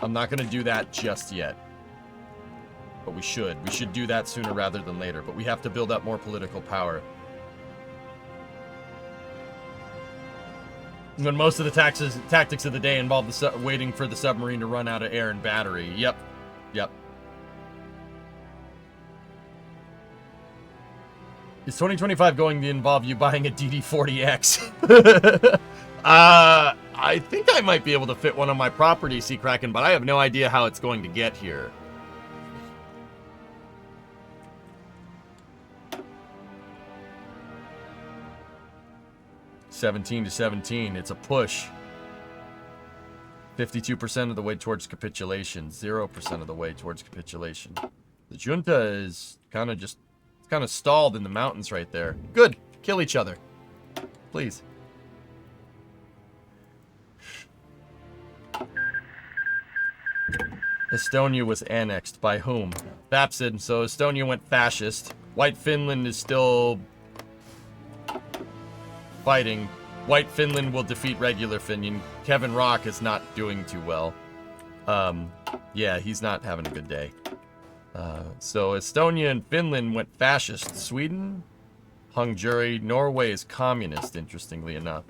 I'm not going to do that just yet. But we should. We should do that sooner rather than later. But we have to build up more political power. When most of the tactics of the day involve waiting for the submarine to run out of air and battery. Yep. Is 2025 going to involve you buying a DD40X? I think I might be able to fit one on my property, Sea Kraken, but I have no idea how it's going to get here. (17 to 17). It's a push. 52% of the way towards capitulation. 0% of the way towards capitulation. The junta is kind of stalled in the mountains right there. Good. Kill each other. Please. Estonia was annexed. By whom? Vapsid. So Estonia went fascist. White Finland is still fighting. White Finland will defeat regular Finland. Kevin Rock is not doing too well. Yeah, he's not having a good day. So Estonia and Finland went fascist. Sweden hung jury. Norway is communist, interestingly enough.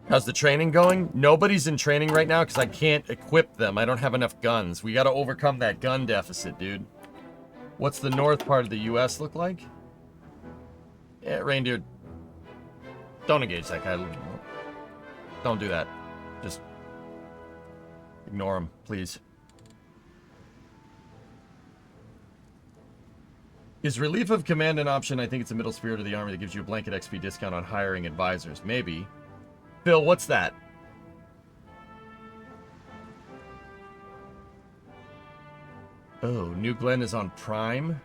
How's the training going? Nobody's in training right now because I can't equip them. I don't have enough guns. We got to overcome that gun deficit, dude. What's the north part of the U.S. look like? Yeah, reindeer. Don't engage that guy. Don't do that. Just ignore him, please. Is relief of command an option? I think it's a middle spirit of the army that gives you a blanket XP discount on hiring advisors. Maybe. Bill, what's that? Oh, New Glenn is on Prime?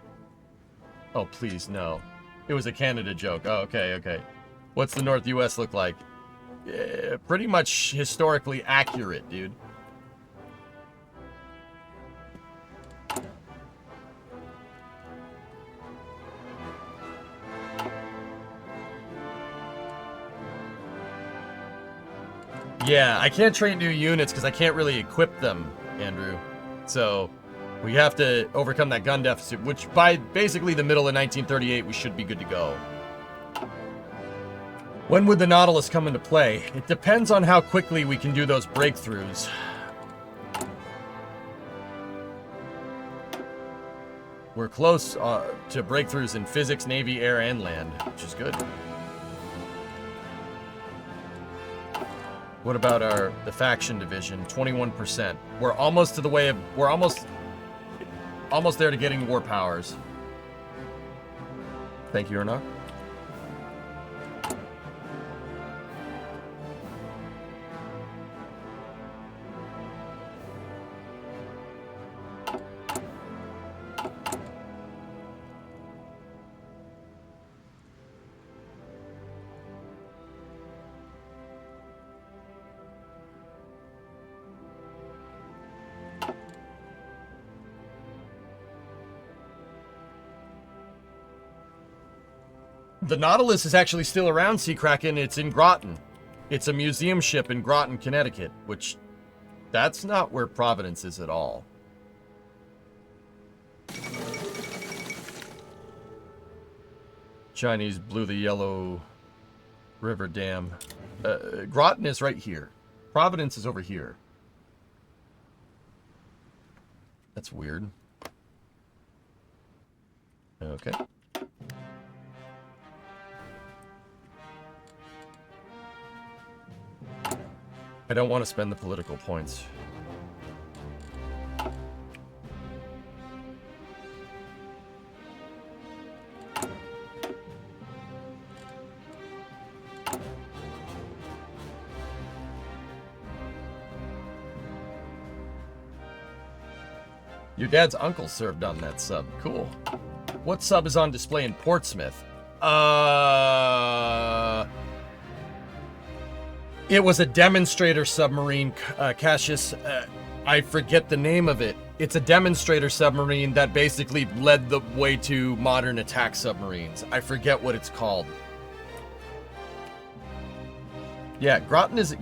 Oh, please, no. It was a Canada joke. Oh, okay, okay. What's the North US look like? Pretty much historically accurate, dude. Yeah, I can't train new units because I can't really equip them, Andrew. So we have to overcome that gun deficit, which by basically the middle of 1938, we should be good to go. When would the Nautilus come into play? It depends on how quickly we can do those breakthroughs. We're close to breakthroughs in physics, navy, air, and land, which is good. What about the faction division? 21%. We're almost to the way of... We're almost there to getting war powers. Thank you, Ernok. The Nautilus is actually still around, Sea Kraken. It's in Groton. It's a museum ship in Groton, Connecticut, which that's not where Providence is at all. Chinese blew the Yellow River Dam. Groton is right here. Providence is over here. That's weird. Okay. I don't want to spend the political points. Your dad's uncle served on that sub. Cool. What sub is on display in Portsmouth? It was a demonstrator submarine, Cassius. I forget the name of it. It's a demonstrator submarine that basically led the way to modern attack submarines. I forget what it's called. Yeah, Groton is...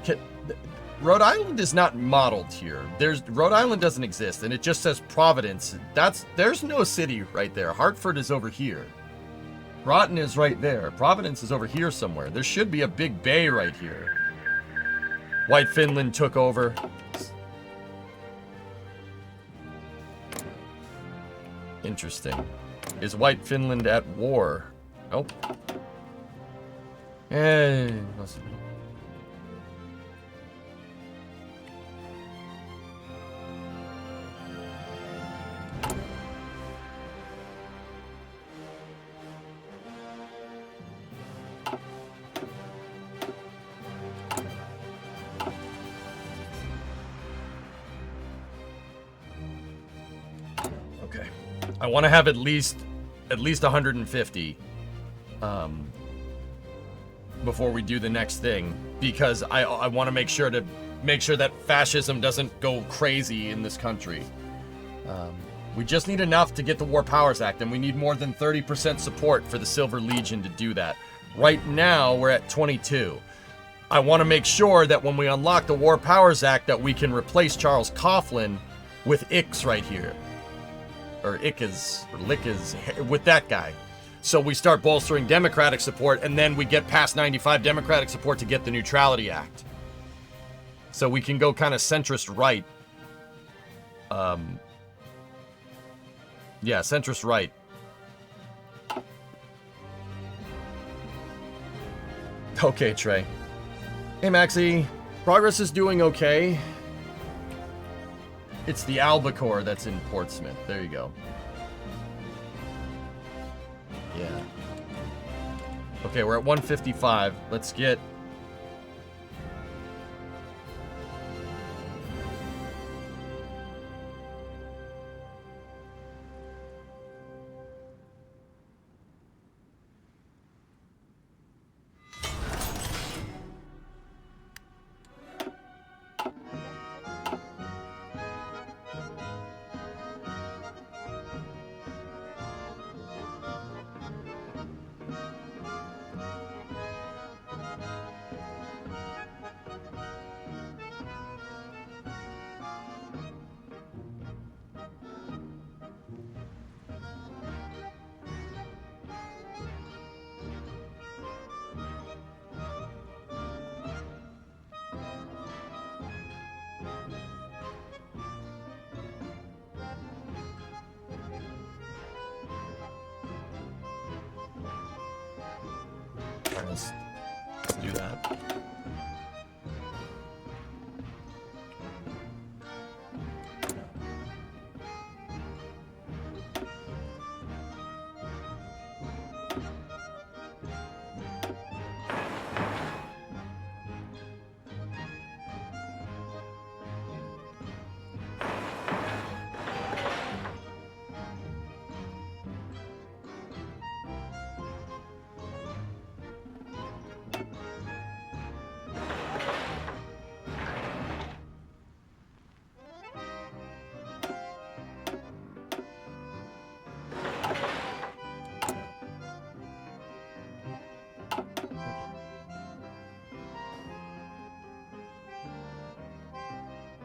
Rhode Island is not modeled here. Rhode Island doesn't exist, and it just says Providence. There's no city right there. Hartford is over here. Groton is right there. Providence is over here somewhere. There should be a big bay right here. White Finland took over. Interesting. Is White Finland at war? Nope. Okay. I want to have at least 150 before we do the next thing, because I want to make sure that fascism doesn't go crazy in this country. We just need enough to get the War Powers Act, and we need more than 30% support for the Silver Legion to do that. Right now, we're at 22. I want to make sure that when we unlock the War Powers Act that we can replace Charles Coughlin with Ix right here. Or Ickes, or Lickes, with that guy. So we start bolstering Democratic support, and then we get past 95 Democratic support to get the Neutrality Act. So we can go kind of centrist right. Yeah, centrist right. Okay, Trey. Hey, Maxie. Progress is doing okay. It's the Albacore that's in Portsmouth. There you go. Yeah. Okay, we're at 155. Let's get... Let's do that.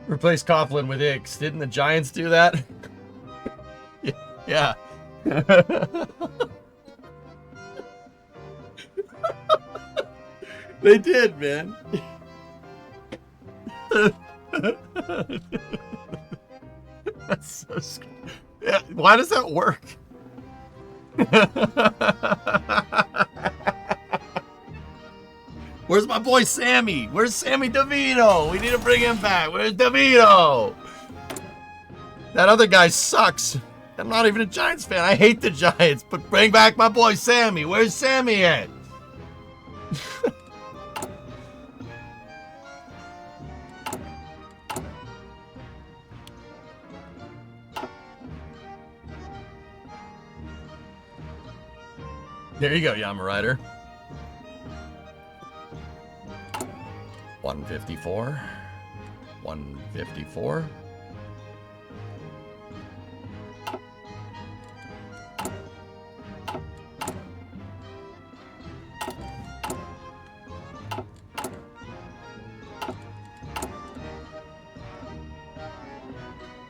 Replace Coughlin with Ix. Didn't the Giants do that? Yeah. They did, man. That's so scary. Yeah, why does that work? Where's my boy Sammy? Where's Sammy DeVito? We need to bring him back. Where's DeVito? That other guy sucks. I'm not even a Giants fan. I hate the Giants. But bring back my boy Sammy. Where's Sammy at? There you go, Yama Rider. 154. 154.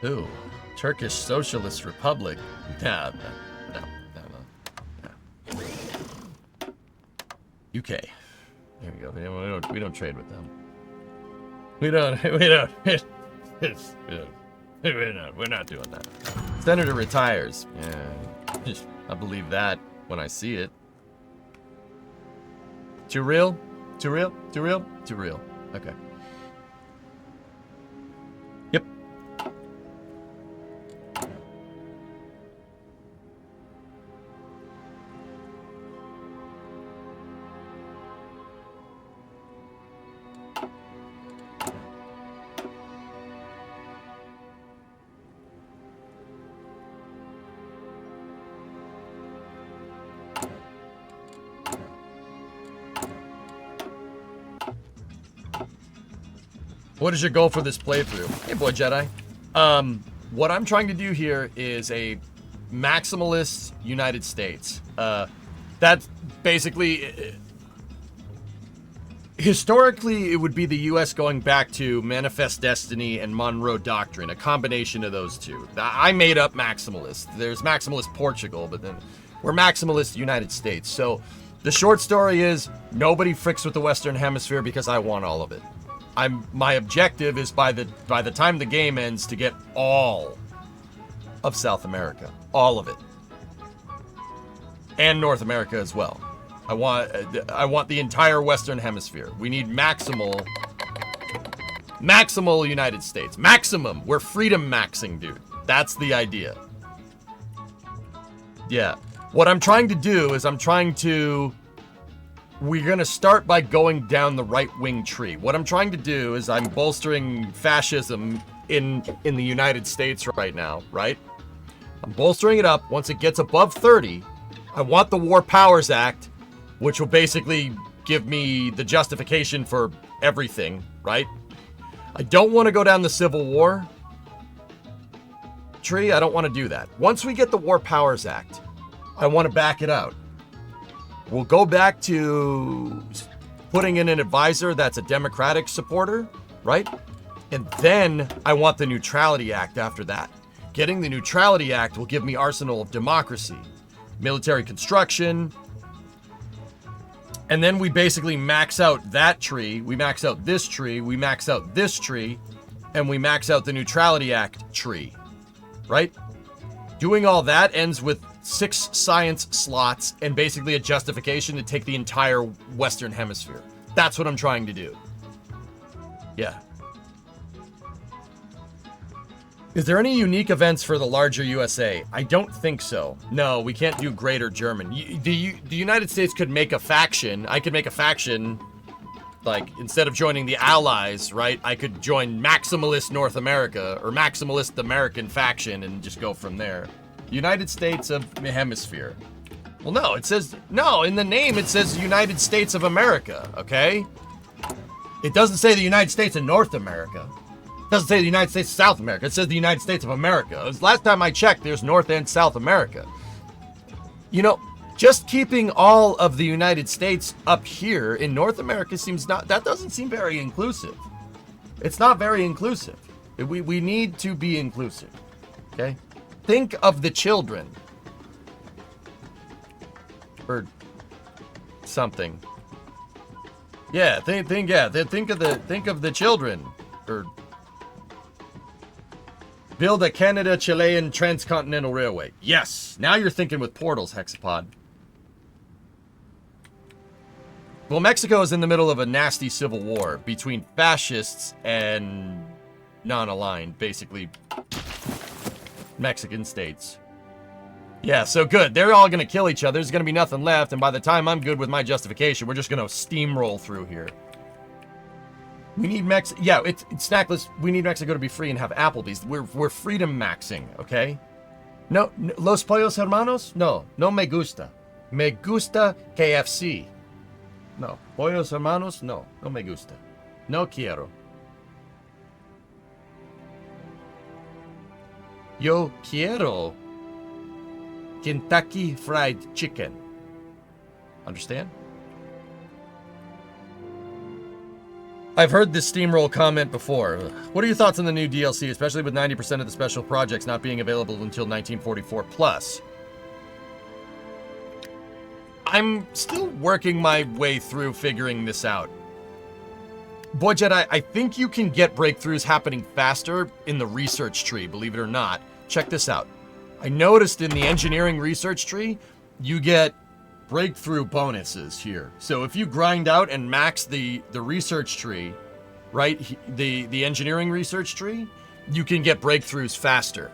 Ooh, Turkish Socialist Republic. No. UK. There we go. We don't trade with them. We're not doing that. Senator retires. Yeah, I believe that when I see it. Too real? Too real? Too real? Too real. Okay. Yep. What is your goal for this playthrough? Hey, boy Jedi. What I'm trying to do here is a maximalist United States. That's basically... Historically, it would be the U.S. going back to Manifest Destiny and Monroe Doctrine, a combination of those two. I made up maximalist. There's maximalist Portugal, but then we're maximalist United States. So the short story is nobody fricks with the Western Hemisphere because I want all of it. My objective is by the time the game ends to get all of South America, all of it, and North America as well. I want the entire Western Hemisphere. We need maximal United States. Maximum. We're freedom maxing, dude. That's the idea. Yeah. What I'm trying to do is we're going to start by going down the right-wing tree. What I'm trying to do is I'm bolstering fascism in the United States right now, right? I'm bolstering it up. Once it gets above 30, I want the War Powers Act, which will basically give me the justification for everything, right? I don't want to go down the Civil War tree. I don't want to do that. Once we get the War Powers Act, I want to back it out. We'll go back to putting in an advisor that's a Democratic supporter, right? And then I want the Neutrality Act after that. Getting the Neutrality Act will give me arsenal of democracy, military construction, and then we basically max out that tree, we max out this tree, we max out this tree, and we max out the Neutrality Act tree, right? Doing all that ends with 6 science slots and basically a justification to take the entire Western Hemisphere. That's what I'm trying to do. Yeah. Is there any unique events for the larger USA? I don't think so. No, we can't do Greater German. The United States could make a faction. I could make a faction, like, instead of joining the Allies, right? I could join Maximalist North America or Maximalist American faction and just go from there. United States of Hemisphere. Well, no, it says, no, in the name it says United States of America, okay? It doesn't say the United States of North America. It doesn't say the United States of South America. It says the United States of America. Last time I checked, there's North and South America. You know, just keeping all of the United States up here in North America seems not, that doesn't seem very inclusive. It's not very inclusive. We need to be inclusive, okay? Think of the children. Or something. Yeah, think of the children. Or build a Canada-Chilean transcontinental railway. Yes, now you're thinking with portals, Hexapod. Well, Mexico is in the middle of a nasty civil war between fascists and non-aligned, basically Mexican states. Yeah, so good. They're all going to kill each other. There's going to be nothing left, and by the time I'm good with my justification, we're just going to steamroll through here. We need yeah, it's snackless. We need Mexico to be free and have Applebee's. We're freedom maxing, okay? No, Los Pollos Hermanos? No me gusta. Me gusta KFC. No, Pollos Hermanos? No me gusta. No quiero. Yo quiero Kentucky Fried Chicken. Understand? I've heard this steamroll comment before. What are your thoughts on the new DLC, especially with 90% of the special projects not being available until 1944 plus? I'm still working my way through figuring this out. Boy Jedi, I think you can get breakthroughs happening faster in the research tree, believe it or not. Check this out. I noticed in the engineering research tree, you get breakthrough bonuses here. So if you grind out and max the research tree, right, the engineering research tree, you can get breakthroughs faster.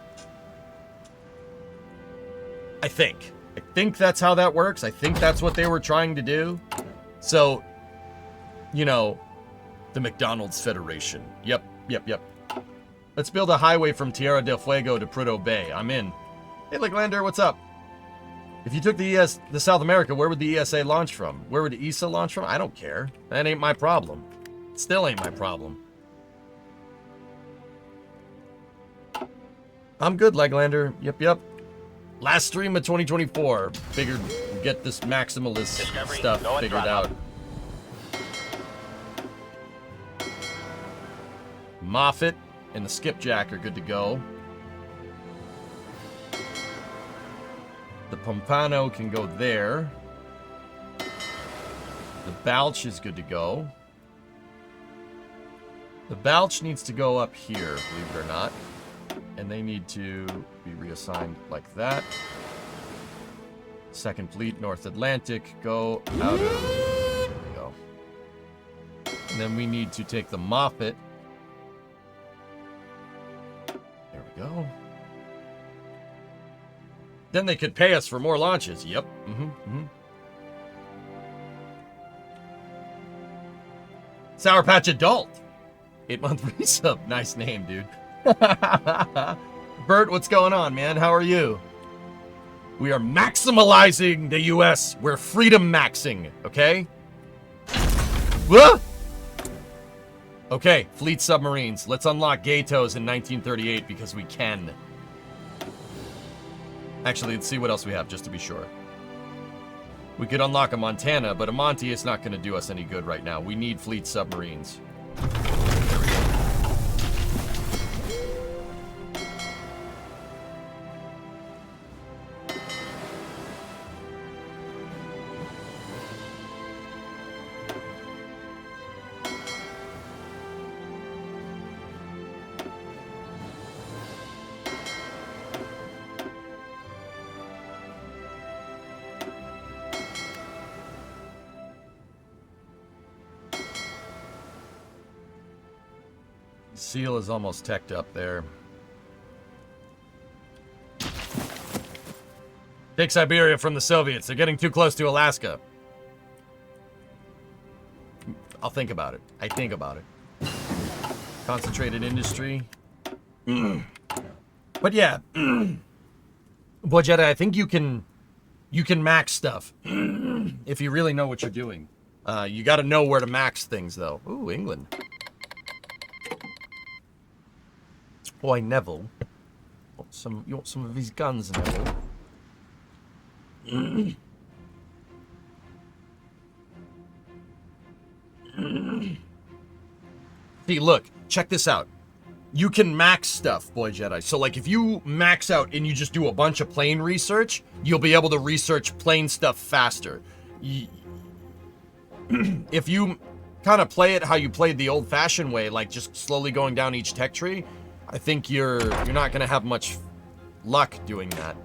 I think that's how that works. I think that's what they were trying to do. So, you know, the McDonald's Federation. Yep. Let's build a highway from Tierra del Fuego to Prudhoe Bay. I'm in. Hey, Lander, what's up? If you took the South America, where would the ESA launch from? Where would the ESA launch from? I don't care. That ain't my problem. Still ain't my problem. I'm good, Leglander. Yep. Last stream of 2024. Figured get this maximalist Discovery, stuff go and figured throttle. out. Moffat and the Skipjack are good to go. The Pompano can go there. The Balch is good to go. The Balch needs to go up here, believe it or not. And they need to be reassigned like that. Second Fleet, North Atlantic, go out of... There we go. And then we need to take the Moffat. There we go. Then they could pay us for more launches. Yep. Sour Patch Adult. 8-month resub. Nice name, dude. Bert, what's going on, man? How are you? We are maximalizing the US. We're freedom maxing, okay? What? Okay, fleet submarines. Let's unlock Gatos in 1938 because we can. Actually, let's see what else we have just to be sure. We could unlock a Montana, but a Monty is not going to do us any good right now. We need fleet submarines. Seal is almost teched up there. Take Siberia from the Soviets. They're getting too close to Alaska. I'll think about it. I think about it. Concentrated industry. But yeah. Boy, Jedi, I think you can max stuff. If you really know what you're doing. You gotta know where to max things, though. Ooh, England. Boy, Neville. You want some of his guns, Neville? See, look. Check this out. You can max stuff, Boy Jedi. So, like, if you max out and you just do a bunch of plane research, you'll be able to research plane stuff faster. If you kind of play it how you played the old-fashioned way, like just slowly going down each tech tree, I think you're not gonna have much luck doing that.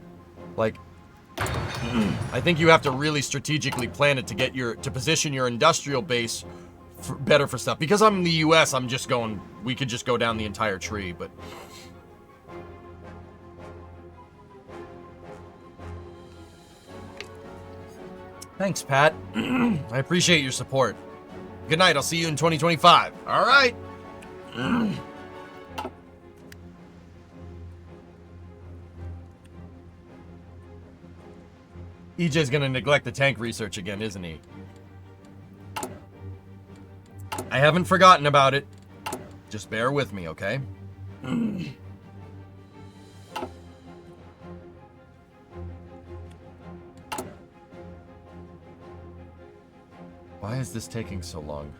Like, I think you have to really strategically plan it to position your industrial base better for stuff. Because I'm in the U.S., I'm just going. We could just go down the entire tree, but. Thanks, Pat. I appreciate your support. Good night. I'll see you in 2025. All right. EJ's gonna neglect the tank research again, isn't he? I haven't forgotten about it. Just bear with me, okay? Why is this taking so long?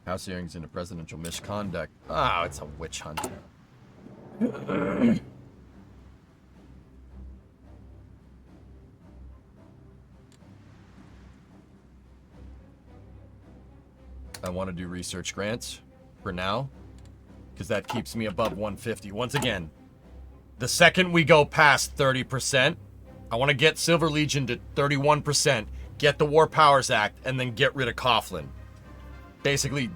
House hearings into presidential misconduct. Oh, it's a witch hunt. I want to do research grants for now, because that keeps me above 150. Once again, the second we go past 30%, I want to get Silver Legion to 31%, get the War Powers Act, and then get rid of Coughlin. basically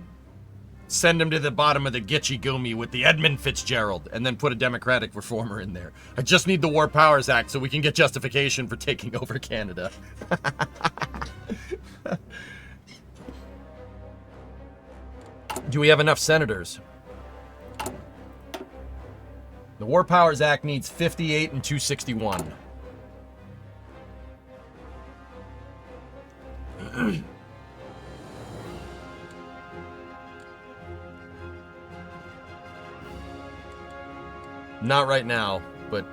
send him to the bottom of the Gitchy Goomy with the Edmund Fitzgerald and then put a Democratic reformer in there. I just need the War Powers Act so we can get justification for taking over Canada. Do we have enough senators? The War Powers Act needs 58 and 261. Not right now, but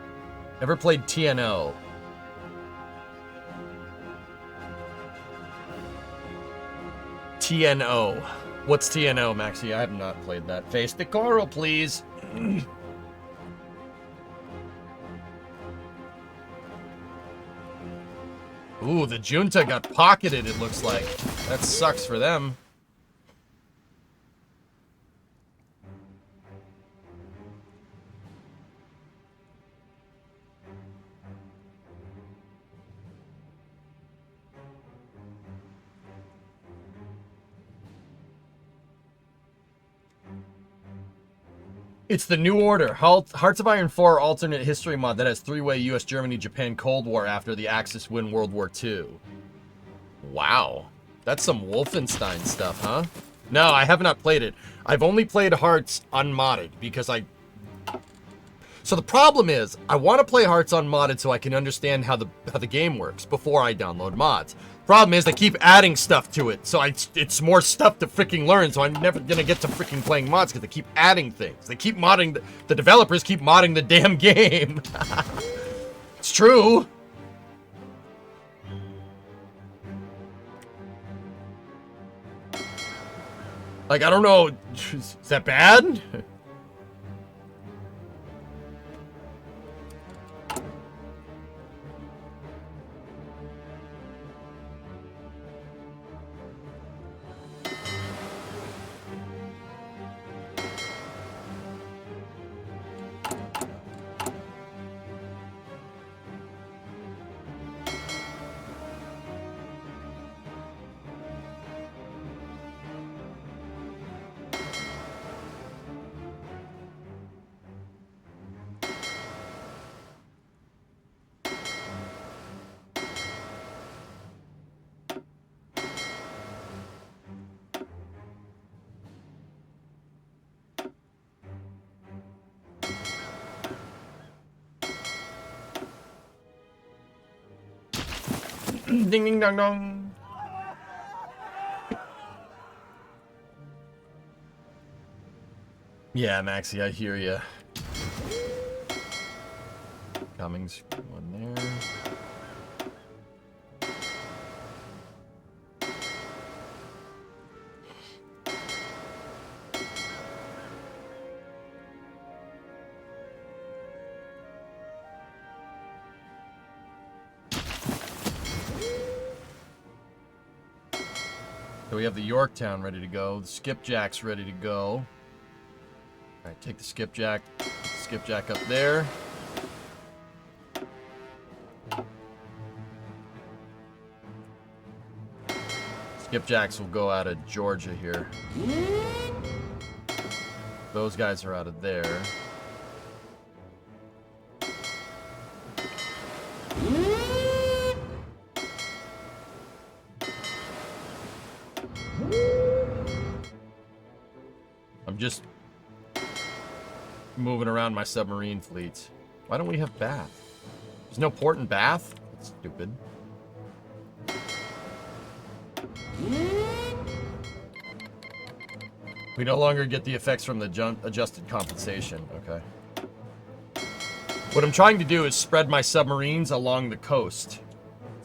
ever played TNO? TNO. What's TNO, Maxie? I have not played that. Face the coral, please. Ooh, the junta got pocketed, it looks like. That sucks for them. It's the New Order, Hearts of Iron 4 alternate history mod that has three-way US, Germany, Japan Cold War after the Axis win World War II. Wow. That's some Wolfenstein stuff, huh? No, I have not played it. I've only played Hearts unmodded because So the problem is, I want to play Hearts unmodded so I can understand how the game works before I download mods. Problem is, they keep adding stuff to it, so it's more stuff to freaking learn, so I'm never gonna get to freaking playing mods because they keep adding things. They keep modding, the developers keep modding the damn game. It's true. Like, I don't know, is that bad? Ding ding dong dong. Yeah, Maxie, I hear ya. Cummings, one there. So we have the Yorktown ready to go. The Skipjack's ready to go. All right, take the Skipjack up there. Skipjacks will go out of Georgia here. Those guys are out of there. I'm just moving around my submarine fleets. Why don't we have Bath? There's no port in Bath? That's stupid. We no longer get the effects from the adjusted compensation. Okay. What I'm trying to do is spread my submarines along the coast.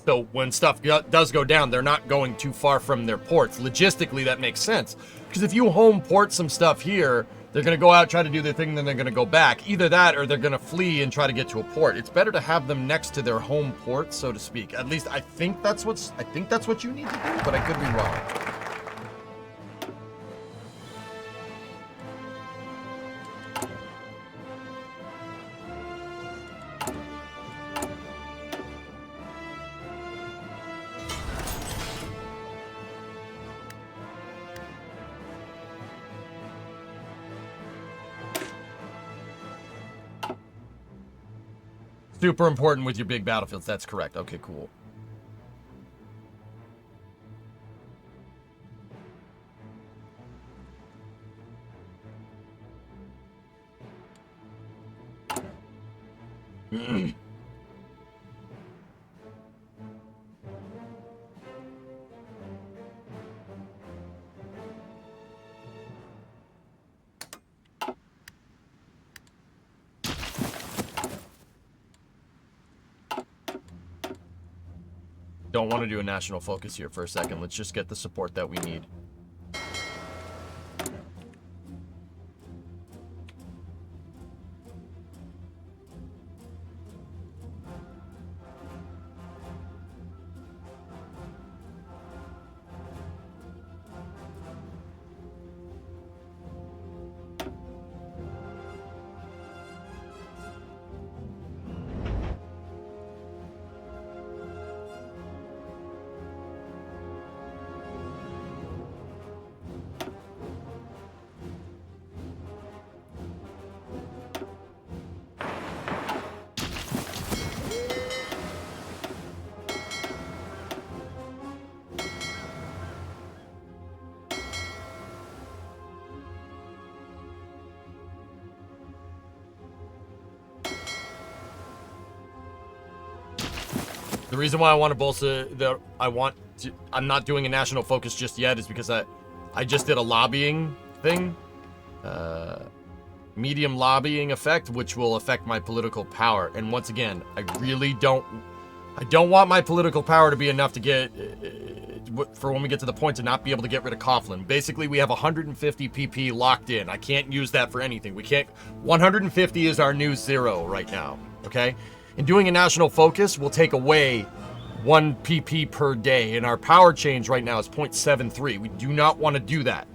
So when stuff does go down, they're not going too far from their ports. Logistically, that makes sense. Because if you home port some stuff here, they're going to go out, try to do their thing, then they're going to go back. Either that or they're going to flee and try to get to a port. It's better to have them next to their home port, so to speak. At least I think that's what you need to do, but I could be wrong. super important with your big battlefields. That's correct. Okay, cool. Don't want to do a national focus here for a second. Let's just get the support that we need. The reason why I want to bolster I'm not doing a national focus just yet is because I just did a lobbying thing. Medium lobbying effect, which will affect my political power. And once again, I don't want my political power to be enough to get, for when we get to the point to not be able to get rid of Coughlin. Basically, we have 150 PP locked in. I can't use that for anything. 150 is our new 0 right now, okay? And doing a national focus will take away 1 PP per day, and our power change right now is 0.73. We do not want to do that,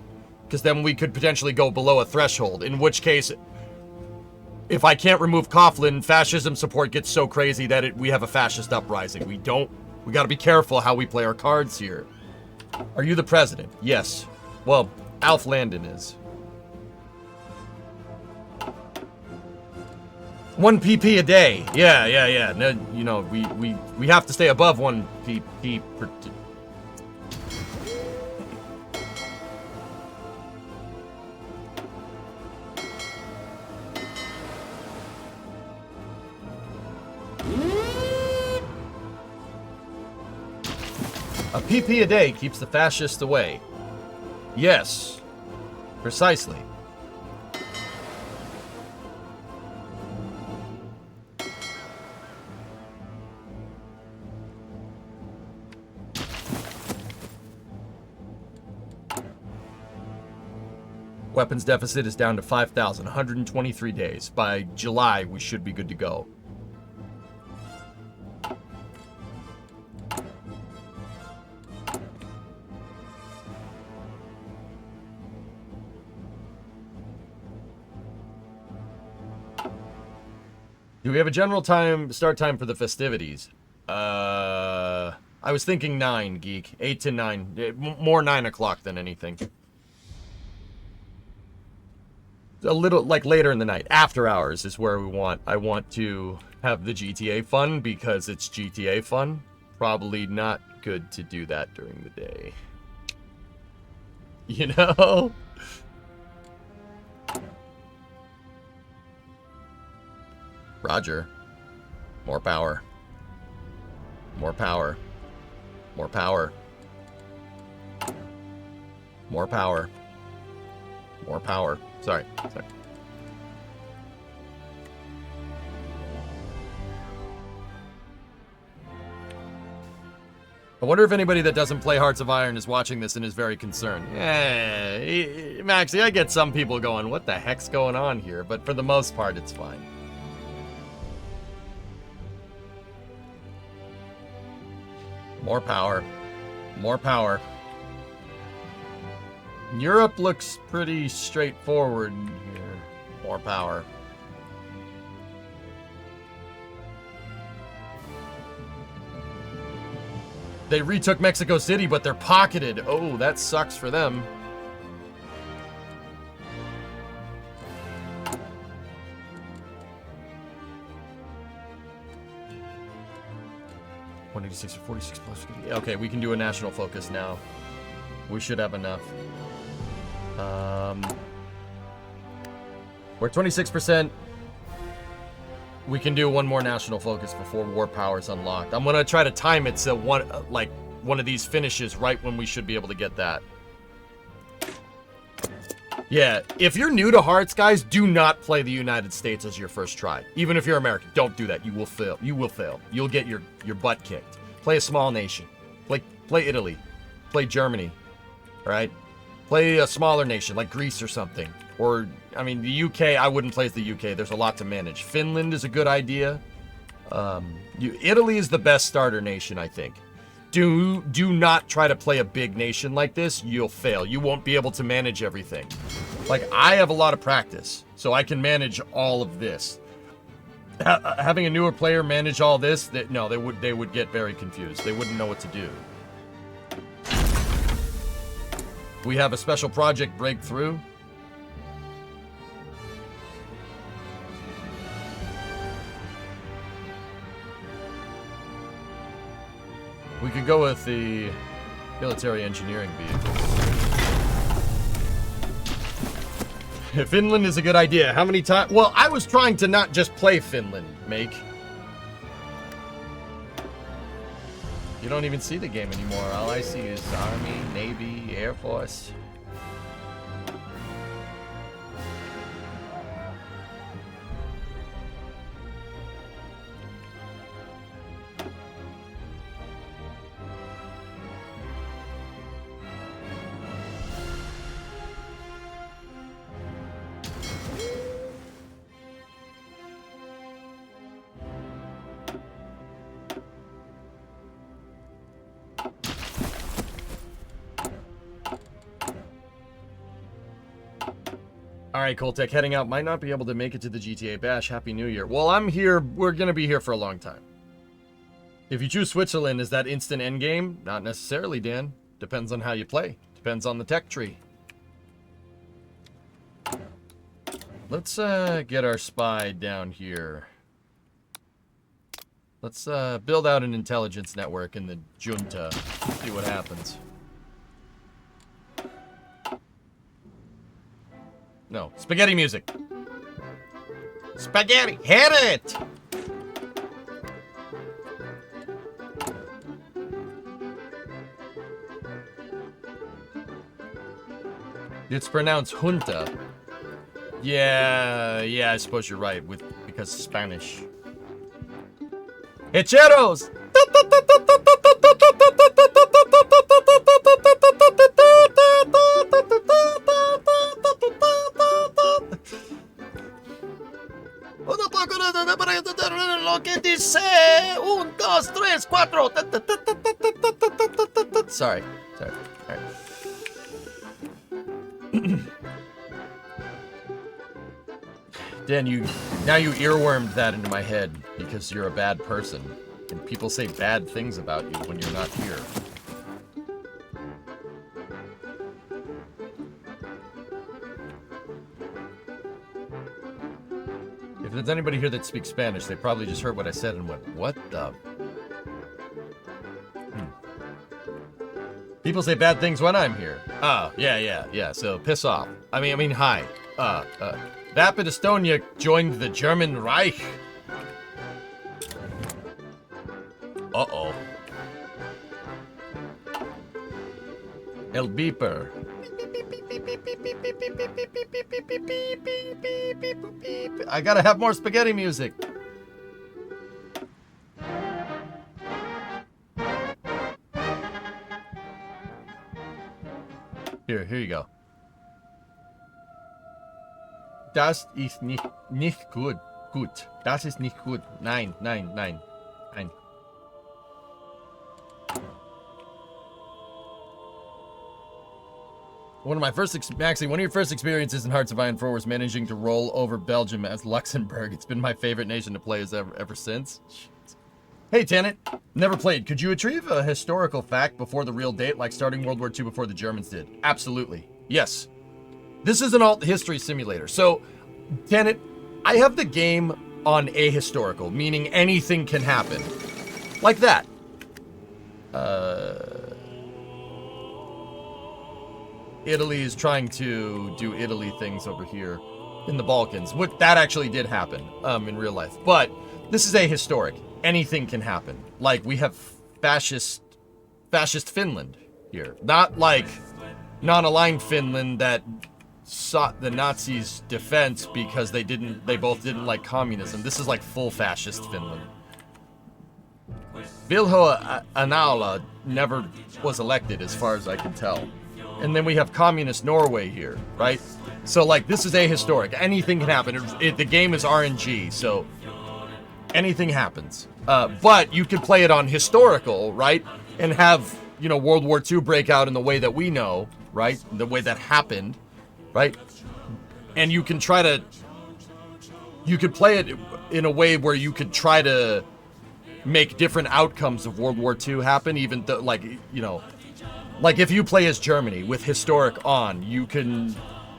because then we could potentially go below a threshold, in which case, if I can't remove Coughlin, fascism support gets so crazy that we have a fascist uprising. We got to be careful how we play our cards here. Are you the president? Yes. Well, Alf Landon is. 1 PP a day. Yeah. No, you know, we have to stay above 1 PP per. A PP a day keeps the fascists away. Yes, precisely. Weapons deficit is down to 5,000, 123 days. By July, we should be good to go. Do we have a general start time for the festivities? I was thinking 9, Geek. 8 to 9. More 9 o'clock than anything. A little, like, later in the night. After hours is where I want to have the GTA fun, because it's GTA fun. Probably not good to do that during the day. You know? Roger. More power. More power. More power. More power. More power. Sorry. I wonder if anybody that doesn't play Hearts of Iron is watching this and is very concerned. Maxie, I get some people going, what the heck's going on here? But for the most part, it's fine. More power. More power. Europe looks pretty straightforward here. More power. They retook Mexico City, but they're pocketed. Oh, that sucks for them. 186 or 46 plus. Okay, we can do a national focus now. We should have enough. We're 26%. We can do one more national focus before war power is unlocked. I'm gonna try to time it so one of these finishes right when we should be able to get that. Yeah, if you're new to Hearts, guys, do not play the United States as your first try. Even if you're American, don't do that. You will fail. You will fail. You'll get your butt kicked. Play a small nation. Play Italy. Play Germany. All right? Play a smaller nation like Greece or something. Or, I mean, the UK, I wouldn't play as the UK. There's a lot to manage. Finland is a good idea. Italy is the best starter nation, I think. Do not try to play a big nation like this. You'll fail. You won't be able to manage everything. Like, I have a lot of practice, so I can manage all of this. Having a newer player manage all this, they would get very confused. They wouldn't know what to do. We have a special project breakthrough. We could go with the military engineering vehicle. Finland is a good idea. How many times? Well, I was trying to not just play Finland, Make. You don't even see the game anymore. All I see is Army, Navy, Air Force. Alright, Coltec, heading out. Might not be able to make it to the GTA Bash. Happy New Year. Well, I'm here. We're going to be here for a long time. If you choose Switzerland, is that instant endgame? Not necessarily, Dan. Depends on how you play. Depends on the tech tree. Let's get our spy down here. Let's build out an intelligence network in the junta. See what happens. No, spaghetti music. Spaghetti, hit it! It's pronounced junta. Yeah, I suppose you're right, because Spanish. Hecheros! Lo que dice 1, 2, 3, 4. Sorry. All right. Dan, you earwormed that into my head because you're a bad person. And people say bad things about you when you're not here. If there's anybody here that speaks Spanish, they probably just heard what I said and went, what the? People say bad things when I'm here. Oh, yeah, so piss off. I mean, hi. Vapid Estonia joined the German Reich. Uh-oh. El Beeper. I gotta have more spaghetti music. Here you go. Das ist nicht gut. Gut. Das ist nicht gut. Nein. One of your first experiences in Hearts of Iron 4 was managing to roll over Belgium as Luxembourg. It's been my favorite nation to play as ever since. Hey, Tenet. Never played. Could you retrieve a historical fact before the real date, like starting World War II before the Germans did? Absolutely. Yes. This is an alt history simulator. So, Tenet, I have the game on ahistorical, meaning anything can happen. Like that. Italy is trying to do Italy things over here in the Balkans. What that actually did happen in real life. But this is ahistoric. Anything can happen. Like we have fascist Finland here. Not like non-aligned Finland that sought the Nazis' defense because they both didn't like communism. This is like full fascist Finland. Vilho Anala never was elected as far as I can tell. And then we have communist Norway here, right? So like this is ahistoric. Anything can happen. The game is RNG, so anything happens. But you could play it on historical, right? And have, you know, World War II break out in the way that we know, right? The way that happened, right? And you can try to... You could play it in a way where you could try to make different outcomes of World War II happen, even though, like, you know... Like, if you play as Germany with historic on, you can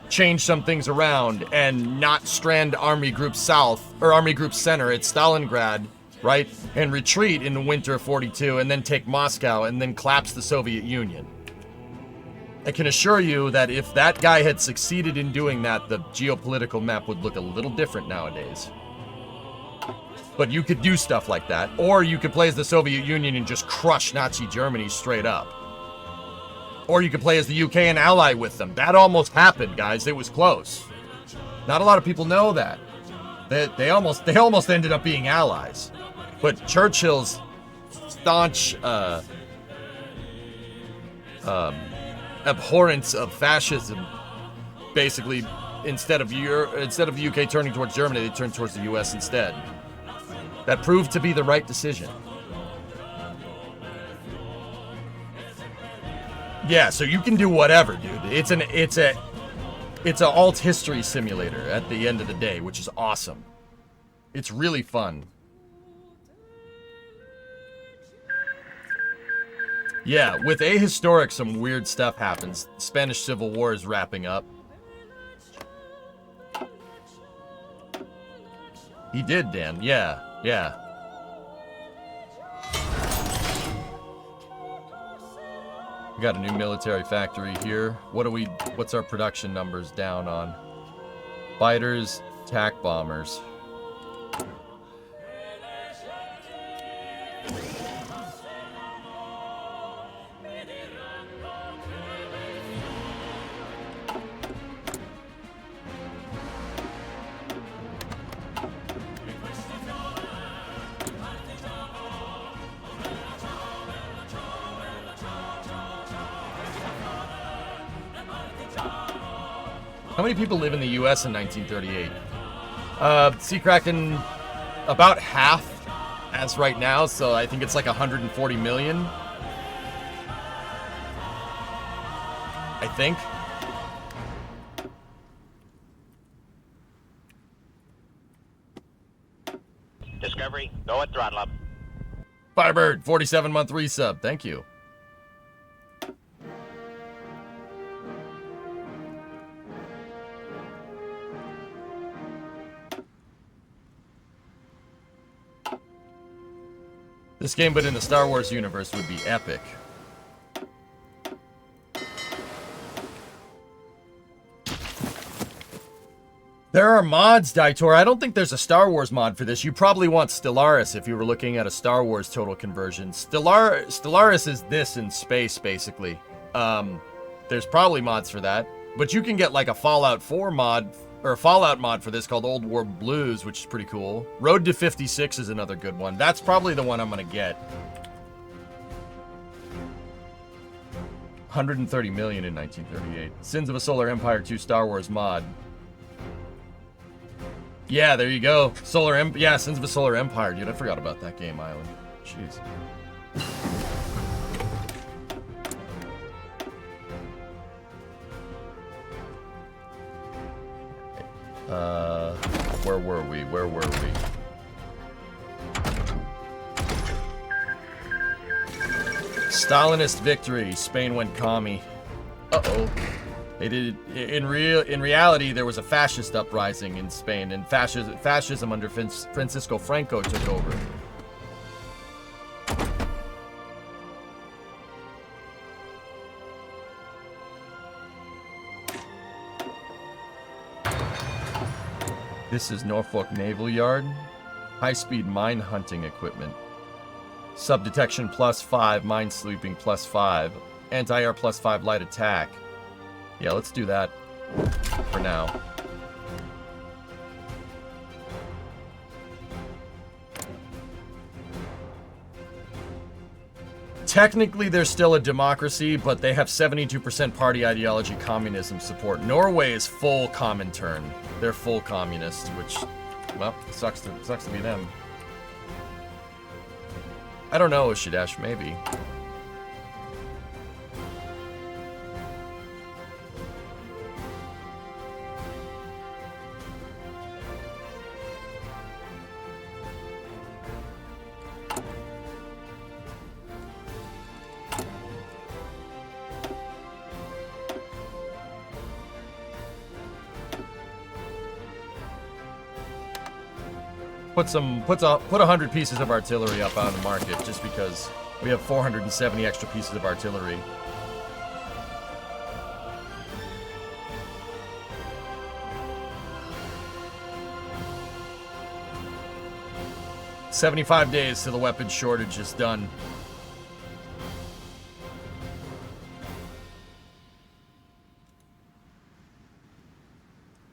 change some things around and not strand Army Group South, or Army Group Center at Stalingrad, right? And retreat in the winter of 42, and then take Moscow, and then collapse the Soviet Union. I can assure you that if that guy had succeeded in doing that, the geopolitical map would look a little different nowadays. But you could do stuff like that, or you could play as the Soviet Union and just crush Nazi Germany straight up. Or you could play as the UK and ally with them. That almost happened, guys. It was close. Not a lot of people know that. They almost ended up being allies. But Churchill's staunch abhorrence of fascism, basically, instead of the UK turning towards Germany, they turned towards the US instead. That proved to be the right decision. Yeah, so you can do whatever, dude. It's a alt history simulator at the end of the day, which is awesome. It's really fun. Yeah, with ahistoric, some weird stuff happens. The Spanish Civil War is wrapping up. He did, Dan. Yeah, yeah. We got a new military factory here. What's our production numbers down on? Fighters, attack bombers. How many people live in the U.S. in 1938? Sea Kraken, about half as right now, so I think it's like 140 million. I think. Discovery, go at throttle up. Firebird, 47-month resub. Thank you. This game, but in the Star Wars universe, would be epic. There are mods, Daitor. I don't think there's a Star Wars mod for this. You probably want Stellaris if you were looking at a Star Wars total conversion. Stellaris is this in space, basically. There's probably mods for that. But you can get like a Fallout 4 mod, or a Fallout mod for this called Old World Blues, which is pretty cool. Road to 56 is another good one. That's probably the one I'm going to get. 130 million in 1938. Sins of a Solar Empire 2 Star Wars mod. Yeah, there you go. Yeah, Sins of a Solar Empire. Dude, I forgot about that game, Island. Jeez. Where were we? Stalinist victory. Spain went commie. Uh-oh. They did. In reality, there was a fascist uprising in Spain, and fascism under Francisco Franco took over. This is Norfolk Naval Yard. High-speed mine hunting equipment. Sub-detection +5, mine sweeping +5. Anti-air +5 light attack. Yeah, let's do that for now. Technically, they're still a democracy, but they have 72% party ideology communism support. Norway is full Comintern. They're full communist, which, well, sucks to be them. I don't know, Shidesh, maybe. Put 100 pieces of artillery up on the market just because we have 470 extra pieces of artillery. $75 days till the weapons shortage is done.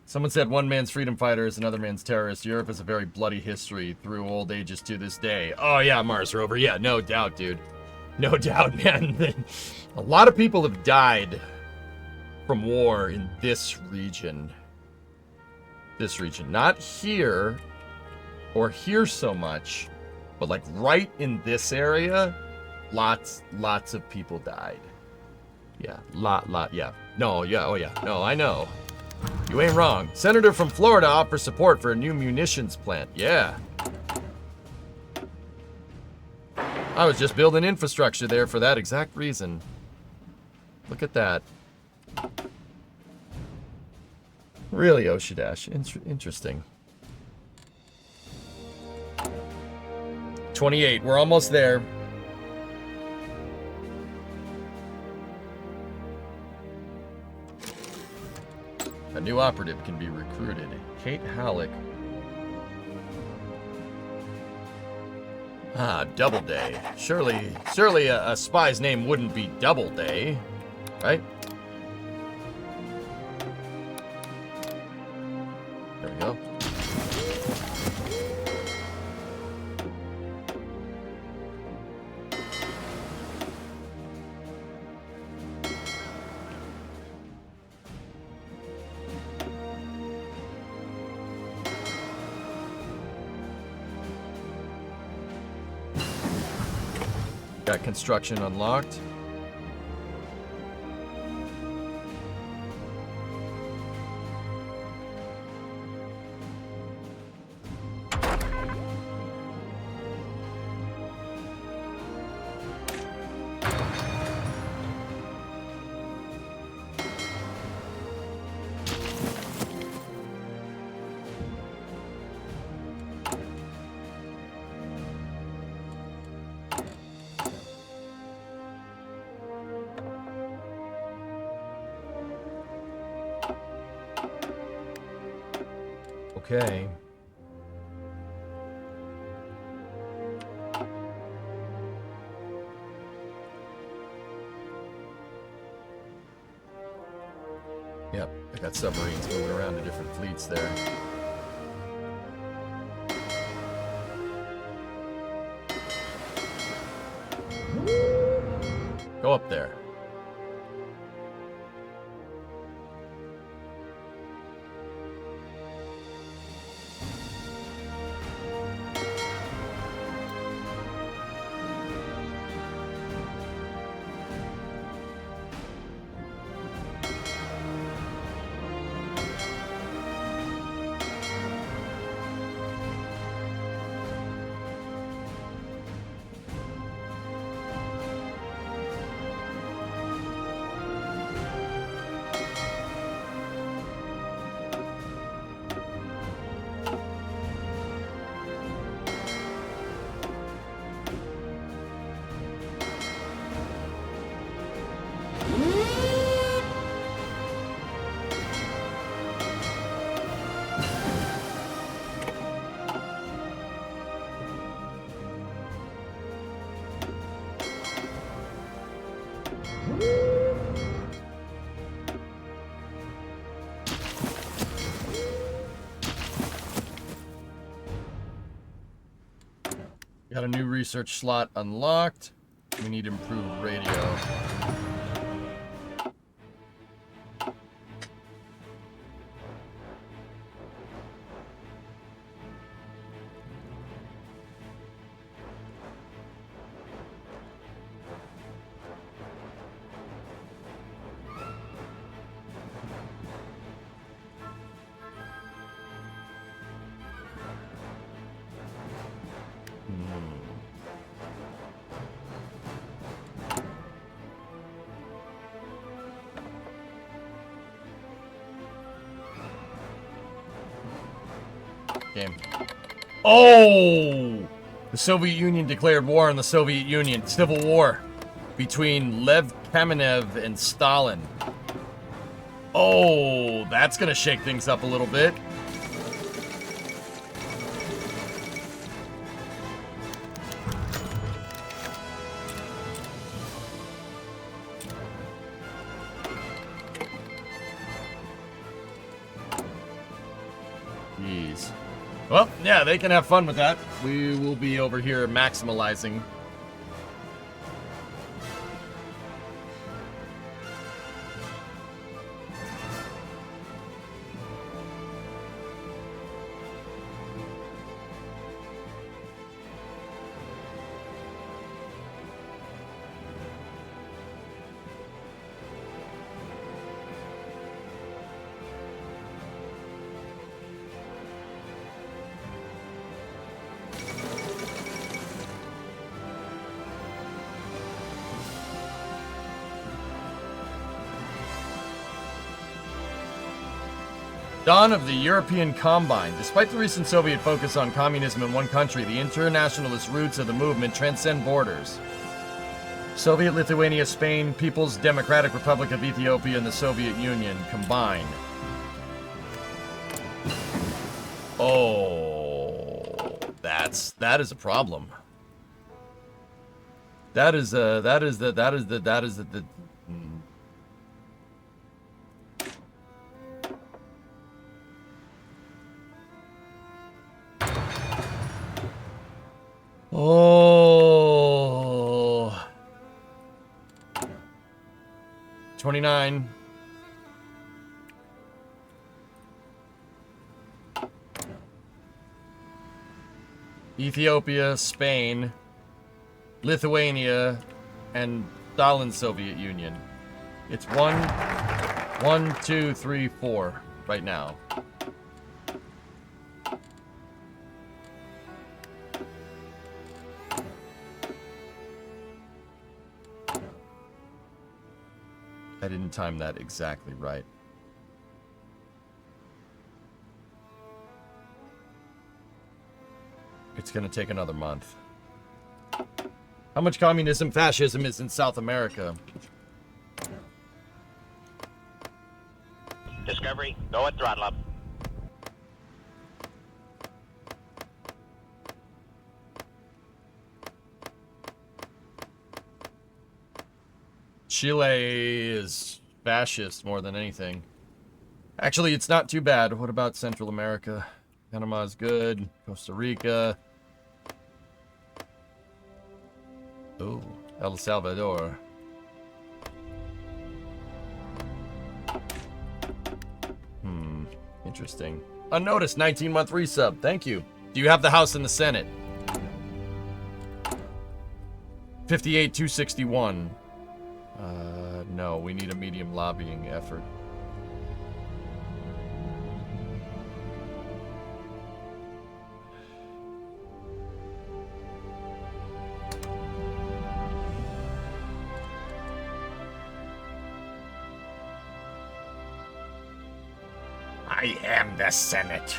Someone said one man's freedom fighter is another man's terrorist. Europe has a very bloody history through old ages to this day. Oh yeah, Mars Rover. Yeah, no doubt, dude. No doubt, man. A lot of people have died from war in this region. This region. Not here or here so much, but like right in this area, lots of people died. Yeah, yeah. No, yeah, oh yeah. No, I know. You ain't wrong. Senator from Florida offers support for a new munitions plant. Yeah. I was just building infrastructure there for that exact reason. Look at that. Really, Oshidash. Interesting. 28. We're almost there. A new operative can be recruited. Kate Halleck. Ah, Doubleday. Surely a spy's name wouldn't be Doubleday, right? There we go. Got construction unlocked. Okay. Yep, I got submarines moving around to different fleets there. Go up there. Got a new research slot unlocked. We need improved radio. Game. Oh! The Soviet Union declared war on the Soviet Union. Civil war between Lev Kamenev and Stalin. Oh, that's gonna shake things up a little bit. Jeez. Well, yeah, they can have fun with that. We will be over here maximalizing. Dawn of the European Combine. Despite the recent Soviet focus on communism in one country, the internationalist roots of the movement transcend borders. Soviet Lithuania, Spain, People's Democratic Republic of Ethiopia, and the Soviet Union combine. Oh, that is a problem. That is the Oh, 29. Ethiopia, Spain, Lithuania, and Stalin's Soviet Union. It's 1, 2, 3, 4 right now. I didn't time that exactly right. It's gonna take another month. How much communism, fascism is in South America? Discovery, go at throttle up. Chile is fascist more than anything. Actually, it's not too bad. What about Central America? Panama is good. Costa Rica. Oh, El Salvador. Interesting. Unnoticed, 19-month resub. Thank you. Do you have the House and the Senate? 58,261. No, we need a medium lobbying effort. I am the Senate.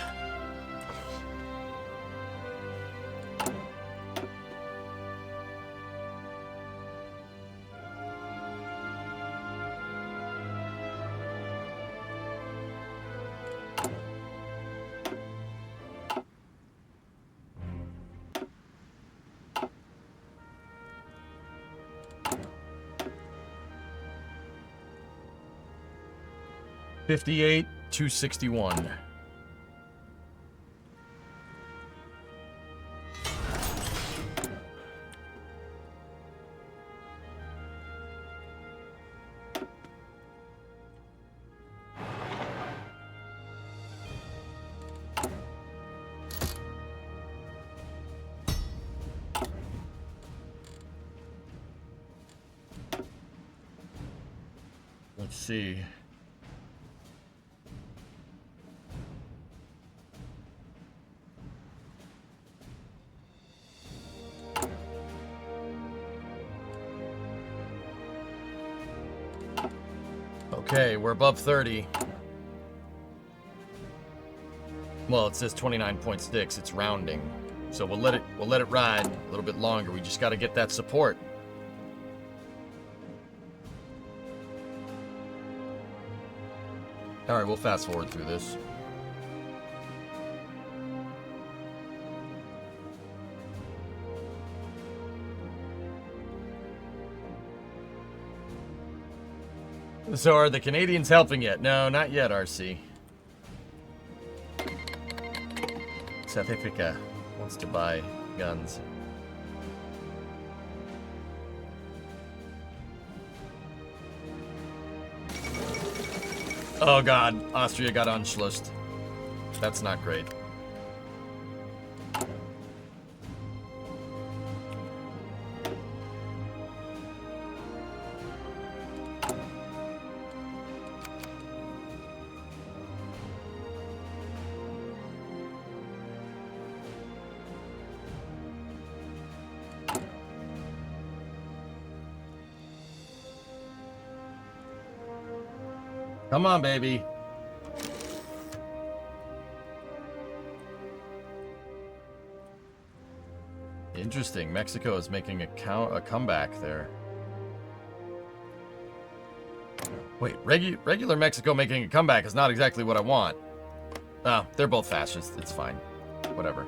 $58,261. Let's see. Okay, we're above 30. Well, it says 29.6. It's rounding, so we'll let it ride a little bit longer. We just got to get that support. All right, we'll fast forward through this. So are the Canadians helping yet? No, not yet, RC. South Africa wants to buy guns. Oh god, Austria got Anschlussed. That's not great. Come on, baby. Interesting. Mexico is making a comeback there. Wait, regular Mexico making a comeback is not exactly what I want. Oh, they're both fascists. It's fine. Whatever.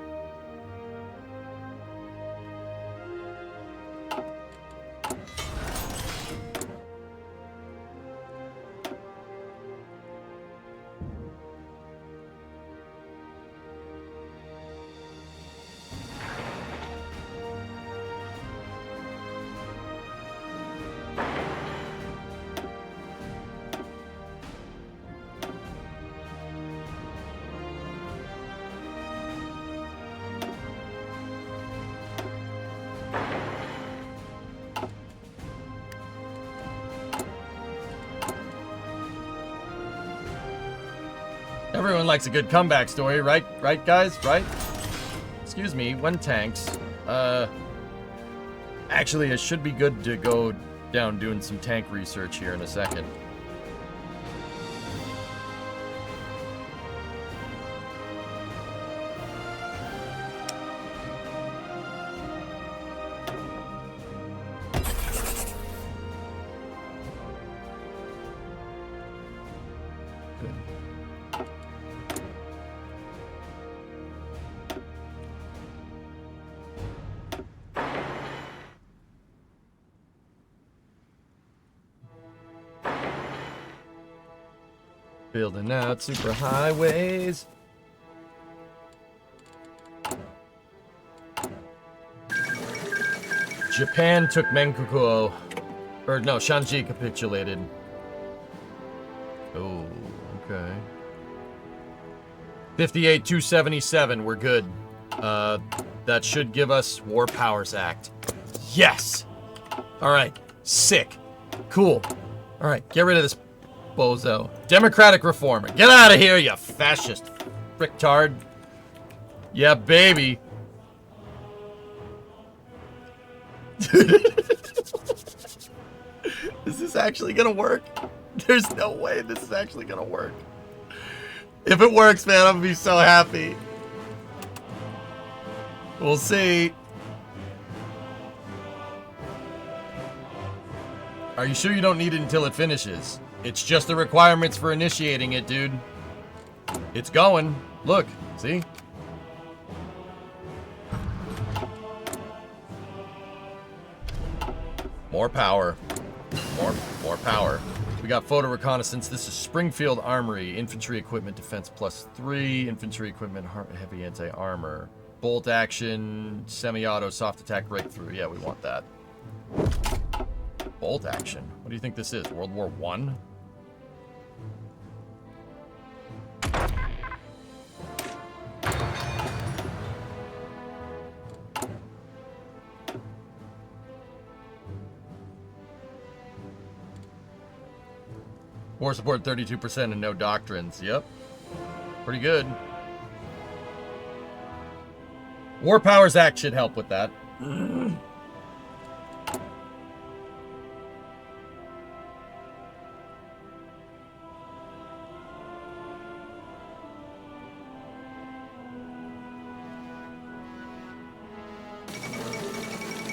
Everyone likes a good comeback story, right? Right, guys? Right? Excuse me, when tanks. Actually, it should be good to go down doing some tank research here in a second. Building out super highways. Japan took Manchukuo. Or no, Shanxi capitulated. Oh, okay. 58,277, we're good. That should give us War Powers Act. Yes! Alright, sick. Cool. Alright, get rid of this bozo. Democratic reformer. Get out of here, you fascist fricktard. Yeah, baby. Is this actually gonna work? There's no way this is actually gonna work. If it works, man, I'm gonna be so happy. We'll see. Are you sure you don't need it until it finishes? It's just the requirements for initiating it, dude. It's going. Look, see? More power. More power. We got photo reconnaissance. This is Springfield Armory. Infantry equipment defense +3. Infantry equipment heavy anti-armor. Bolt action. Semi-auto soft attack breakthrough. Yeah, we want that. Bolt action. What do you think this is? World War I? War support 32% and no doctrines. Yep. Pretty good. War Powers Act should help with that.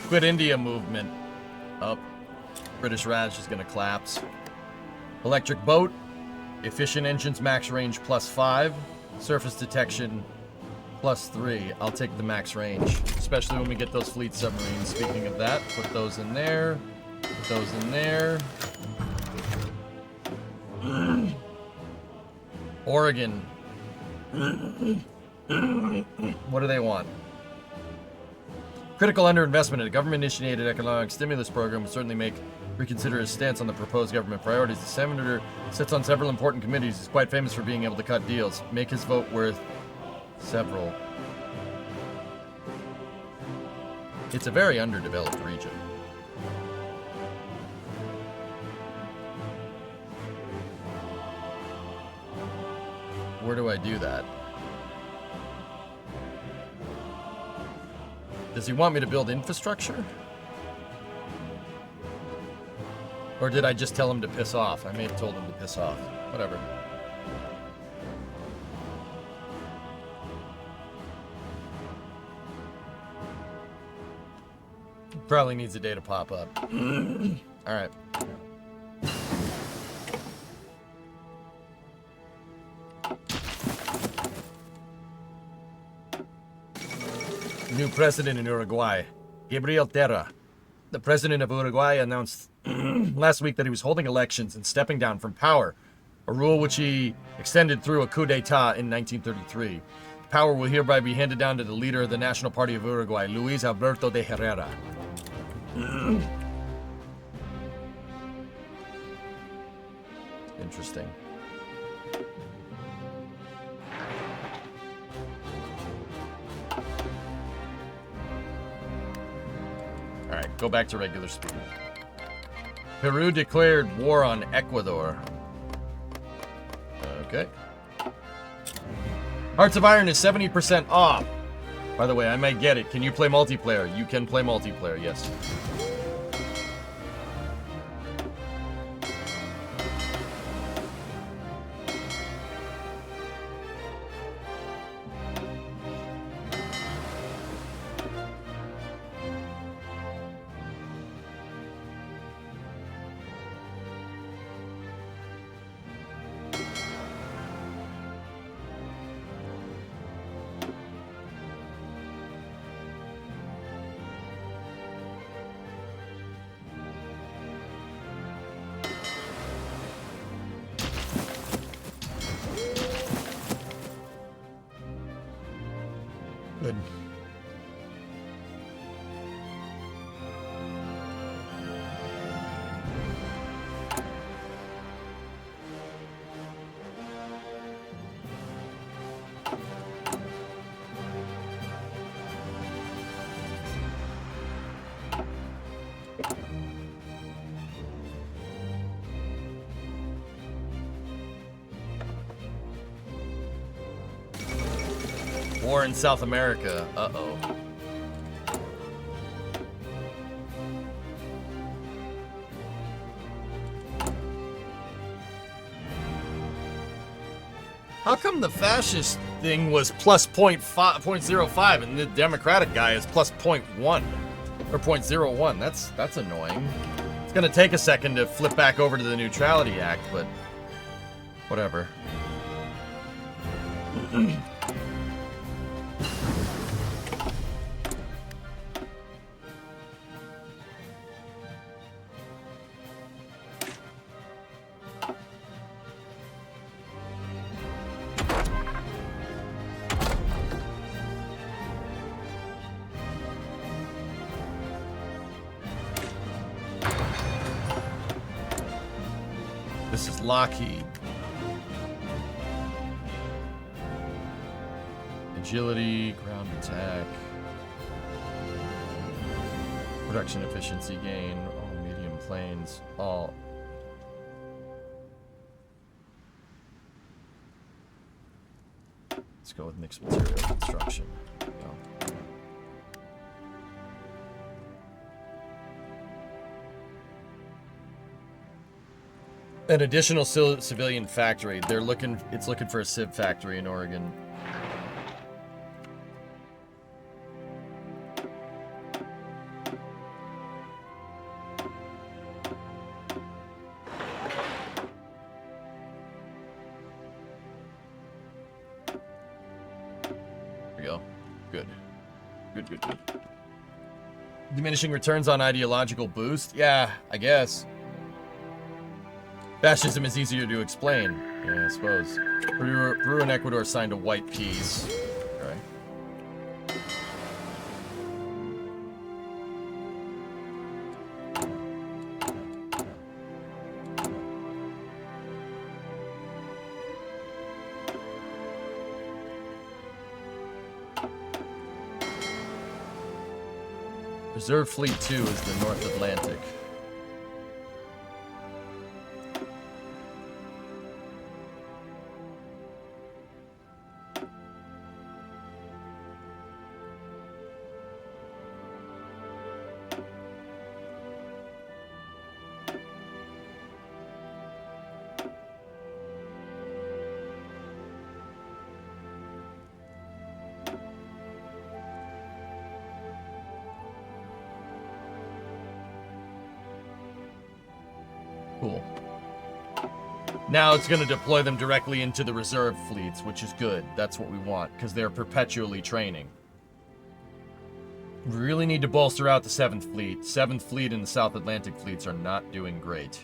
Quit India movement. Up. British Raj is going to collapse. Electric boat. Efficient engines max range +5. Surface detection +3. I'll take the max range, especially when we get those fleet submarines. Speaking of that, put those in there. Put those in there. Oregon. What do they want? Critical underinvestment in a government-initiated economic stimulus program would certainly reconsider his stance on the proposed government priorities. The senator sits on several important committees. He's quite famous for being able to cut deals. Make his vote worth several. It's a very underdeveloped region. Where do I do that? Does he want me to build infrastructure? Or did I just tell him to piss off? I may have told him to piss off. Whatever. Probably needs a day to pop up. Alright. New president in Uruguay, Gabriel Terra. The president of Uruguay announced last week that he was holding elections and stepping down from power, a rule which he extended through a coup d'etat in 1933. Power will hereby be handed down to the leader of the National Party of Uruguay, Luis Alberto de Herrera. Interesting. Alright, go back to regular speed. Peru declared war on Ecuador. Okay. Hearts of Iron is 70% off. By the way, I might get it. Can you play multiplayer? You can play multiplayer, yes. Good. War in South America. Uh-oh. How come the fascist thing was plus 0.05 and the Democratic guy is plus 0.1 or 0.01? That's annoying. It's gonna take a second to flip back over to the Neutrality Act, but whatever. This is Lockheed. Agility, ground attack. Production efficiency gain, all medium planes, all. Let's go with mixed material construction. There we go. An additional civilian factory. They're looking. It's looking for a civ factory in Oregon. There we go. Good. Good. Diminishing returns on ideological boost. Yeah, I guess. Fascism is easier to explain. Yeah, I suppose. Peru and Ecuador signed a white peace. Right. Reserve Fleet 2 is the North Atlantic. Cool. Now it's going to deploy them directly into the reserve fleets, which is good. That's what we want, because they're perpetually training. We really need to bolster out the 7th Fleet. 7th Fleet and the South Atlantic fleets are not doing great.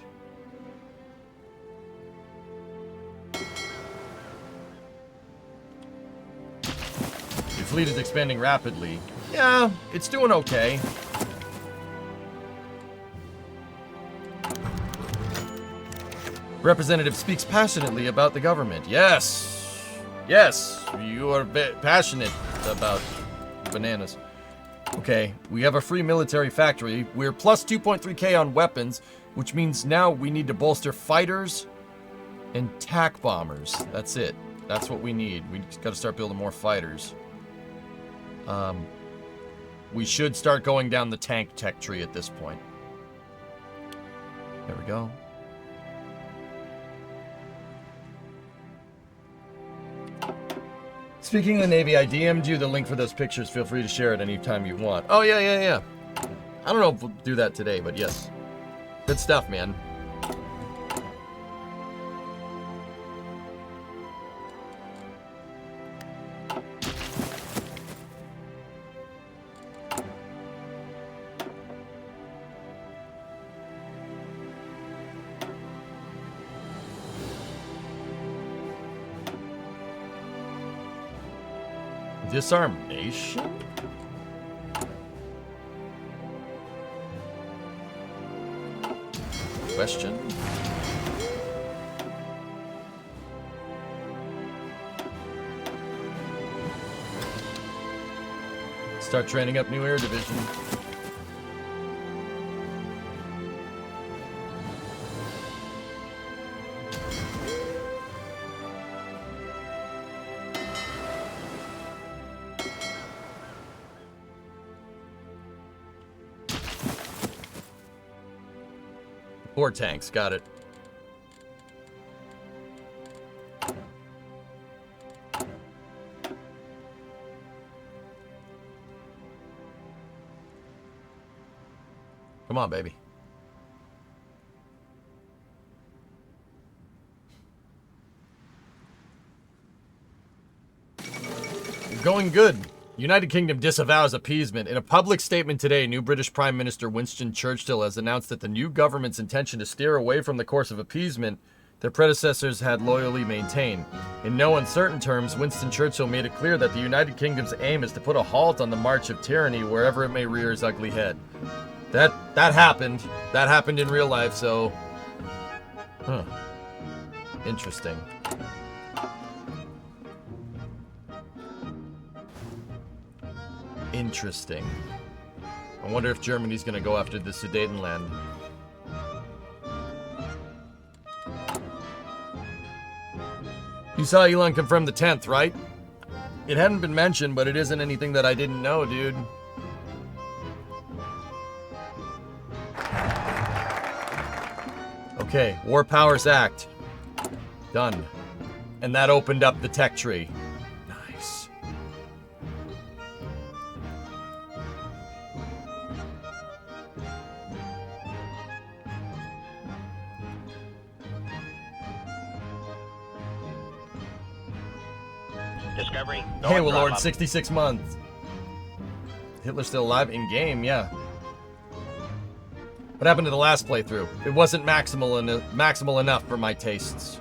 Your fleet is expanding rapidly. Yeah, it's doing okay. Representative speaks passionately about the government. Yes. Yes, you are passionate about bananas. Okay, we have a free military factory. We're plus 2.3k on weapons, which means now we need to bolster fighters and TAC bombers. That's it. That's what we need. We just got to start building more fighters. We should start going down the tank tech tree at this point. There we go. Speaking of the Navy, I DM'd you the link for those pictures. Feel free to share it anytime you want. Oh, yeah. I don't know if we'll do that today, but yes. Good stuff, man. Disarmation? Question? Start training up new air division. Four tanks, got it. Come on, baby. Going good. United Kingdom disavows appeasement. In a public statement today, new British Prime Minister Winston Churchill has announced that the new government's intention to steer away from the course of appeasement their predecessors had loyally maintained. In no uncertain terms, Winston Churchill made it clear that the United Kingdom's aim is to put a halt on the march of tyranny wherever it may rear its ugly head. That happened. That happened in real life, so... Huh. Interesting. Interesting. I wonder if Germany's gonna go after the Sudetenland. You saw Elon confirm the 10th, right? It hadn't been mentioned, but it isn't anything that I didn't know, dude. Okay, War Powers Act. Done. And that opened up the tech tree. Nice. Discovery. Hey, Going Lord, throttle up. 66 months. Hitler's still alive in game, yeah. What happened to the last playthrough? It wasn't maximal enough for my tastes.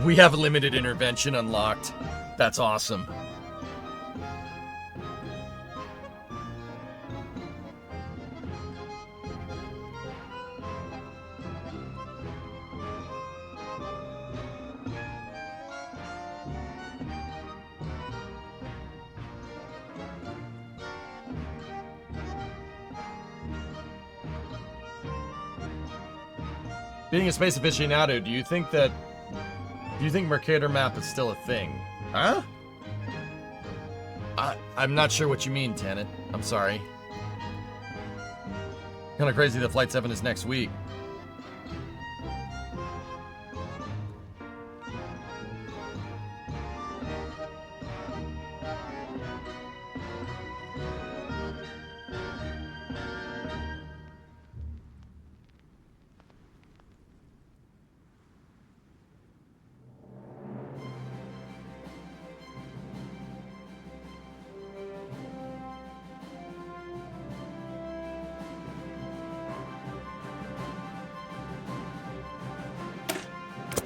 We have limited intervention unlocked. That's awesome. Being a space aficionado, do you think Mercator map is still a thing? Huh? I'm not sure what you mean, Tenet. I'm sorry. Kind of crazy that Flight 7 is next week.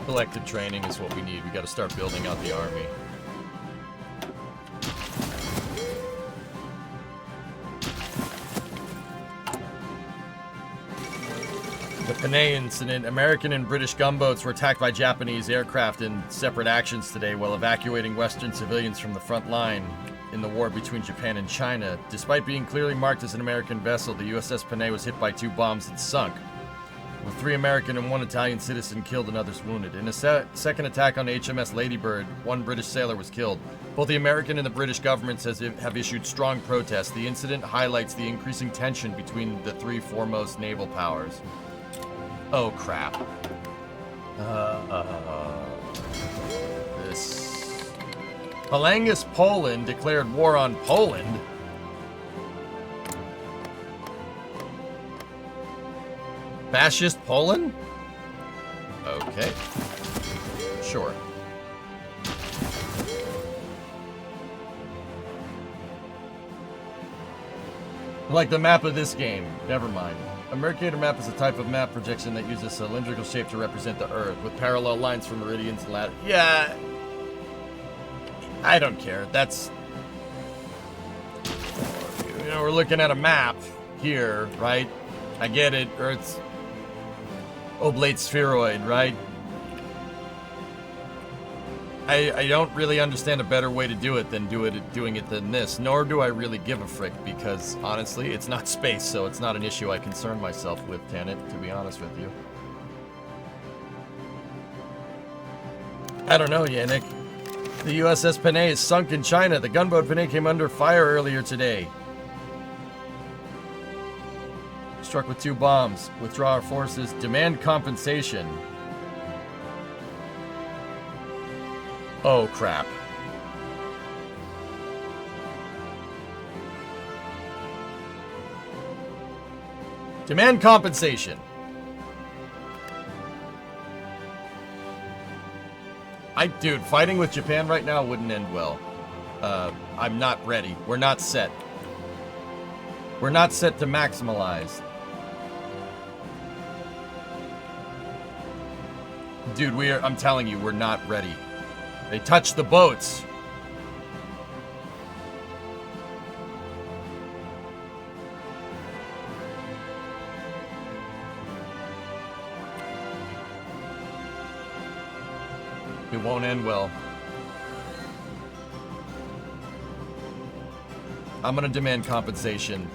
Collective training is what we need. We got to start building out the army. The Panay incident. American and British gunboats were attacked by Japanese aircraft in separate actions today while evacuating Western civilians from the front line in the war between Japan and China. Despite being clearly marked as an American vessel, the USS Panay was hit by 2 bombs and sunk, with 3 American and 1 Italian citizen killed and others wounded. In a second attack on HMS Ladybird, 1 British sailor was killed. Both the American and the British governments have issued strong protests. The incident highlights the increasing tension between the 3 foremost naval powers. Oh, crap. This... Falangus Poland declared war on Poland? Fascist Poland? Okay. Sure. Like the map of this game. Never mind. A Mercator map is a type of map projection that uses a cylindrical shape to represent the Earth, with parallel lines for meridians and lat. Yeah. I don't care. That's... You know, we're looking at a map here, right? I get it. Earth's oblate spheroid, right? I don't really understand a better way to do it than doing it than this, nor do I really give a frick, because honestly, it's not space, so it's not an issue I concern myself with, Tenet, to be honest with you. I don't know, Yannick. The USS Panay is sunk in China. The gunboat Panay came under fire earlier today. Struck with 2 bombs. Withdraw our forces. Demand compensation. Oh, crap. Demand compensation. Dude, fighting with Japan right now wouldn't end well. I'm not ready. We're not set. We're not set to maximalize. Dude, I'm telling you, we're not ready. They touched the boats. It won't end well. I'm gonna demand compensation.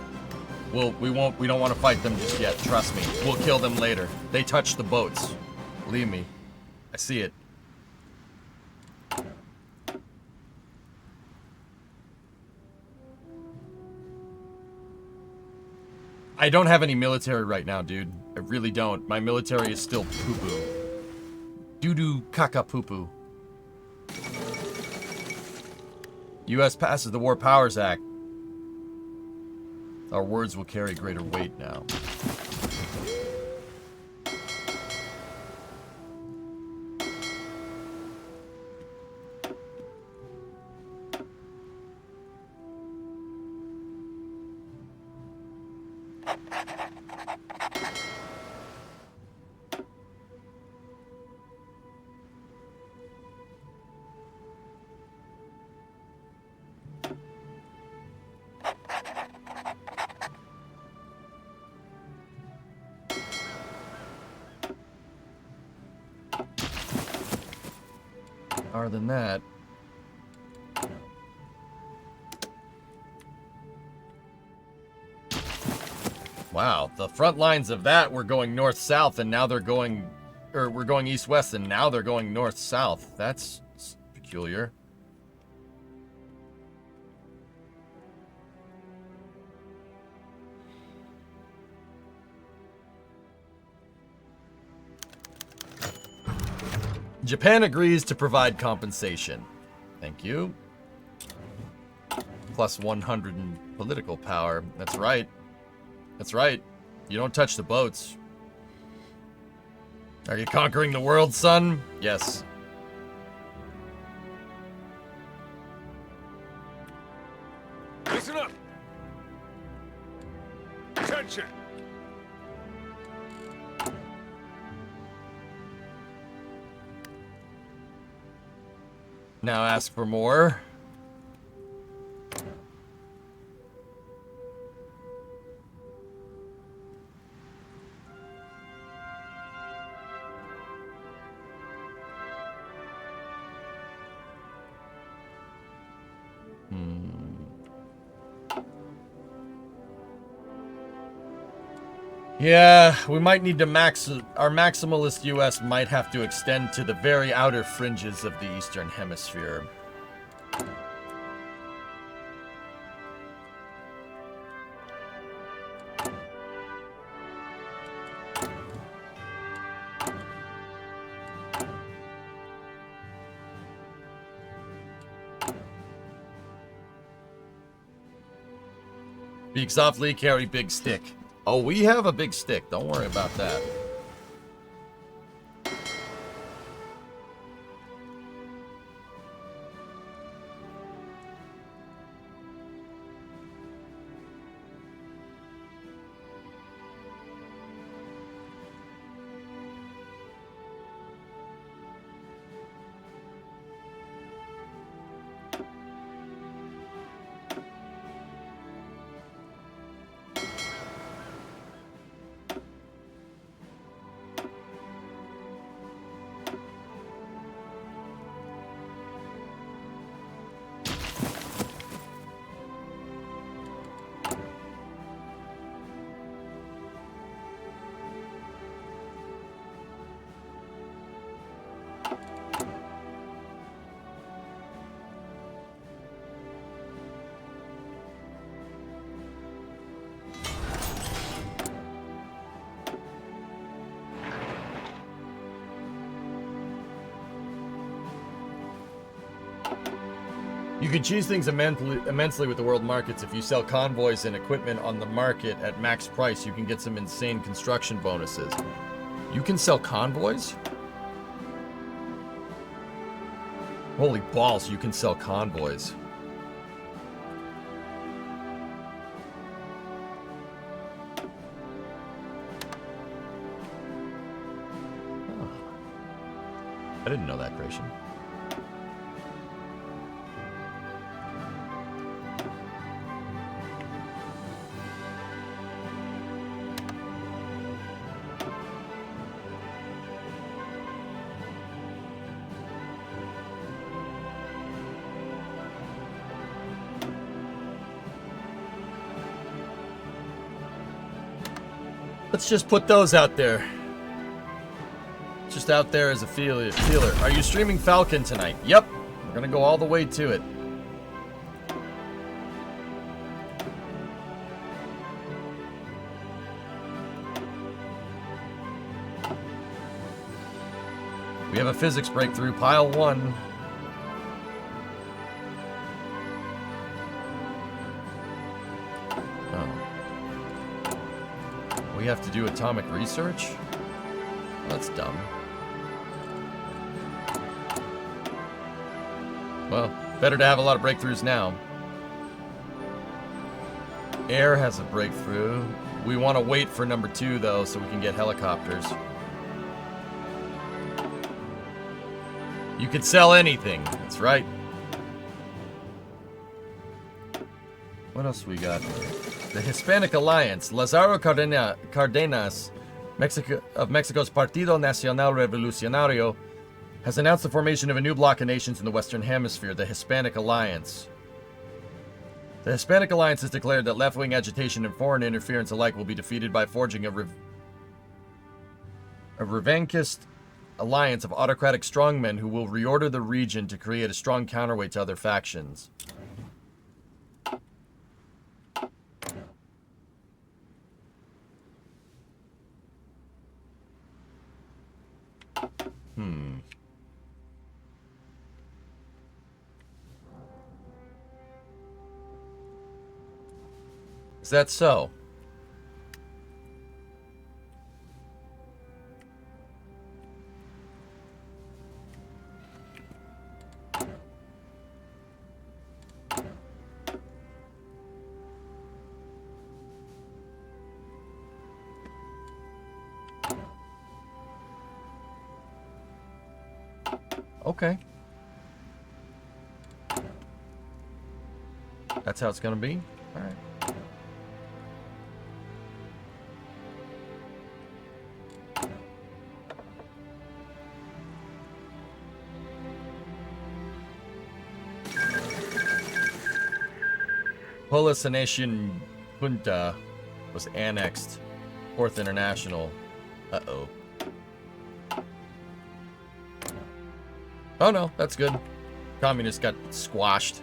We don't want to fight them just yet, trust me. We'll kill them later. They touched the boats. Believe me. I see it. I don't have any military right now, dude. I really don't. My military is still poo-poo. Doo-doo caca poo-poo. U.S. passes the War Powers Act. Our words will carry greater weight now. Other than that, wow, the front lines of that were going north-south, and now they're going, or we're going east-west, and now they're going north-south. That's peculiar. Japan agrees to provide compensation. Thank you. Plus 100 in political power. That's right. That's right. You don't touch the boats. Are you conquering the world, son? Yes. Listen up. Attention. Now ask for more. Yeah, we might need to our maximalist US might have to extend to the very outer fringes of the Eastern Hemisphere. Speak softly, carry big stick. Oh, we have a big stick. Don't worry about that. You can cheese things immensely with the world markets. If you sell convoys and equipment on the market at max price, you can get some insane construction bonuses. You can sell convoys? Holy balls, you can sell convoys. I didn't know that, Gratian. Let's just put those out there. Just out there as a feeler. Are you streaming Falcon tonight? Yep. We're gonna go all the way to it. We have a physics breakthrough, pile 1. We have to do atomic research? That's dumb. Well, better to have a lot of breakthroughs now. Air has a breakthrough. We want to wait for number 2, though, so we can get helicopters. You could sell anything. That's right. What else we got? The Hispanic Alliance, Lazaro Cardenas, of Mexico's Partido Nacional Revolucionario, has announced the formation of a new bloc of nations in the Western Hemisphere, the Hispanic Alliance. The Hispanic Alliance has declared that left-wing agitation and foreign interference alike will be defeated by forging a revanchist alliance of autocratic strongmen who will reorder the region to create a strong counterweight to other factions. Is that so? Okay. That's how it's gonna be? Alright. Polisination Junta was annexed. 4th International. Uh-oh. Oh no, that's good. Communists got squashed.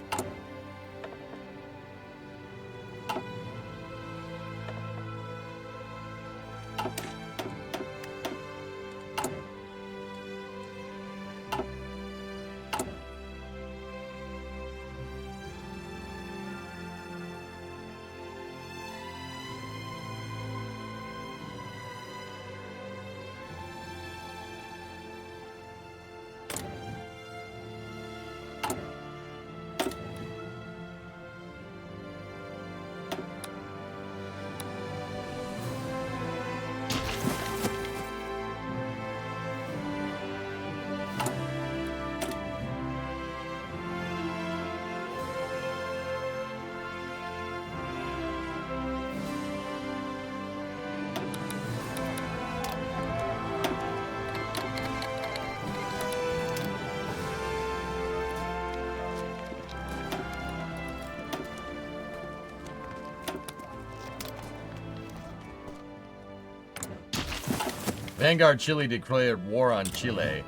Vanguard Chile declared war on Chile.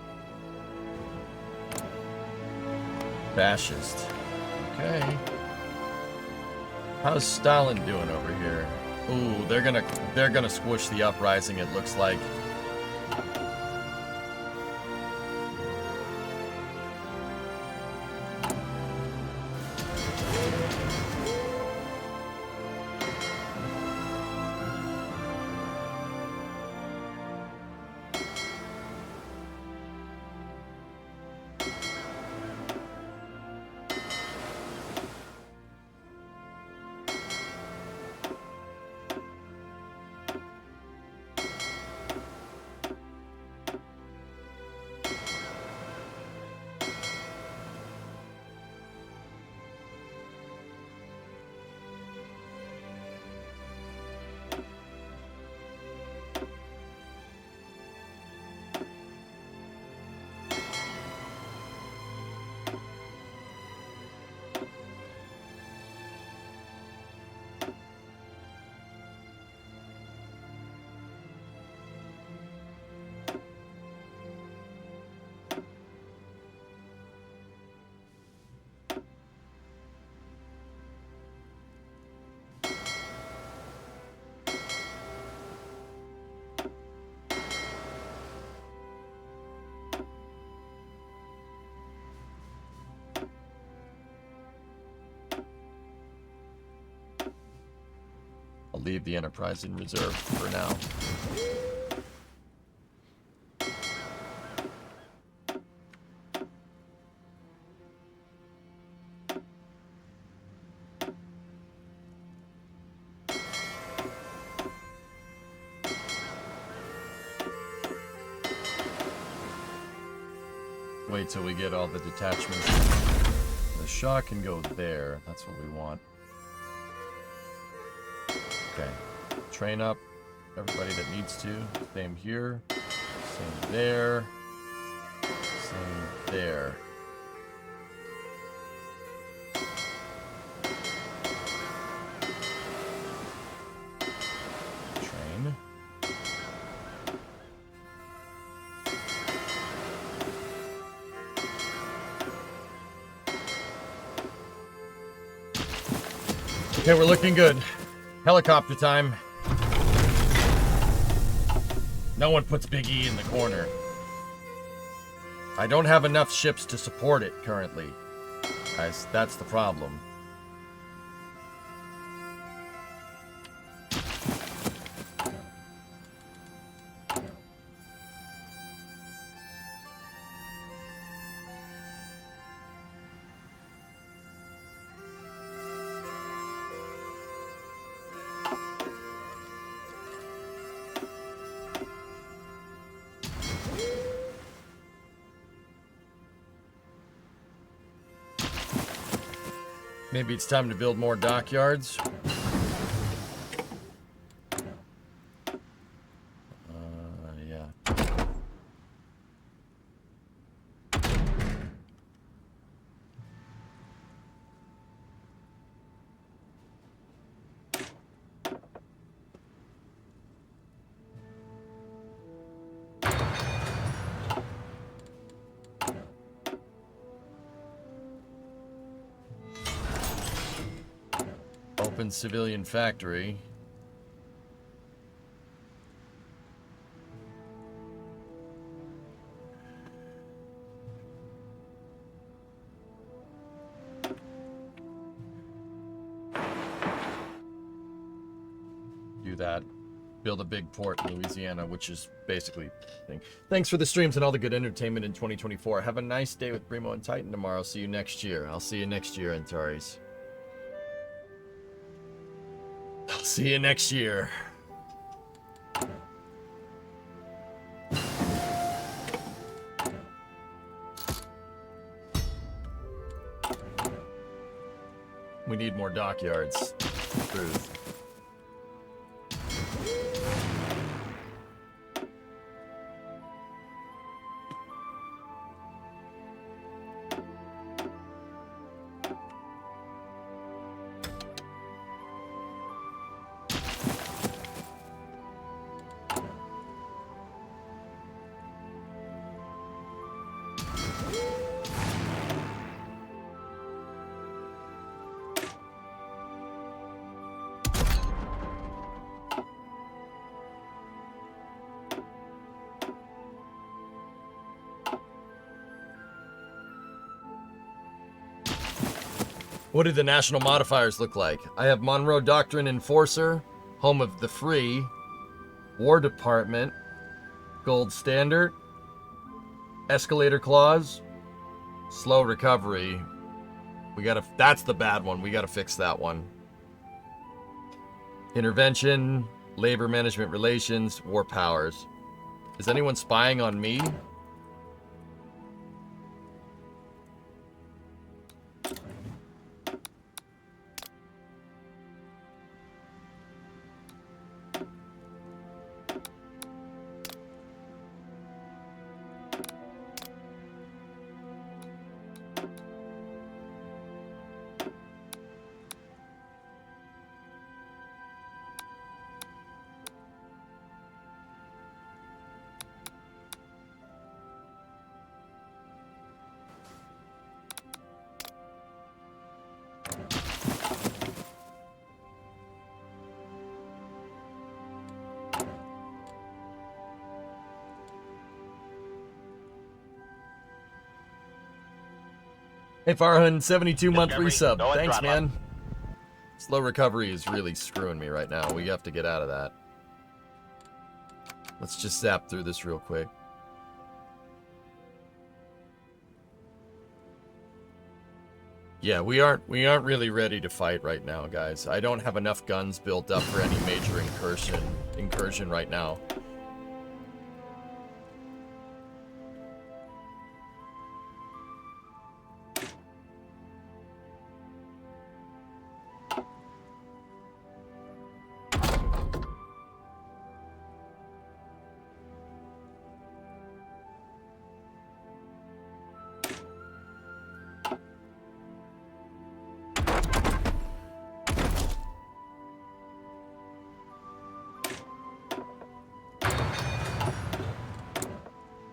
Fascist. Okay. How's Stalin doing over here? Ooh, they're gonna squish the uprising, it looks like. I'll leave the Enterprise in reserve for now. Wait till we get all the detachments. The Shaw can go there. That's what we want. Okay. Train up everybody that needs to. Same here. Same there. Same there. Train. Okay, we're looking good. Helicopter time. No one puts Big E in the corner. I don't have enough ships to support it currently. Guys, that's the problem. Maybe it's time to build more dockyards. Yeah. Open civilian factory. Do that. Build a big port in Louisiana, which is basically the thing. Thanks for the streams and all the good entertainment in 2024. Have a nice day with Brimo and Titan tomorrow. See you next year. I'll see you next year, Antares. I'll see you next year. We need more dockyards. Truth. What do the national modifiers look like? I have Monroe Doctrine Enforcer, Home of the Free, War Department, Gold Standard, Escalator Clause, Slow Recovery. That's the bad one. We gotta fix that one. Intervention, Labor Management Relations, War Powers. Is anyone spying on me? Hey Farhan, 72 month Discovery, resub. no Thanks, throttle. man. Slow recovery is really screwing me right now. We have to get out of that. Let's just zap through this real quick. Yeah, we aren't really ready to fight right now, guys. I don't have enough guns built up for any major incursion right now.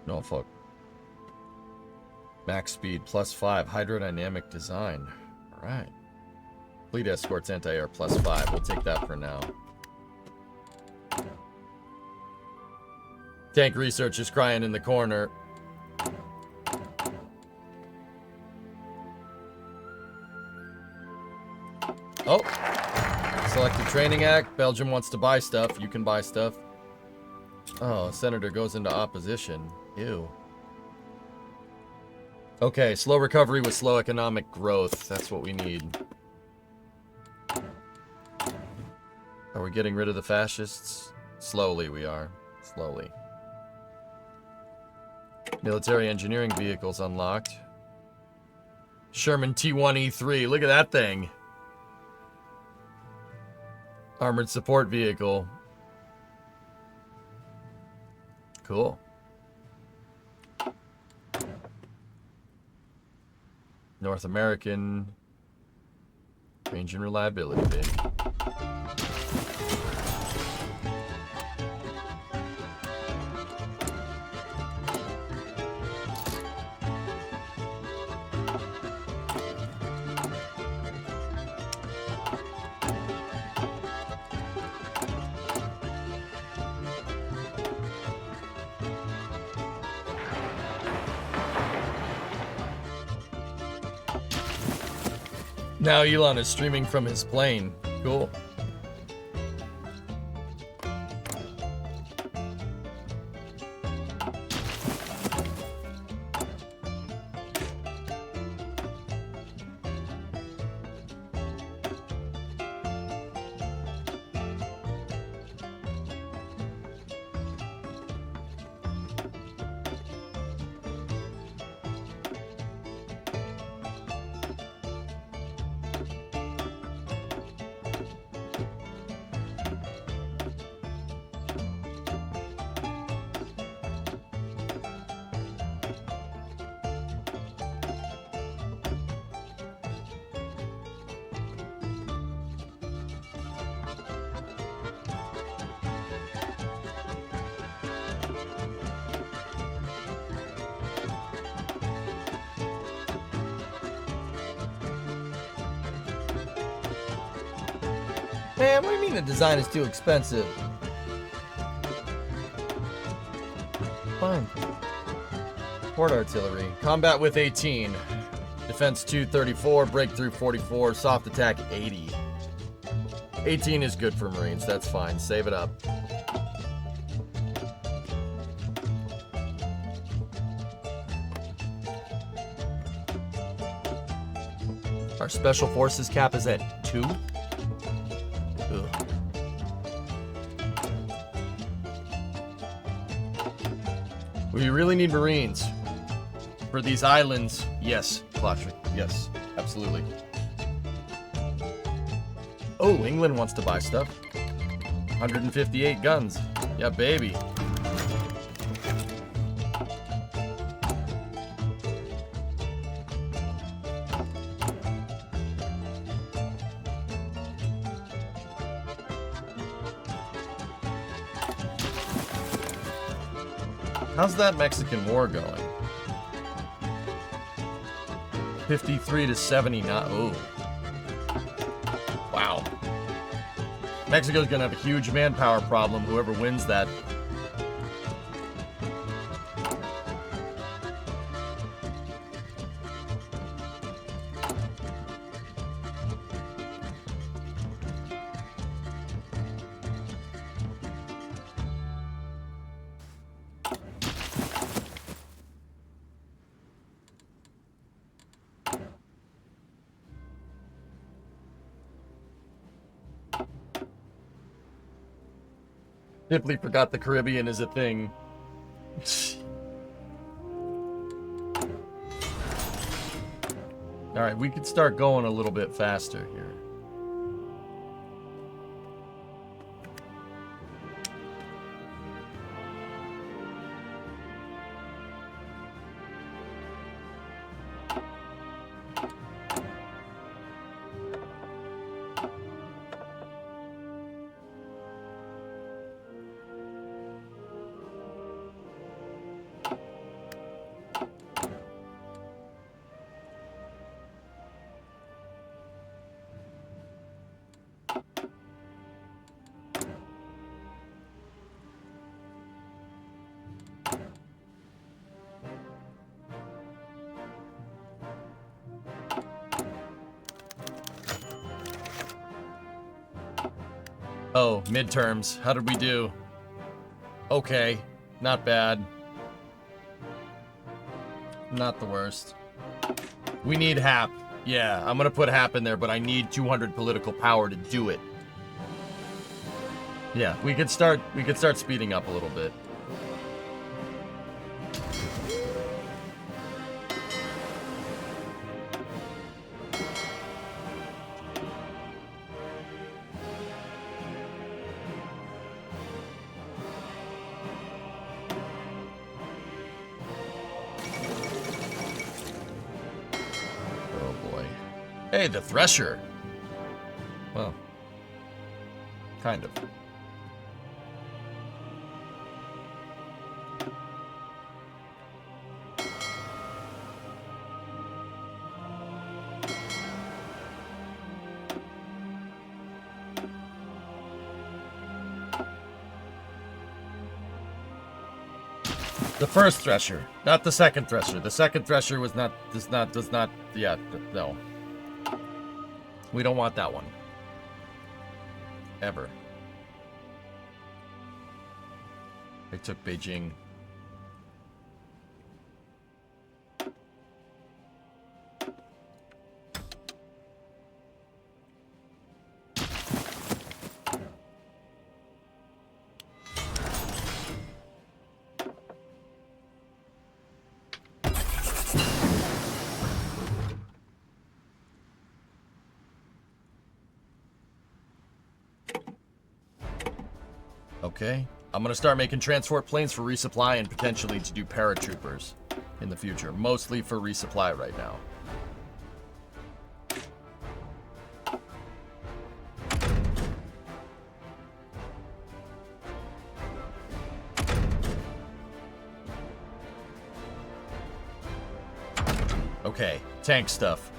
No, fuck. Max speed +5. Hydrodynamic design. Alright. Fleet escorts anti-air +5. We'll take that for now. Tank research is crying in the corner. Oh! Selected Training Act. Belgium wants to buy stuff. You can buy stuff. Oh, Senator goes into opposition. Ew. Okay, slow recovery with slow economic growth. That's what we need. Are we getting rid of the fascists? Slowly we are. Slowly. Military engineering vehicles unlocked. Sherman T1E3. Look at that thing. Armored support vehicle. Cool. North American range and reliability big. Now Elon is streaming from his plane. Cool. Man, what do you mean the design is too expensive? Fine. Port artillery. Combat with 18. Defense 234, breakthrough 44, soft attack 80. 18 is good for Marines, that's fine. Save it up. Our special forces cap is at 2. We really need Marines. For these islands, yes, Clatrick, yes, absolutely. Oh, England wants to buy stuff. 158 guns. Yeah, baby. How's that Mexican war going? 53 to 79. Oh. Wow. Mexico's gonna have a huge manpower problem, whoever wins that. Simply forgot the Caribbean is a thing. All right, we could start going a little bit faster here. Oh, midterms. How did we do? Okay. Not bad. Not the worst. We need Hap. Yeah, I'm gonna put Hap in there, but I need 200 political power to do it. Yeah, we could start speeding up a little bit. Hey, the Thresher. Well, kind of. The first Thresher, not the second Thresher. The second Thresher was not, does not, yeah, no. We don't want that one. Ever. They took Beijing. Okay. I'm gonna start making transport planes for resupply and potentially to do paratroopers in the future. Mostly for resupply right now. Okay, tank stuff.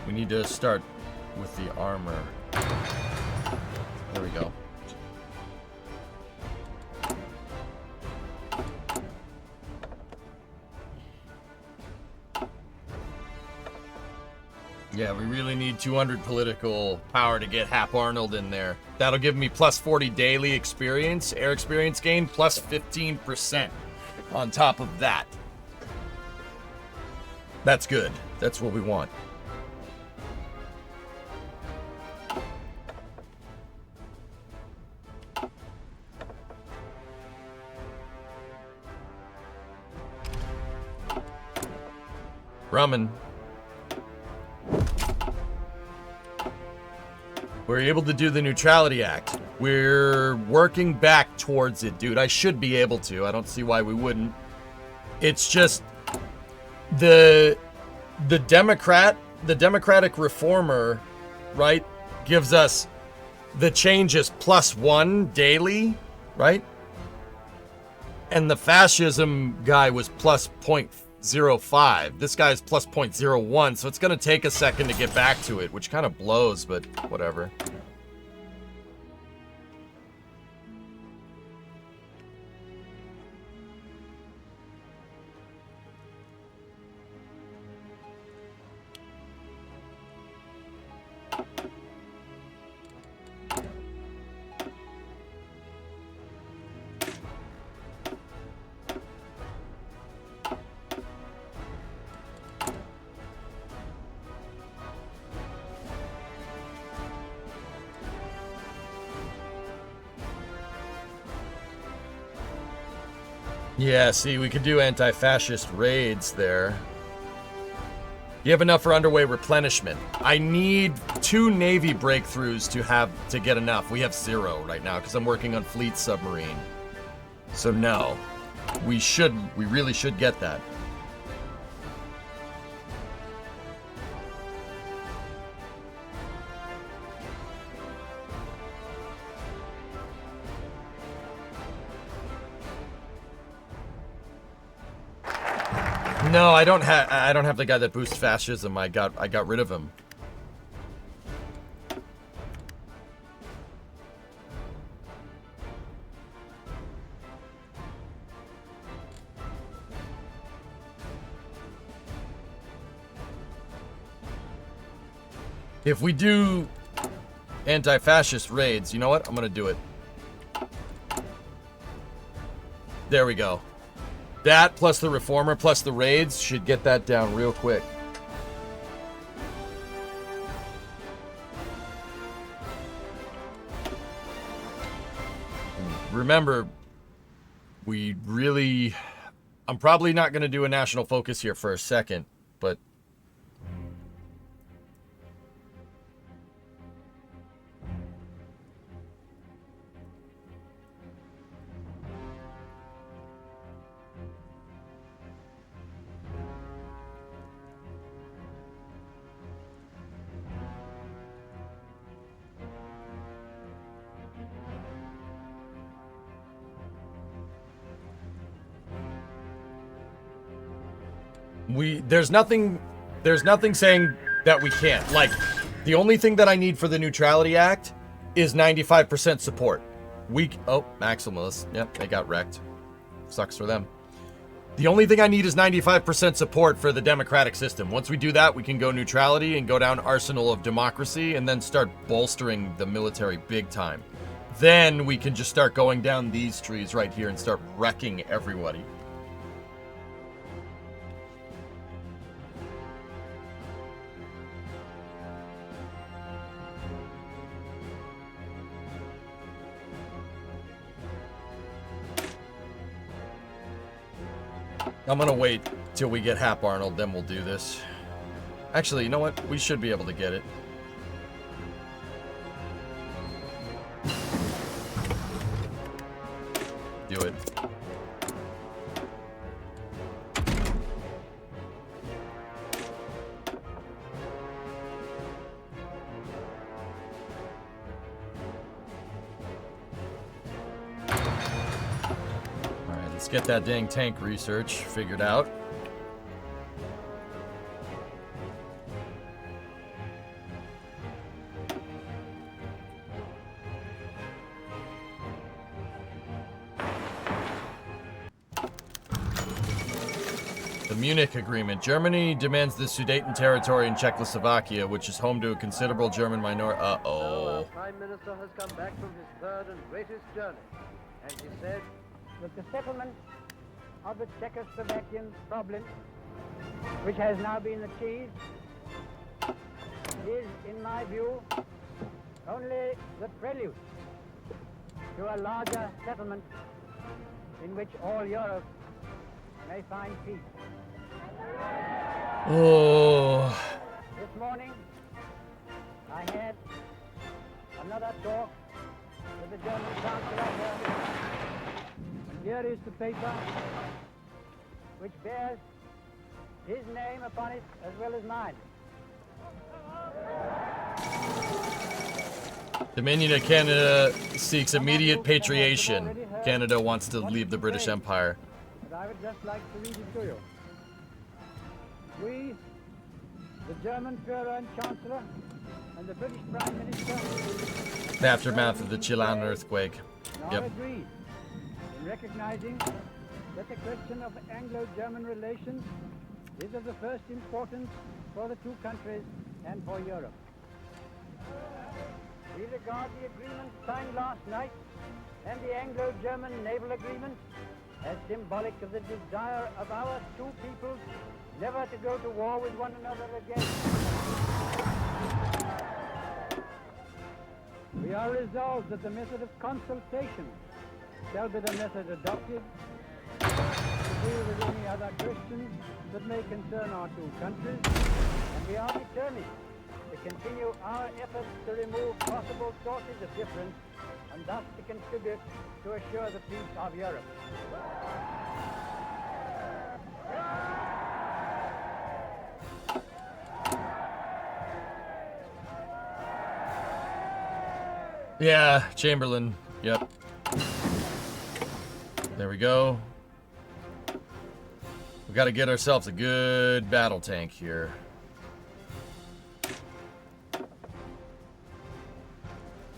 We need to start with the armor. There we go. Yeah, we really need 200 political power to get Hap Arnold in there. That'll give me plus 40 daily experience, air experience gain, plus 15% on top of that. That's good. That's what we want. Ramen. We're able to do the Neutrality Act. We're working back towards it, dude. I should be able to. I don't see why we wouldn't. It's just the Democratic Reformer, right, gives us the changes +1 daily, right? And the fascism guy was plus 0.05. This guy's plus 0.01, so it's gonna take a second to get back to it, which kind of blows, but whatever. Yeah, see, we could do anti-fascist raids there. You have enough for underway replenishment. I need 2 Navy breakthroughs to get enough. We have 0 right now because I'm working on Fleet Submarine. So no, we really should get that. No, I don't have the guy that boosts fascism. I got rid of him. If we do anti-fascist raids, you know what? I'm gonna do it. There we go. That plus the reformer plus the raids should get that down real quick. Remember, I'm probably not going to do a national focus here for a second, but there's nothing saying that we can't. Like, the only thing that I need for the Neutrality Act is 95% support. Oh, Maximalist. Yep, they got wrecked. Sucks for them. The only thing I need is 95% support for the democratic system. Once we do that, we can go neutrality and go down Arsenal of Democracy and then start bolstering the military big time. Then we can just start going down these trees right here and start wrecking everybody. I'm gonna wait till we get Hap Arnold, then we'll do this. Actually, you know what? We should be able to get it. Do it. Let's get that dang tank research figured out. The Munich Agreement. Germany demands the Sudeten territory in Czechoslovakia, which is home to a considerable German minority. Our Prime Minister has come back from his third and greatest journey, and he said that the settlement of the Czechoslovakian problem, which has now been achieved, is, in my view, only the prelude to a larger settlement in which all Europe may find peace. Oh. This morning, I had another talk with the German Chancellor here. Here is the paper which bears his name upon it as well as mine. Dominion of Canada seeks immediate patriation. Canada wants to leave the British Empire. But I would just like to read it to you. We, the German Führer and Chancellor, and the British Prime Minister, The aftermath of the Chilean earthquake. now agreed in recognizing that the question of Anglo-German relations is of the first importance for the two countries and for Europe. We regard the agreement signed last night and the Anglo-German naval agreement as symbolic of the desire of our two peoples never to go to war with one another again. We are resolved that the method of consultation shall be the method adopted deal with any other questions that may concern our two countries, and we are determined to continue our efforts to remove possible sources of difference and thus to contribute to assure the peace of Europe. Yeah, Chamberlain. Yep. There we go. We got to get ourselves a good battle tank here.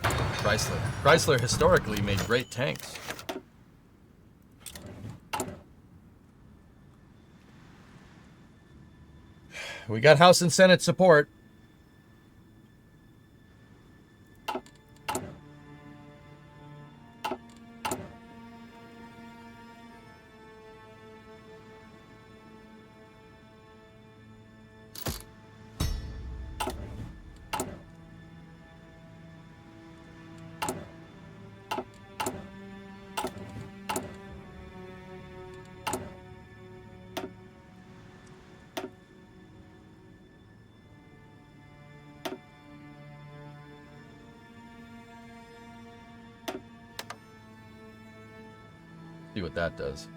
Chrysler. Chrysler historically made great tanks. We got House and Senate support. See what that does.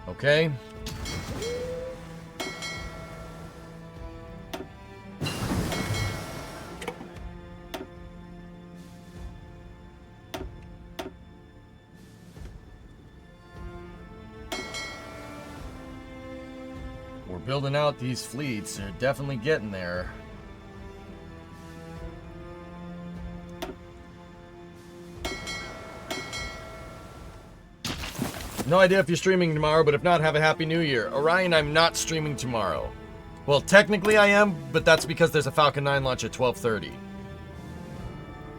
Okay. We're building out these fleets. They're definitely getting there. No idea if you're streaming tomorrow, but if not, have a happy new year. Orion, I'm not streaming tomorrow. Well, technically I am, but that's because there's a Falcon 9 launch at 12:30.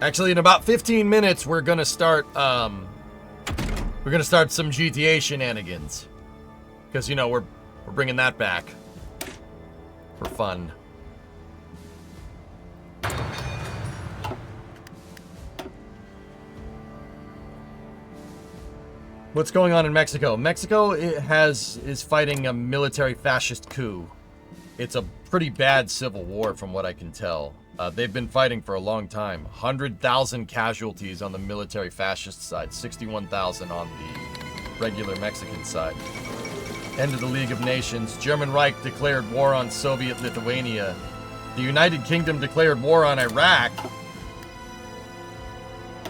Actually, in about 15 minutes, we're gonna start some GTA shenanigans. Because, you know, we're bringing that back for fun. What's going on in Mexico? Mexico is fighting a military fascist coup. It's a pretty bad civil war from what I can tell. They've been fighting for a long time. 100,000 casualties on the military fascist side, 61,000 on the regular Mexican side. End of the League of Nations. German Reich declared war on Soviet Lithuania. The United Kingdom declared war on Iraq.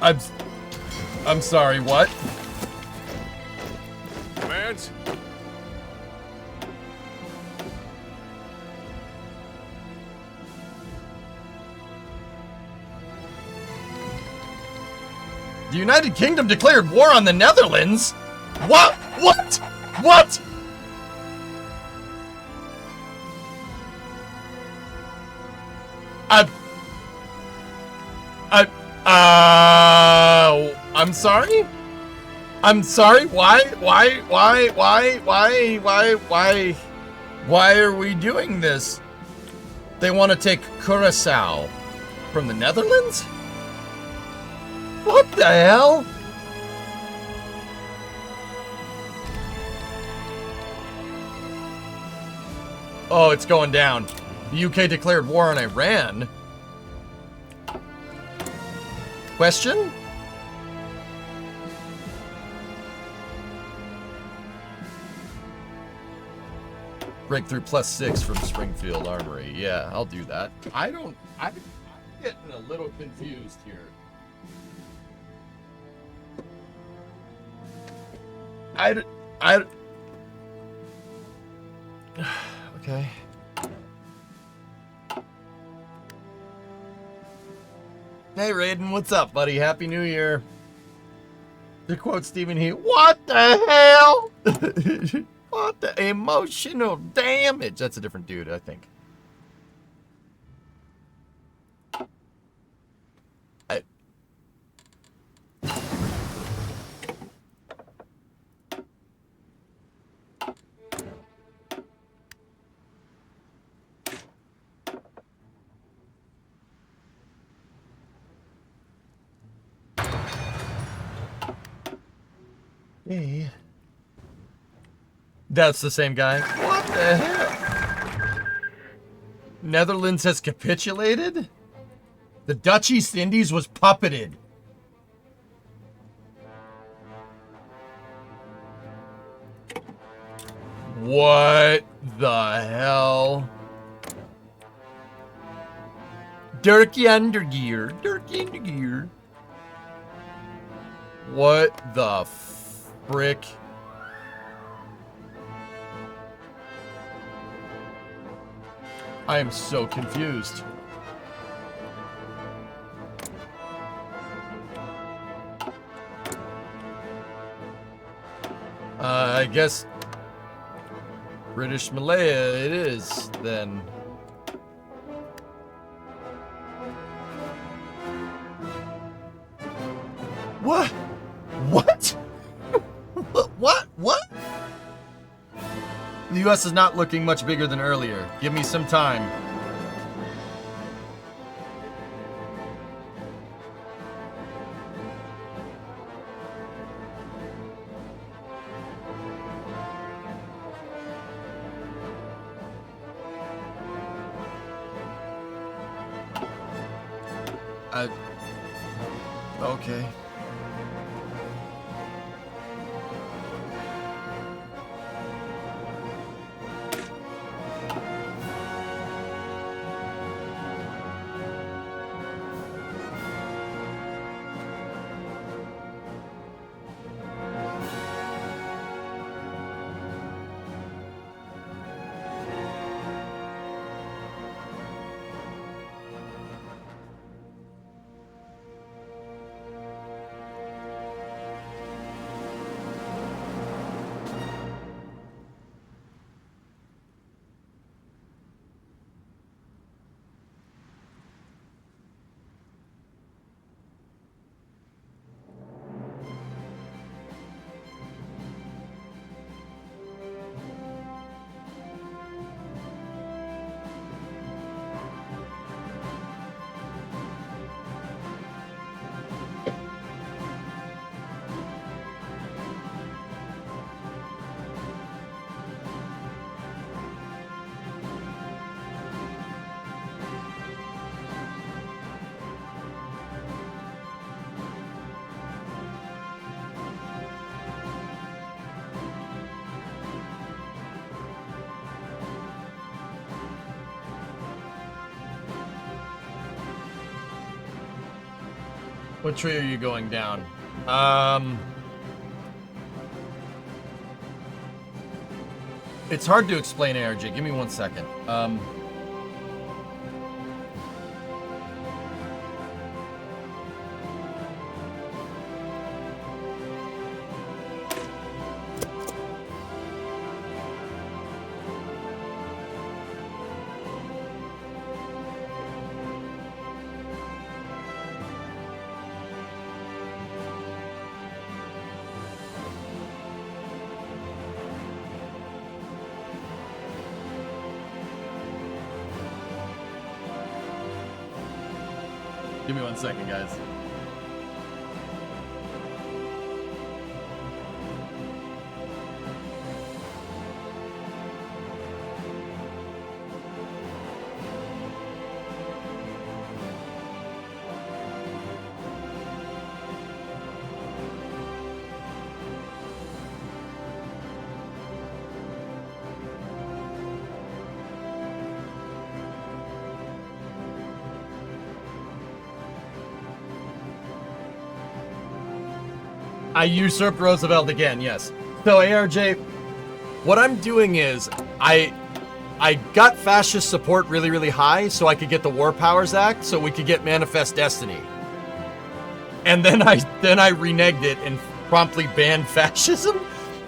I'm sorry, what? Commands? The United Kingdom declared war on the Netherlands? What? What? What? I'm sorry? I'm sorry? Why are we doing this? They want to take Curaçao from the Netherlands? What the hell? Oh, it's going down. The UK declared war on Iran. Question? Breakthrough +6 from Springfield Armory. Yeah, I'll do that. I'm getting a little confused here. Okay. Hey Raiden, what's up, buddy? Happy New Year. To quote Stephen Heath, what the hell? What the emotional damage? That's a different dude, I think. Hey. That's the same guy. What the hell? Netherlands has capitulated? The Dutch East Indies was puppeted. What the hell? Dirkie Undergear. Dirkie Undergear. What the frick? I am so confused. I guess British Malaya it is, then. What? What? What? The US is not looking much bigger than earlier. Give me some time. Okay. What tree are you going down? It's hard to explain ARJ. Give me 1 second. Give me 1 second, guys. I usurped Roosevelt again, yes. So ARJ, what I'm doing is I got fascist support really, really high so I could get the War Powers Act so we could get Manifest Destiny. And then I reneged it and promptly banned fascism.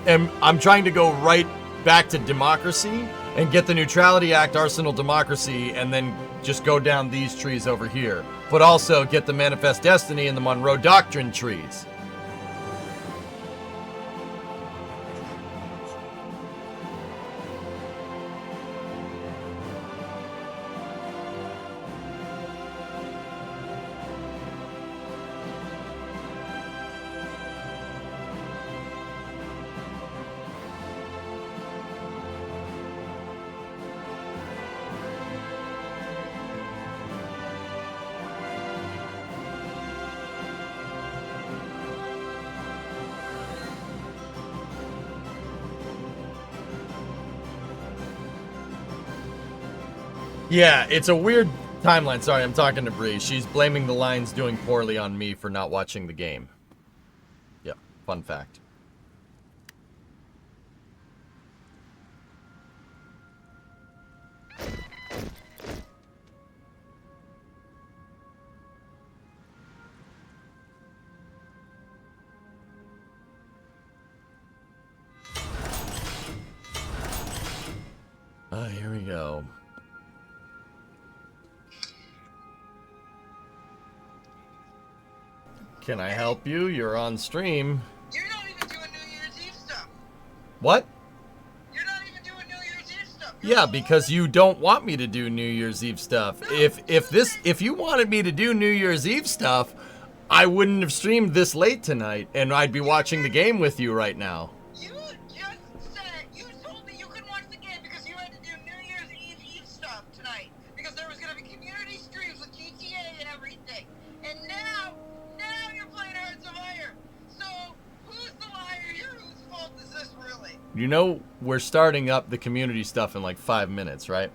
And I'm trying to go right back to democracy and get the Neutrality Act, Arsenal Democracy, and then just go down these trees over here. But also get the Manifest Destiny and the Monroe Doctrine trees. Yeah, it's a weird timeline. Sorry, I'm talking to Bree. She's blaming the Lions doing poorly on me for not watching the game. Yep, fun fact. Here we go. Can I help you? You're on stream. You're not even doing New Year's Eve stuff. What? You're not even doing New Year's Eve stuff. Yeah, because you don't want me to do New Year's Eve stuff. If you wanted me to do New Year's Eve stuff, I wouldn't have streamed this late tonight, and I'd be watching the game with you right now. You just said, you told me you couldn't watch the game because you had to do New Year's Eve stuff tonight. Because there was going to be community streams with GTA and everything. And now you're playing Hearts of Iron. So, who's the liar here? Whose fault is this really? You know, we're starting up the community stuff in like 5 minutes, right?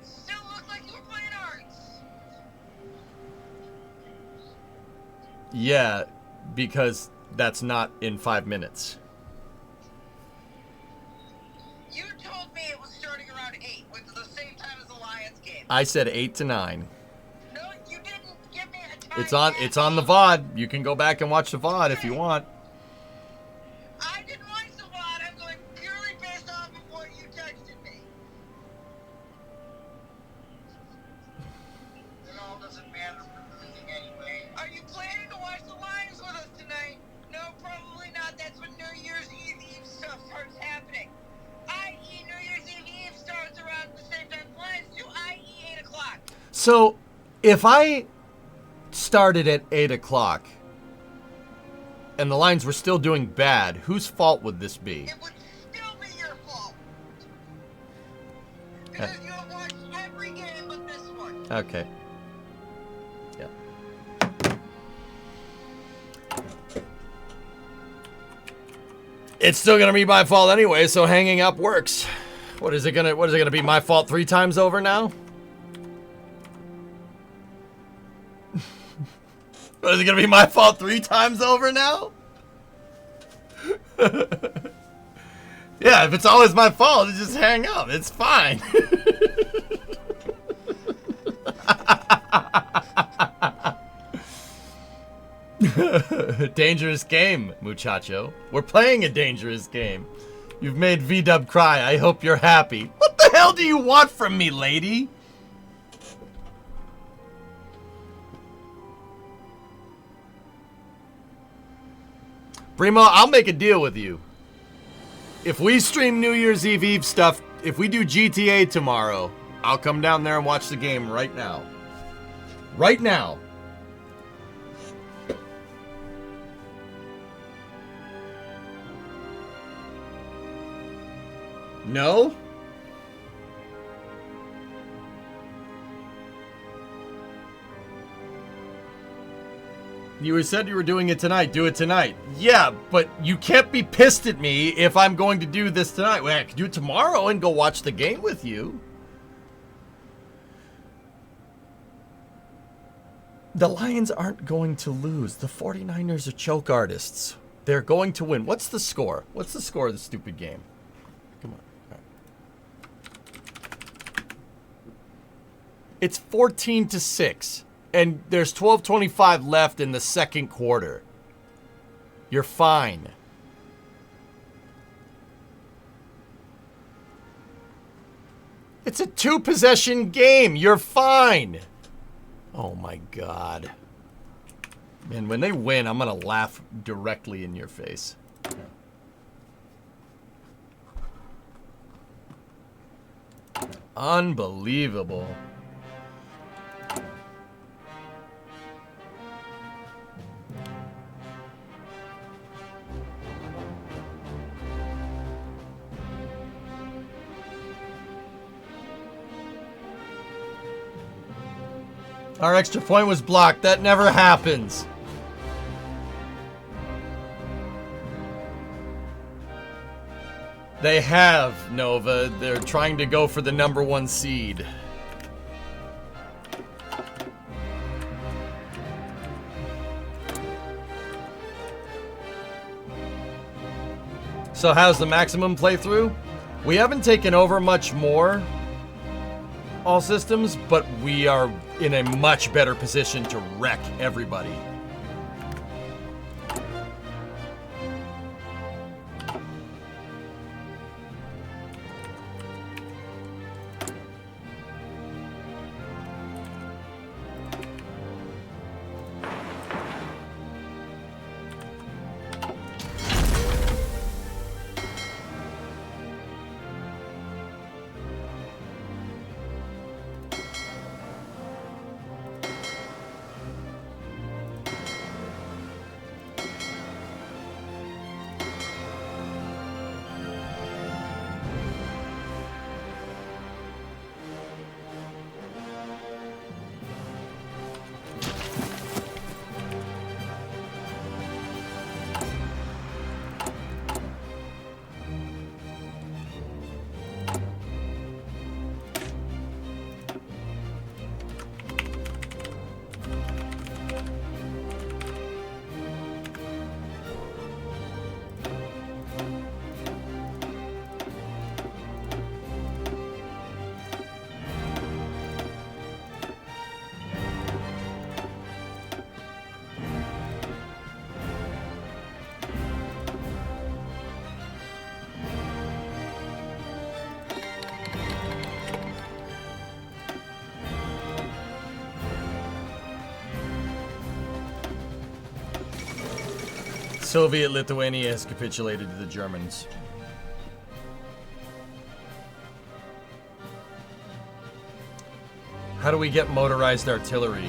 Still looked like you were playing Hearts. Yeah, because that's not in 5 minutes. You told me it was starting around 8, which is the same time as the Lions game. I said 8 to 9. No, you didn't give me a time. It's on the VOD. You can go back and watch the VOD if you want. I didn't watch the VOD. I'm going purely based off of what you texted me. It all doesn't matter for anything anyway. Are you planning to watch the Lions with us tonight? No, probably not. That's when New Year's Eve stuff starts happening. I.e. New Year's Eve starts around the same time the Lions do, i.e. 8 o'clock. So, if I started at 8 o'clock and the Lions were still doing bad, whose fault would this be? It would still be your fault. Because you have watched every game but this one. Okay. Yeah. It's still gonna be my fault anyway, so hanging up works. What is it gonna be my fault 3 times over now? What, is it gonna be my fault 3 times over now? Yeah, if it's always my fault, just hang up. It's fine. Dangerous game, muchacho. We're playing a dangerous game. You've made V-Dub cry. I hope you're happy. What the hell do you want from me, lady? Primo, I'll make a deal with you. If we stream New Year's Eve stuff, if we do GTA tomorrow, I'll come down there and watch the game right now. Right now. No? You said you were doing it tonight. Do it tonight. Yeah, but you can't be pissed at me if I'm going to do this tonight. Well, I could do it tomorrow and go watch the game with you. The Lions aren't going to lose. The 49ers are choke artists. They're going to win. What's the score? What's the score of the stupid game? Come on. All right. It's 14-6. And there's 12:25 left in the second quarter. You're fine. It's a 2-possession game. You're fine. Oh my God. Man, when they win, I'm going to laugh directly in your face. Unbelievable. Our extra point was blocked. That never happens. They have, Nova. They're trying to go for the #1 seed. So how's the maximum playthrough? We haven't taken over much more, all systems, but we are in a much better position to wreck everybody. Soviet Lithuania has capitulated to the Germans. How do we get motorized artillery?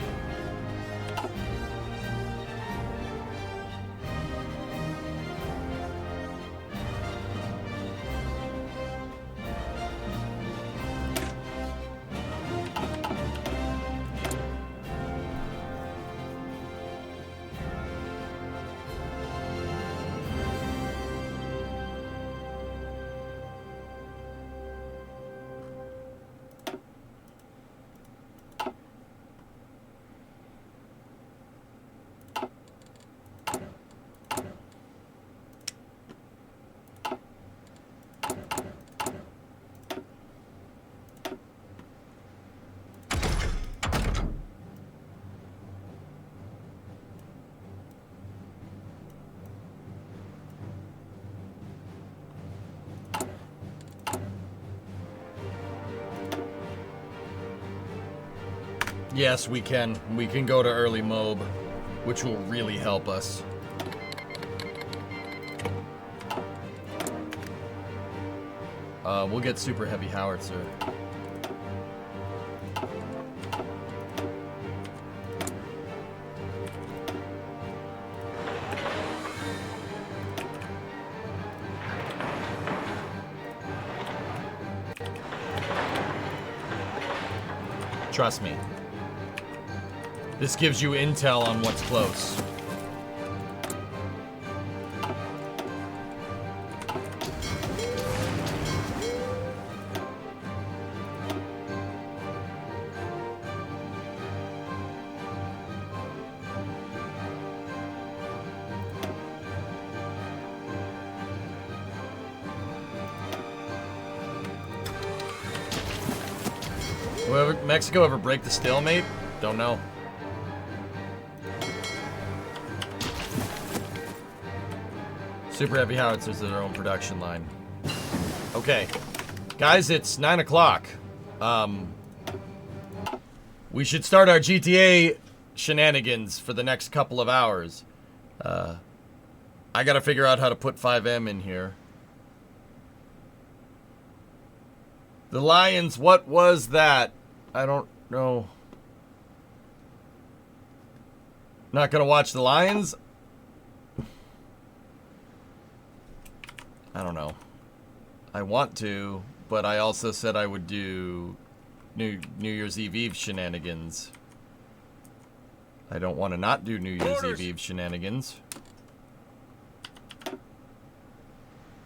Yes, we can. We can go to early MOB, which will really help us. We'll get super heavy howitzer. Trust me. This gives you intel on what's close. Will Mexico ever break the stalemate? Don't know. Super heavy howitzers are their own production line. Okay. Guys, it's 9 o'clock. We should start our GTA shenanigans for the next couple of hours. I gotta figure out how to put 5M in here. The Lions, what was that? I don't know. Not gonna watch the Lions? I don't know. I want to, but I also said I would do New Year's Eve shenanigans. I don't want to not do New Year's Eve shenanigans.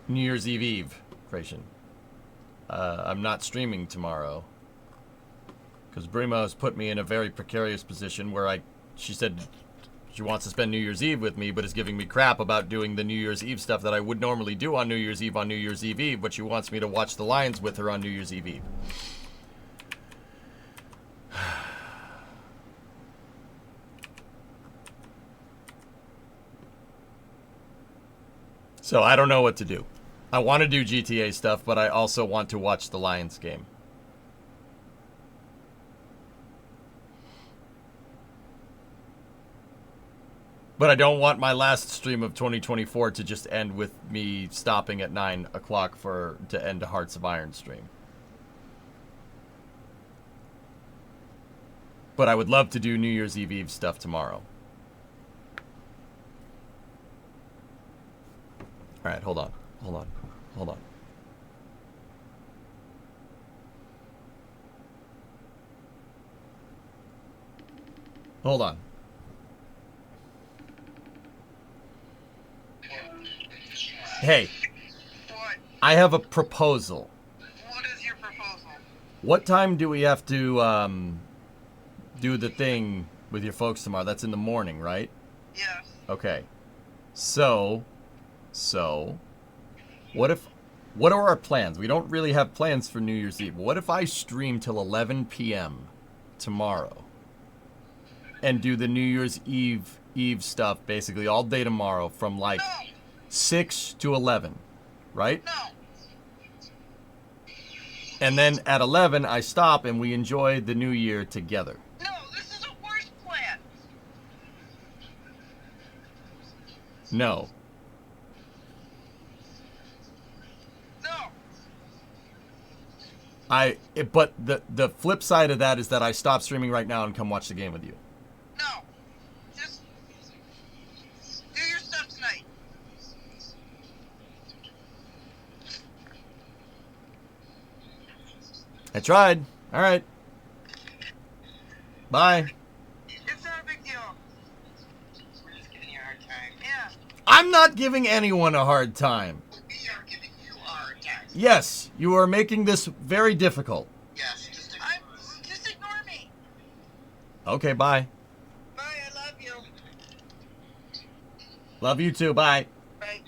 New Year's Eve. Creation. I'm not streaming tomorrow. Because Brimo has put me in a very precarious position where she said she wants to spend New Year's Eve with me, but is giving me crap about doing the New Year's Eve stuff that I would normally do on New Year's Eve, but she wants me to watch the Lions with her on New Year's Eve. So I don't know what to do. I want to do GTA stuff, but I also want to watch the Lions game. But I don't want my last stream of 2024 to just end with me stopping at 9 o'clock to end a Hearts of Iron stream. But I would love to do New Year's Eve stuff tomorrow. Alright, hold on. Hey, What? I have a proposal. What is your proposal? What time do we have to do the thing with your folks tomorrow? That's in the morning, right? Yes. Okay. So what are our plans? We don't really have plans for New Year's Eve. What if I stream till 11 p.m. tomorrow and do the New Year's Eve stuff basically all day tomorrow from like No. 6 to 11, right? No. And then at 11 I stop and we enjoy the new year together. No, this is a worse plan. No. No. But the flip side of that is that I stop streaming right now and come watch the game with you. No. Just do your stuff tonight. I tried. All right. Bye. It's not a big deal. We're just giving you a hard time. Yeah. I'm not giving anyone a hard time. We are giving you a hard time. Yes, you are making this very difficult. Yes. Just ignore me. Okay, bye. Bye. I love you. Love you too. Bye. Bye.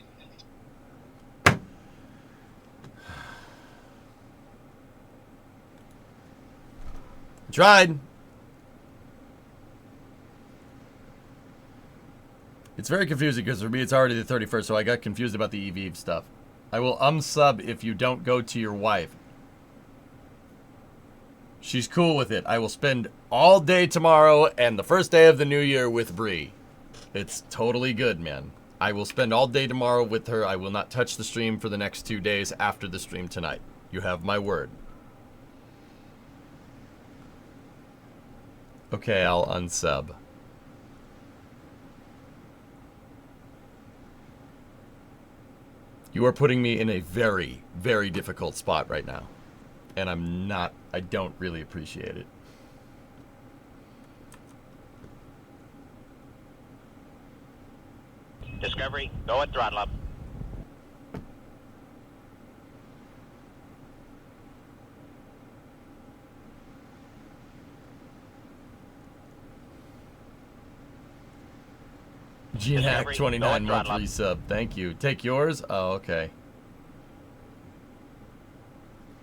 Tried. It's very confusing because for me it's already the 31st, so I got confused about the Eve stuff. I will unsub if you don't go to your wife. She's cool with it. I will spend all day tomorrow and the first day of the new year with Bree. It's totally good, man. I will spend all day tomorrow with her. I will not touch the stream for the next 2 days after the stream tonight. You have my word. Okay, I'll unsub. You are putting me in a very, very difficult spot right now. And I don't really appreciate it. Discovery, go at throttle up. GNAC 29 Going monthly sub. Thank you. Take yours? Oh, okay.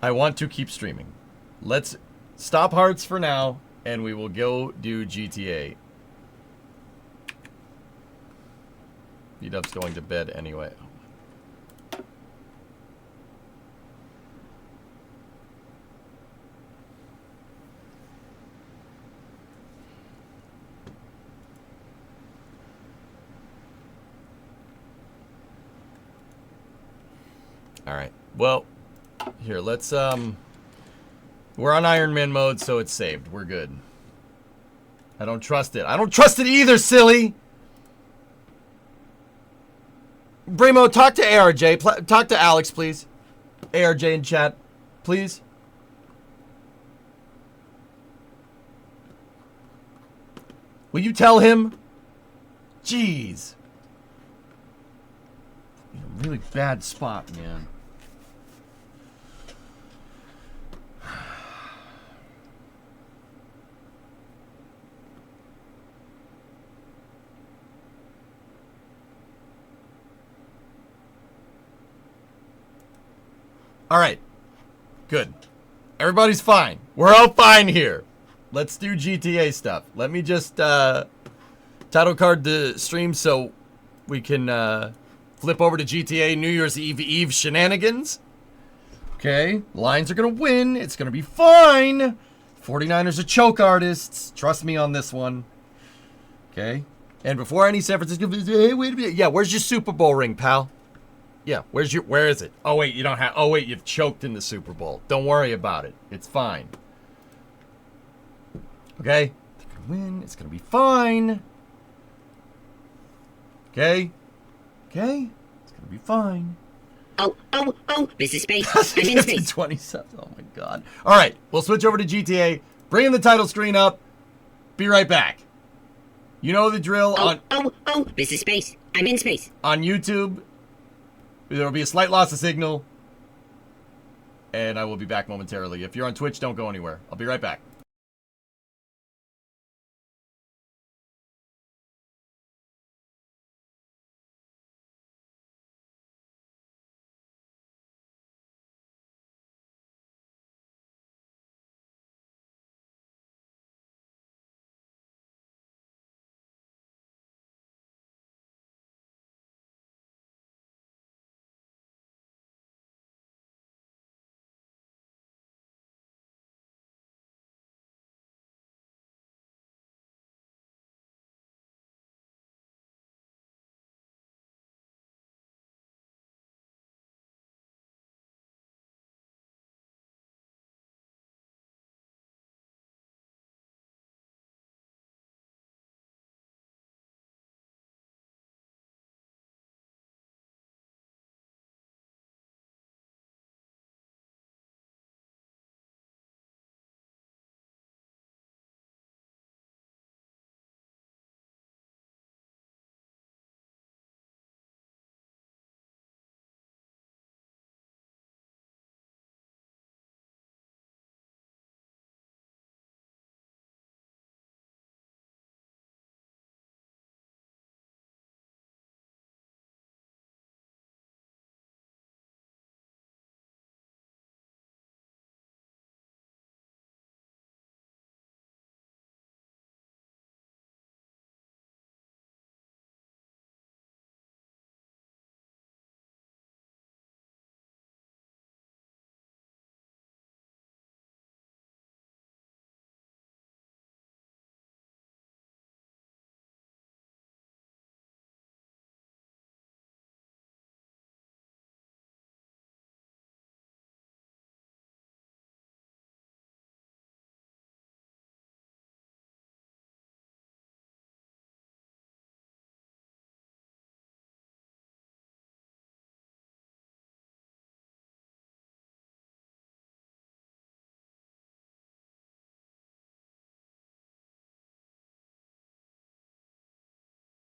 I want to keep streaming. Let's stop Hearts for now, and we will go do GTA. B-Dub's going to bed anyway. Alright, well, here, let's, we're on Iron Man mode, so it's saved. We're good. I don't trust it. I don't trust it either, silly! Brimo, talk to ARJ. Talk to Alex, please. ARJ in chat, please. Will you tell him? Jeez. Really bad spot, man. All right. Good. Everybody's fine. We're all fine here. Let's do GTA stuff. Let me just title card the stream so we can flip over to GTA New Year's Eve shenanigans. Okay. Lions are going to win. It's going to be fine. 49ers are choke artists. Trust me on this one. Okay. And before any San Francisco fans say, hey, wait a minute. Yeah, where's your Super Bowl ring, pal? Yeah, where is it? Oh wait, you don't have. Oh wait, you've choked in the Super Bowl. Don't worry about it. It's fine. Okay, they're gonna win. It's gonna be fine. Okay, okay, it's gonna be fine. Oh, this is space. I'm in space. 27. Oh my god. All right, we'll switch over to GTA. Bring in the title screen up. Be right back. You know the drill This is space. I'm in space. on YouTube. There will be a slight loss of signal, and I will be back momentarily. If you're on Twitch, don't go anywhere. I'll be right back.